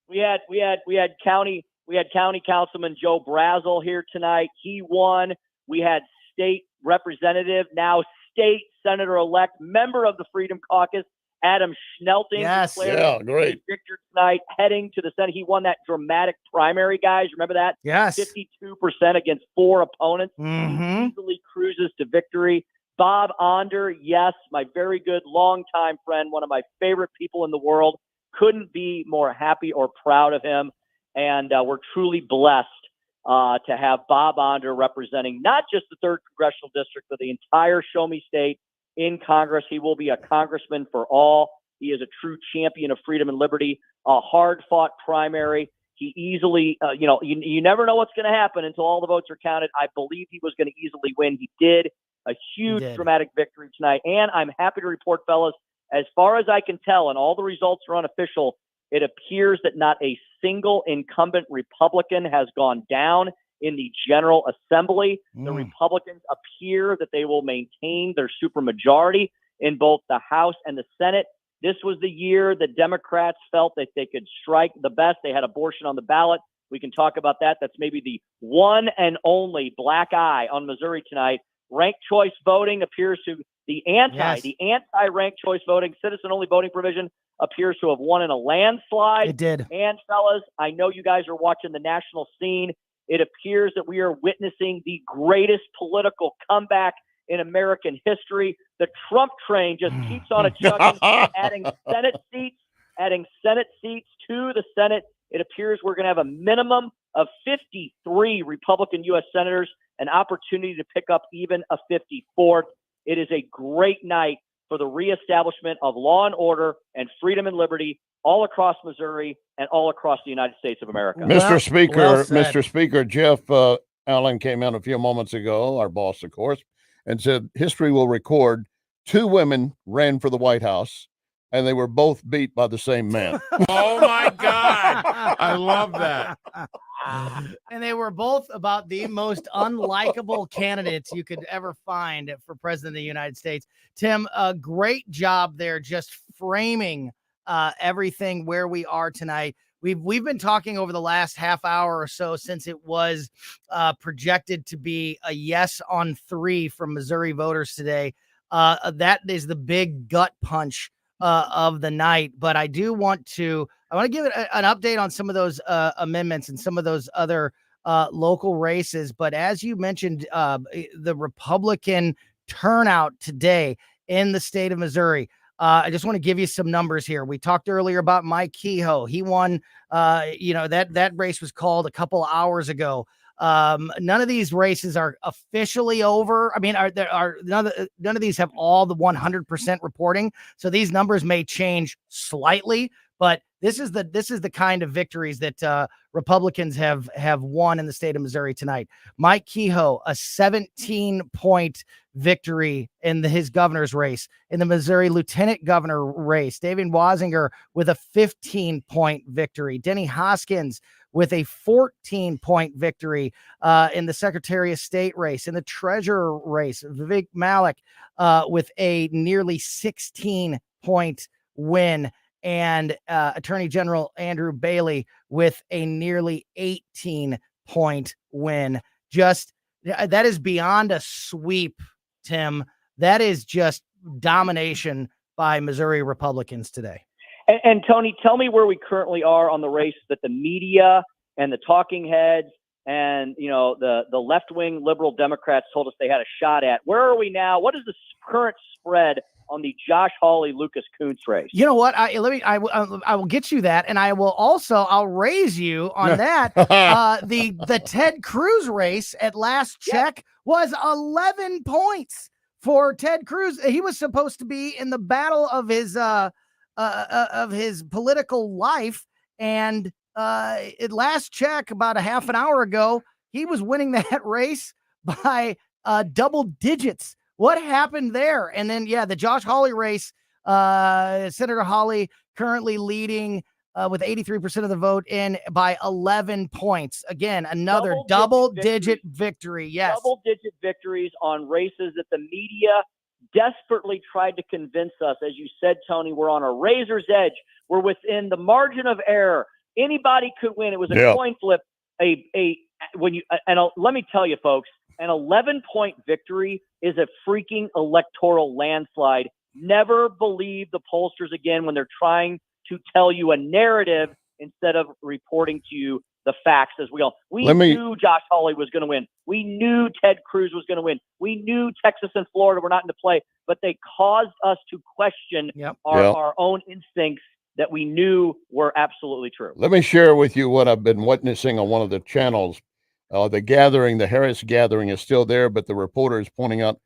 We had county councilman Joe Brazel here tonight. He won. We had state representative, now state senator-elect, member of the Freedom Caucus, Adam Schnelting. Yes. Yeah, great. Victor tonight, heading to the Senate. He won that dramatic primary, guys. Remember that? Yes. 52% against 4 opponents. Mm-hmm. He easily cruises to victory. Bob Onder, yes, my very good longtime friend, one of my favorite people in the world. Couldn't be more happy or proud of him. And we're truly blessed to have Bob Onder representing not just the 3rd Congressional District, but the entire Show Me State in Congress. He will be a congressman for all. He is a true champion of freedom and liberty, a hard-fought primary. He easily, you never know what's going to happen until all the votes are counted. I believe he was going to easily win. He did. A huge dramatic victory tonight. And I'm happy to report, fellas, as far as I can tell, and all the results are unofficial, it appears that not a single incumbent Republican has gone down in the General Assembly. The Republicans appear that they will maintain their supermajority in both the House and the Senate. This was the year the Democrats felt that they could strike the best. They had abortion on the ballot. We can talk about that. That's maybe the one and only black eye on Missouri tonight. Ranked choice voting appears to the anti-ranked choice voting, citizen-only voting provision appears to have won in a landslide. It did. And fellas, I know you guys are watching the national scene. It appears that we are witnessing the greatest political comeback in American history. The Trump train just keeps on a chugging, adding Senate seats to the Senate. It appears we're going to have a minimum of 53 Republican U.S. senators, an opportunity to pick up even a 54th. It is a great night for the reestablishment of law and order and freedom and liberty all across Missouri and all across the United States of America. Mr. Speaker, Jeff Allen came in a few moments ago, our boss, of course, and said history will record 2 women ran for the White House, and they were both beat by the same man. Oh my God. I love that. And they were both about the most unlikable candidates you could ever find for president of the United States. Tim, a great job there just framing everything where we are tonight. We've been talking over the last half hour or so since it was projected to be a yes on 3 from Missouri voters today. That is the big gut punch of the night. But I want to give it an update on some of those amendments and some of those other local races. But as you mentioned, the Republican turnout today in the state of Missouri, I just want to give you some numbers here. We talked earlier about Mike Kehoe. He won, that race was called a couple hours ago. None of these races are officially over. I mean, none of these have all the 100% reporting. So these numbers may change slightly, but this is the kind of victories that Republicans have won in the state of Missouri tonight. Mike Kehoe, a 17-point victory in his governor's race. In the Missouri lieutenant governor race, David Wazinger with a 15-point victory. Denny Hoskins with a 14-point victory in the Secretary of State race. In the treasurer race, Vivek Malik with a nearly 16-point win. And Attorney General Andrew Bailey with a nearly 18-point win. Just that is beyond a sweep, Tim. That is just domination by Missouri Republicans today. And Tony, tell me where we currently are on the race that the media and the talking heads and the left-wing liberal Democrats told us they had a shot at. Where are we now? What is the current spread on the Josh Hawley Lucas Kuntz race? You know what? I will get you that, and I'll raise you on that. The Ted Cruz race at last check was 11 points for Ted Cruz. He was supposed to be in the battle of his political life, and at last check about a half an hour ago, he was winning that race by double digits. What happened there? And then, the Josh Hawley race, Senator Hawley currently leading with 83% of the vote in by 11 points. Again, another double-digit victory. Yes. Double-digit victories on races that the media desperately tried to convince us. As you said, Tony, we're on a razor's edge. We're within the margin of error. Anybody could win. It was a coin flip. Let me tell you, folks, an 11-point victory is a freaking electoral landslide. Never believe the pollsters again when they're trying to tell you a narrative instead of reporting to you the facts as we all. We knew Josh Hawley was going to win. We knew Ted Cruz was going to win. We knew Texas and Florida were not into play, but they caused us to question our own instincts that we knew were absolutely true. Let me share with you what I've been witnessing on one of the channels. The Harris gathering is still there, but the reporter is pointing out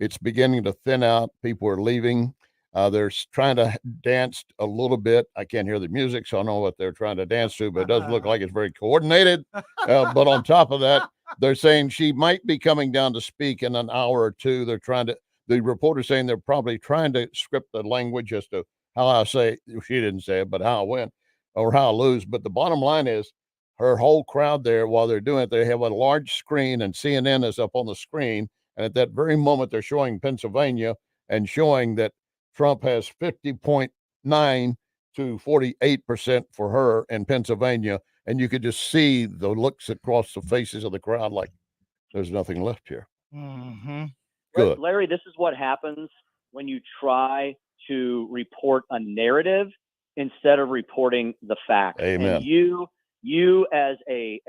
it's beginning to thin out. People are leaving. They're trying to dance a little bit. I can't hear the music, so I don't know what they're trying to dance to, but it doesn't look like it's very coordinated. But on top of that, they're saying she might be coming down to speak in an hour or two. The reporter's saying they're probably trying to script the language as to how I say, she didn't say it, but how I win or how I lose. But the bottom line is her whole crowd there, while they're doing it, they have a large screen and CNN is up on the screen. And at that very moment, they're showing Pennsylvania and showing that Trump has 50.9 to 48% for her in Pennsylvania. And you could just see the looks across the faces of the crowd like there's nothing left here. Mm-hmm. Good. Larry, this is what happens when you try to report a narrative instead of reporting the facts. Amen. And you as a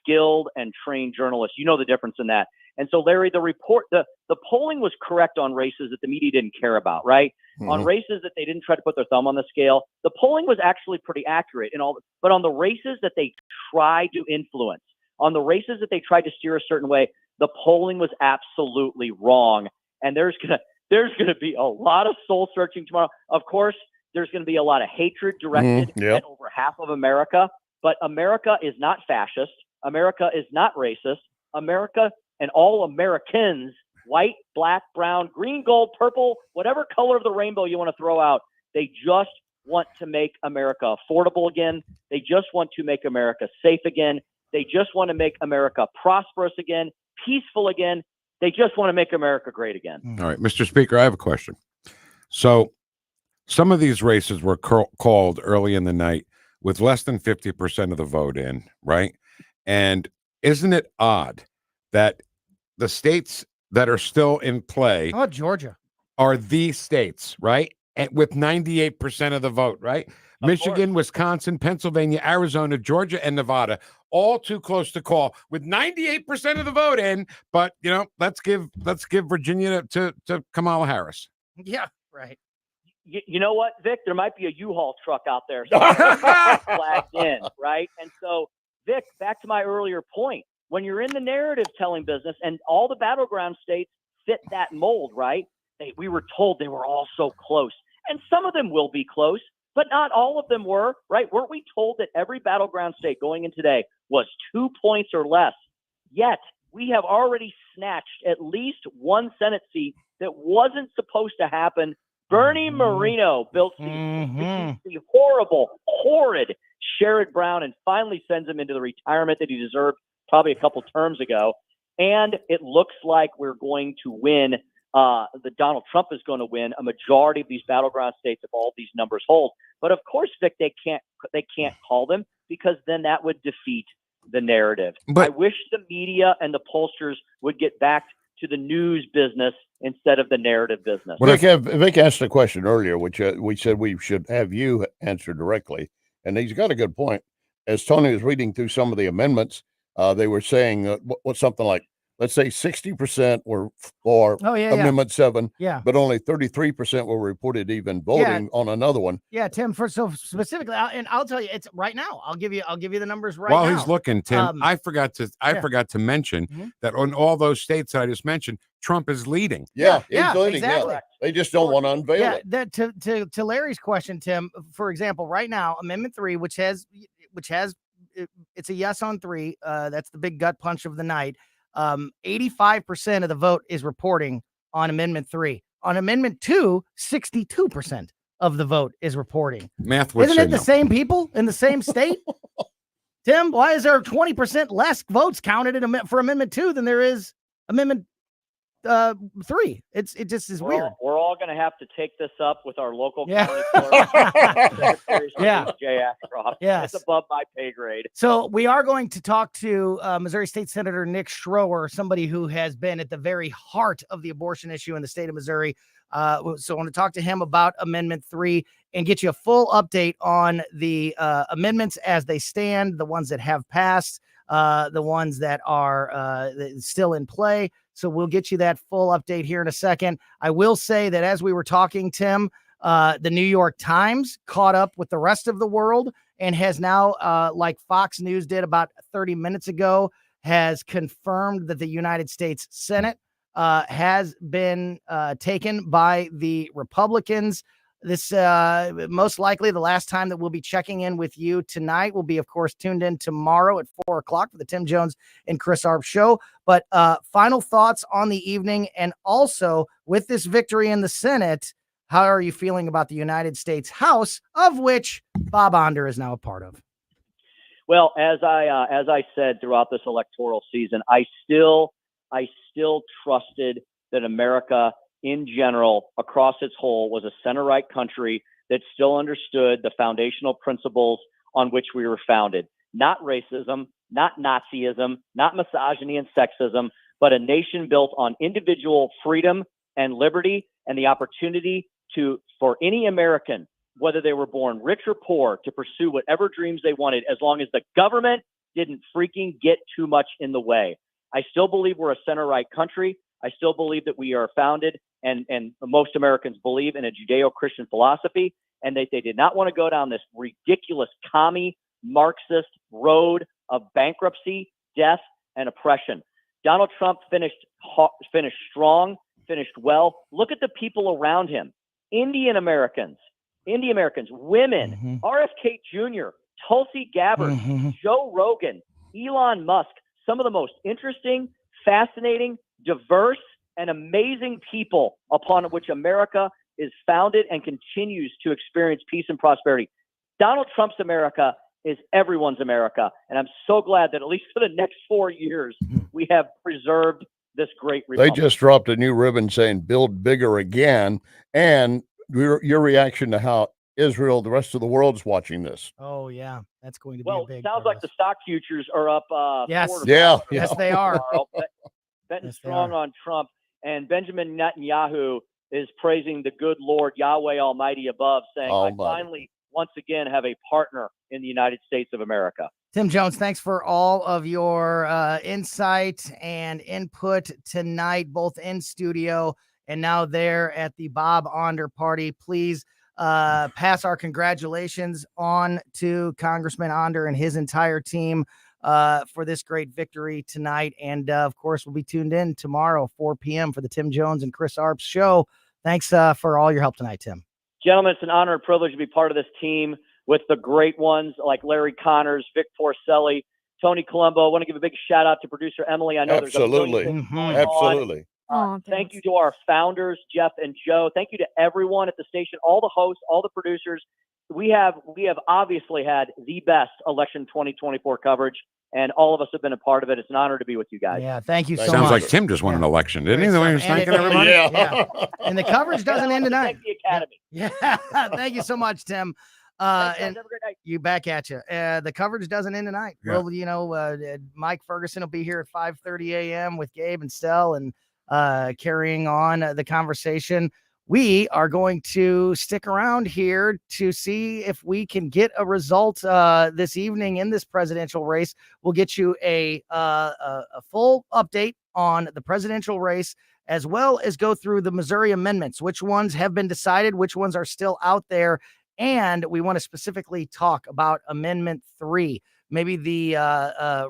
skilled and trained journalist, you know the difference in that. And so, Larry, the polling was correct on races that the media didn't care about, right? Mm-hmm. On races that they didn't try to put their thumb on the scale, the polling was actually pretty accurate but on the races that they tried to influence, on the races that they tried to steer a certain way, the polling was absolutely wrong. and there's gonna be a lot of soul searching tomorrow. Of course, there's going to be a lot of hatred directed at over half of America. But America is not fascist. America is not racist. America and all Americans, white, black, brown, green, gold, purple, whatever color of the rainbow you want to throw out, they just want to make America affordable again. They just want to make America safe again. They just want to make America prosperous again, peaceful again. They just want to make America great again. All right, Mr. Speaker, I have a question. So some of these races were called early in the night with less than 50% of the vote in, right? And isn't it odd that the states that are still in play Georgia are the states, right? And with 98% of the vote, right? Michigan, Wisconsin, Pennsylvania, Arizona, Georgia, and Nevada, all too close to call with 98% of the vote in. But let's give Virginia to Kamala Harris. Yeah, right. You know what, Vic? There might be a U-Haul truck out there flagged in, right? And so, Vic, back to my earlier point, when you're in the narrative telling business and all the battleground states fit that mold, right? We were told they were all so close. And some of them will be close, but not all of them were, right? Weren't we told that every battleground state going in today was 2 points or less? Yet, we have already snatched at least one Senate seat that wasn't supposed to happen. Bernie Moreno built the horrible, horrid Sherrod Brown and finally sends him into the retirement that he deserved probably a couple terms ago. And it looks like we're going to win. The Donald Trump is going to win a majority of these battleground states if all these numbers hold. But of course, Vic, they can't call them because then that would defeat the narrative. But I wish the media and the pollsters would get back to the news business instead of the narrative business. Vic asked a question earlier, which we said we should have you answer directly. And he's got a good point. As Tony was reading through some of the amendments, they were saying something like, let's say 60% were for Amendment 7, but only 33% were reported even voting on another one. Yeah, Tim. So specifically, and I'll tell you, it's right now. I'll give you the numbers right now. While he's looking, Tim, I forgot to mention that on all those states that I just mentioned, Trump is leading. Yeah, he's leading. Exactly. Yeah. They just don't want to unveil it. That to Larry's question, Tim. For example, right now, Amendment 3, which has it's a yes on 3. That's the big gut punch of the night. 85% of the vote is reporting on Amendment 3. On Amendment 2, 62% of the vote is reporting. Math would Isn't it the same people in the same state? Tim, why is there 20% less votes counted for Amendment 2 than there is Amendment 3? It just is weird. We're all going to have to take this up with our local county clerk. Jay Ashcroft. Yes. It's above my pay grade. So we are going to talk to Missouri State Senator Nick Schroer, somebody who has been at the very heart of the abortion issue in the state of Missouri. So I want to talk to him about Amendment 3 and get you a full update on the amendments as they stand, the ones that have passed, the ones that are still in play. So we'll get you that full update here in a second. I will say that as we were talking, Tim, the New York Times caught up with the rest of the world and has now, like Fox News did about 30 minutes ago, has confirmed that the United States Senate has been taken by the Republicans. This most likely the last time that we'll be checking in with you tonight. We'll be, of course, tuned in tomorrow at 4 o'clock for the Tim Jones and Chris Arp show. But final thoughts on the evening, and also with this victory in the Senate, how are you feeling about the United States House, of which Bob Onder is now a part of? Well, as I said throughout this electoral season, I still trusted that America in general, across its whole, was a center-right country that still understood the foundational principles on which we were founded. Not racism, not Nazism, not misogyny and sexism, but a nation built on individual freedom and liberty and the opportunity for any American, whether they were born rich or poor, to pursue whatever dreams they wanted, as long as the government didn't freaking get too much in the way. I still believe we're a center-right country. I still believe that we are founded, and most Americans believe in a Judeo-Christian philosophy, and that they did not want to go down this ridiculous commie Marxist road of bankruptcy, death, and oppression. Donald Trump finished strong, finished well. Look at the people around him. Indian Americans, women, RFK Jr., Tulsi Gabbard, Joe Rogan, Elon Musk, some of the most interesting, fascinating, diverse, and amazing people upon which America is founded and continues to experience peace and prosperity. Donald Trump's America is everyone's America. And I'm so glad that at least for the next 4 years, we have preserved this great republic. They just dropped a new ribbon saying build bigger again. And your reaction to how Israel, the rest of the world is watching this. Oh, yeah. That's going to be well, a big sounds like the stock futures are up. Yes. Yes, they are. Betting strong on Trump. And Benjamin Netanyahu is praising the good Lord Yahweh Almighty above, saying, I finally, once again, have a partner in the United States of America. Tim Jones, thanks for all of your insight and input tonight, both in studio and now there at the Bob Onder party. Please pass our congratulations on to Congressman Onder and his entire team for this great victory tonight. And of course, we'll be tuned in tomorrow, 4 p.m. for the Tim Jones and Chris Arps show. Thanks for all your help tonight, Tim. Gentlemen, it's an honor and privilege to be part of this team with the great ones like Larry Connors, Vic Porcelli, Tony Colombo. I want to give a big shout out to producer Emily. I know there's a million things going on. Thank you to our founders, Jeff and Joe. Thank you to everyone at the station, all the hosts, all the producers. We have obviously had the best election 2024 coverage, and all of us have been a part of it. It's an honor to be with you guys. Yeah, thank you so much. Sounds like Tim just won an election, didn't he? The way he was thanking everybody. Yeah. And the coverage doesn't end tonight. Thank the Academy. Yeah. Thank you so much, Tim. Thanks, and have a great night. You back at you. The coverage doesn't end tonight. Yeah. Well, Mike Ferguson will be here at 5:30 a.m. with Gabe and Stell and carrying on the conversation. We are going to stick around here to see if we can get a result this evening in this presidential race. We'll get you a full update on the presidential race, as well as go through the Missouri amendments, which ones have been decided, which ones are still out there. And we want to specifically talk about Amendment 3, maybe the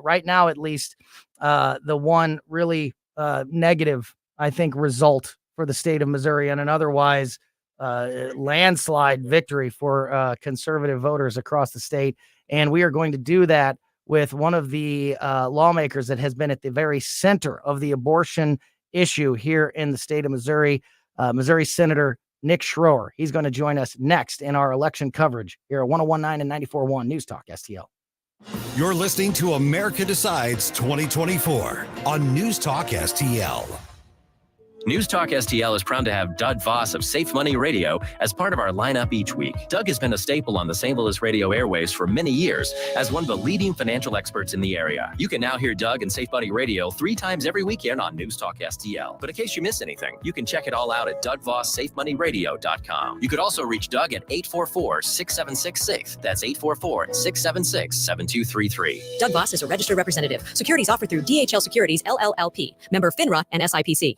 right now, at least, the one really negative, I think, result for the state of Missouri and an otherwise landslide victory for conservative voters across the state. And we are going to do that with one of the lawmakers that has been at the very center of the abortion issue here in the state of Missouri, Missouri Senator Nick Schroer. He's going to join us next in our election coverage here at 101.9 and 94.1 News Talk STL. You're listening to America Decides 2024 on News Talk STL. News Talk STL is proud to have Doug Voss of Safe Money Radio as part of our lineup each week. Doug has been a staple on the St. Louis radio airwaves for many years as one of the leading financial experts in the area. You can now hear Doug and Safe Money Radio 3 times every weekend on News Talk STL. But in case you miss anything, you can check it all out at DougVossSafeMoneyRadio.com. You could also reach Doug at 844-6766. That's 844-676-7233. Doug Voss is a registered representative. Securities offered through DHL Securities, LLLP. Member FINRA and SIPC.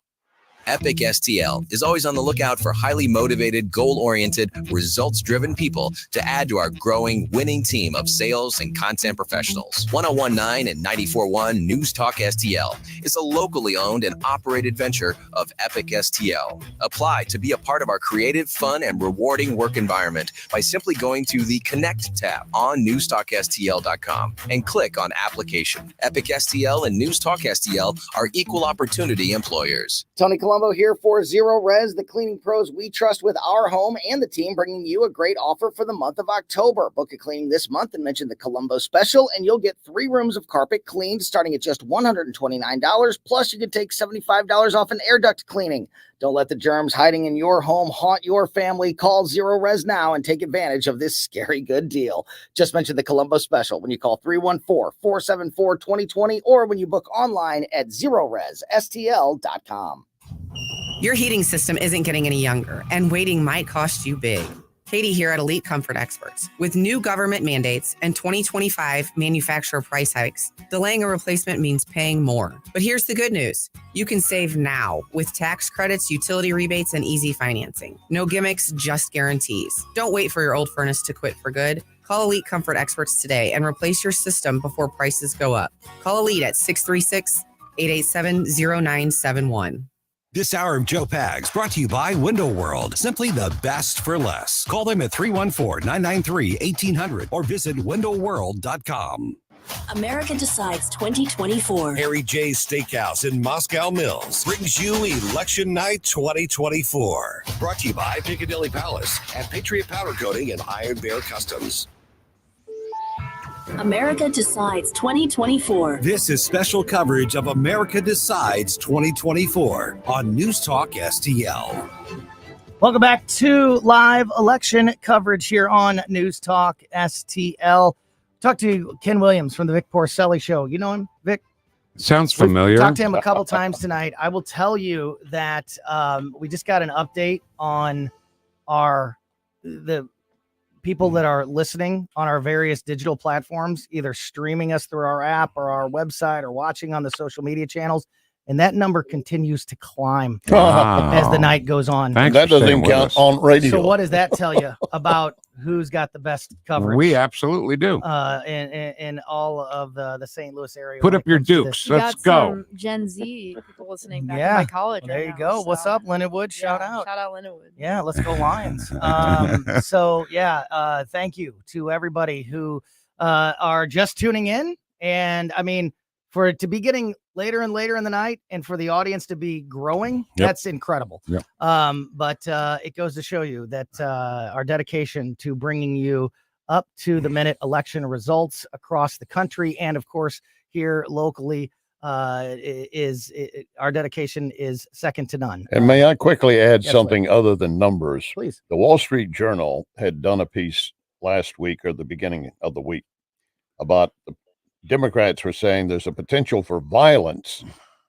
Epic STL is always on the lookout for highly motivated, goal-oriented, results-driven people to add to our growing, winning team of sales and content professionals. 101.9 and 94.1 News Talk STL is a locally owned and operated venture of Epic STL. Apply to be a part of our creative, fun, and rewarding work environment by simply going to the Connect tab on newstalkstl.com and click on Application. Epic STL and News Talk STL are equal opportunity employers. Tony Colombo here for Zero Res, the cleaning pros we trust with our home, and the team bringing you a great offer for the month of October. Book a cleaning this month and mention the Colombo special, and you'll get 3 rooms of carpet cleaned starting at just $129. Plus, you can take $75 off an air duct cleaning. Don't let the germs hiding in your home haunt your family. Call Zero Res now and take advantage of this scary good deal. Just mention the Colombo special when you call 314-474-2020 or when you book online at ZeroResSTL.com. Your heating system isn't getting any younger, and waiting might cost you big. Katie here at Elite Comfort Experts. With new government mandates and 2025 manufacturer price hikes, delaying a replacement means paying more. But here's the good news. You can save now with tax credits, utility rebates, and easy financing. No gimmicks, just guarantees. Don't wait for your old furnace to quit for good. Call Elite Comfort Experts today and replace your system before prices go up. Call Elite at 636-887-0971. This hour of Joe Pags brought to you by Window World. Simply the best for less. Call them at 314-993-1800 or visit windowworld.com. America Decides 2024. Harry J's Steakhouse in Moscow Mills brings you Election Night 2024. Brought to you by Picadilly Palace and Patriot Powder Coating and Iron Bear Customs. America Decides 2024. This is special coverage of America Decides 2024 on News Talk STL. Welcome back to live election coverage here on News Talk STL. Talk to Ken Williams from the Vic Porcelli Show. You know him, Vic? Sounds familiar. Talked to him a couple times tonight. I will tell you that we just got an update on the people that are listening on our various digital platforms, either streaming us through our app or our website or watching on the social media channels. And that number continues to climb as the night goes on. That doesn't even count on radio. So what does that tell you about who's got the best coverage? We absolutely do. In all of the St. Louis area. Put up your dukes. Let's go. Gen Z people listening back Yeah. in my college. There right you now, go. so- What's up, Lindenwood? Shout out. Shout out Lindenwood. Yeah, let's go Lions. Thank you to everybody who are just tuning in. And I mean, for it to be getting later and later in the night and for the audience to be growing, that's incredible. Yep. But it goes to show you that our dedication to bringing you up to the minute election results across the country and, of course, here locally our dedication is second to none. And may I quickly add Yes, something other than numbers? Please. The Wall Street Journal had done a piece last week or the beginning of the week about the Democrats were saying there's a potential for violence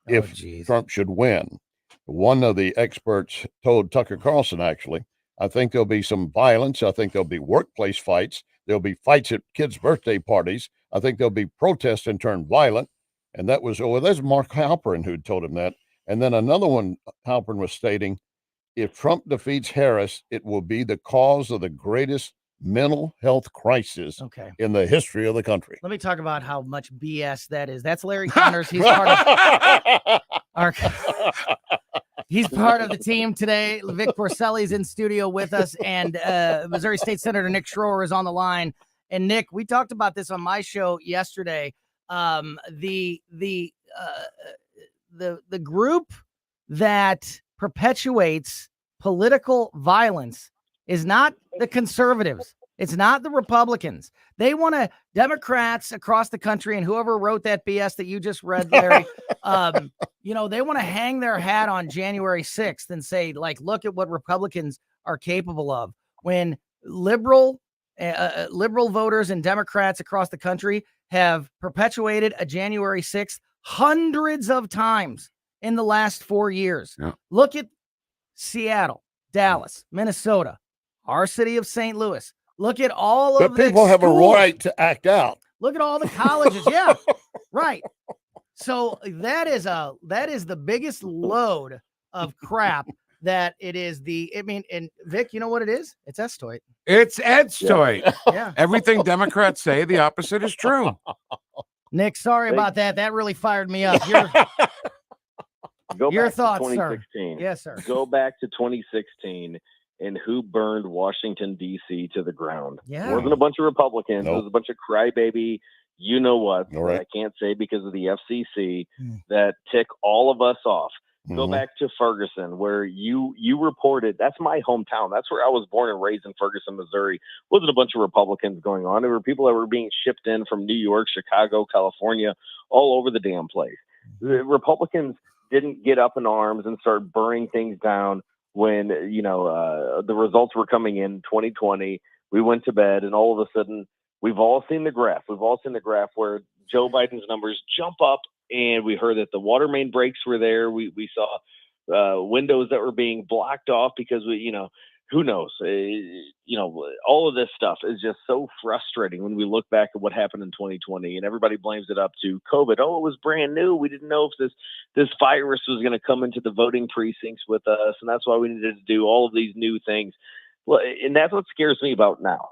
if Trump should win. One of the experts told Tucker Carlson, actually, I think there'll be some violence. I think there'll be workplace fights. There'll be fights at kids' birthday parties. I think there'll be protests and turn violent. And that was, that's Mark Halperin who told him that. And then another one, Halperin was stating, if Trump defeats Harris, it will be the cause of the greatest mental health crisis in the history of the country. Let me talk about how much BS that is. That's Larry Connors. He's part of he's part of the team today. Vic Porcelli's in studio with us, and Missouri State Senator Nick Schroer is on the line. And Nick, we talked about this on my show yesterday. The group that perpetuates political violence is not the conservatives. It's not the Republicans. They want to, Democrats across the country, and whoever wrote that BS that you just read, Larry, they want to hang their hat on January 6th and say, like, look at what Republicans are capable of. When liberal voters and Democrats across the country have perpetuated a January 6th hundreds of times in the last 4 years. Yeah. Look at Seattle, Dallas, Minnesota, our city of St. Louis. Look at all of the people have schools. a right to act out. Look at all the colleges. Yeah, right. So that is the biggest load of crap that it is. And Vic, you know what it is? It's Estoit. It's Estoit. Yeah. Everything Democrats say, the opposite is true. Nick, sorry about that. That really fired me up. Your thoughts, sir? 2016. Yes, sir. Go back to 2016 and who burned Washington, D.C. to the ground. Yeah. It wasn't a bunch of Republicans. It was a bunch of crybaby, you know what, All right. that I can't say because of the FCC, that tick all of us off. Go back to Ferguson, where you reported, that's my hometown. That's where I was born and raised in Ferguson, Missouri. It wasn't a bunch of Republicans going on. There were people that were being shipped in from New York, Chicago, California, all over the damn place. The Republicans didn't get up in arms and start burning things down when, the results were coming in 2020. We went to bed, and all of a sudden, we've all seen the graph. We've all seen the graph where Joe Biden's numbers jump up, and we heard that the water main breaks were there. We saw windows that were being blocked off because who knows? All of this stuff is just so frustrating when we look back at what happened in 2020, and everybody blames it up to COVID. Oh, it was brand new. We didn't know if this virus was going to come into the voting precincts with us, and that's why we needed to do all of these new things. Well, and that's what scares me about now.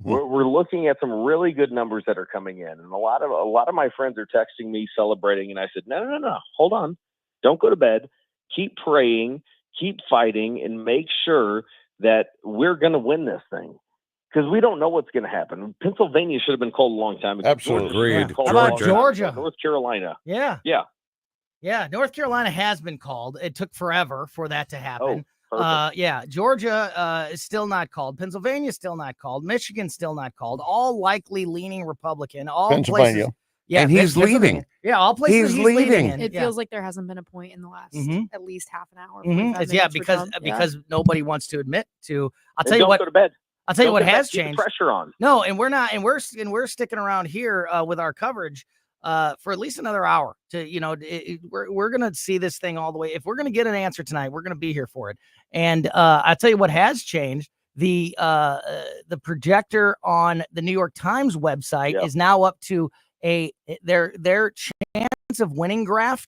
We're looking at some really good numbers that are coming in, and a lot of my friends are texting me celebrating, and I said, no, hold on, don't go to bed. keep praying, keep fighting, and make sure that we're going to win this thing. Because we don't know what's going to happen. Pennsylvania should have been called a long time ago. Absolutely. Georgia should have been called How a long about time ago. Georgia? North Carolina. Yeah. Yeah. Yeah. North Carolina has been called. It took forever for that to happen. Perfect. Yeah. Georgia is still not called. Pennsylvania still not called. Michigan still not called. All likely leaning Republican. All Pennsylvania. places. Yeah, And he's leading. Yeah, all places he's leading. In. It Yeah. feels like there hasn't been a point in the last at least half an hour. Mhm. 45 It's- Yeah, minutes for because Trump. nobody wants to admit to. I'll And tell you don't what. go to bed. I'll tell you Don't what get has that- keep the changed. pressure on. No, and we're not, and we're sticking around here with our coverage for at least another hour. We're gonna see this thing all the way. If we're gonna get an answer tonight, we're gonna be here for it. And I'll tell you what has changed. The projector on the New York Times website is now up to their chance of winning graph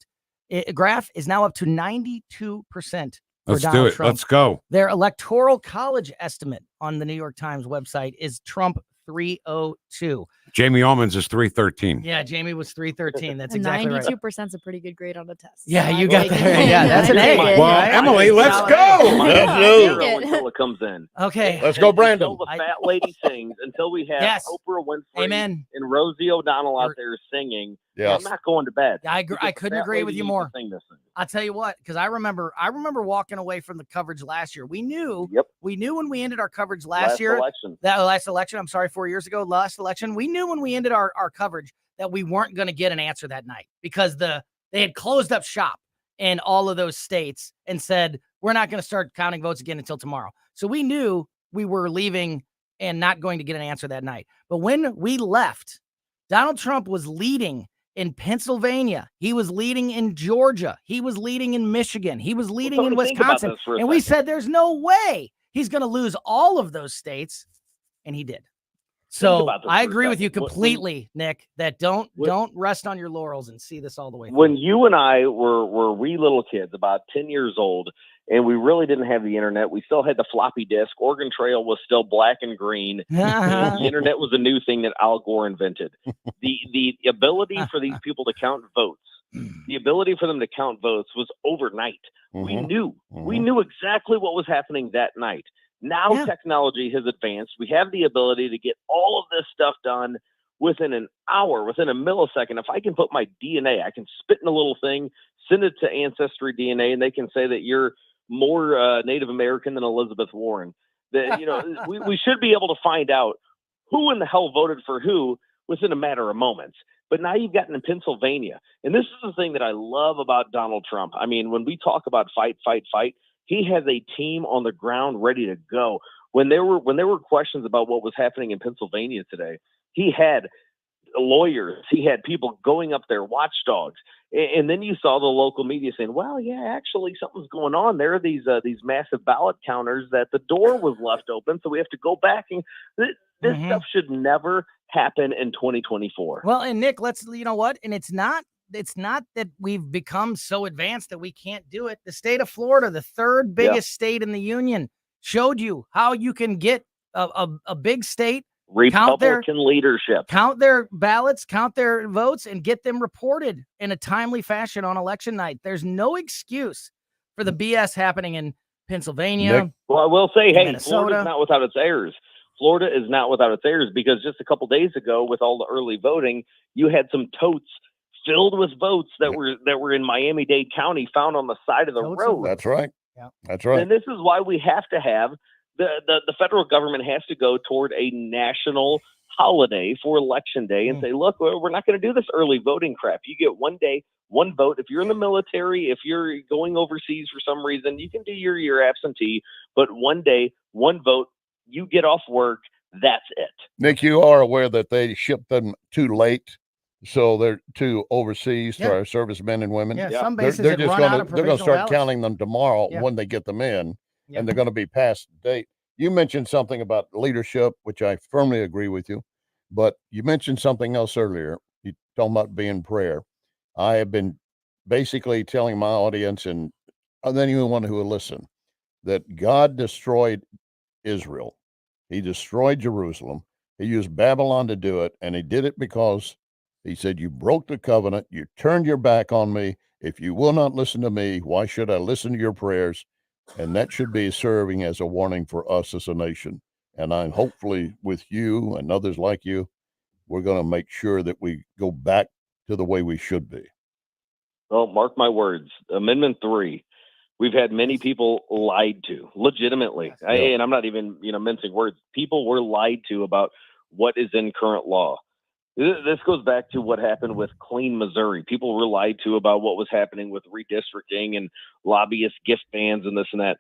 is now up to 92%. Let's Donald do it. Trump. Let's go. Their electoral college estimate on the New York Times website is Trump 302. Jamie Allman's is 313. Yeah, Jamie was 313. That's And exactly right. 92% is a pretty good grade on a test. Yeah, So you I got take that. it. Yeah, that's an I A. take it. Well, Right? Emily, let's Solid go. Zero until it comes in. Okay. Let's go, Brandon. Until the fat lady sings, until we have Yes. Oprah Winfrey Amen. and Rosie O'Donnell out there singing, Yes. I'm not going to bed. I Because couldn't the fat agree with lady you needs more. to sing this thing. I'll tell you what, because I remember walking away from the coverage last year. We knew when we ended our coverage last year, election. last election, I'm sorry, 4 years ago, last election, we knew when we ended our coverage that we weren't going to get an answer that night because they had closed up shop in all of those states and said, we're not going to start counting votes again until tomorrow. So we knew we were leaving and not going to get an answer that night. But when we left, Donald Trump was leading in Pennsylvania. He was leading in Georgia. He was leading in Michigan. He was leading in Tony, think about Wisconsin. this for a And we second. said, there's no way he's going to lose all of those states. And he did. So about this I for a agree with you second. completely, Nick, that don't rest on your laurels and see this all the way through. When you and I were wee little kids, about 10 years old, and we really didn't have the internet, we still had the floppy disk. Oregon Trail was still black and green. And the internet was a new thing that Al Gore invented. The ability for these people to count votes, the ability for them to count votes was overnight. We knew exactly what was happening that night. Now technology has advanced. We have the ability to get all of this stuff done within an hour, within a millisecond. If I can put my DNA, I can spit in a little thing, send it to Ancestry DNA, and they can say that you're more Native American than Elizabeth Warren. That we should be able to find out who in the hell voted for who within a matter of moments. But now you've gotten in Pennsylvania, and this is the thing that I love about Donald Trump. I mean, when we talk about fight, he has a team on the ground ready to go. When there were questions about what was happening in Pennsylvania today, he had lawyers, he had people going up there, watchdogs, and then you saw the local media saying, "Well, yeah, actually, something's going on. There are these massive ballot counters that the door was left open, so we have to go back." And this stuff should never happen in 2024. Well, and Nick, you know what? And it's not that we've become so advanced that we can't do it. The state of Florida, the third biggest state in the union, showed you how you can get a big state, Republican leadership, count their ballots, count their votes, and get them reported in a timely fashion on election night. There's no excuse for the BS happening in Pennsylvania. Nick? Well, I will say, hey, Minnesota. Florida's not without its errors. Florida is not without its errors because just a couple days ago, with all the early voting, you had some totes filled with votes that were in Miami-Dade County found on the side of the road. That's right. Yeah. That's right. And this is why we have to have the federal government has to go toward a national holiday for election day and say, look, we're not going to do this early voting crap. You get 1 day, one vote. If you're in the military, if you're going overseas for some reason, you can do your absentee, but 1 day, one vote, you get off work. That's it. Nick, you are aware that they shipped them too late. So they're too overseas to our servicemen and women. Yeah, some bases they're had just run going out of to they're going to provisional start ballots. counting them tomorrow when they get them in, and they're going to be past date. You mentioned something about leadership, which I firmly agree with you, but you mentioned something else earlier. You talking about being prayer. I have been basically telling my audience and anyone who will listen that God destroyed Israel. He destroyed Jerusalem. He used Babylon to do it, and he did it because he said, you broke the covenant, you turned your back on me, If you will not listen to me, why should I listen to your prayers? And that should be serving as a warning for us as a nation. And I'm hopefully with you and others like you, we're going to make sure that we go back to the way we should be. Well, mark my words. Amendment 3, we've had many people lied to, legitimately. And I'm not even, mincing words. People were lied to about what is in current law. This goes back to what happened with Clean Missouri. People were lied to about what was happening with redistricting and lobbyist gift bans and this and that.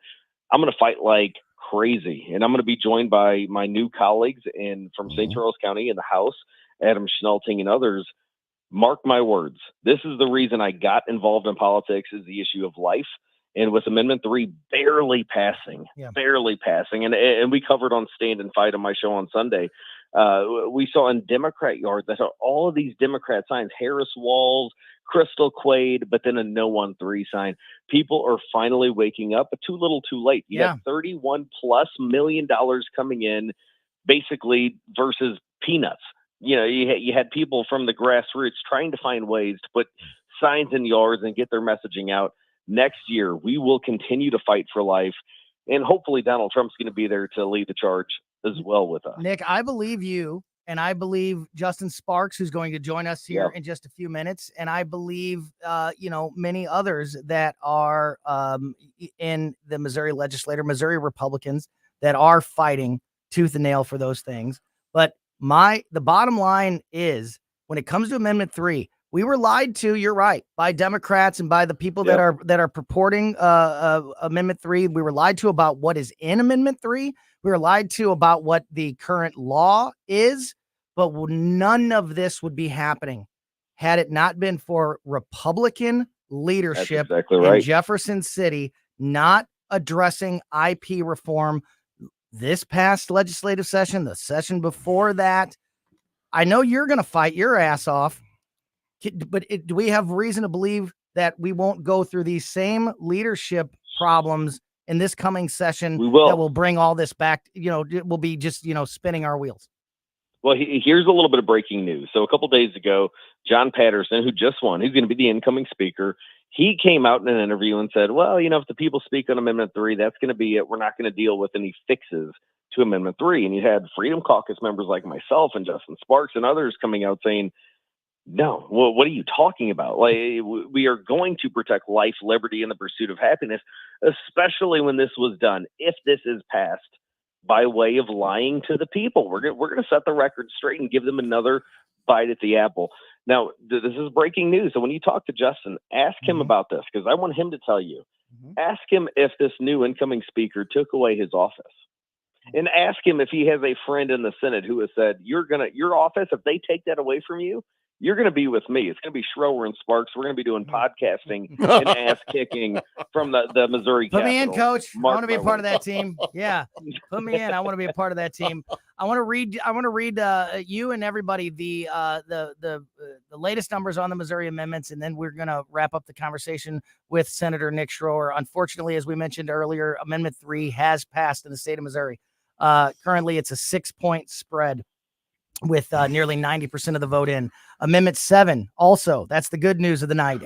I'm going to fight like crazy, and I'm going to be joined by my new colleagues from St. Charles County in the House, Adam Schnelting and others. Mark my words. This is the reason I got involved in politics, is the issue of life. And with Amendment 3 barely passing, and we covered on Stand and Fight on my show on Sunday, we saw in Democrat yards, I saw all of these Democrat signs, Harris Walls, Crystal Quaid, but then a No on 3 sign. People are finally waking up, but too little too late. You have $31+ million coming in, basically, versus peanuts. You had people from the grassroots trying to find ways to put signs in yards and get their messaging out. Next year, we will continue to fight for life, and hopefully Donald Trump's going to be there to lead the charge as well with us. Nick, I believe you, and I believe Justin Sparks, who's going to join us here in just a few minutes, and I believe, many others that are in the Missouri legislature, Missouri Republicans, that are fighting tooth and nail for those things. But the bottom line is, when it comes to Amendment 3, we were lied to, you're right, by Democrats and by the people that are purporting Amendment 3. We were lied to about what is in Amendment 3. We were lied to about what the current law is, but none of this would be happening had it not been for Republican leadership in Jefferson City not addressing IP reform this past legislative session, the session before that. I know you're going to fight your ass off, but do we have reason to believe that we won't go through these same leadership problems in this coming session? We will. That will bring all this back. It will be just, spinning our wheels. Well, here's a little bit of breaking news. So a couple days ago, John Patterson, who just won, who's going to be the incoming speaker, he came out in an interview and said, well, if the people speak on Amendment 3, that's going to be it. We're not going to deal with any fixes to Amendment 3. And you had Freedom Caucus members like myself and Justin Sparks and others coming out saying, no, well, what are you talking about? Like, we are going to protect life, liberty, and the pursuit of happiness, especially when this was done. If this is passed by way of lying to the people, we're going to set the record straight and give them another bite at the apple. Now, this is breaking news. So when you talk to Justin, ask him about this, because I want him to tell you. Ask him if this new incoming speaker took away his office. And ask him if he has a friend in the Senate who has said, your office, if they take that away from you, you're going to be with me. It's going to be Schroer and Sparks. We're going to be doing podcasting and ass kicking from the Missouri Put Capitol. me in, Coach. I want to be a part of that words. team. Yeah, put me in. I want to be a part of that team. I want to read you and everybody the latest numbers on the Missouri amendments, and then we're going to wrap up the conversation with Senator Nick Schroer. Unfortunately, as we mentioned earlier, Amendment 3 has passed in the state of Missouri. Currently, it's a 6-point spread, with nearly 90% of the vote in. Amendment 7, also, that's the good news of the night.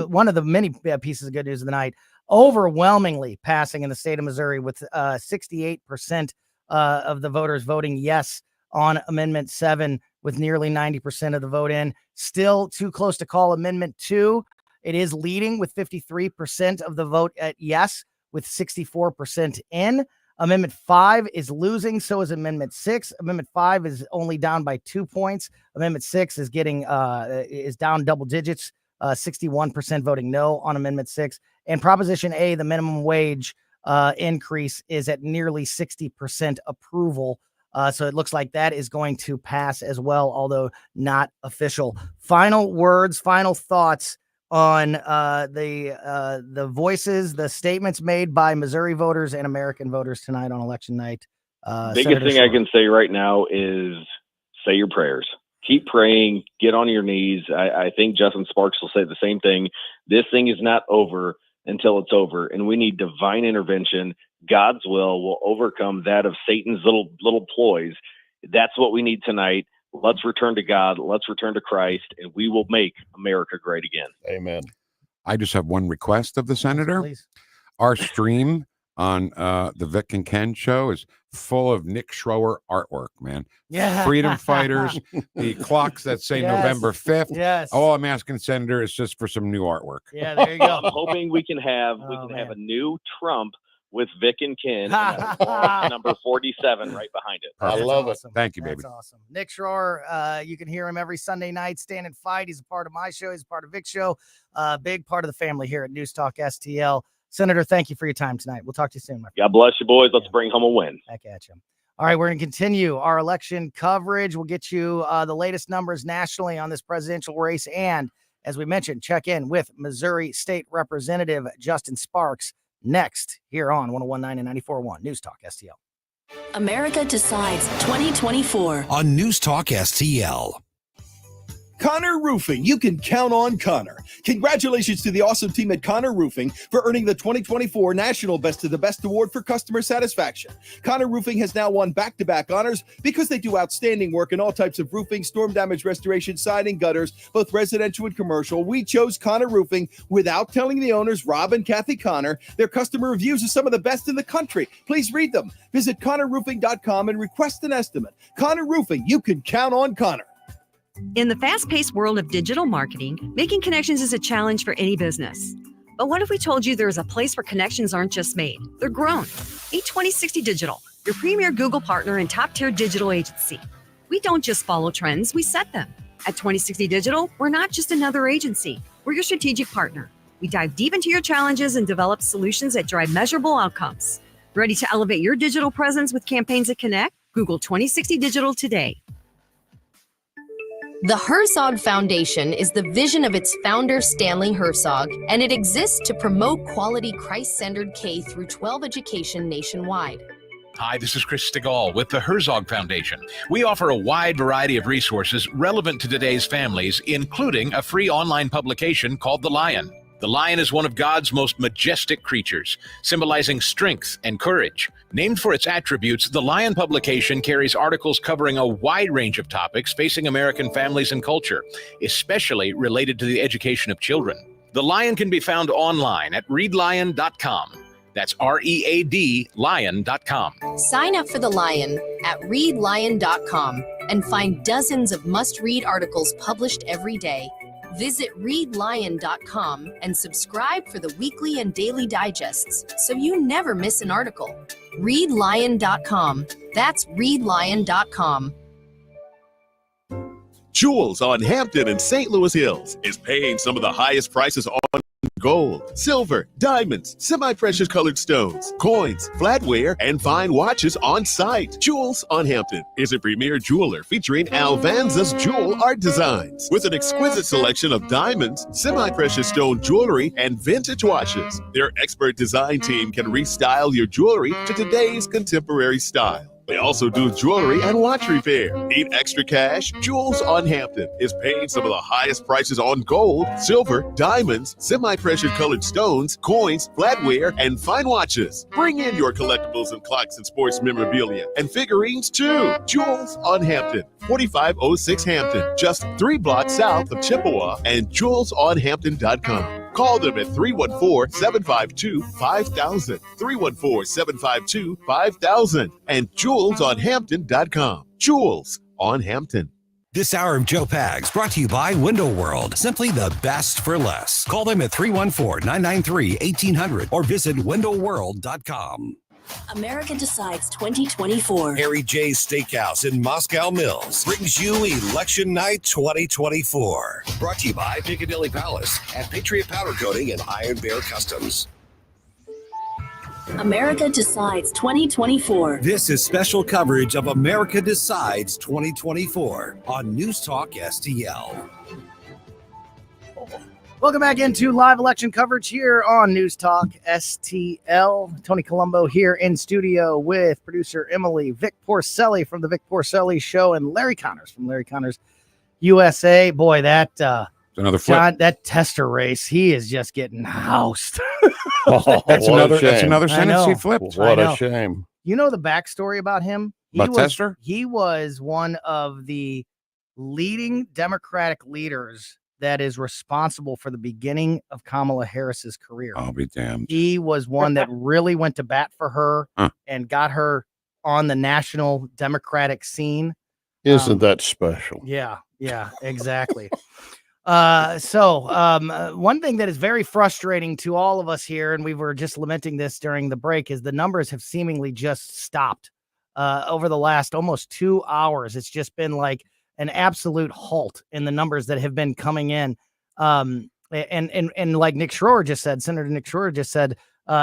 One of the many pieces of good news of the night, overwhelmingly passing in the state of Missouri, with 68% of the voters voting yes on Amendment 7, with nearly 90% of the vote in. Still too close to call Amendment 2. It is leading with 53% of the vote at yes, with 64% in. Amendment 5 is losing. So is Amendment 6. Amendment 5 is only down by 2 points. Amendment 6 is is down double digits, 61% voting no on Amendment 6. And Proposition A, the minimum wage increase, is at nearly 60% approval. So it looks like that is going to pass as well, although not official. Final words, final thoughts on the voices, the statements made by Missouri voters and American voters tonight on election night. Biggest thing I can say right now is say your prayers. Keep praying. Get on your knees. I think Justin Sparks will say the same thing. This thing is not over until it's over, and we need divine intervention. God's will overcome that of Satan's little ploys. That's what we need tonight. Let's return to God. Let's return to Christ, and we will make America great again. Amen. I just have one request of the senator. Please. Our stream on the Vic and Ken show is full of Nick Schroer artwork, man. Yeah. Freedom fighters, the clocks that say Yes. November 5th. Yes. All I'm asking, Senator, is just for some new artwork. Yeah, there you go. I'm hoping we can have have a new Trump with Vic and Ken, and number 47 right behind it. I love awesome. it. Thank you, baby. That's awesome. Nick Schroer, you can hear him every Sunday night, Stand and Fight. He's a part of my show. He's a part of Vic's show. Big part of the family here at News Talk STL. Senator, thank you for your time tonight. We'll talk to you soon, my friend. God bless you, boys. Let's bring home a win. Back at you. All right, we're going to continue our election coverage. We'll get you the latest numbers nationally on this presidential race. And as we mentioned, check in with Missouri State Representative Justin Sparks next here on 101.9 and 94.1 News Talk STL. America Decides 2024. On News Talk STL. Connor Roofing. You can count on Connor. Congratulations to the awesome team at Connor Roofing for earning the 2024 National Best of the Best Award for Customer Satisfaction. Connor Roofing has now won back-to-back honors because they do outstanding work in all types of roofing, storm damage restoration, siding, gutters, both residential and commercial. We chose Connor Roofing without telling the owners, Rob and Kathy Connor. Their customer reviews are some of the best in the country. Please read them. Visit ConnorRoofing.com and request an estimate. Connor Roofing. You can count on Connor. In the fast-paced world of digital marketing, making connections is a challenge for any business. But what if we told you there is a place where connections aren't just made, they're grown? Meet 2060 Digital, your premier Google partner and top-tier digital agency. We don't just follow trends, we set them. At 2060 Digital, we're not just another agency, we're your strategic partner. We dive deep into your challenges and develop solutions that drive measurable outcomes. Ready to elevate your digital presence with campaigns that connect? Google 2060 Digital today. The Herzog Foundation is the vision of its founder, Stanley Herzog, and it exists to promote quality Christ-centered K-12 education nationwide. Hi, this is Chris Stegall with the Herzog Foundation. We offer a wide variety of resources relevant to today's families, including a free online publication called The Lion. The lion is one of God's most majestic creatures, symbolizing strength and courage. Named for its attributes, the Lion publication carries articles covering a wide range of topics facing American families and culture, especially related to the education of children. The Lion can be found online at readlion.com. That's READ lion.com. Sign up for The Lion at readlion.com and find dozens of must-read articles published every day. Visit readlion.com and subscribe for the weekly and daily digests so you never miss an article. Readlion.com. That's readlion.com. Jewels on Hampton and St. Louis Hills is paying some of the highest prices on gold, silver, diamonds, semi-precious colored stones, coins, flatware, and fine watches on site. Jewels on Hampton is a premier jeweler featuring Alvanza's jewel art designs with an exquisite selection of diamonds, semi-precious stone jewelry, and vintage watches. Their expert design team can restyle your jewelry to today's contemporary style. They also do jewelry and watch repair. Need extra cash? Jewels on Hampton is paying some of the highest prices on gold, silver, diamonds, semi-precious colored stones, coins, flatware, and fine watches. Bring in your collectibles and clocks and sports memorabilia and figurines too. Jewels on Hampton, 4506 Hampton, just 3 blocks south of Chippewa, and jewelsonhampton.com. Call them at 314-752-5000, 314-752-5000, and jewelsonhampton.com. Jewels on Hampton. This hour of Joe Pags brought to you by Window World. Simply the best for less. Call them at 314-993-1800 or visit windowworld.com. America Decides 2024. Harry J's Steakhouse in Moscow Mills brings you Election Night 2024. Brought to you by Picadilly Palace and Patriot Powder Coating and Iron Bear Customs. America Decides 2024. This is special coverage of America Decides 2024 on News Talk STL. Welcome back into live election coverage here on News Talk STL. Tony Colombo here in studio with producer Emily, Vic Porcelli from the Vic Porcelli Show, and Larry Connors from Larry Connors USA. Boy, that another flip. That tester race, he is just getting housed. That's another Senate seat flip. What a shame. You know the backstory about him? Tester? He was one of the leading Democratic leaders that is responsible for the beginning of Kamala Harris's career. I'll be damned. He was one that really went to bat for her and got her on the national Democratic scene. Isn't that special? Yeah, exactly. One thing that is very frustrating to all of us here, and we were just lamenting this during the break, is the numbers have seemingly just stopped over the last almost 2 hours. It's just been like an absolute halt in the numbers that have been coming in. And like Nick Schroer just said, Senator Nick Schroer just said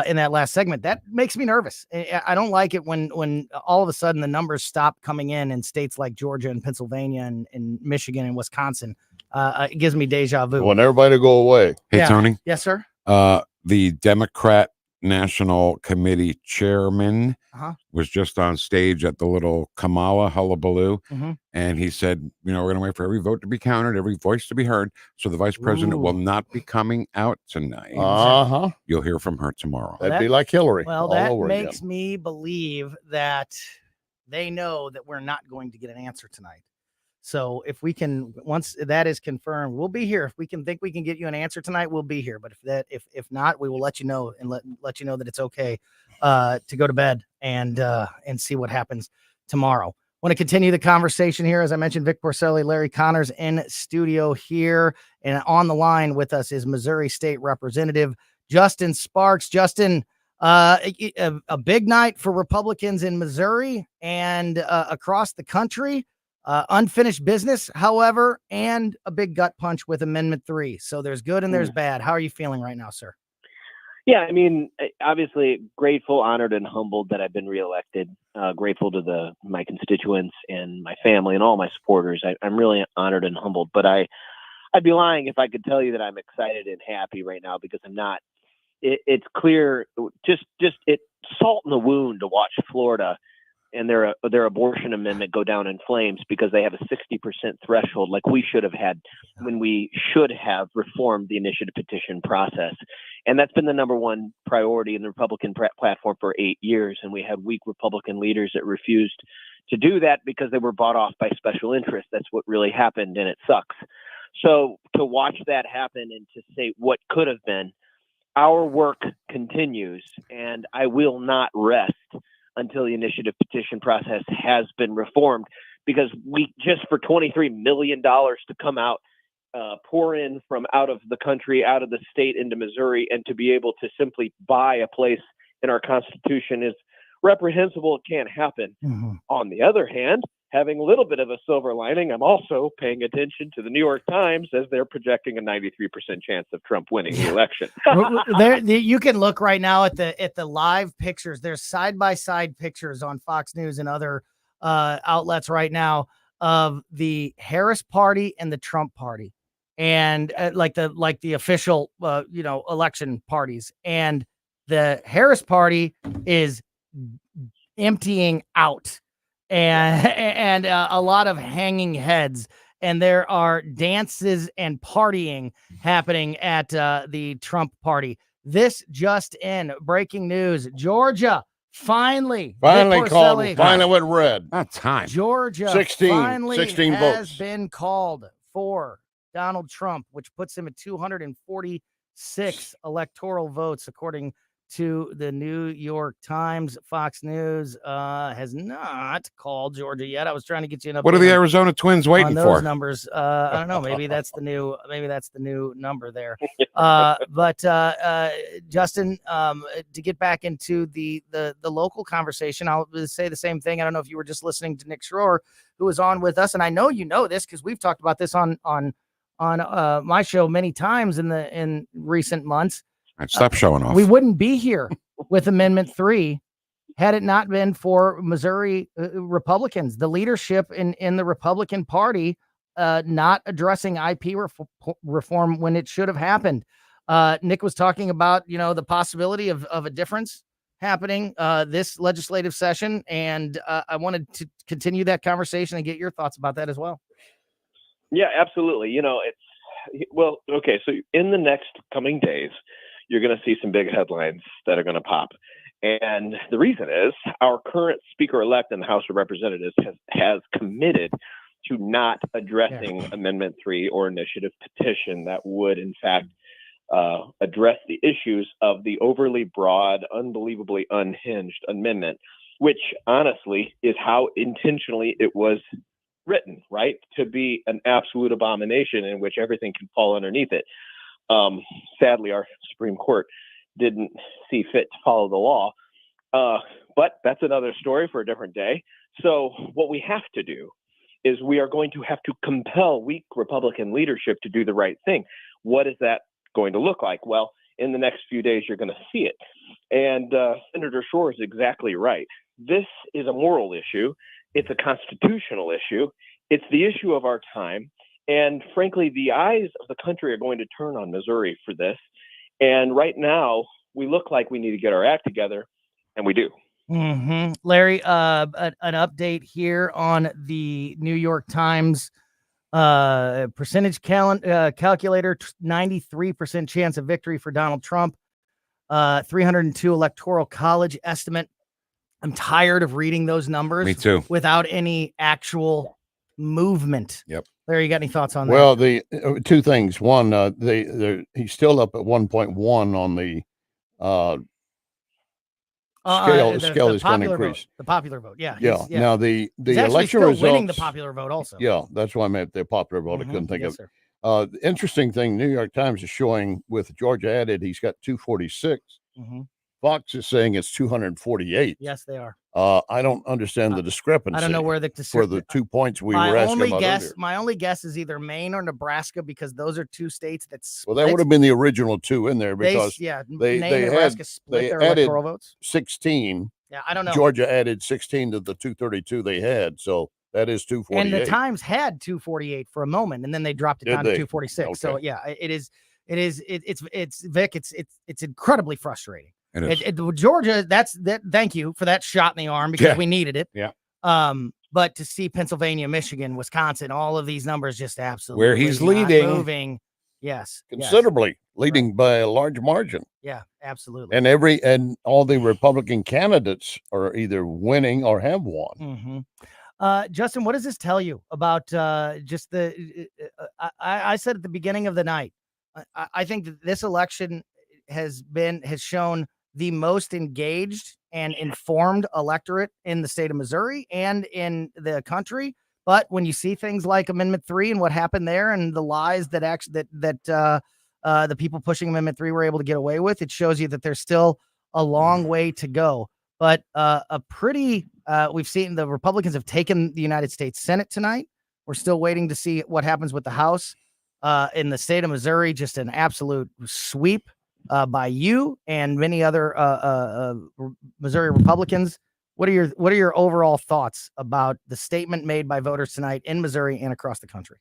in that last segment, that makes me nervous. I don't like it when all of a sudden the numbers stop coming in states like Georgia and Pennsylvania and Michigan and Wisconsin. It gives me deja vu. I want everybody to go away. Hey, Tony. Yes, sir. The Democrat National Committee chairman was just on stage at the little Kamala hullabaloo, and he said, we're going to wait for every vote to be counted, every voice to be heard. So the vice president will not be coming out tonight. You'll hear from her tomorrow. That'd be like Hillary. Well, all that over makes again. me believe that they know that we're not going to get an answer tonight. So if we can, once that is confirmed, we'll be here. If we can think we can get you an answer tonight, we'll be here. But if not, we will let you know and let you know that it's okay to go to bed and see what happens tomorrow. Want to continue the conversation here. As I mentioned, Vic Porcelli, Larry Connors in studio here, and on the line with us is Missouri State Representative Justin Sparks. Justin, a big night for Republicans in Missouri and across the country. Unfinished business, however, and a big gut punch with Amendment 3. So there's good and there's bad. How are you feeling right now, sir? Yeah, I mean, obviously grateful, honored, and humbled that I've been reelected. Grateful to my constituents and my family and all my supporters. I'm really honored and humbled. But I'd be lying if I could tell you that I'm excited and happy right now, because I'm not. It's clear, just it's salt in the wound to watch Florida and their abortion amendment go down in flames because they have a 60% threshold, like we should have had when we should have reformed the initiative petition process. And that's been the number one priority in the Republican platform for 8 years. And we had weak Republican leaders that refused to do that because they were bought off by special interests. That's what really happened, and it sucks. So to watch that happen and to say what could have been, our work continues, and I will not rest until the initiative petition process has been reformed, because we just for $23 million to come out, pour in from out of the country, out of the state into Missouri, and to be able to simply buy a place in our Constitution is reprehensible. It can't happen. On the other hand, having a little bit of a silver lining, I'm also paying attention to the New York Times as they're projecting a 93% chance of Trump winning the election. You can look right now at the live pictures. There's side-by-side pictures on Fox News and other outlets right now of the Harris party and the Trump party, and like the official election parties. And the Harris party is emptying out. And a lot of hanging heads, and there are dances and partying happening at the Trump party. This just in, breaking news: Georgia finally called. Finally went red. Not time. Georgia 16 has votes been called for Donald Trump, which puts him at 246 electoral votes, according to the New York Times. Fox News has not called Georgia yet. I was trying to get you an update. What are the Arizona Twins waiting those for? Numbers. I don't know. Maybe that's the new number there. But Justin, to get back into the local conversation, I'll say the same thing. I don't know if you were just listening to Nick Schroer, who was on with us, and I know you know this because we've talked about this on my show many times in recent months. I'd stop showing off. We wouldn't be here with Amendment 3 had it not been for Missouri Republicans, the leadership in the Republican Party not addressing IP reform when it should have happened. Nick was talking about, the possibility of a difference happening this legislative session, and I wanted to continue that conversation and get your thoughts about that as well. Yeah, absolutely. Okay, so in the next coming days, you're going to see some big headlines that are going to pop. And the reason is our current Speaker-elect in the House of Representatives has committed to not addressing Amendment 3 or initiative petition that would, in fact, address the issues of the overly broad, unbelievably unhinged amendment, which honestly is how intentionally it was written, right? To be an absolute abomination in which everything can fall underneath it. Sadly, our Supreme Court didn't see fit to follow the law. But that's another story for a different day. So what we have to do is we are going to have to compel weak Republican leadership to do the right thing. What is that going to look like? Well, in the next few days, you're going to see it. And Senator Shore is exactly right. This is a moral issue. It's a constitutional issue. It's the issue of our time. And frankly, the eyes of the country are going to turn on Missouri for this. And right now, we look like we need to get our act together, and we do. Larry, an update here on the New York Times percentage calculator, 93% chance of victory for Donald Trump, 302 Electoral College estimate. I'm tired of reading those numbers. Me too. Without any actual movement. Yep. Larry, you got any thoughts on that? Well, the two things. One, he's still up at 1.1 on the scale is going to increase. The popular vote, yeah. Yeah. Now the he's election still results, winning the popular vote also. Yeah, that's why I meant the popular vote. I couldn't think of it. The interesting thing, New York Times is showing with Georgia added, he's got 246. Fox is saying it's 248. Yes, they are. I don't understand the discrepancy. I don't know where for the 2 points we were asking about earlier. My only guess is either Maine or Nebraska, because those are two states that split. Well, that would have been the original two in there because Maine and Nebraska split their added electoral votes. 16. Yeah, I don't know. Georgia added 16 to the 232 they had, so that is 248. And the Times had 248 for a moment, and then they dropped it down to 246. Okay. So yeah, it's Vic. It's incredibly frustrating. Georgia, thank you for that shot in the arm because we needed it. Yeah. But to see Pennsylvania, Michigan, Wisconsin, all of these numbers just absolutely where he's not leading, moving. Yes, considerably leading by a large margin. Yeah, absolutely. And all the Republican candidates are either winning or have won. Justin, what does this tell you about just the? I said at the beginning of the night, I think that this election has shown the most engaged and informed electorate in the state of Missouri and in the country. But when you see things like Amendment 3 and what happened there and the lies that the people pushing Amendment 3 were able to get away with, it shows you that there's still a long way to go. But we've seen the Republicans have taken the United States Senate tonight. We're still waiting to see what happens with the House. In the state of Missouri, just an absolute sweep by you and many other Missouri Republicans. What are your overall thoughts about the statement made by voters tonight in Missouri and across the country?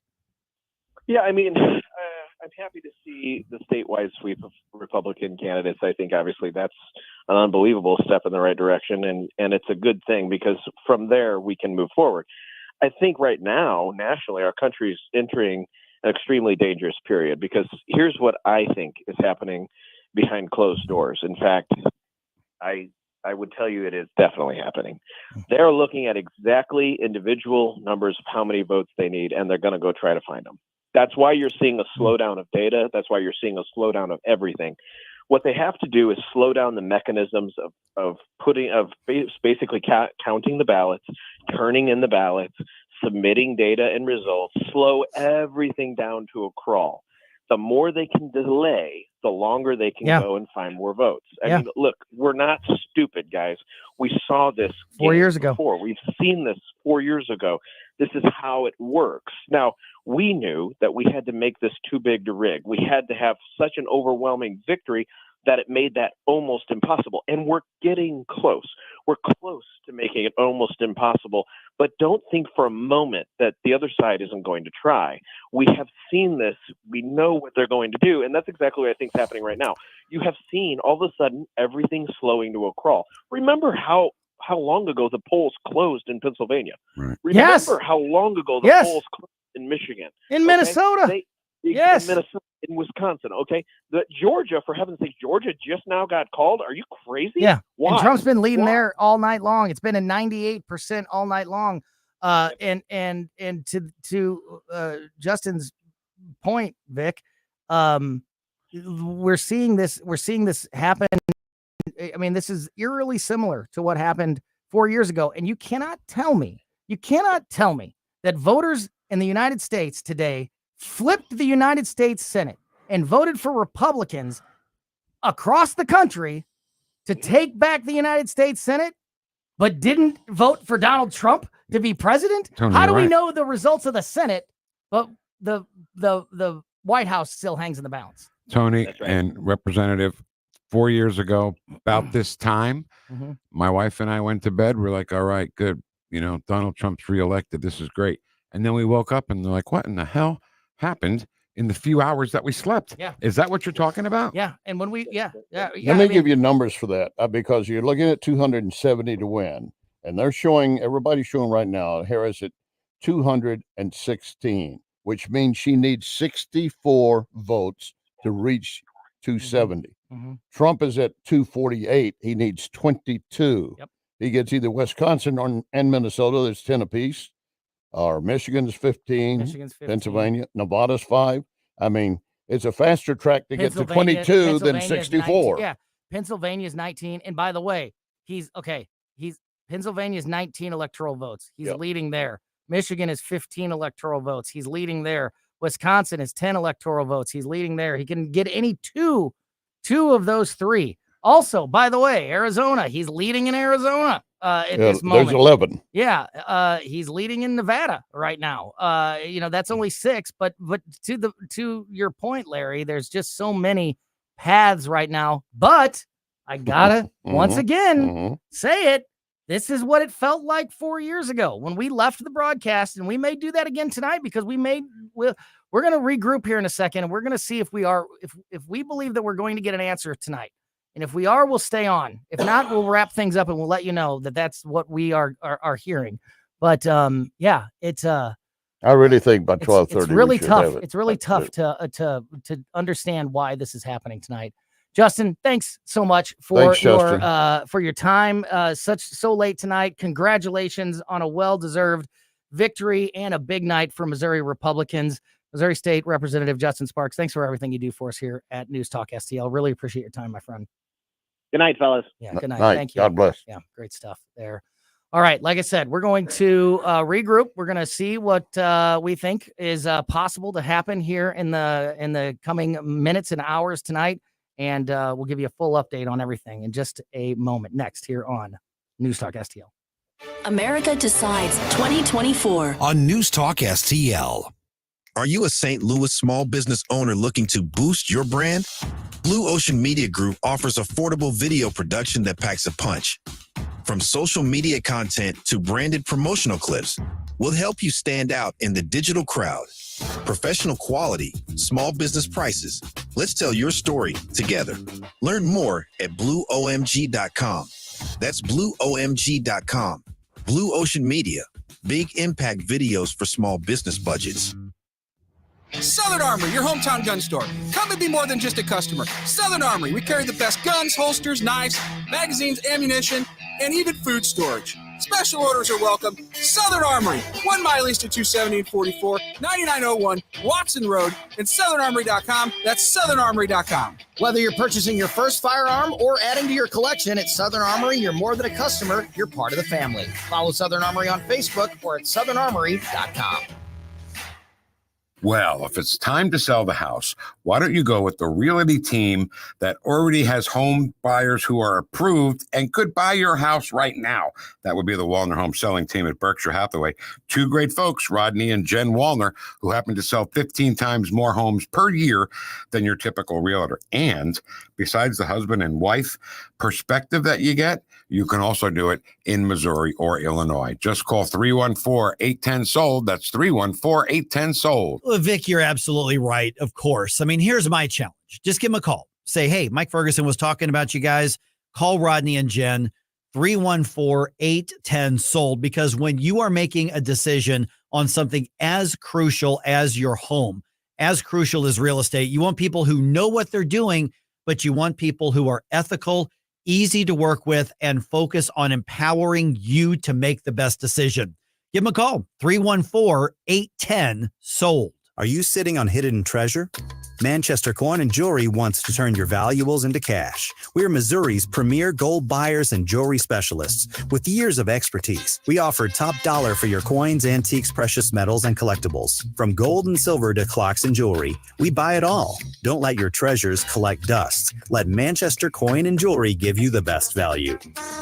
Yeah, I mean, I'm happy to see the statewide sweep of Republican candidates. I think obviously that's an unbelievable step in the right direction, and it's a good thing because from there we can move forward. I think right now, nationally, our country is entering an extremely dangerous period because here's what I think is happening behind closed doors. In fact, I would tell you it is definitely happening. They're looking at exactly individual numbers of how many votes they need, and they're going to go try to find them. That's why you're seeing a slowdown of data. That's why you're seeing a slowdown of everything. What they have to do is slow down the mechanisms of basically counting the ballots, turning in the ballots, submitting data and results, slow everything down to a crawl. The more they can delay, the longer they can go and find more votes. I mean, look, we're not stupid, guys. We saw this 4 years ago. We've seen this 4 years ago. This is how it works. Now, we knew that we had to make this too big to rig. We had to have such an overwhelming victory that it made that almost impossible. And we're getting close. We're close to making it almost impossible. But don't think for a moment that the other side isn't going to try. We have seen this. We know what they're going to do. And that's exactly what I think is happening right now. You have seen all of a sudden everything slowing to a crawl. Remember how long ago the polls closed in Pennsylvania. Right. Remember how long ago the polls closed in Michigan. In Minnesota. In Minnesota, in Wisconsin. Okay. Georgia, for heaven's sake, Georgia just now got called. Are you crazy? Yeah. Why? And Trump's been leading there all night long. It's been a 98% all night long. And to Justin's point, Vic, we're seeing this happen. I mean, this is eerily similar to what happened 4 years ago. And you cannot tell me that voters in the United States today flipped the United States Senate and voted for Republicans across the country to take back the United States Senate, but didn't vote for Donald Trump to be president. Tony, How do you're we right. know the results of the Senate, but the White House still hangs in the balance? Tony and Representative, 4 years ago, about this time, Mhm. my wife and I went to bed. We're like, all right, good. You know, Donald Trump's reelected. This is great. And then we woke up and they're like, what in the hell happened in the few hours that we slept? Yeah. Is that what you're talking about? Yeah. And when we, Let me give you numbers for that because you're looking at 270 to win, and everybody's showing right now Harris at 216, which means she needs 64 votes to reach 270. Mhm. Trump is at 248. He needs 22. Yep. He gets either Wisconsin and Minnesota. There's 10 apiece. Or Michigan's 15. Michigan's 15. Pennsylvania, Nevada's 5. I mean, it's a faster track to get to Pennsylvania- 22 than Pennsylvania's 64. 19. Yeah. Pennsylvania's 19. And by the way, Pennsylvania's 19 electoral votes. He's leading there. Michigan is 15 electoral votes. He's leading there. Wisconsin is 10 electoral votes. He's leading there. He can get any two of those three. Also, by the way, Arizona, he's leading in Arizona at this moment. There's 11. Yeah, he's leading in Nevada right now. That's only 6, but to your point, Larry, there's just so many paths right now. But I gotta once again say it. This is what it felt like 4 years ago when we left the broadcast, and we may do that again tonight because we're going to regroup here in a second, and we're going to see if we believe that we're going to get an answer tonight. And if we are, we'll stay on. If not, we'll wrap things up and we'll let you know that that's what we are hearing. But it's I really think by 12:30 it's really we should tough. have it. It's really tough to understand why this is happening tonight. Justin, thanks so much for your time. So late tonight. Congratulations on a well-deserved victory and a big night for Missouri Republicans. Missouri State Representative Justin Sparks, thanks for everything you do for us here at News Talk STL. Really appreciate your time, my friend. Good night, fellas. Yeah, good night. Thank you. God bless. Yeah, great stuff there. All right, like I said, we're going to regroup. We're going to see what we think is possible to happen here in the coming minutes and hours tonight, and we'll give you a full update on everything in just a moment. Next here on News Talk STL. America Decides 2024 on News Talk STL. Are you a St. Louis small business owner looking to boost your brand? Blue Ocean Media Group offers affordable video production that packs a punch. From social media content to branded promotional clips, we'll help you stand out in the digital crowd. Professional quality, small business prices. Let's tell your story together. Learn more at blueomg.com. That's blueomg.com. Blue Ocean Media. Big impact videos for small business budgets. Southern Armory, your hometown gun store. Come and be more than just a customer. Southern Armory, we carry the best guns, holsters, knives, magazines, ammunition, and even food storage. Special orders are welcome. Southern Armory, 1 mile east of 270 and 44, 9901 Watson Road, and southernarmory.com. That's southernarmory.com. Whether you're purchasing your first firearm or adding to your collection at Southern Armory, you're more than a customer, you're part of the family. Follow Southern Armory on Facebook or at southernarmory.com. Well, if it's time to sell the house, why don't you go with the realty team that already has home buyers who are approved and could buy your house right now? That would be the Wallner Home Selling Team at Berkshire Hathaway. Two great folks, Rodney and Jen Wallner, who happen to sell 15 times more homes per year than your typical realtor. And besides the husband and wife perspective that you get, you can also do it in Missouri or Illinois. Just call 314-810-SOLD. That's 314-810-SOLD. Well, Vic, you're absolutely right, of course. I mean, here's my challenge. Just give them a call. Say, hey, Mike Ferguson was talking about you guys. Call Rodney and Jen, 314-810-SOLD. Because when you are making a decision on something as crucial as your home, as crucial as real estate, you want people who know what they're doing, but you want people who are ethical, easy to work with, and focus on empowering you to make the best decision. Give them a call, 314-810-SOLD. Are you sitting on hidden treasure? Manchester Coin & Jewelry wants to turn your valuables into cash. We're Missouri's premier gold buyers and jewelry specialists with years of expertise. We offer top dollar for your coins, antiques, precious metals, and collectibles. From gold and silver to clocks and jewelry, we buy it all. Don't let your treasures collect dust. Let Manchester Coin & Jewelry give you the best value.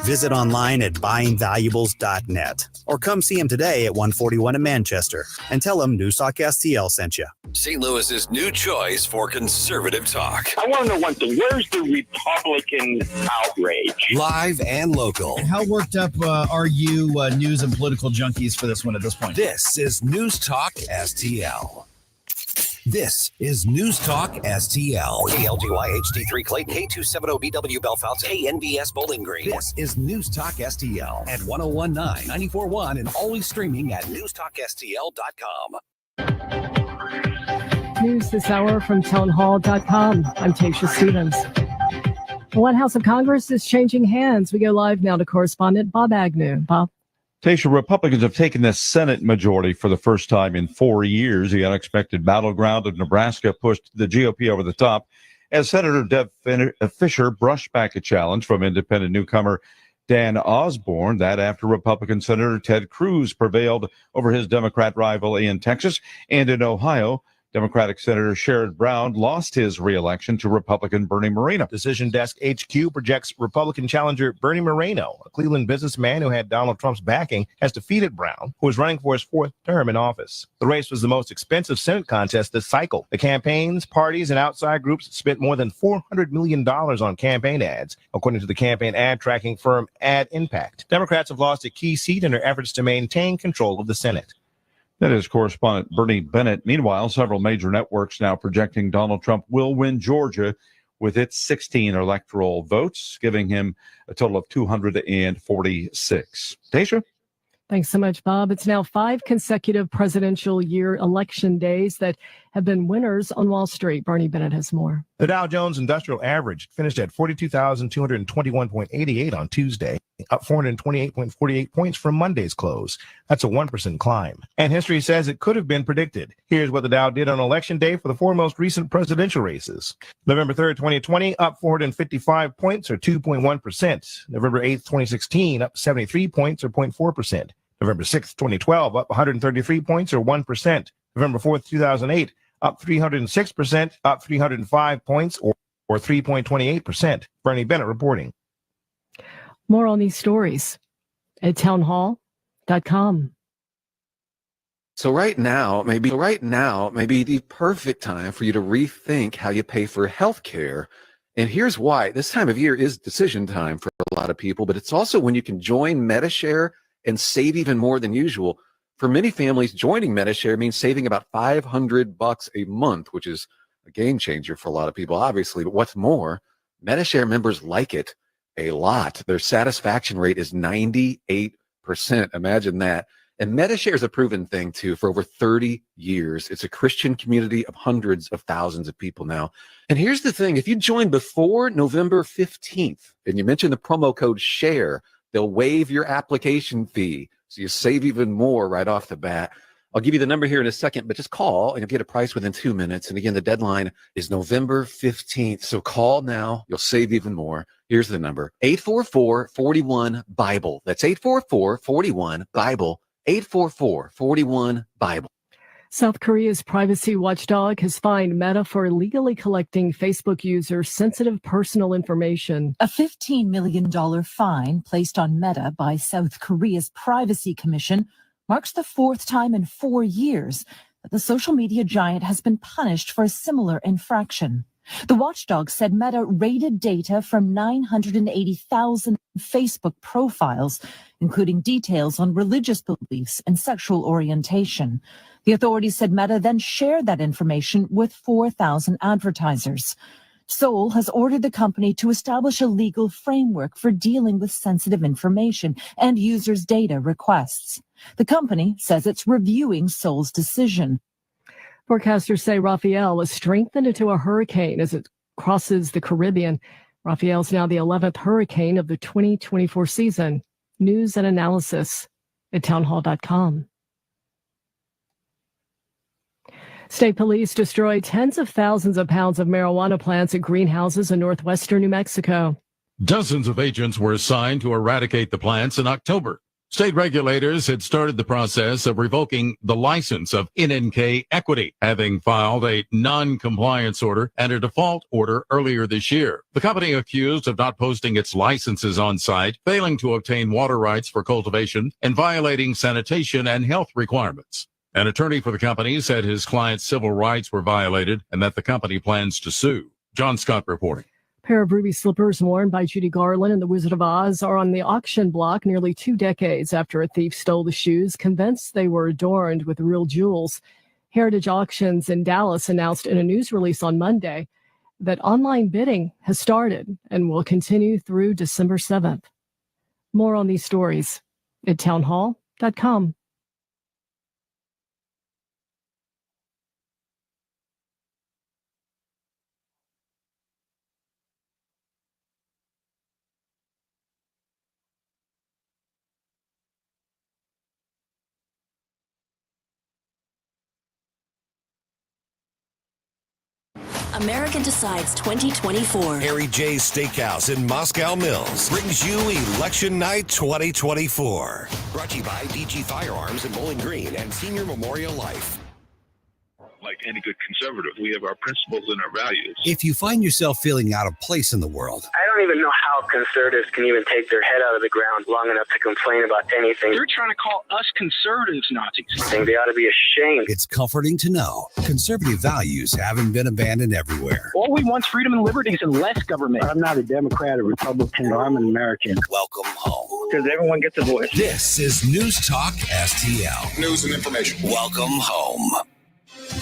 Visit online at buyingvaluables.net or come see him today at 141 in Manchester and tell him News Talk STL sent you. St. Louis's new choice for conservative talk. I want to know one thing. Where's the Republican outrage? Live and local. And how worked up are you news and political junkies for this one at this point? This is News Talk STL. This is News Talk STL. KLGY HD3 Clayton, K270BW Belfast, KNBS Bowling Green. This is News Talk STL at 1019, 94.1, and always streaming at newstalkstl.com. News this hour from townhall.com. I'm Tasha Stevens. The White House of Congress is changing hands. We go live now to correspondent Bob Agnew. Bob. Tasha, Republicans have taken the Senate majority for the first time in 4 years. The unexpected battleground of Nebraska pushed the GOP over the top as Senator Deb Fischer brushed back a challenge from independent newcomer Dan Osborne. That after Republican Senator Ted Cruz prevailed over his Democrat rival in Texas. And in Ohio, Democratic Senator Sherrod Brown lost his re-election to Republican Bernie Moreno. Decision Desk HQ projects Republican challenger Bernie Moreno, a Cleveland businessman who had Donald Trump's backing, has defeated Brown, who was running for his fourth term in office. The race was the most expensive Senate contest this cycle. The campaigns, parties, and outside groups spent more than $400 million on campaign ads, according to the campaign ad tracking firm Ad Impact. Democrats have lost a key seat in their efforts to maintain control of the Senate. That is correspondent Bernie Bennett. Meanwhile, several major networks now projecting Donald Trump will win Georgia with its 16 electoral votes, giving him a total of 246. Tasha? Thanks so much, Bob. It's now 5 consecutive presidential year election days that have been winners on Wall Street. Bernie Bennett has more. The Dow Jones Industrial Average finished at 42,221.88 on Tuesday, up 428.48 points from Monday's close. That's a 1% climb. And history says it could have been predicted. Here's what the Dow did on Election Day for the 4 most recent presidential races. November 3rd, 2020, up 455 points, or 2.1%. November 8th, 2016, up 73 points, or 0.4%. November 6th, 2012, up 133 points, or 1%. November 4th, 2008, up 306%, up 305 points, or 3.28%. Bernie Bennett reporting. More on these stories at townhall.com. So right now, maybe the perfect time for you to rethink how you pay for health care. And here's why. This time of year is decision time for a lot of people, but it's also when you can join Medishare and save even more than usual. For many families, joining Medishare means saving about $500 a month, which is a game changer for a lot of people, obviously. But what's more, Medishare members like it a lot. Their satisfaction rate is 98%. Imagine that. And Medishare is a proven thing, too, for over 30 years. It's a Christian community of hundreds of thousands of people now. And here's the thing. If you join before November 15th and you mention the promo code SHARE, they'll waive your application fee, so you save even more right off the bat. I'll give you the number here in a second, but just call and you'll get a price within 2 minutes. And again, the deadline is November 15th. So call now. You'll save even more. Here's the number, 844-41-BIBLE. That's 844-41-BIBLE, 844-41-BIBLE. South Korea's privacy watchdog has fined Meta for illegally collecting Facebook users' sensitive personal information. A $15 million fine placed on Meta by South Korea's Privacy Commission marks the 4th time in 4 years that the social media giant has been punished for a similar infraction. The watchdog said Meta raided data from 980,000 Facebook profiles, including details on religious beliefs and sexual orientation. The authorities said Meta then shared that information with 4,000 advertisers. Seoul has ordered the company to establish a legal framework for dealing with sensitive information and users' data requests. The company says it's reviewing Seoul's decision. Forecasters say Rafael is strengthened into a hurricane as it crosses the Caribbean. Rafael's now the 11th hurricane of the 2024 season. News and analysis at townhall.com. State police destroyed tens of thousands of pounds of marijuana plants at greenhouses in northwestern New Mexico. Dozens of agents were assigned to eradicate the plants in October. State regulators had started the process of revoking the license of NNK Equity, having filed a non-compliance order and a default order earlier this year. The company accused of not posting its licenses on site, failing to obtain water rights for cultivation, and violating sanitation and health requirements. An attorney for the company said his client's civil rights were violated and that the company plans to sue. John Scott reporting. A pair of ruby slippers worn by Judy Garland in The Wizard of Oz are on the auction block nearly 2 decades after a thief stole the shoes, convinced they were adorned with real jewels. Heritage Auctions in Dallas announced in a news release on Monday that online bidding has started and will continue through December 7th. More on these stories at townhall.com. America Decides 2024. Harry J's Steakhouse in Moscow Mills brings you Election Night 2024. Brought to you by DG Firearms in Bowling Green and Senior Memorial Life. Like any good conservative, we have our principles and our values. If you find yourself feeling out of place in the world, I don't even know how conservatives can even take their head out of the ground long enough to complain about anything. They're trying to call us conservatives Nazis. I think they ought to be ashamed. it's comforting to know conservative values haven't been abandoned everywhere. All we want is freedom and liberties and less government. I'm not a Democrat or Republican. I'm an American. Welcome home. Because everyone gets a voice. This is News Talk STL. News and information. Welcome home.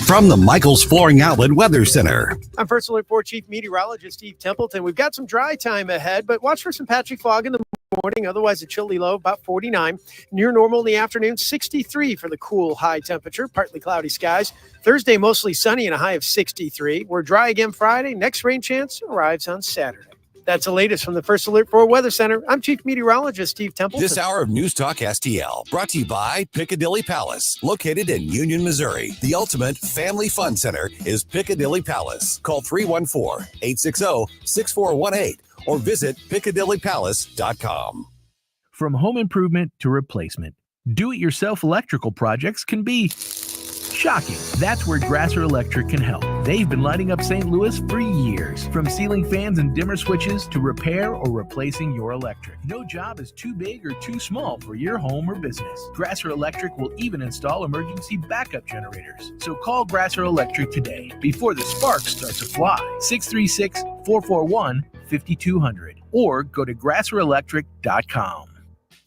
From the Michaels Flooring Outlet Weather Center. I'm First Alert 4 Chief Meteorologist Steve Templeton. We've got some dry time ahead, but watch for some patchy fog in the morning. Otherwise, a chilly low, about 49. Near normal in the afternoon, 63 for the cool high temperature. Partly cloudy skies. Thursday, mostly sunny and a high of 63. We're dry again Friday. Next rain chance arrives on Saturday. That's the latest from the First Alert 4 Weather Center. I'm Chief Meteorologist Steve Templeton. This hour of News Talk STL brought to you by Picadilly Palace, located in Union, Missouri. The ultimate family fun center is Picadilly Palace. Call 314-860-6418 or visit PiccadillyPalace.com. From home improvement to replacement, do-it-yourself electrical projects can be shocking. That's where Grasser Electric can help. They've been lighting up St. Louis for years. From ceiling fans and dimmer switches to repair or replacing your electric. No job is too big or too small for your home or business. Grasser Electric will even install emergency backup generators. So call Grasser Electric today before the sparks start to fly. 636-441-5200 or go to grasserelectric.com.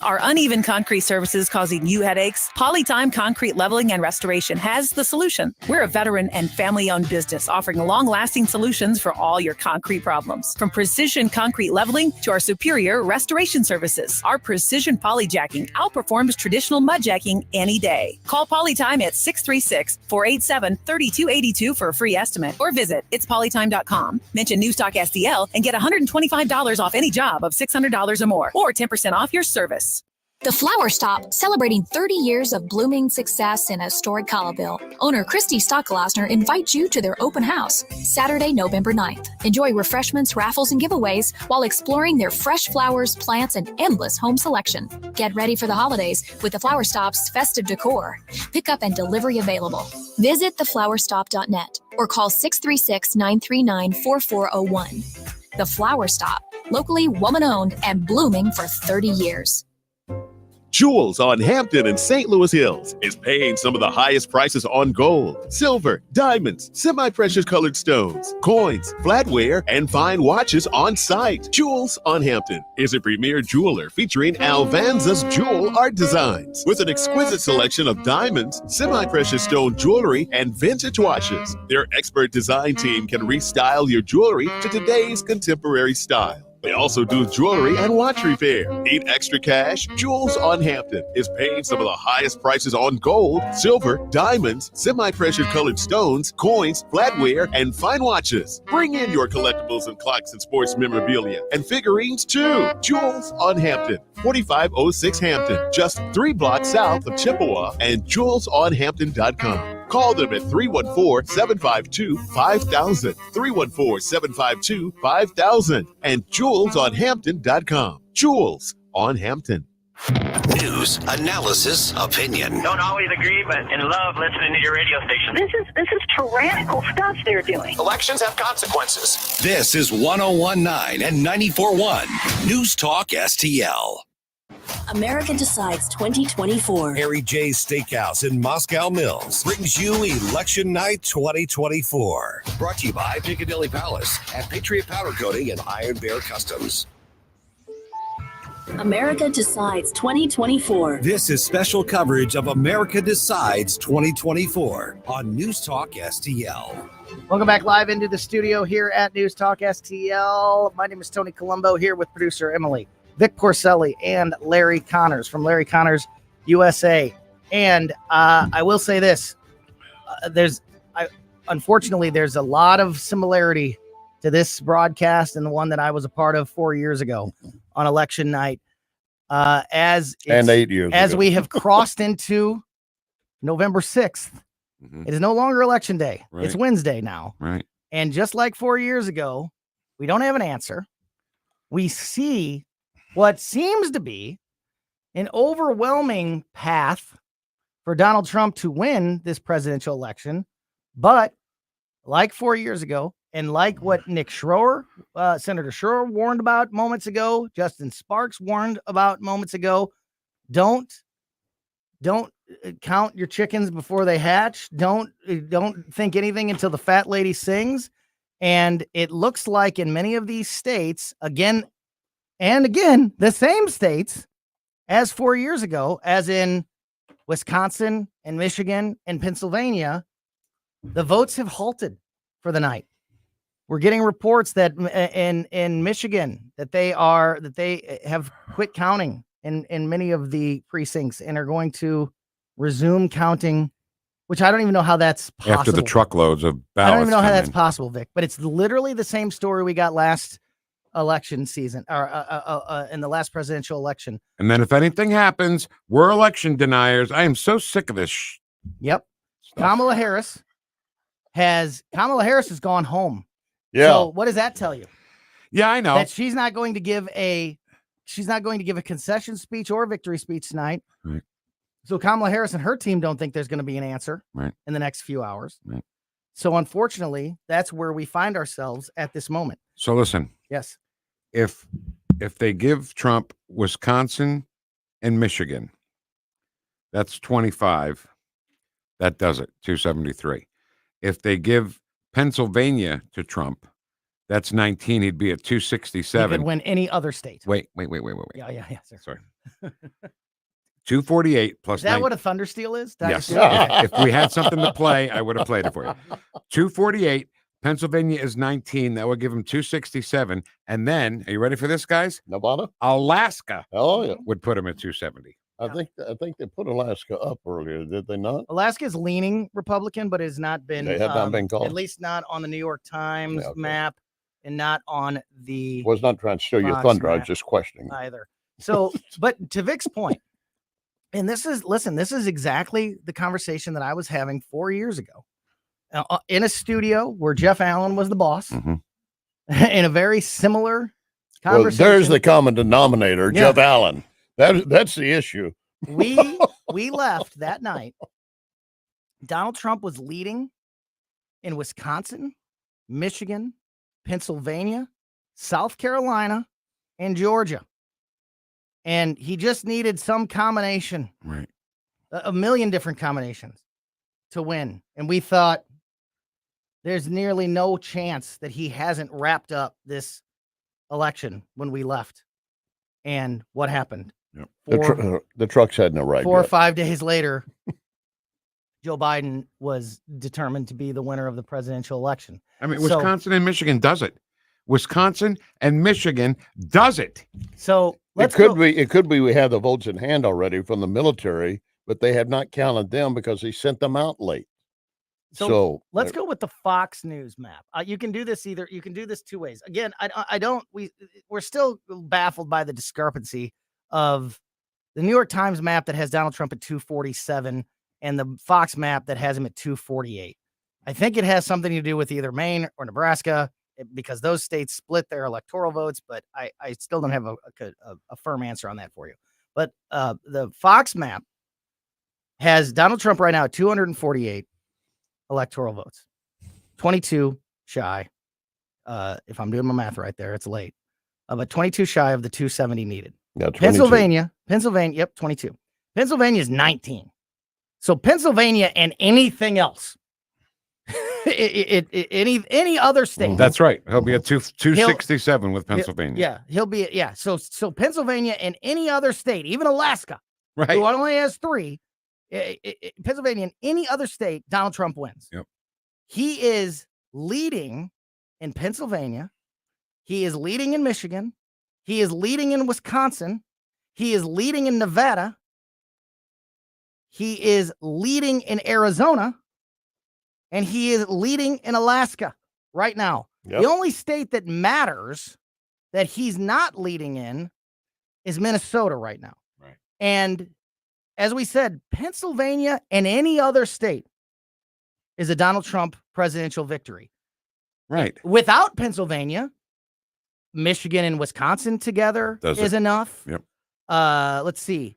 Are uneven concrete surfaces causing you headaches? Polytime Concrete Leveling and Restoration has the solution. We're a veteran and family-owned business offering long-lasting solutions for all your concrete problems. From precision concrete leveling to our superior restoration services, our precision polyjacking outperforms traditional mudjacking any day. Call Polytime at 636-487-3282 for a free estimate or visit itspolytime.com. Mention Newstalk STL and get $125 off any job of $600 or more or 10% off your service. The Flower Stop, celebrating 30 years of blooming success in historic Colorville. Owner Christy Stockglasner invites you to their open house, Saturday, November 9th. Enjoy refreshments, raffles, and giveaways while exploring their fresh flowers, plants, and endless home selection. Get ready for the holidays with the Flower Stop's festive decor. Pickup and delivery available. Visit theflowerstop.net or call 636-939-4401. The Flower Stop, locally woman-owned and blooming for 30 years. Jewels on Hampton and St. Louis Hills is paying some of the highest prices on gold, silver, diamonds, semi-precious colored stones, coins, flatware, and fine watches on site. Jewels on Hampton is a premier jeweler featuring Alvanza's jewel art designs with an exquisite selection of diamonds, semi-precious stone jewelry, and vintage watches. Their expert design team can restyle your jewelry to today's contemporary style. They also do jewelry and watch repair. Need extra cash? Jewels on Hampton is paying some of the highest prices on gold, silver, diamonds, semi-precious colored stones, coins, flatware, and fine watches. Bring in your collectibles and clocks and sports memorabilia and figurines too. Jewels on Hampton, 4506 Hampton, just 3 blocks south of Chippewa, and jewelsonhampton.com. Call them at 314-752-5000, 314-752-5000, and jewelsonhampton.com. Jewels on Hampton. News, analysis, opinion. Don't always agree, but in love listening to your radio station. This is tyrannical stuff they're doing. Elections have consequences. This is 101.9 and 94.1 News Talk STL. America Decides 2024. Harry J's Steakhouse in Moscow Mills brings you Election Night 2024. Brought to you by Picadilly Palace at Patriot Powder Coating and Iron Bear Customs. America Decides 2024. This is special coverage of America Decides 2024 on News Talk STL. Welcome back live into the studio here at News Talk STL. My name is Tony Colombo, here with producer Emily, Vic Porcelli, and Larry Connors from Larry Connors USA. And I will say this, unfortunately, there's a lot of similarity to this broadcast and the one that I was a part of 4 years ago on election night. And 8 years ago. As we have crossed into November 6th, it is no longer election day. Right. It's Wednesday now. Right. And just like 4 years ago, we don't have an answer. We see what seems to be an overwhelming path for Donald Trump to win this presidential election. But like 4 years ago, and like what Nick Schroer, Senator Schroer warned about moments ago, Justin Sparks warned about moments ago, don't count your chickens before they hatch. Don't think anything until the fat lady sings. And it looks like in many of these states, again and again, the same states as 4 years ago, as in Wisconsin and Michigan and Pennsylvania, the votes have halted for the night. We're getting reports that in Michigan that they have quit counting in many of the precincts and are going to resume counting, which I don't even know how that's possible. After the truckloads of ballots. I don't even know how that's possible, Vic, but it's literally the same story we got last election season or in the last presidential election. And then if anything happens, we're election deniers. I am so sick of this. Yep. Kamala Harris has gone home. Yeah. So what does that tell you? Yeah, I know. That she's not going to give a concession speech or victory speech tonight. Right. So Kamala Harris and her team don't think there's going to be an answer in the next few hours. Right. So unfortunately, that's where we find ourselves at this moment. So listen. Yes. If they give Trump Wisconsin and Michigan, that's 25. That does it, 273. If they give Pennsylvania to Trump, that's 19. He'd be at 267. He could win any other state. Wait. Yeah, sir. Sorry. 248 plus. Is that what a thundersteel is? Yes. If we had something to play, I would have played it for you. 248. Pennsylvania is 19. That would give him 267. And then, are you ready for this, guys? Nevada? Alaska. Oh, yeah. Would put him at 270. I think they put Alaska up earlier, did they not? Alaska is leaning Republican, but has not been. They have not been called. At least not on the New York Times map, and not on the. Was not trying to show you thunder. I was just questioning either. So, but to Vic's point, and this is exactly the conversation that I was having 4 years ago, in a studio where Jeff Allen was the boss, in a very similar conversation. Well, there's the common denominator, Jeff Allen. That's the issue. We left that night. Donald Trump was leading in Wisconsin, Michigan, Pennsylvania, South Carolina, and Georgia. And he just needed some combination, a million different combinations to win. And we thought there's nearly no chance that he hasn't wrapped up this election when we left. And what happened? Yep. The truck's heading right. 4 or 5 days later, Joe Biden was determined to be the winner of the presidential election. I mean, Wisconsin and Michigan does it. Wisconsin, and Michigan does it. So It could be we have the votes in hand already from the military, but they have not counted them because they sent them out late. So let's go with the Fox News map. You can do this you can do this two ways. Again, we're still baffled by the discrepancy of the New York Times map that has Donald Trump at 247 and the Fox map that has him at 248. I think it has something to do with either Maine or Nebraska because those states split their electoral votes, but I still don't have a firm answer on that for you. But the Fox map has Donald Trump right now at 248 electoral votes, 22 shy. If I'm doing my math right there, it's late, but 22 shy of the 270 needed. Yeah, 22. Pennsylvania, yep, 22. Pennsylvania is 19. So Pennsylvania and anything else, any other state. That's right. He'll be at 267 with Pennsylvania. He'll be So Pennsylvania and any other state, even Alaska, right, who only has 3. Pennsylvania and any other state, Donald Trump wins. Yep. He is leading in Pennsylvania. He is leading in Michigan. He is leading in Wisconsin. He is leading in Nevada. He is leading in Arizona. And he is leading in Alaska right now. Yep. The only state that matters that he's not leading in is Minnesota right now. Right. And as we said, Pennsylvania and any other state is a Donald Trump presidential victory. Right. Without Pennsylvania, Michigan and Wisconsin together is enough. Yep. Let's see.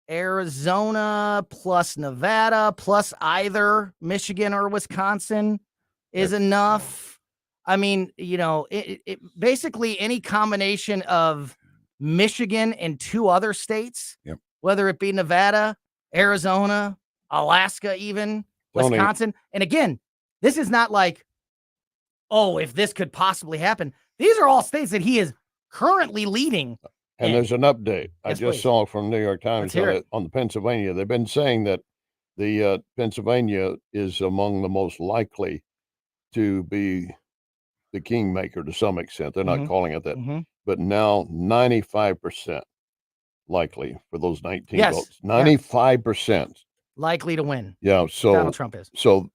Arizona plus Nevada plus either Michigan or Wisconsin is enough. I mean, it basically any combination of Michigan and 2 other states, yep, whether it be Nevada, Arizona, Alaska, even Wisconsin. And again, this is not like, oh, if this could possibly happen. These are all states that he is currently leading. And there's an update I just saw from New York Times on the Pennsylvania. They've been saying that the Pennsylvania is among the most likely to be the kingmaker to some extent. They're not calling it that, but now 95% likely for those 19 votes. 95% likely to win. Yeah, so Donald Trump is. So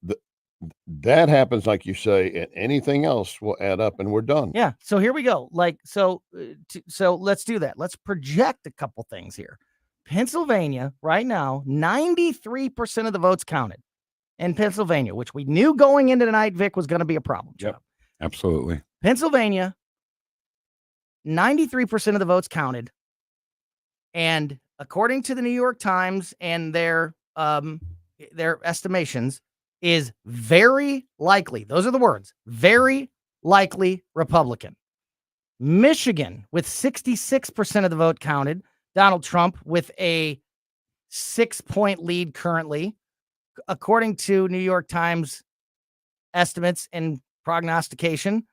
that happens, like you say, and anything else will add up, and we're done. Yeah. So here we go. So let's do that. Let's project a couple things here. Pennsylvania right now, 93% of the votes counted in Pennsylvania, which we knew going into tonight, Vic, was going to be a problem. Yep. Absolutely. Pennsylvania, 93% of the votes counted. And according to the New York Times and their estimations, is very likely, those are the words, very likely Republican. Michigan, with 66% of the vote counted, Donald Trump with a 6-point lead currently, according to New York Times estimates and prognostication,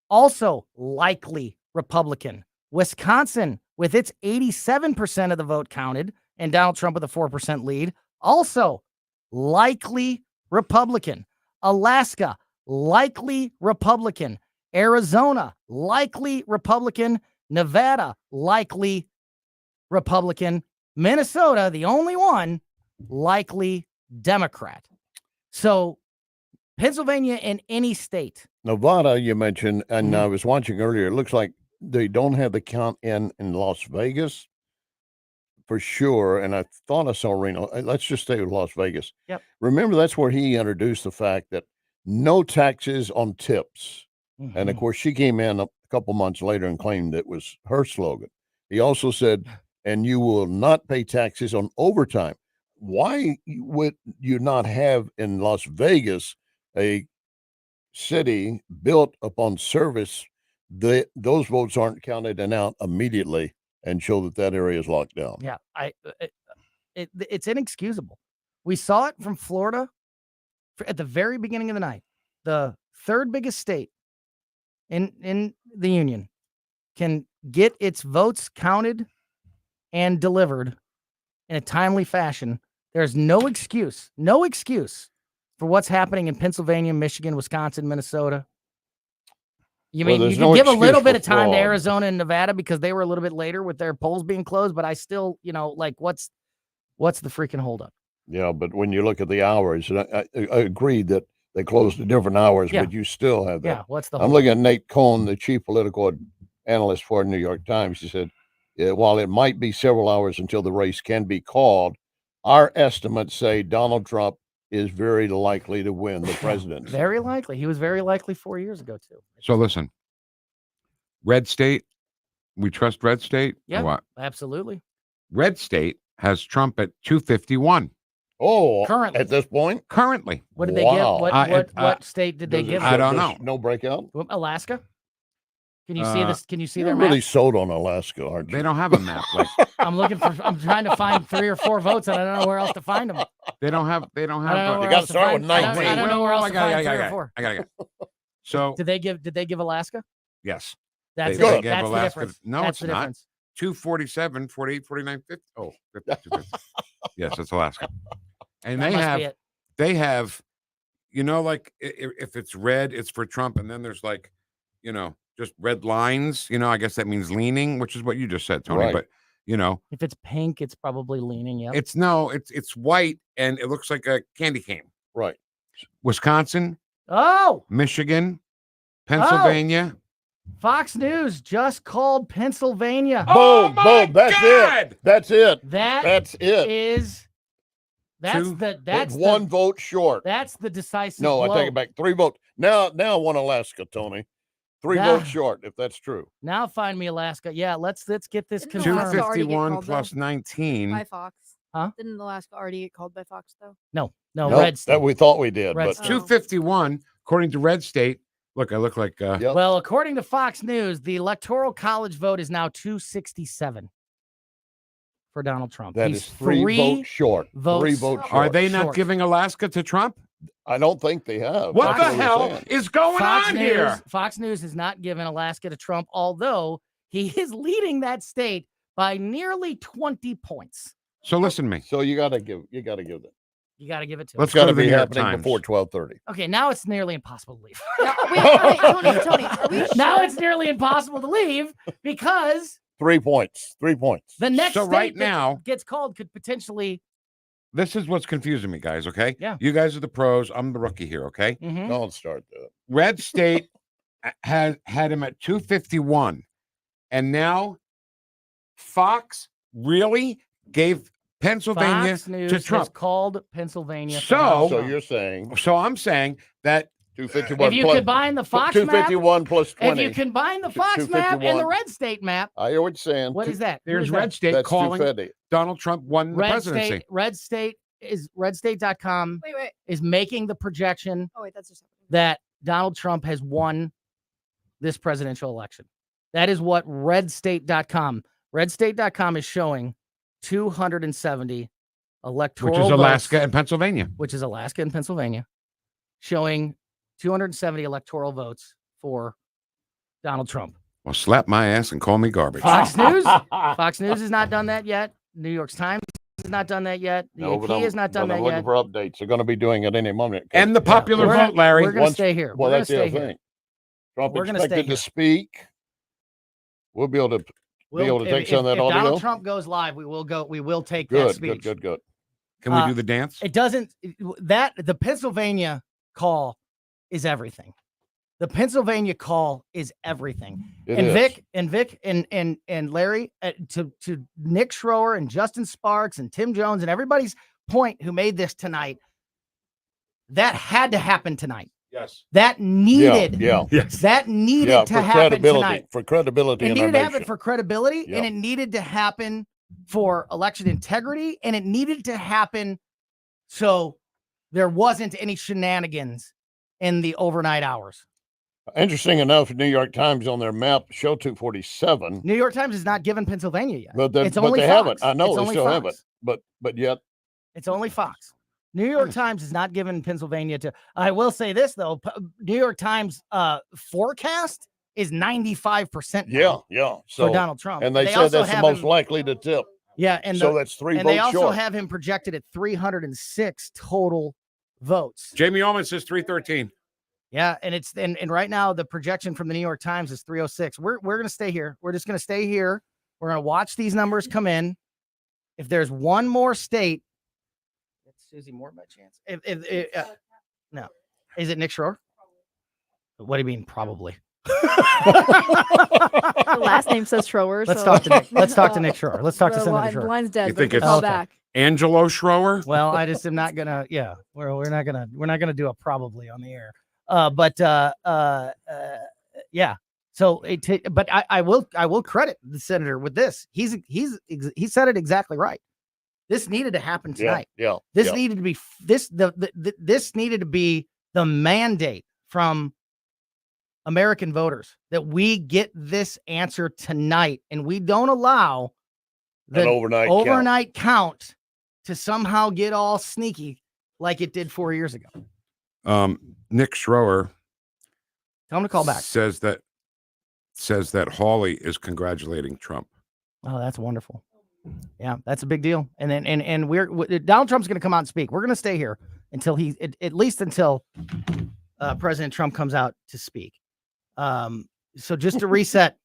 also likely Republican. Wisconsin, with its 87% of the vote counted, and Donald Trump with a 4% lead, also likely Republican. Alaska, likely Republican. Arizona, likely Republican. Nevada, likely Republican. Minnesota, the only one, likely Democrat. So Pennsylvania and any state. Nevada, you mentioned, and I was watching earlier, it looks like they don't have the count in Las Vegas for sure. And I thought I saw Reno. Let's just stay with Las Vegas. Yep. Remember, that's where he introduced the fact that no taxes on tips. And of course, she came in a couple months later and claimed it was her slogan. He also said, and you will not pay taxes on overtime. Why would you not have in Las Vegas a city built upon service? Those votes aren't counted and out immediately and show that area is locked down. Yeah, it's inexcusable. We saw it from Florida at the very beginning of the night. The third biggest state in the union can get its votes counted and delivered in a timely fashion. There's no excuse for what's happening in Pennsylvania, Michigan, Wisconsin, Minnesota. You mean you can give a little bit of time to Arizona and Nevada because they were a little bit later with their polls being closed, but I still, like what's the freaking holdup? Yeah, but when you look at the hours, and I agree that they closed at different hours, but you still have that. Yeah, what's the I'm looking at Nate Cohn, the chief political analyst for the New York Times. He said, while it might be several hours until the race can be called, our estimates say Donald Trump is very likely to win the presidency. Very likely. He was very likely 4 years ago, too. So listen, red state, we trust red state? Yeah, or what? absolutely. Red state has Trump at 251. Oh, currently. At this point? Currently. What did they give? What state did they give? I don't know. No breakout? Alaska? Can you see this? Can you see their You're really map? sold on Alaska, aren't you? They don't have a map. Like I'm trying to find 3 or 4 votes, and I don't know where else to find them. they don't have. I don't know You where got else to start find- with 19. I don't know where else to find 3 or 4. I got it. So Did they give Alaska? yes, That's they it. gave That's the Alaska. difference. No, That's it's the not. difference. 247, 48, 49, 50. Oh, 50, 50. Yes, it's Alaska. And That must be it. they have, like if it's red, it's for Trump, and then there's like, just red lines. I guess that means leaning, which is what you just said, Tony. Right. But If it's pink, it's probably leaning. Yeah. it's white, and it looks like a candy cane. Right. Wisconsin, Oh, Michigan, Pennsylvania. Fox News just called Pennsylvania. Boom, boom. That's it. That's it. That's it. That's one vote short. That's the decisive. No, blow. I take it back. 3 votes. Now I want Alaska, Tony. 3 votes short, if that's true. Now find me Alaska. Yeah, let's get this confirmed. 251 plus 19. By Fox. Huh? Didn't Alaska already get called by Fox, though? No, Nope, Red State. that we thought we did, Red but State. 251, according to Red State. Look, I look like. Well, according to Fox News, the Electoral College vote is now 267 for Donald Trump. that He's is 3 votes short. 3 votes votes short. Are they not short. giving Alaska to Trump? I don't think they have. What That's the we're hell saying. is going Fox on News, here? Fox News has not given Alaska to Trump, although he is leading that state by nearly 20 points. So listen to me. So you got to give them. You got to give it to him. Let's It's got go to to the be New York happening Times. before 12:30. Okay, now it's nearly impossible to leave. Wait, Tony, are we Now sure? it's nearly impossible to leave because 3 points. 3 points. the next So state right that now- gets called could potentially. This is what's confusing me, guys. Okay. Yeah. You guys are the pros. I'm the rookie here. Okay. Mhm. Don't start that. Red State had him at 251, and now Fox really gave Pennsylvania Fox News to has Trump. called Pennsylvania. for So- Donald So Trump. you're saying So I'm saying that 251 if you plus combine the Fox map, 251 plus 20. if you combine the Fox map and the 251. Red State map, I hear what you're saying. what is that? Who there's is Red that? State That's calling 250. Donald Trump won the presidency. Red State is redstate.com Wait. is making the projection Oh, wait, that's just that Donald Trump has won this presidential election. That is what redstate.com is showing 270 electoral Which is Alaska votes, and Pennsylvania. which is Alaska and Pennsylvania, showing 270 electoral votes for Donald Trump. Well, slap my ass and call me garbage. Fox News has not done that yet. New York Times has not done that yet. The No, but AP has not done but I'm that looking yet. for updates. They're going to be doing it any moment. And the popular We're vote, gonna- Larry. we're gonna stay here. Well, We're that's gonna the stay other here. thing. Trump We're gonna stay expected here. to speak. We'll be able to take some of that if audio. Donald Trump goes live, we will take that Good, speech. good. Can we do the dance? It doesn't the Pennsylvania call is everything. The Pennsylvania call is everything. It and is. Vic and Larry to Nick Schroer and Justin Sparks and Tim Jones and everybody's point who made this tonight. That had to happen tonight. Yes. That needed. Yes. That needed to for happen credibility, tonight. for credibility It in our needed to happen nation. for credibility, Yep. and it needed to happen for election integrity, and it needed to happen so there wasn't any shenanigans in the overnight hours. Interesting enough, New York Times on their map show 247. New York Times has not given Pennsylvania yet. But it's but only they Fox. haven't. I know It's they only still Fox. haven't. But yet It's only Fox. New York Times has not given Pennsylvania to. I will say this though, New York Times forecast is 95%. yeah. So for Donald Trump, and they said also that's the have most him- likely to tip. Yeah, and so that's 3 and votes they also short. have him projected at 306 total votes. Jamie Allman says 313. Yeah, and it's and right now the projection from the New York Times is 306. We're going to stay here. We're just going to stay here. We're going to watch these numbers come in. If there's one more state, it's Susie Moore by chance. No, is it Nick Schroer? What do you mean? Probably. The last name says Schroer. Let's so. talk to Nick. Let's talk to Nick Schroer. Let's talk to The Senator Schroer. line's dead. You But think it's it's all back. Angelo Schroer? Well, I just am not gonna. Yeah, we're not gonna do a probably on the air. Yeah. So but I will credit the senator with this. He said it exactly right. This needed to happen tonight. Yeah. This needed to be this needed to be the mandate from American voters that we get this answer tonight, and we don't allow the An overnight count to somehow get all sneaky like it did 4 years ago. Nick Schroer, Tell him to call back. says that Hawley is congratulating Trump. Oh, that's wonderful. Yeah, that's a big deal. And then Donald Trump's going to come out and speak. We're going to stay here until at least until President Trump comes out to speak. So just to reset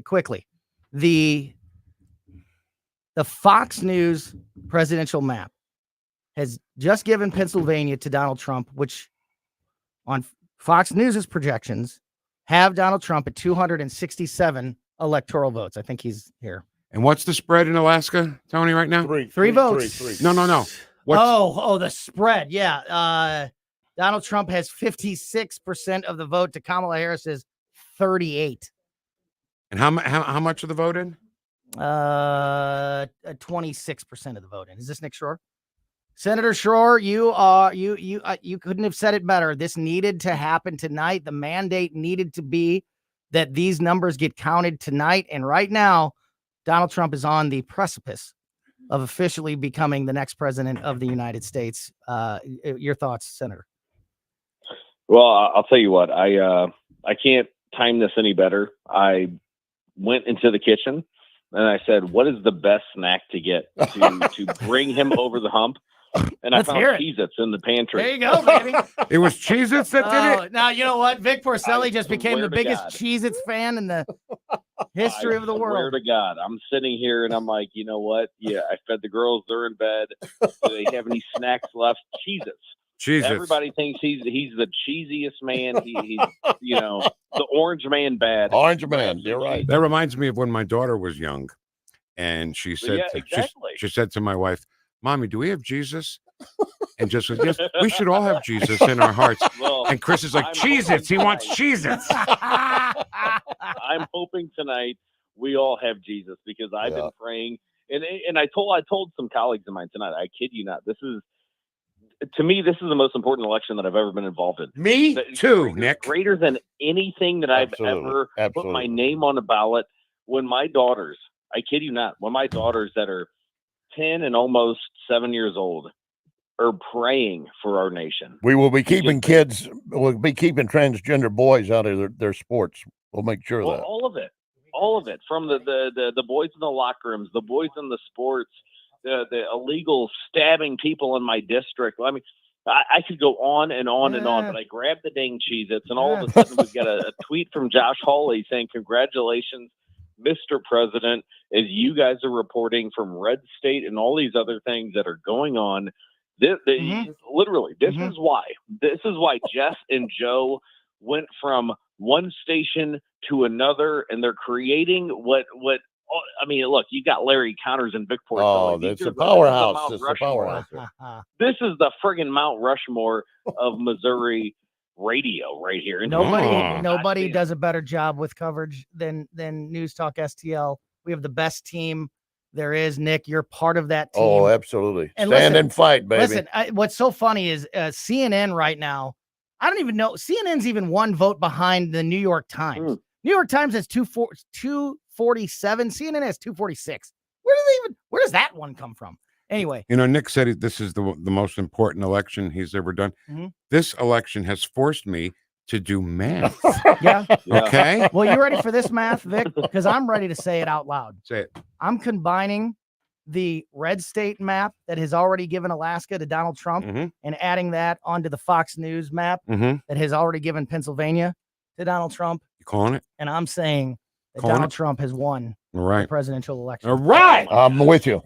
quickly, the Fox News presidential map has just given Pennsylvania to Donald Trump, which on Fox News's projections have Donald Trump at 267 electoral votes. I think he's here. And what's the spread in Alaska, Tony, right now? Three votes. Three. No. Oh, the spread. Yeah. Donald Trump has 56% of the vote to Kamala Harris's 38. And how much of the vote in? 26% of the vote in. Is this Nick Schroer? Senator Schroer, you couldn't have said it better. This needed to happen tonight. The mandate needed to be that these numbers get counted tonight. And right now, Donald Trump is on the precipice of officially becoming the next president of the United States. Your thoughts, Senator? Well, I'll tell you what, I can't time this any better. I went into the kitchen and I said, what is the best snack to get to bring him over the hump? And I found Cheez-Its in the pantry. There you go, baby. It was Cheez-Its that did it? Now, you know what? Vic Porcelli just became the biggest Cheez-Its fan in the history of the world. I swear to God, I'm sitting here and I'm like, you know what? Yeah, I fed the girls. They're in bed. Do they have any snacks left? Cheez-Its. Cheez-Its. Everybody thinks he's the cheesiest man. He's the orange man bad. Orange man, you're right. That reminds me of when my daughter was young, and she said, she said to my wife, "Mommy, do we have Jesus?" And just said, "Yes, we should all have Jesus in our hearts." Well, and Chris is like, "Cheez-Its, he wants Cheez-Its." I'm hoping tonight we all have Jesus because I've been praying, and I told some colleagues of mine tonight. I kid you not. To me, this is the most important election that I've ever been involved in. Me too, Nick. Greater than anything that I've ever put my name on a ballot. When my daughters, I kid you not, when my daughters that are 10 and almost 7 years old are praying for our nation. We'll be keeping transgender boys out of their sports. We'll make sure of that. All of it, from the boys in the locker rooms, the boys in the sports, the illegal stabbing people in my district. I mean, I could go on and on and on, but I grabbed the dang Cheez-Its, and all of a sudden we've got a tweet from Josh Hawley saying, "Congratulations, Mr. President," as you guys are reporting from Red State and all these other things that are going on. Literally, this is why Jess and Joe went from one station to another, and they're creating what I mean, look, you got Larry Connors and Vic Porcelli. Oh, that's a powerhouse. It's a powerhouse. This is the friggin' Mount Rushmore of Missouri radio right here. And nobody does a better job with coverage than News Talk STL. We have the best team there is. Nick, you're part of that team. Oh, absolutely. And Stand and fight, baby. Listen, what's so funny is CNN right now, I don't even know. CNN's even one vote behind the New York Times. New York Times has 247. CNN has 246. Where does that one come from? Anyway, Nick said this is the most important election he's ever done. Mm-hmm. This election has forced me to do math. Yeah. Okay. Well, you ready for this math, Vic? Because I'm ready to say it out loud. Say it. I'm combining the red state map that has already given Alaska to Donald Trump and adding that onto the Fox News map that has already given Pennsylvania to Donald Trump. You calling it? And I'm saying that Calling Donald it? Trump has won All right. the presidential election. All right. I'm with you.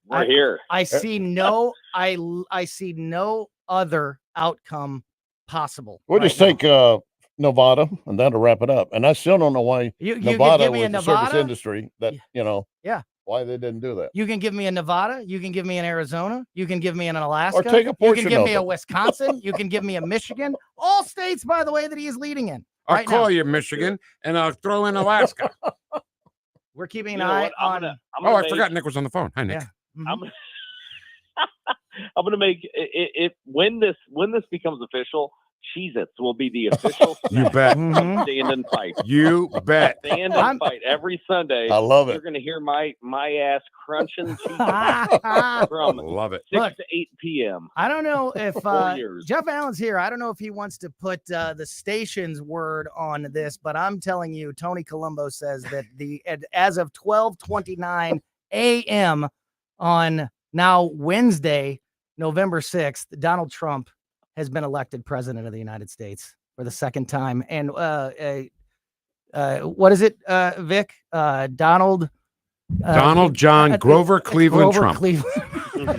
We're here. I see no I see no other outcome possible. We'll just take Nevada, and that'll wrap it up. And I still don't know why You can Nevada give me was a the service Nevada? industry that, Yeah. why they didn't do that. You can give me a Nevada. You can give me an Arizona. You can give me an Alaska. Or take a you portion can give of me a it. Wisconsin. You can give me a Michigan. All states, by the way, that he is leading in. I'll right call now. you Michigan, and I'll throw in Alaska. We're keeping an You know eye what? I'm on. gonna I make- forgot Nick was on the phone. Hi, Nick. Yeah. I'm gonna make it when this becomes official. Cheez-Its will be the official You bet. stand and fight. You bet. Stand and fight every Sunday. I love it. You're gonna hear my ass crunching Cheez-Its from Love it. 6 to 8 p.m. I don't know if 4 years. Jeff Allen's here. I don't know if he wants to put the station's word on this, but I'm telling you, Tony Colombo says that as of 12:29 a.m. on now Wednesday, November 6th, Donald Trump has been elected president of the United States for the second time. And what is it, Vic? Donald John Grover Cleveland Grover Trump. Cleveland.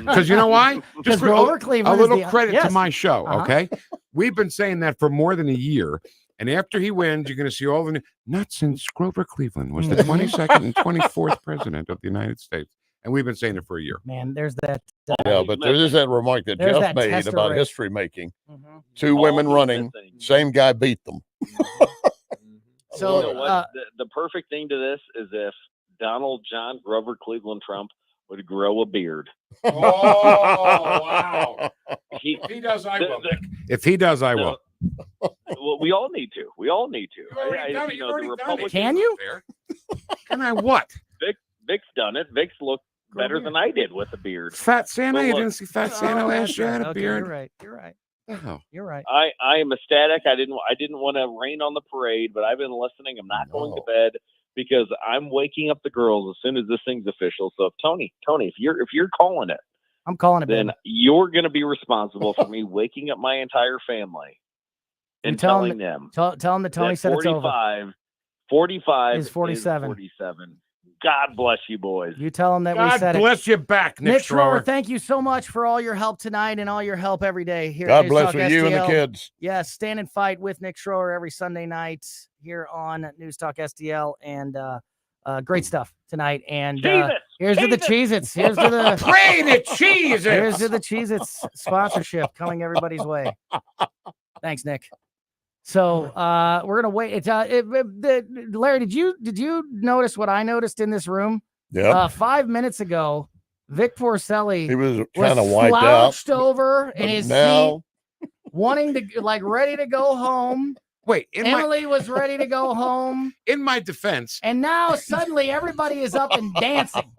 Because you know why? Because for Grover Cleveland a is little the- credit to yes. my show, Uh-huh. okay? We've been saying that for more than a year. And after he wins, you're going to see all the not since Grover Cleveland was the 22nd and 24th president of the United States. And we've been saying it for a year. Man, there's that. Yeah, but there is that remark that There's Jeff that made tester about race. history making. Mhm. Two All women he's running, missing. same guy beat them. So, You know what? The perfect thing to this is if Donald John Grover Cleveland Trump would grow a beard. Oh, wow. He, If he does, I the- will. the- Nick. If he does, I will. well, we all need to. We all need to. You've already done it. You You've know, already the done it. Republicans. Can you? Can I what? Vic's done it. Vic's looked better than I did with a beard. Fat Santa? Well, You look. didn't see Fat Santa last year? Had a Okay, beard. You're right. You're right. Oh. You're right. I am ecstatic. I didn't want to rain on the parade, but I've been listening. I'm not going to bed because I'm waking up the girls as soon as this thing's official. So if Tony, if you're calling it, I'm calling it. then baby. you're going to be responsible for me waking up my entire family You and tell telling 'em- them Tell them that Tony that said it's over. 45 Is 47. 47. God bless you, boys. You tell them that we God said it. bless you back, Nick Nick Schroer, Schroer. thank you so much for all your help tonight and all your help every day here. God at bless News Talk you and the STL. kids. Yes, stand and fight with Nick Schroer every Sunday night here on News Talk STL, and great stuff tonight. And here's to the Cheez-Its. Here's to the Pray to Cheez-Its. Here's to the Cheez-Its sponsorship coming everybody's way. Thanks, Nick. So we're gonna wait. Larry, did you notice what I noticed in this room? Yeah. 5 minutes ago, Vic Porcelli He was kind of wiped out. slouched over in But his now- seat, wanting to ready to go home. Wait, Emily was ready to go home. In my defense, And now suddenly everybody is up and dancing.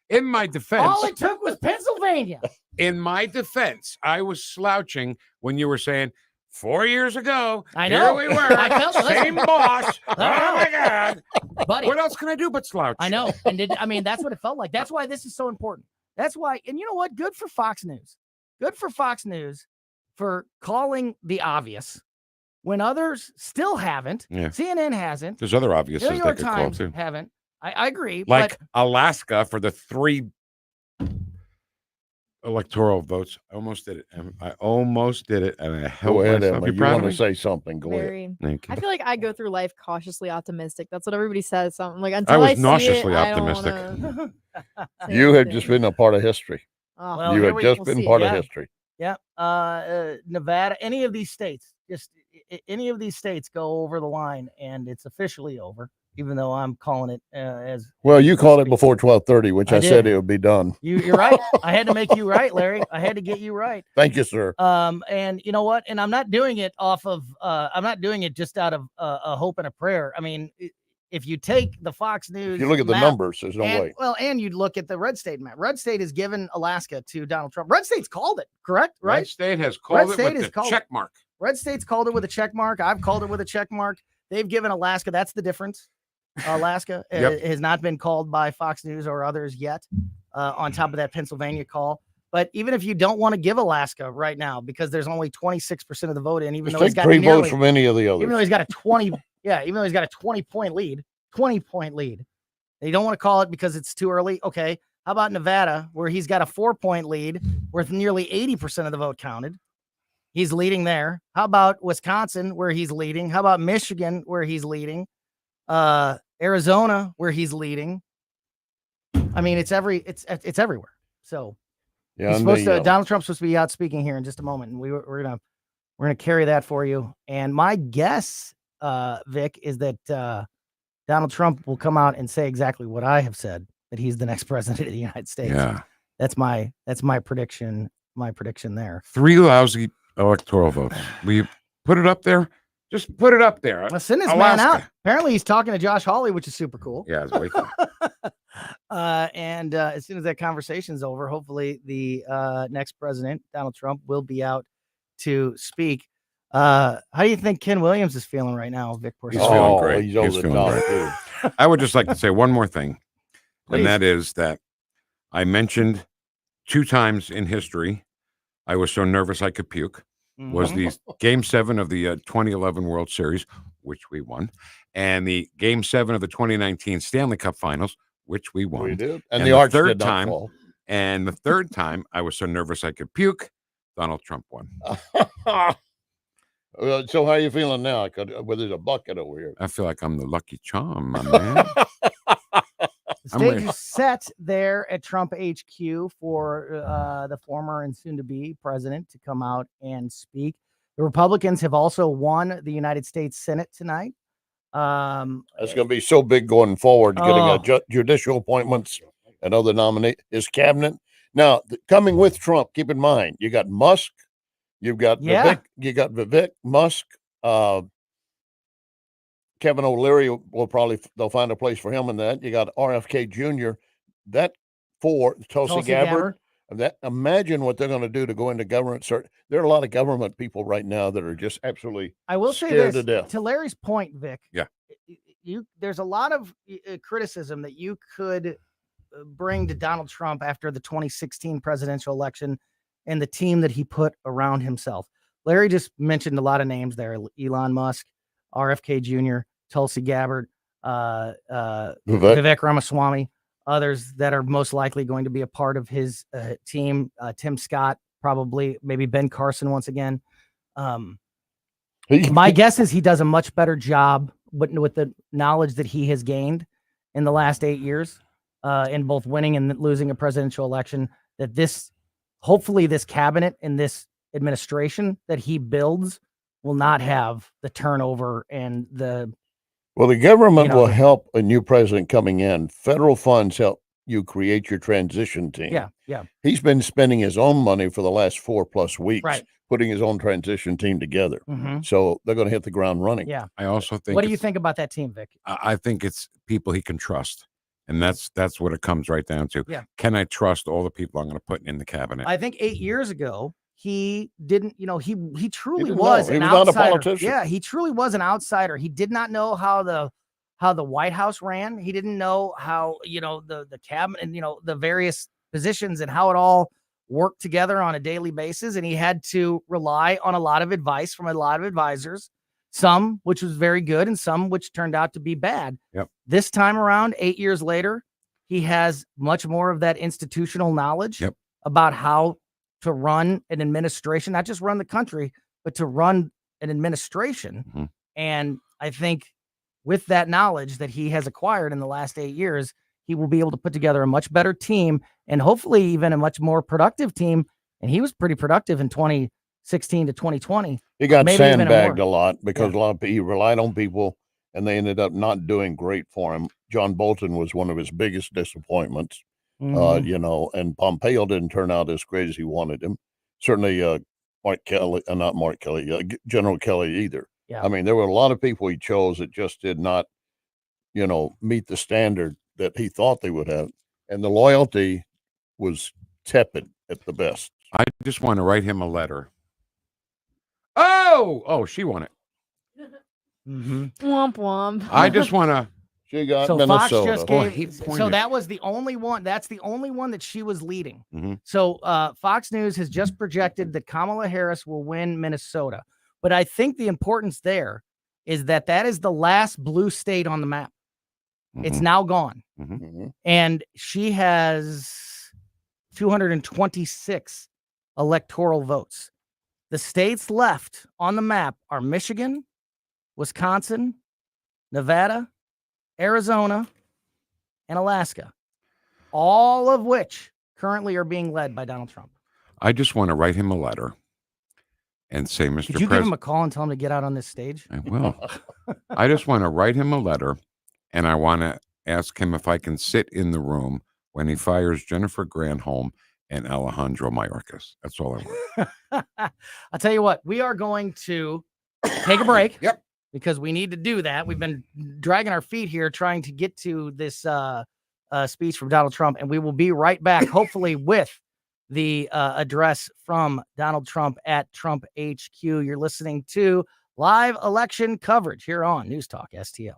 in my defense, All it took was Pennsylvania. in my defense, I was slouching when you were saying 4 years ago. I know. Here we were. I felt it. Same boss. Oh I my God. Buddy. What else can I do but slouch? I know. And that's what it felt like. That's why this is so important. That's why, and you know what? Good for Fox News. Good for Fox News for calling the obvious when others still haven't. Yeah. CNN hasn't. There's other obviouses New they York could call Times too. haven't. I agree. Like but Alaska for the 3 electoral votes. I almost did it. I almost did it. And I held Go ahead, myself. Emma. You You proud want of to me? say something? Go ahead. Thank you. I feel like I go through life cautiously optimistic. That's what everybody says. So I'm like, until I was see it, nauseously I don't optimistic. wanna say You have anything. just been a part of history. Oh, Well, You here have we- just we'll been see. part Yeah. of history. yeah, Nevada, any of these states, just any of these states go over the line, and it's officially over. Even though I'm calling it as Well, you called it before 12:30, which I I said did. it would be done. you're right. I had to make you right, Larry. I had to get you right. Thank you, sir. And you know what? And I'm not doing it off of. I'm not doing it just out of a hope and a prayer. I mean, if you take the Fox News, If you look at the map, numbers, there's no and, way. Well, and you look at the red state map. Red state has given Alaska to Donald Trump. Red state's called it, correct? Right? Red State has Red called it State with has the called check it. mark. Red state's called it with a check mark. I've called it with a check mark. They've given Alaska. That's the difference. Alaska. Yep. It has not been called by Fox News or others yet, on top of that Pennsylvania call. But even if you don't want to give Alaska right now, because there's only 26% of the vote in, even Just though he's take got 3 nearly, votes from any of the others. even though he's got a 20, even though he's got a 20-point lead, 20-point lead. They don't want to call it because it's too early. Okay. How about Nevada, where he's got a 4-point lead, with nearly 80% of the vote counted? He's leading there. How about Wisconsin, where he's leading? How about Michigan, where he's leading? Arizona, where he's leading. I mean, it's everywhere. So Yeah, he's and supposed the, to. Donald Trump's supposed to be out speaking here in just a moment, and we're gonna carry that for you. And my guess, Vic, is that Donald Trump will come out and say exactly what I have said, that he's the next president of the United States. Yeah. That's my prediction. My prediction there. 3 lousy electoral votes. Will you put it up there? Just put it up there. Let's send this Alaska. man out. Apparently, he's talking to Josh Hawley, which is super cool. Yeah, it's way cool. And as soon as that conversation's over, hopefully the next president, Donald Trump, will be out to speak. How do you think Ken Williams is feeling right now, Vic? He's feeling great. He's over He's the feeling top, great. I would just like to say one more thing, Please. and that is that I mentioned 2 times in history I was so nervous I could puke. Was the Game 7 of the 2011 World Series, which we won, and the Game 7 of the 2019 Stanley Cup Finals, which we won. We did. And the arch did not fall. And the third time I was so nervous I could puke, Donald Trump won. So how are you feeling now? Well, there's a bucket over here. I feel like I'm the lucky charm, my man. The stage is set there at Trump HQ for the former and soon-to-be president to come out and speak. The Republicans have also won the United States Senate tonight. That's going to be so big going forward, getting judicial appointments and other his cabinet. Now, coming with Trump, keep in mind, you got Musk, you've got Vivek, Musk, Kevin O'Leary they'll find a place for him in that. You got RFK Jr. That 4, Tulsi Gabbard. Imagine what they're going to do to go into government. There are a lot of government people right now that are just absolutely I will say scared this, to death. to Larry's point, Vic. Yeah. There's a lot of criticism that you could bring to Donald Trump after the 2016 presidential election and the team that he put around himself. Larry just mentioned a lot of names there: Elon Musk, RFK Jr., Tulsi Gabbard, Vivek Ramaswamy, others that are most likely going to be a part of his team. Tim Scott, probably, maybe Ben Carson once again. My guess is he does a much better job with the knowledge that he has gained in the last 8 years in both winning and losing a presidential election, that hopefully this cabinet and this administration that he builds will not have the turnover and the government will help a new president coming in. Federal funds help you create your transition team. Yeah. He's been spending his own money for the last 4+ weeks, Right. putting his own transition team together. Mhm. So they're going to hit the ground running. Yeah. I also think. What do you think about that team, Vic? I think it's people he can trust, and that's what it comes right down to. Yeah. Can I trust all the people I'm going to put in the cabinet? I think 8 years ago, he didn't, he truly didn't was know. an He was not a outsider. politician. Yeah, he truly was an outsider. He did not know how the White House ran. He didn't know how, the cabinet and, the various positions and how it all worked together on a daily basis. And he had to rely on a lot of advice from a lot of advisors, some which was very good and some which turned out to be bad. Yep. This time around, 8 years later, he has much more of that institutional knowledge about how to run an administration, not just run the country, but to run an administration. Mm-hmm. And I think with that knowledge that he has acquired in the last 8 years, he will be able to put together a much better team and hopefully even a much more productive team. And he was pretty productive in 2016 to 2020. He got Maybe even sandbagged more. a lot because a lot of people, he relied on people and they ended up not doing great for him. John Bolton was one of his biggest disappointments. Mhm. And Pompeo didn't turn out as great as he wanted him. Certainly, General Kelly either. Yeah. I mean, there were a lot of people he chose that just did not, meet the standard that he thought they would have. And the loyalty was tepid at the best. I just want to write him a letter. Oh, she won it. Mm-hmm. Womp womp. I just want to She got so Minnesota. Fox just Well, gave. he So pointed- that was the only one. That's the only one that she was leading. Mhm. So Fox News has just projected that Kamala Harris will win Minnesota. But I think the importance there is that that is the last blue state on the map. It's now gone. And she has 226 electoral votes. The states left on the map are Michigan, Wisconsin, Nevada, Arizona, and Alaska, all of which currently are being led by Donald Trump. I just want to write him a letter and say, Mr. Could you give President, him a call and tell him to get out on this stage? I will. I just want to write him a letter, and I want to ask him if I can sit in the room when he fires Jennifer Granholm and Alejandro Mayorkas. That's all I want. I'll tell you what, we are going to take a break. Yep. Because we need to do that. We've been dragging our feet here trying to get to this speech from Donald Trump, and we will be right back, hopefully with the address from Donald Trump at Trump HQ. You're listening to live election coverage here on News Talk STL.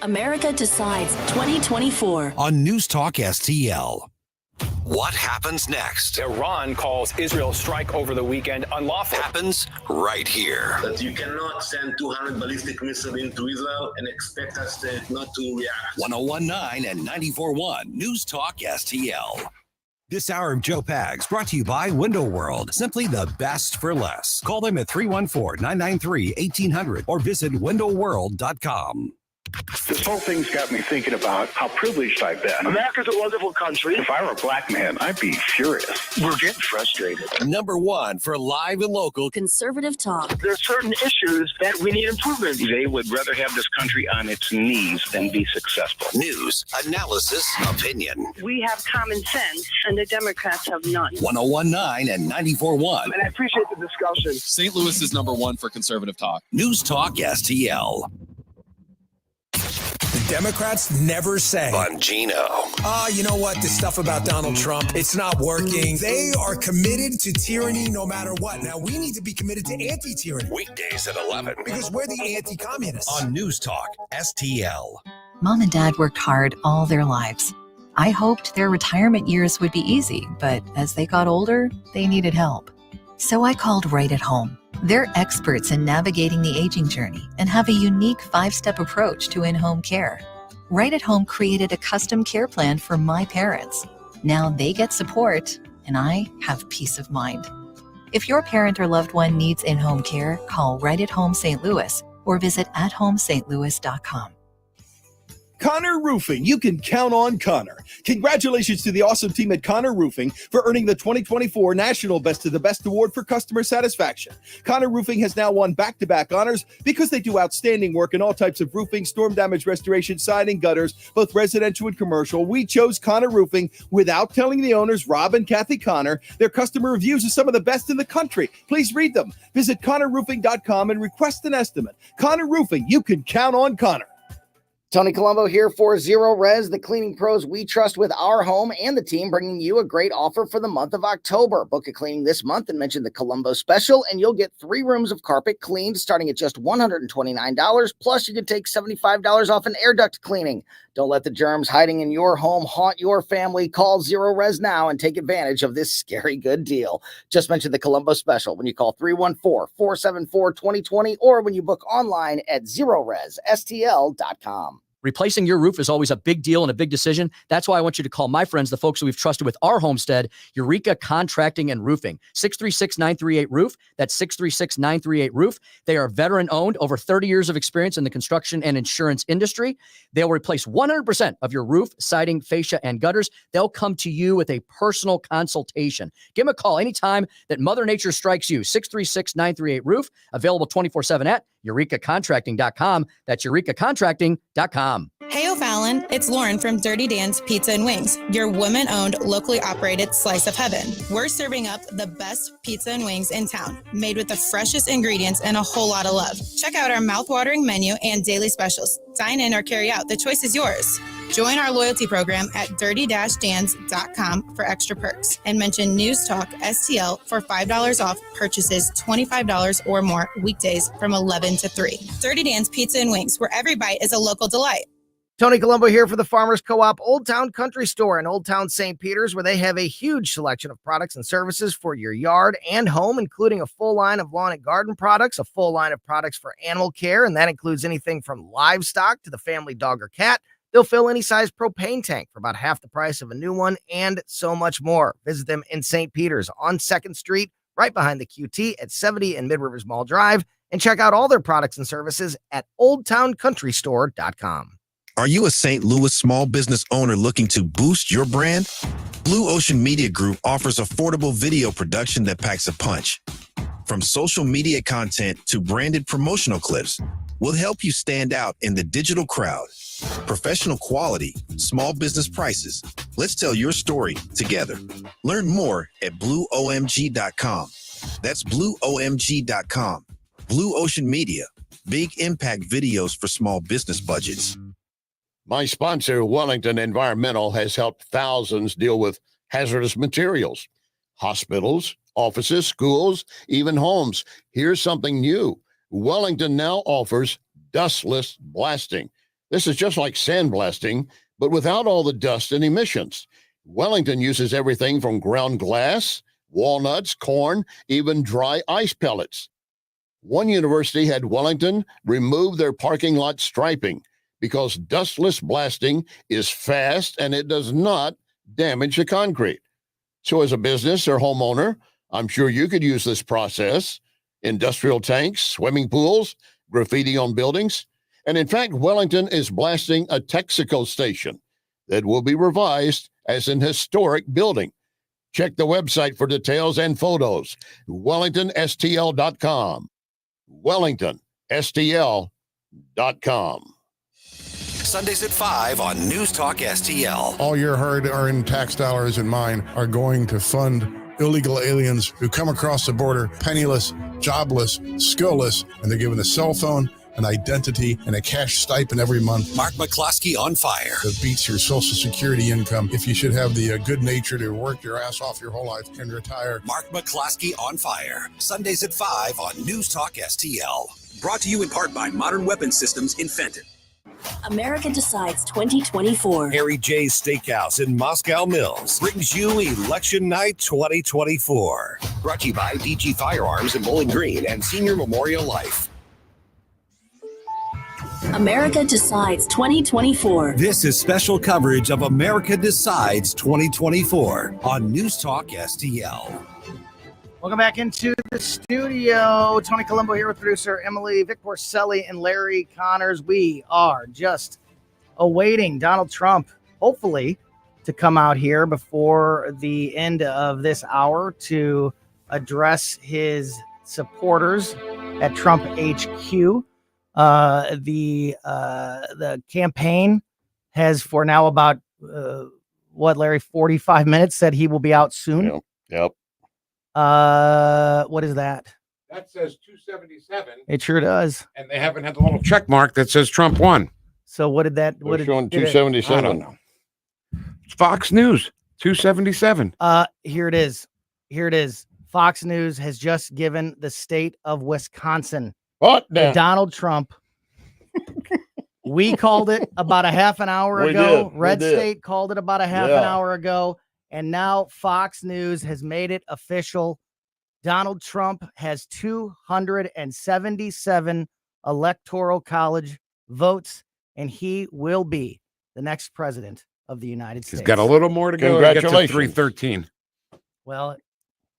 America Decides 2024 on News Talk STL. What happens next? Iran calls Israel's strike over the weekend unlawful. Happens right here. That you cannot send 200 ballistic missiles into Israel and expect us not to react. 101.9 and 94.1 News Talk STL. This hour of Joe Pags brought to you by Window World. Simply the best for less. Call them at 314-993-1800 or visit windowworld.com. This whole thing's got me thinking about how privileged I've been. America's a wonderful country. If I were a black man, I'd be furious. We're getting frustrated. Number one for live and local conservative talk. There are certain issues that we need improvement. They would rather have this country on its knees than be successful. News, analysis, opinion. We have common sense, and the Democrats have none. 101.9 and 94.1. And I appreciate the discussion. St. Louis is number one for conservative talk. News Talk STL. The Democrats never say, Bongino. You know what? This stuff about Donald Trump, it's not working. They are committed to tyranny no matter what. Now, we need to be committed to anti-tyranny. Weekdays at 11. Because we're the anti-communists. On News Talk STL. Mom and Dad worked hard all their lives. I hoped their retirement years would be easy, but as they got older, they needed help. So I called Right at Home. They're experts in navigating the aging journey and have a unique 5-step approach to in-home care. Right at Home created a custom care plan for my parents. Now they get support, and I have peace of mind. If your parent or loved one needs in-home care, call Right at Home St. Louis or visit athomestlouis.com. Connor Roofing. You can count on Connor. Congratulations to the awesome team at Connor Roofing for earning the 2024 National Best of the Best Award for Customer Satisfaction. Connor Roofing has now won back-to-back honors because they do outstanding work in all types of roofing, storm damage restoration, siding, gutters, both residential and commercial. We chose Connor Roofing without telling the owners, Rob and Kathy Connor. Their customer reviews are some of the best in the country. Please read them. Visit ConnorRoofing.com and request an estimate. Connor Roofing. You can count on Connor. Tony Colombo here for Zero Res, the cleaning pros we trust with our home, and the team bringing you a great offer for the month of October. Book a cleaning this month and mention the Colombo special, and you'll get 3 rooms of carpet cleaned starting at just $129. Plus, you can take $75 off an air duct cleaning. Don't let the germs hiding in your home haunt your family. Call Zero Res now and take advantage of this scary good deal. Just mention the Colombo special when you call 314-474-2020 or when you book online at ZeroResSTL.com. Replacing your roof is always a big deal and a big decision. That's why I want you to call my friends, the folks that we've trusted with our homestead, Eureka Contracting and Roofing. 636-938-ROOF. That's 636-938-ROOF. They are veteran-owned, over 30 years of experience in the construction and insurance industry. They'll replace 100% of your roof, siding, fascia, and gutters. They'll come to you with a personal consultation. Give them a call anytime that Mother Nature strikes you. 636-938-ROOF. Available 24/7 at EurekaContracting.com. That's EurekaContracting.com. Hey O'Fallon, it's Lauren from Dirty Dan's Pizza and Wings, your women-owned, locally operated slice of heaven. We're serving up the best pizza and wings in town, made with the freshest ingredients and a whole lot of love. Check out our mouth-watering menu and daily specials. Dine in or carry out, the choice is yours. Join our loyalty program at dirty-dans.com for extra perks and mention News Talk STL for $5 off purchases $25 or more weekdays from 11 to 3. Dirty Dan's Pizza and Wings, where every bite is a local delight. Tony Colombo here for the Farmers Co-op Old Town Country Store in Old Town St. Peters, where they have a huge selection of products and services for your yard and home, including a full line of lawn and garden products, a full line of products for animal care, and that includes anything from livestock to the family dog or cat. They'll fill any size propane tank for about half the price of a new one, and so much more. Visit them in St. Peters on 2nd Street, right behind the QT at 70 and Mid-Rivers Mall Drive, and check out all their products and services at oldtowncountrystore.com. Are you a St. Louis small business owner looking to boost your brand? Blue Ocean Media Group offers affordable video production that packs a punch. From social media content to branded promotional clips, we'll help you stand out in the digital crowd. Professional quality, small business prices. Let's tell your story together. Learn more at blueomg.com. That's blueomg.com. Blue Ocean Media. Big impact videos for small business budgets. My sponsor, Wellington Environmental, has helped thousands deal with hazardous materials. Hospitals, offices, schools, even homes. Here's something new. Wellington now offers dustless blasting. This is just like sandblasting, but without all the dust and emissions. Wellington uses everything from ground glass, walnuts, corn, even dry ice pellets. One university had Wellington remove their parking lot striping, because dustless blasting is fast and it does not damage the concrete. So as a business or homeowner, I'm sure you could use this process. Industrial tanks, swimming pools, graffiti on buildings. And in fact, Wellington is blasting a Texaco station that will be revised as an historic building. Check the website for details and photos. WellingtonSTL.com. WellingtonSTL.com. Sundays at 5 on News Talk STL. All your hard-earned tax dollars and mine are going to fund illegal aliens who come across the border penniless, jobless, skillless, and they're given a cell phone, an identity, and a cash stipend every month. Mark McCloskey on fire. That beats your Social Security income. If you should have the good nature to work your ass off your whole life and retire. Mark McCloskey on fire. Sundays at 5 on News Talk STL. Brought to you in part by Modern Weapon Systems in Fenton. America Decides 2024. Harry J's Steakhouse in Moscow Mills brings you Election Night 2024. Brought to you by DG Firearms in Bowling Green and Senior Memorial Life. America Decides 2024. This is special coverage of America Decides 2024 on News Talk STL. Welcome back into the studio. Tony Colombo here with producer Emily, Vic Porcelli, and Larry Connors. We are just awaiting Donald Trump, hopefully, to come out here before the end of this hour to address his supporters at Trump HQ. The campaign has for now about, Larry, 45 minutes, said he will be out soon. Yep. What is that? That says 277. It sure does. And they haven't had the little check mark that says Trump won. So what did that? They're showing 277. I don't know. It's Fox News 277. Here it is. Fox News has just given the state of Wisconsin to Donald Trump. We called it about a half an hour ago. Red State called it about a half an hour ago. And now Fox News has made it official. Donald Trump has 277 electoral college votes, and he will be the next president of the United States. He's got a little more to go to get to 313. Well, it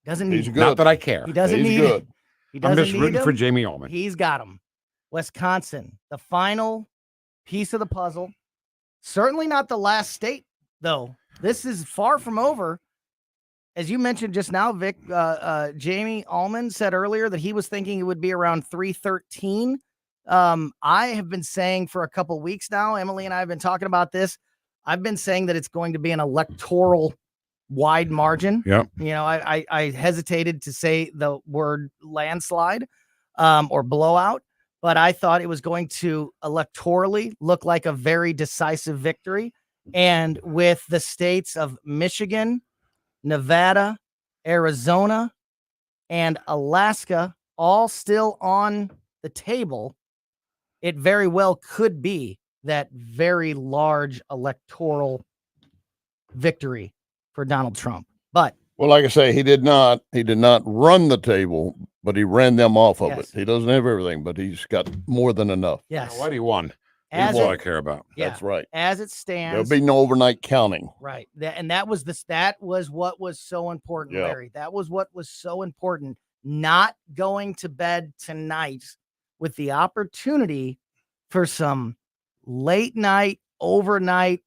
doesn't need. He's good. Not that I care. He doesn't need good. it. He doesn't I'm just need rooting him. for Jamie Allman. He's got him. Wisconsin, the final piece of the puzzle. Certainly not the last state, though. This is far from over. As you mentioned just now, Vic, Jamie Allman said earlier that he was thinking it would be around 313. I have been saying for a couple weeks now, Emily and I have been talking about this. I've been saying that it's going to be an electoral wide margin. Yep. You know, I hesitated to say the word landslide or blowout, but I thought it was going to electorally look like a very decisive victory. And with the states of Michigan, Nevada, Arizona, and Alaska all still on the table, it very well could be that very large electoral victory for Donald Trump. But well, like I say, he did not run the table, but he ran them off of Yes. it. He doesn't have everything, but he's got more than enough. yes, What he won. As That's all it- I care about. yeah, That's right. as it stands, There'll be no overnight counting. right. That was what was so important, Yeah. Larry. That was what was so important. Not going to bed tonight with the opportunity for some late night, overnight,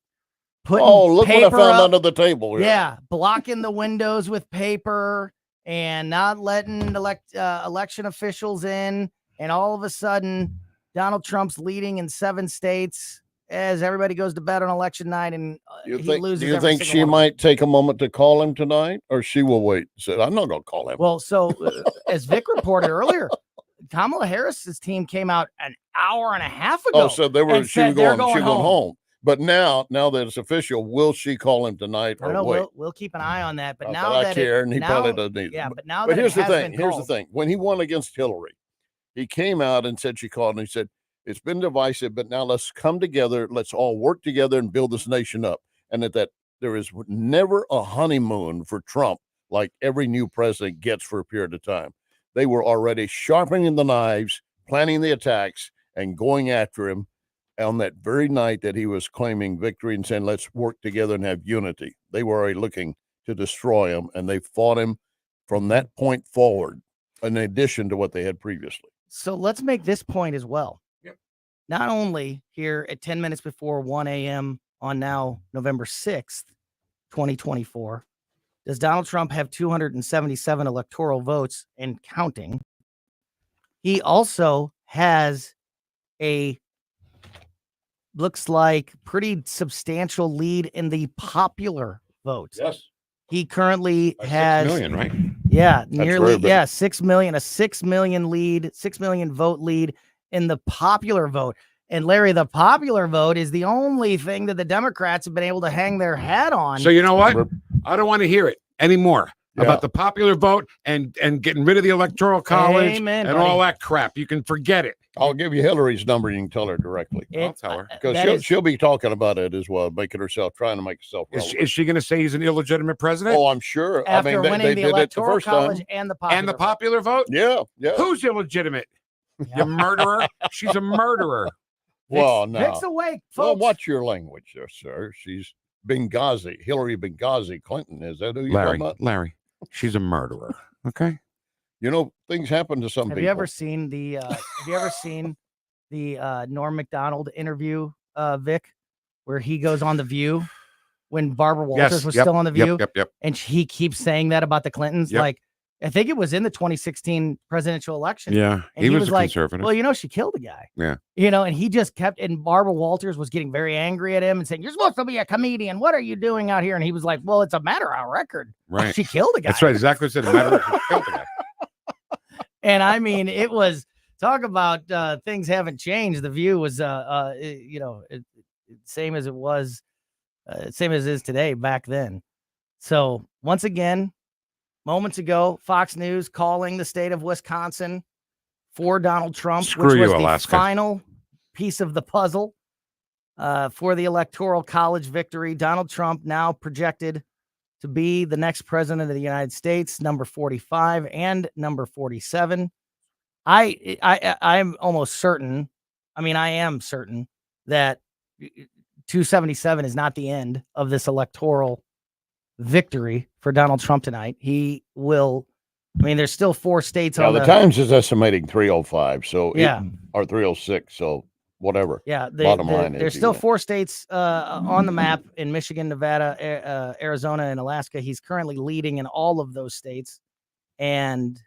putting Oh, look what I paper found up. under the table here. Yeah, blocking the windows with paper and not letting election officials in. And all of a sudden, Donald Trump's leading in 7 states as everybody goes to bed on election night, and You he think, loses. do you every think single she one of them. might take a moment to call him tonight, or she will wait? Said, I'm not going to call him. Well, so as Vic reported earlier, Kamala Harris's team came out an hour and a half ago. Oh, so they were and she was said they're going home. home. But now that it's official, will she call him tonight or No, wait? we'll keep an eye on that. But Not now that I that care, it, and he now, probably doesn't either. Yeah, but now But that here's it the has thing. been Here's the called, thing. When he won against Hillary, he came out and said she called, and he said, it's been divisive, but now let's come together. Let's all work together and build this nation up. And that there is never a honeymoon for Trump like every new president gets for a period of time. They were already sharpening the knives, planning the attacks, and going after him on that very night that he was claiming victory and saying, let's work together and have unity. They were already looking to destroy him, and they fought him from that point forward, in addition to what they had previously. So let's make this point as well. Not only here at 10 minutes before 1 a.m. on now November 6th, 2024, does Donald Trump have 277 electoral votes and counting. He also has a looks like pretty substantial lead in the popular vote. Yes. He currently By 6 has million, right? Yeah, That's nearly very big. 6 million, a 6 million lead, 6 million vote lead in the popular vote. And Larry, the popular vote is the only thing that the Democrats have been able to hang their hat on. So you know what? I don't want to hear it anymore about the popular vote and getting rid of the electoral college Amen, and buddy. all that crap. You can forget it. I'll give you Hillary's number. You can tell her directly. I'll tell her. Because she'll be talking about it as well, making herself, trying to make herself relevant. Is she going to say he's an illegitimate president? Oh, I'm sure. After I mean, winning they the did it the electoral first college time. and the popular And the vote. popular vote? Yeah, yeah. Who's illegitimate? You murderer. She's a murderer. Well, no. Vic's awake, Well, folks. watch your language there, sir. She's Benghazi. Hillary Benghazi Clinton. Is that who you're Larry, talking about? Larry, she's a murderer. Okay. You know, things happen to some Have people. you ever seen the Norm Macdonald interview, Vic, where he goes on The View when Barbara Walters was still on The View? Yep. And he keeps saying that about the Clintons. Yep. Like, I think it was in the 2016 presidential election. Yeah, And he was a like, conservative. well, you know, she killed a guy. Yeah. You know, and he just kept, and Barbara Walters was getting very angry at him and saying, you're supposed to be a comedian. What are you doing out here? And he was like, well, it's a matter of record. Right. She killed a guy. That's right. Exactly what I said. A matter of she killed the guy. And I mean, it was talk about things haven't changed. The View was, same as it was, same as it is today back then. So once again, moments ago, Fox News calling the state of Wisconsin for Donald Trump, Screw which you, was the Alaska. final piece of the puzzle for the electoral college victory. Donald Trump now projected to be the next president of the United States, number 45 and number 47. I'm almost certain. I mean, I am certain that 277 is not the end of this electoral victory for Donald Trump tonight. He will. I mean, there's still 4 states Now, on the Times is estimating 305, so Yeah. or 306, so whatever. Yeah, Bottom line is there's still 4 states on the map in Michigan, Nevada, Arizona, and Alaska. He's currently leading in all of those states, and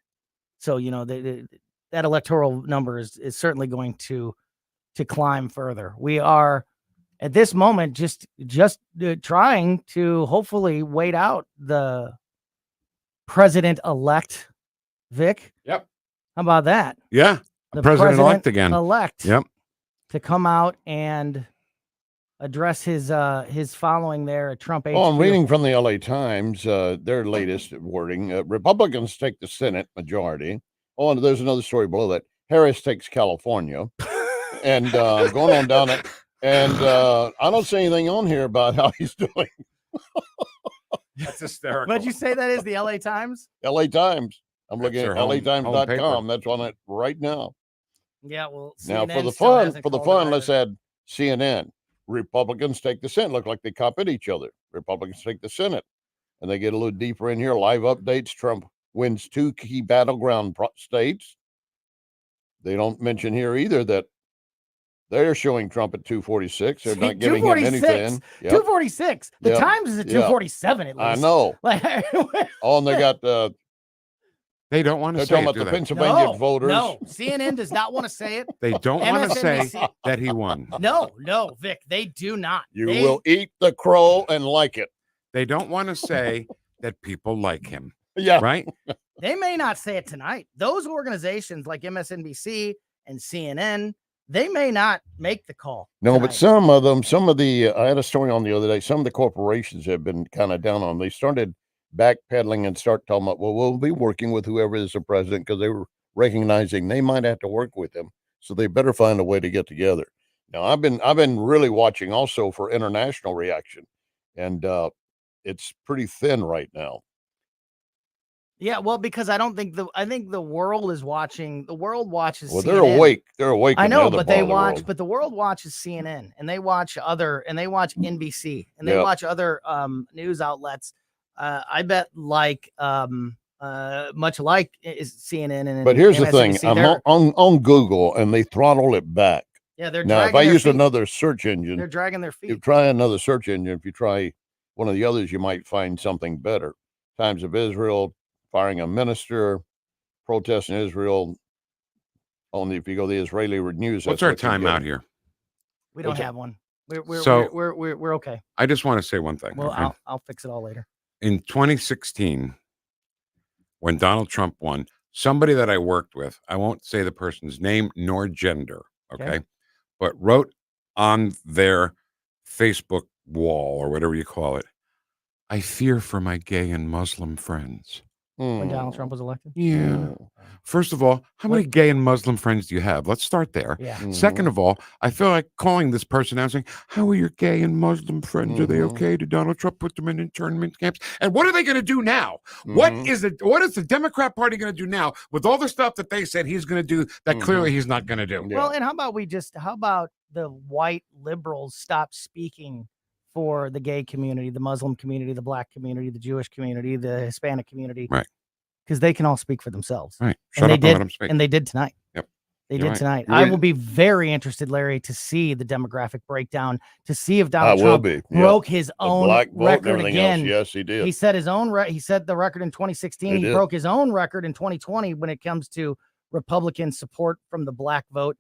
so you know that electoral number is certainly going to climb further. We are at this moment just trying to hopefully wait out the president-elect, Vic. Yep. How about that? Yeah. The President-elect again. Elect. Yep. To come out and address his following there at Trump HQ. Oh, I'm reading from the LA Times, their latest wording. Republicans take the Senate majority. Oh, and there's another story below that. Harris takes California. And going on down it, And I don't see anything on here about how he's doing. That's hysterical. What'd you say that is the LA Times? LA Times. I'm That's looking their at home LATimes.com. paper. That's on it right now. Yeah, well, Now CNN for the still fun, hasn't called it let's either. add CNN. Republicans take the Senate. Look like they cop at each other. Republicans take the Senate, and they get a little deeper in here. Live updates. Trump wins 2 key battleground states. They don't mention here either that they're showing Trump at 246. They're not giving him anything. 246. The Yep. Times is at Yep. 247 at least. I know. Like, Oh, and they got They don't want to they're say talking it, about do the they? Pennsylvania voters. No, CNN does not want to say it. They don't want to say MSNBC that he won. No, Vic, they do not. You They- will eat the crow and like it. They don't want to say that people like him. Yeah. Right? They may not say it tonight. Those organizations like MSNBC and CNN, they may not make the call. No, tonight. but some of the I had a story on the other day. Some of the corporations have been kind of down on. They started backpedaling and start talking about, well, we'll be working with whoever is the president, because they were recognizing they might have to work with him, so they better find a way to get together. Now, I've been really watching also for international reaction, and it's pretty thin right now. Yeah, well, because I think the world is watching. The world watches. Well, CNN. they're awake. They're awake. I in the know, other but part they of the watch. world. But the world watches CNN, and they watch NBC, and they Yep. watch other news outlets. I bet much like is CNN and. But here's the thing: MSNBC, I'm they're- on Google, and they throttle it back. Yeah, they're now. If dragging I their used feet. another search engine, They're dragging their if feet. you try another search engine, if you try one of the others, you might find something better. Times of Israel firing a minister, protests in Israel. Only if you go to the Israeli news. What's that's our what you time get. out here? We don't What's have one. We're So- we're okay. I just want to say one thing. Well, okay? I'll fix it all later. In 2016, when Donald Trump won, somebody that I worked with, I won't say the person's name nor gender, okay, but wrote on their Facebook wall or whatever you call it, I fear for my gay and Muslim friends. When Donald Trump was elected. Yeah. First of all, how many gay and Muslim friends do you have? Let's start there. Yeah. Second of all, I feel like calling this person out saying, how are your gay and Muslim friends? Are they okay? Did Donald Trump put them in internment camps? And what are they going to do now? What is the Democrat Party going to do now with all the stuff that they said he's going to do that clearly he's not going to do? Well, and how about the white liberals stop speaking for the gay community, the Muslim community, the black community, the Jewish community, the Hispanic community? Right. Because they can all speak for themselves. Right. And they Shut up and did, let 'em speak. and they did tonight. Yep. They You're did right. tonight. You're I right. will be very interested, Larry, to see the demographic breakdown, to see if I Donald will Trump be. Yeah. broke his The own black vote and record everything else. again. Yes, he did. He set his own. He set the record in 2016. He He did. broke his own record in 2020 when it comes to Republican support from the black vote.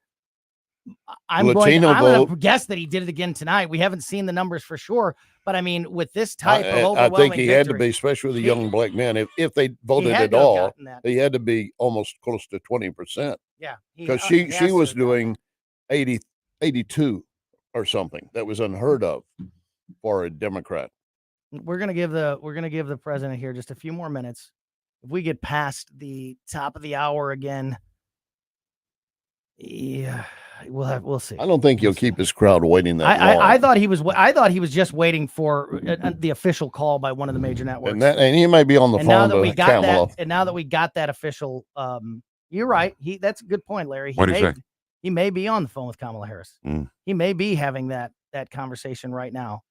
I'm going Latino to vote. guess that he did it again tonight. We haven't seen the numbers for sure, but I mean, with this type of I overwhelming think he had to victory- be, especially with the young black men. If they voted had at to have all, gotten that. he had to be almost close to 20%. Yeah, he because he she has was to. doing 82 or something. That was unheard of for a Democrat. We're gonna give the president here just a few more minutes. If we get past the top of the hour again, yeah, we'll see. I don't think he'll keep his crowd waiting that long. I thought he was. I thought he was just waiting for the official call by one of the major networks. and he might be on the And now phone that we to got Kamala. that, and now that we got that official, you're right. That's a good point, Larry. What'd he say? He may be on the phone with Kamala Harris. Mm. He may be having that conversation right now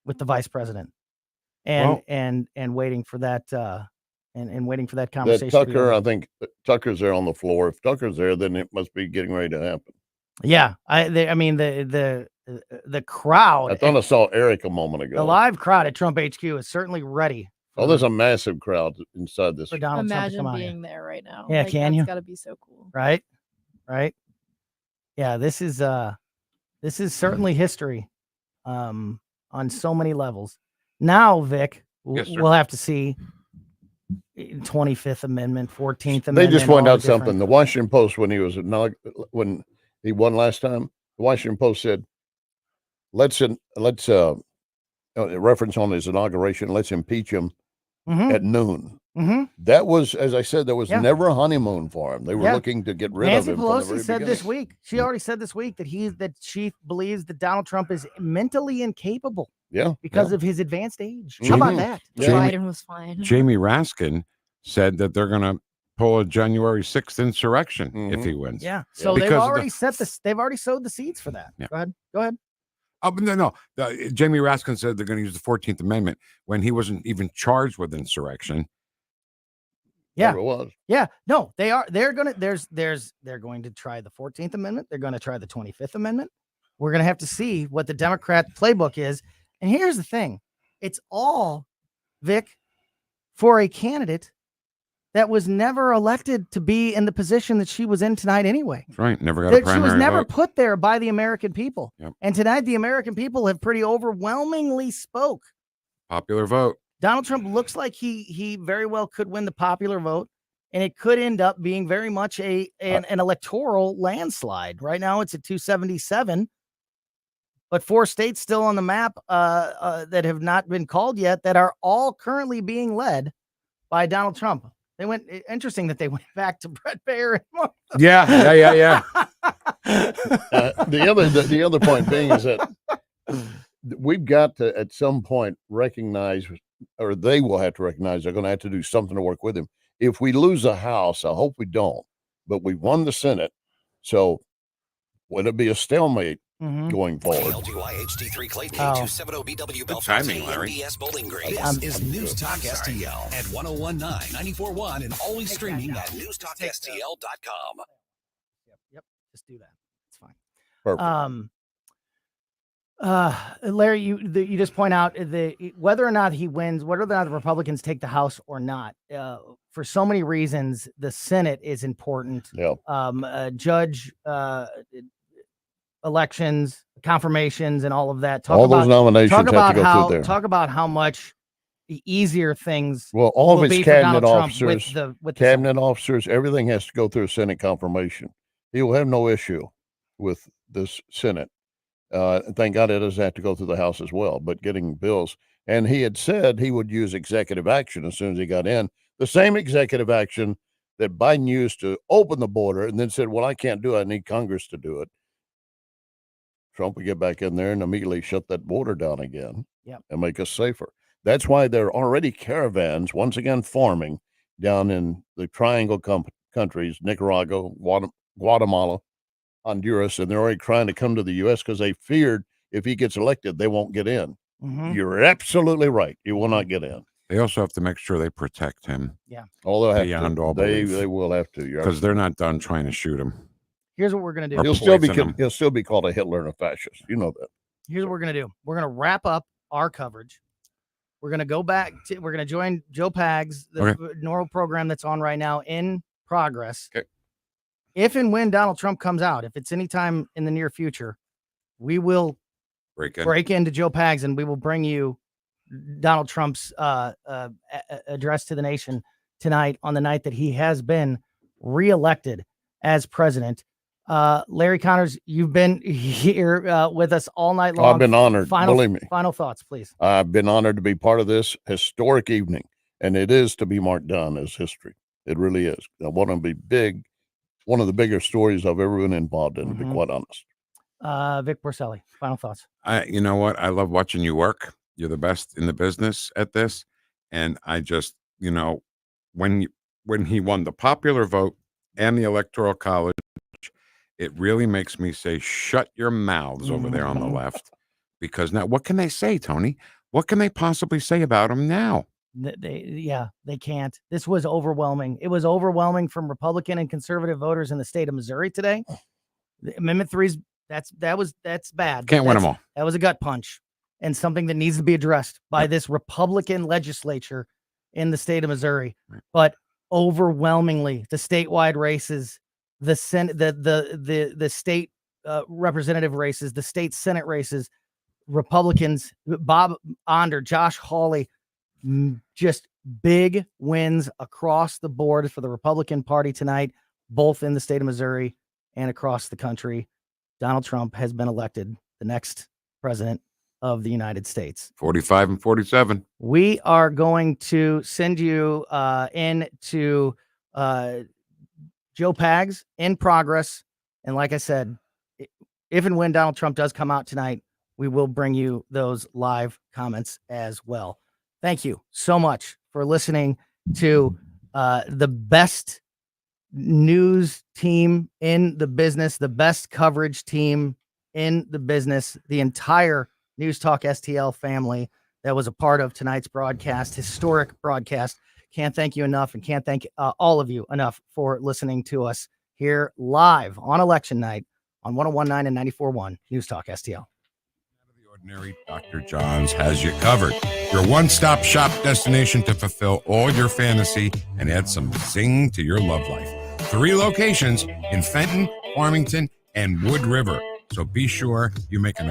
with the vice president, and Well- and waiting for that and waiting for that That conversation. to be Tucker, over. I think Tucker's there on the floor. If Tucker's there, then it must be getting ready to happen. Yeah, I mean the crowd, I thought I saw Eric a moment ago. the live crowd at Trump HQ is certainly ready. Oh, there's a massive crowd inside this. For Donald Trump to Imagine come out here. being there right now. Yeah, Like, can that's you? Got to be so cool. Right. Yeah, this is certainly history, on so many levels. Now, Vic, Yes, sir. we'll have to see 25th Amendment, 14th They Amendment. just pointed all out the different- something. The Washington Post, when he won last time, the Washington Post said, "Let's reference on his inauguration. Let's impeach him Mhm. at noon." That was, as I said, there was Yeah. never a honeymoon for him. They were Yeah. looking to get rid Nancy of him from the Pelosi very said beginning. this week. She already said this week that she believes that Donald Trump is mentally incapable. Yeah, because yeah. of his advanced age. Mhm. How about that? Biden was fine. Jamie Raskin said that they're going to pull a January 6th insurrection if he wins. Yeah. So they've Because of already set this. They've already sowed the seeds for that. Yeah. Go ahead. Go ahead. Oh, but no. Jamie Raskin said they're going to use the 14th Amendment when he wasn't even charged with insurrection. Yeah. Never was. Yeah. No, they are. They're going to. They're going to try the 14th Amendment. They're going to try the 25th Amendment. We're going to have to see what the Democrat playbook is. And here's the thing: it's all, Vic, for a candidate that was never elected to be in the position that she was in tonight anyway. That's right. Never got a primary She was never vote. put there by the American people. Yep. And tonight, the American people have pretty overwhelmingly spoke. Popular vote. Donald Trump looks like he very well could win the popular vote, and it could end up being very much an electoral landslide. Right now, it's at 277, but 4 states still on the map that have not been called yet that are all currently being led by Donald Trump. They went interesting that they went back to Brett Baer. Yeah. The other point being is that we've got to at some point recognize, or they will have to recognize, they're going to have to do something to work with him. If we lose a House, I hope we don't, but we won the Senate, so would it be a stalemate going forward? LGYHD3 Clayton, Oh. 270BW Belfast, timing, Larry. NBS Bowling Green. I'm- This is News Talk STL at 1019, 94.1, and always streaming at newstalkstl.com. Yep. Just do that. It's fine. Perfect. Larry, you just point out whether or not he wins, whether or not the Republicans take the House or not. For so many reasons, the Senate is important. Yeah. Judge elections, confirmations, and all of that. All those nominations have to go through there. Talk about how much the easier things. Well, all will of his be for cabinet Donald Trump officers, with the Senate. cabinet officers, everything has to go through Senate confirmation. He will have no issue with this Senate. Thank God it doesn't have to go through the House as well, but getting bills. And he had said he would use executive action as soon as he got in. The same executive action that Biden used to open the border and then said, well, I can't do it. I need Congress to do it. Trump would get back in there and immediately shut that border down again. Yep. And make us safer. That's why there are already caravans, once again, forming down in the Triangle countries, Nicaragua, Guatemala, Honduras, and they're already trying to come to the U.S. because they feared if he gets elected, they won't get in. You're absolutely right. You will not get in. They also have to make sure they protect him. Yeah. Although beyond all belief. they will have to. Because they're not done trying to shoot him. Here's what we're gonna do. He'll still be called a Hitler and a fascist. You know that. Here's what we're going to do. We're going to wrap up our coverage. We're going to go back to, we're going to join Joe Pags, the normal program that's on right now in progress. Okay. If and when Donald Trump comes out, if it's anytime in the near future, we will break into Joe Pags and we will bring you Donald Trump's address to the nation tonight on the night that he has been reelected as president. Larry Connors, you've been here with us all night long. I've been honored. Believe me. Final thoughts, please. I've been honored to be part of this historic evening, and it is to be marked down as history. It really is. I want to be big. One of the bigger stories I've ever been involved in, to be quite honest. Vic Porcelli, final thoughts. You know what? I love watching you work. You're the best in the business at this. And I just, when he won the popular vote and the Electoral College, it really makes me say, shut your mouths over there on the left. Because now, what can they say, Tony? What can they possibly say about him now? They can't. This was overwhelming. It was overwhelming from Republican and conservative voters in the state of Missouri today. The Amendment 3's that's bad. Can't win them all. That was a gut punch and something that needs to be addressed by this Republican legislature in the state of Missouri. Right. But overwhelmingly, the statewide races, the Senate, the state representative races, the state Senate races, Republicans, Bob Onder, Josh Hawley, just big wins across the board for the Republican Party tonight, both in the state of Missouri and across the country. Donald Trump has been elected the next president of the United States. 45 and 47. We are going to send you into Joe Pags in progress. And like I said, if and when Donald Trump does come out tonight, we will bring you those live comments as well. Thank you so much for listening to the best news team in the business, the best coverage team in the business, the entire News Talk STL family that was a part of tonight's broadcast, historic broadcast. Can't thank you enough, and can't thank all of you enough for listening to us here live on election night on 101.9 and 94.1 News Talk STL. Ordinary Dr. John's has you covered. Your one-stop shop destination to fulfill all your fantasy and add some zing to your love life. 3 locations in Fenton, Farmington, and Wood River. So be sure you make an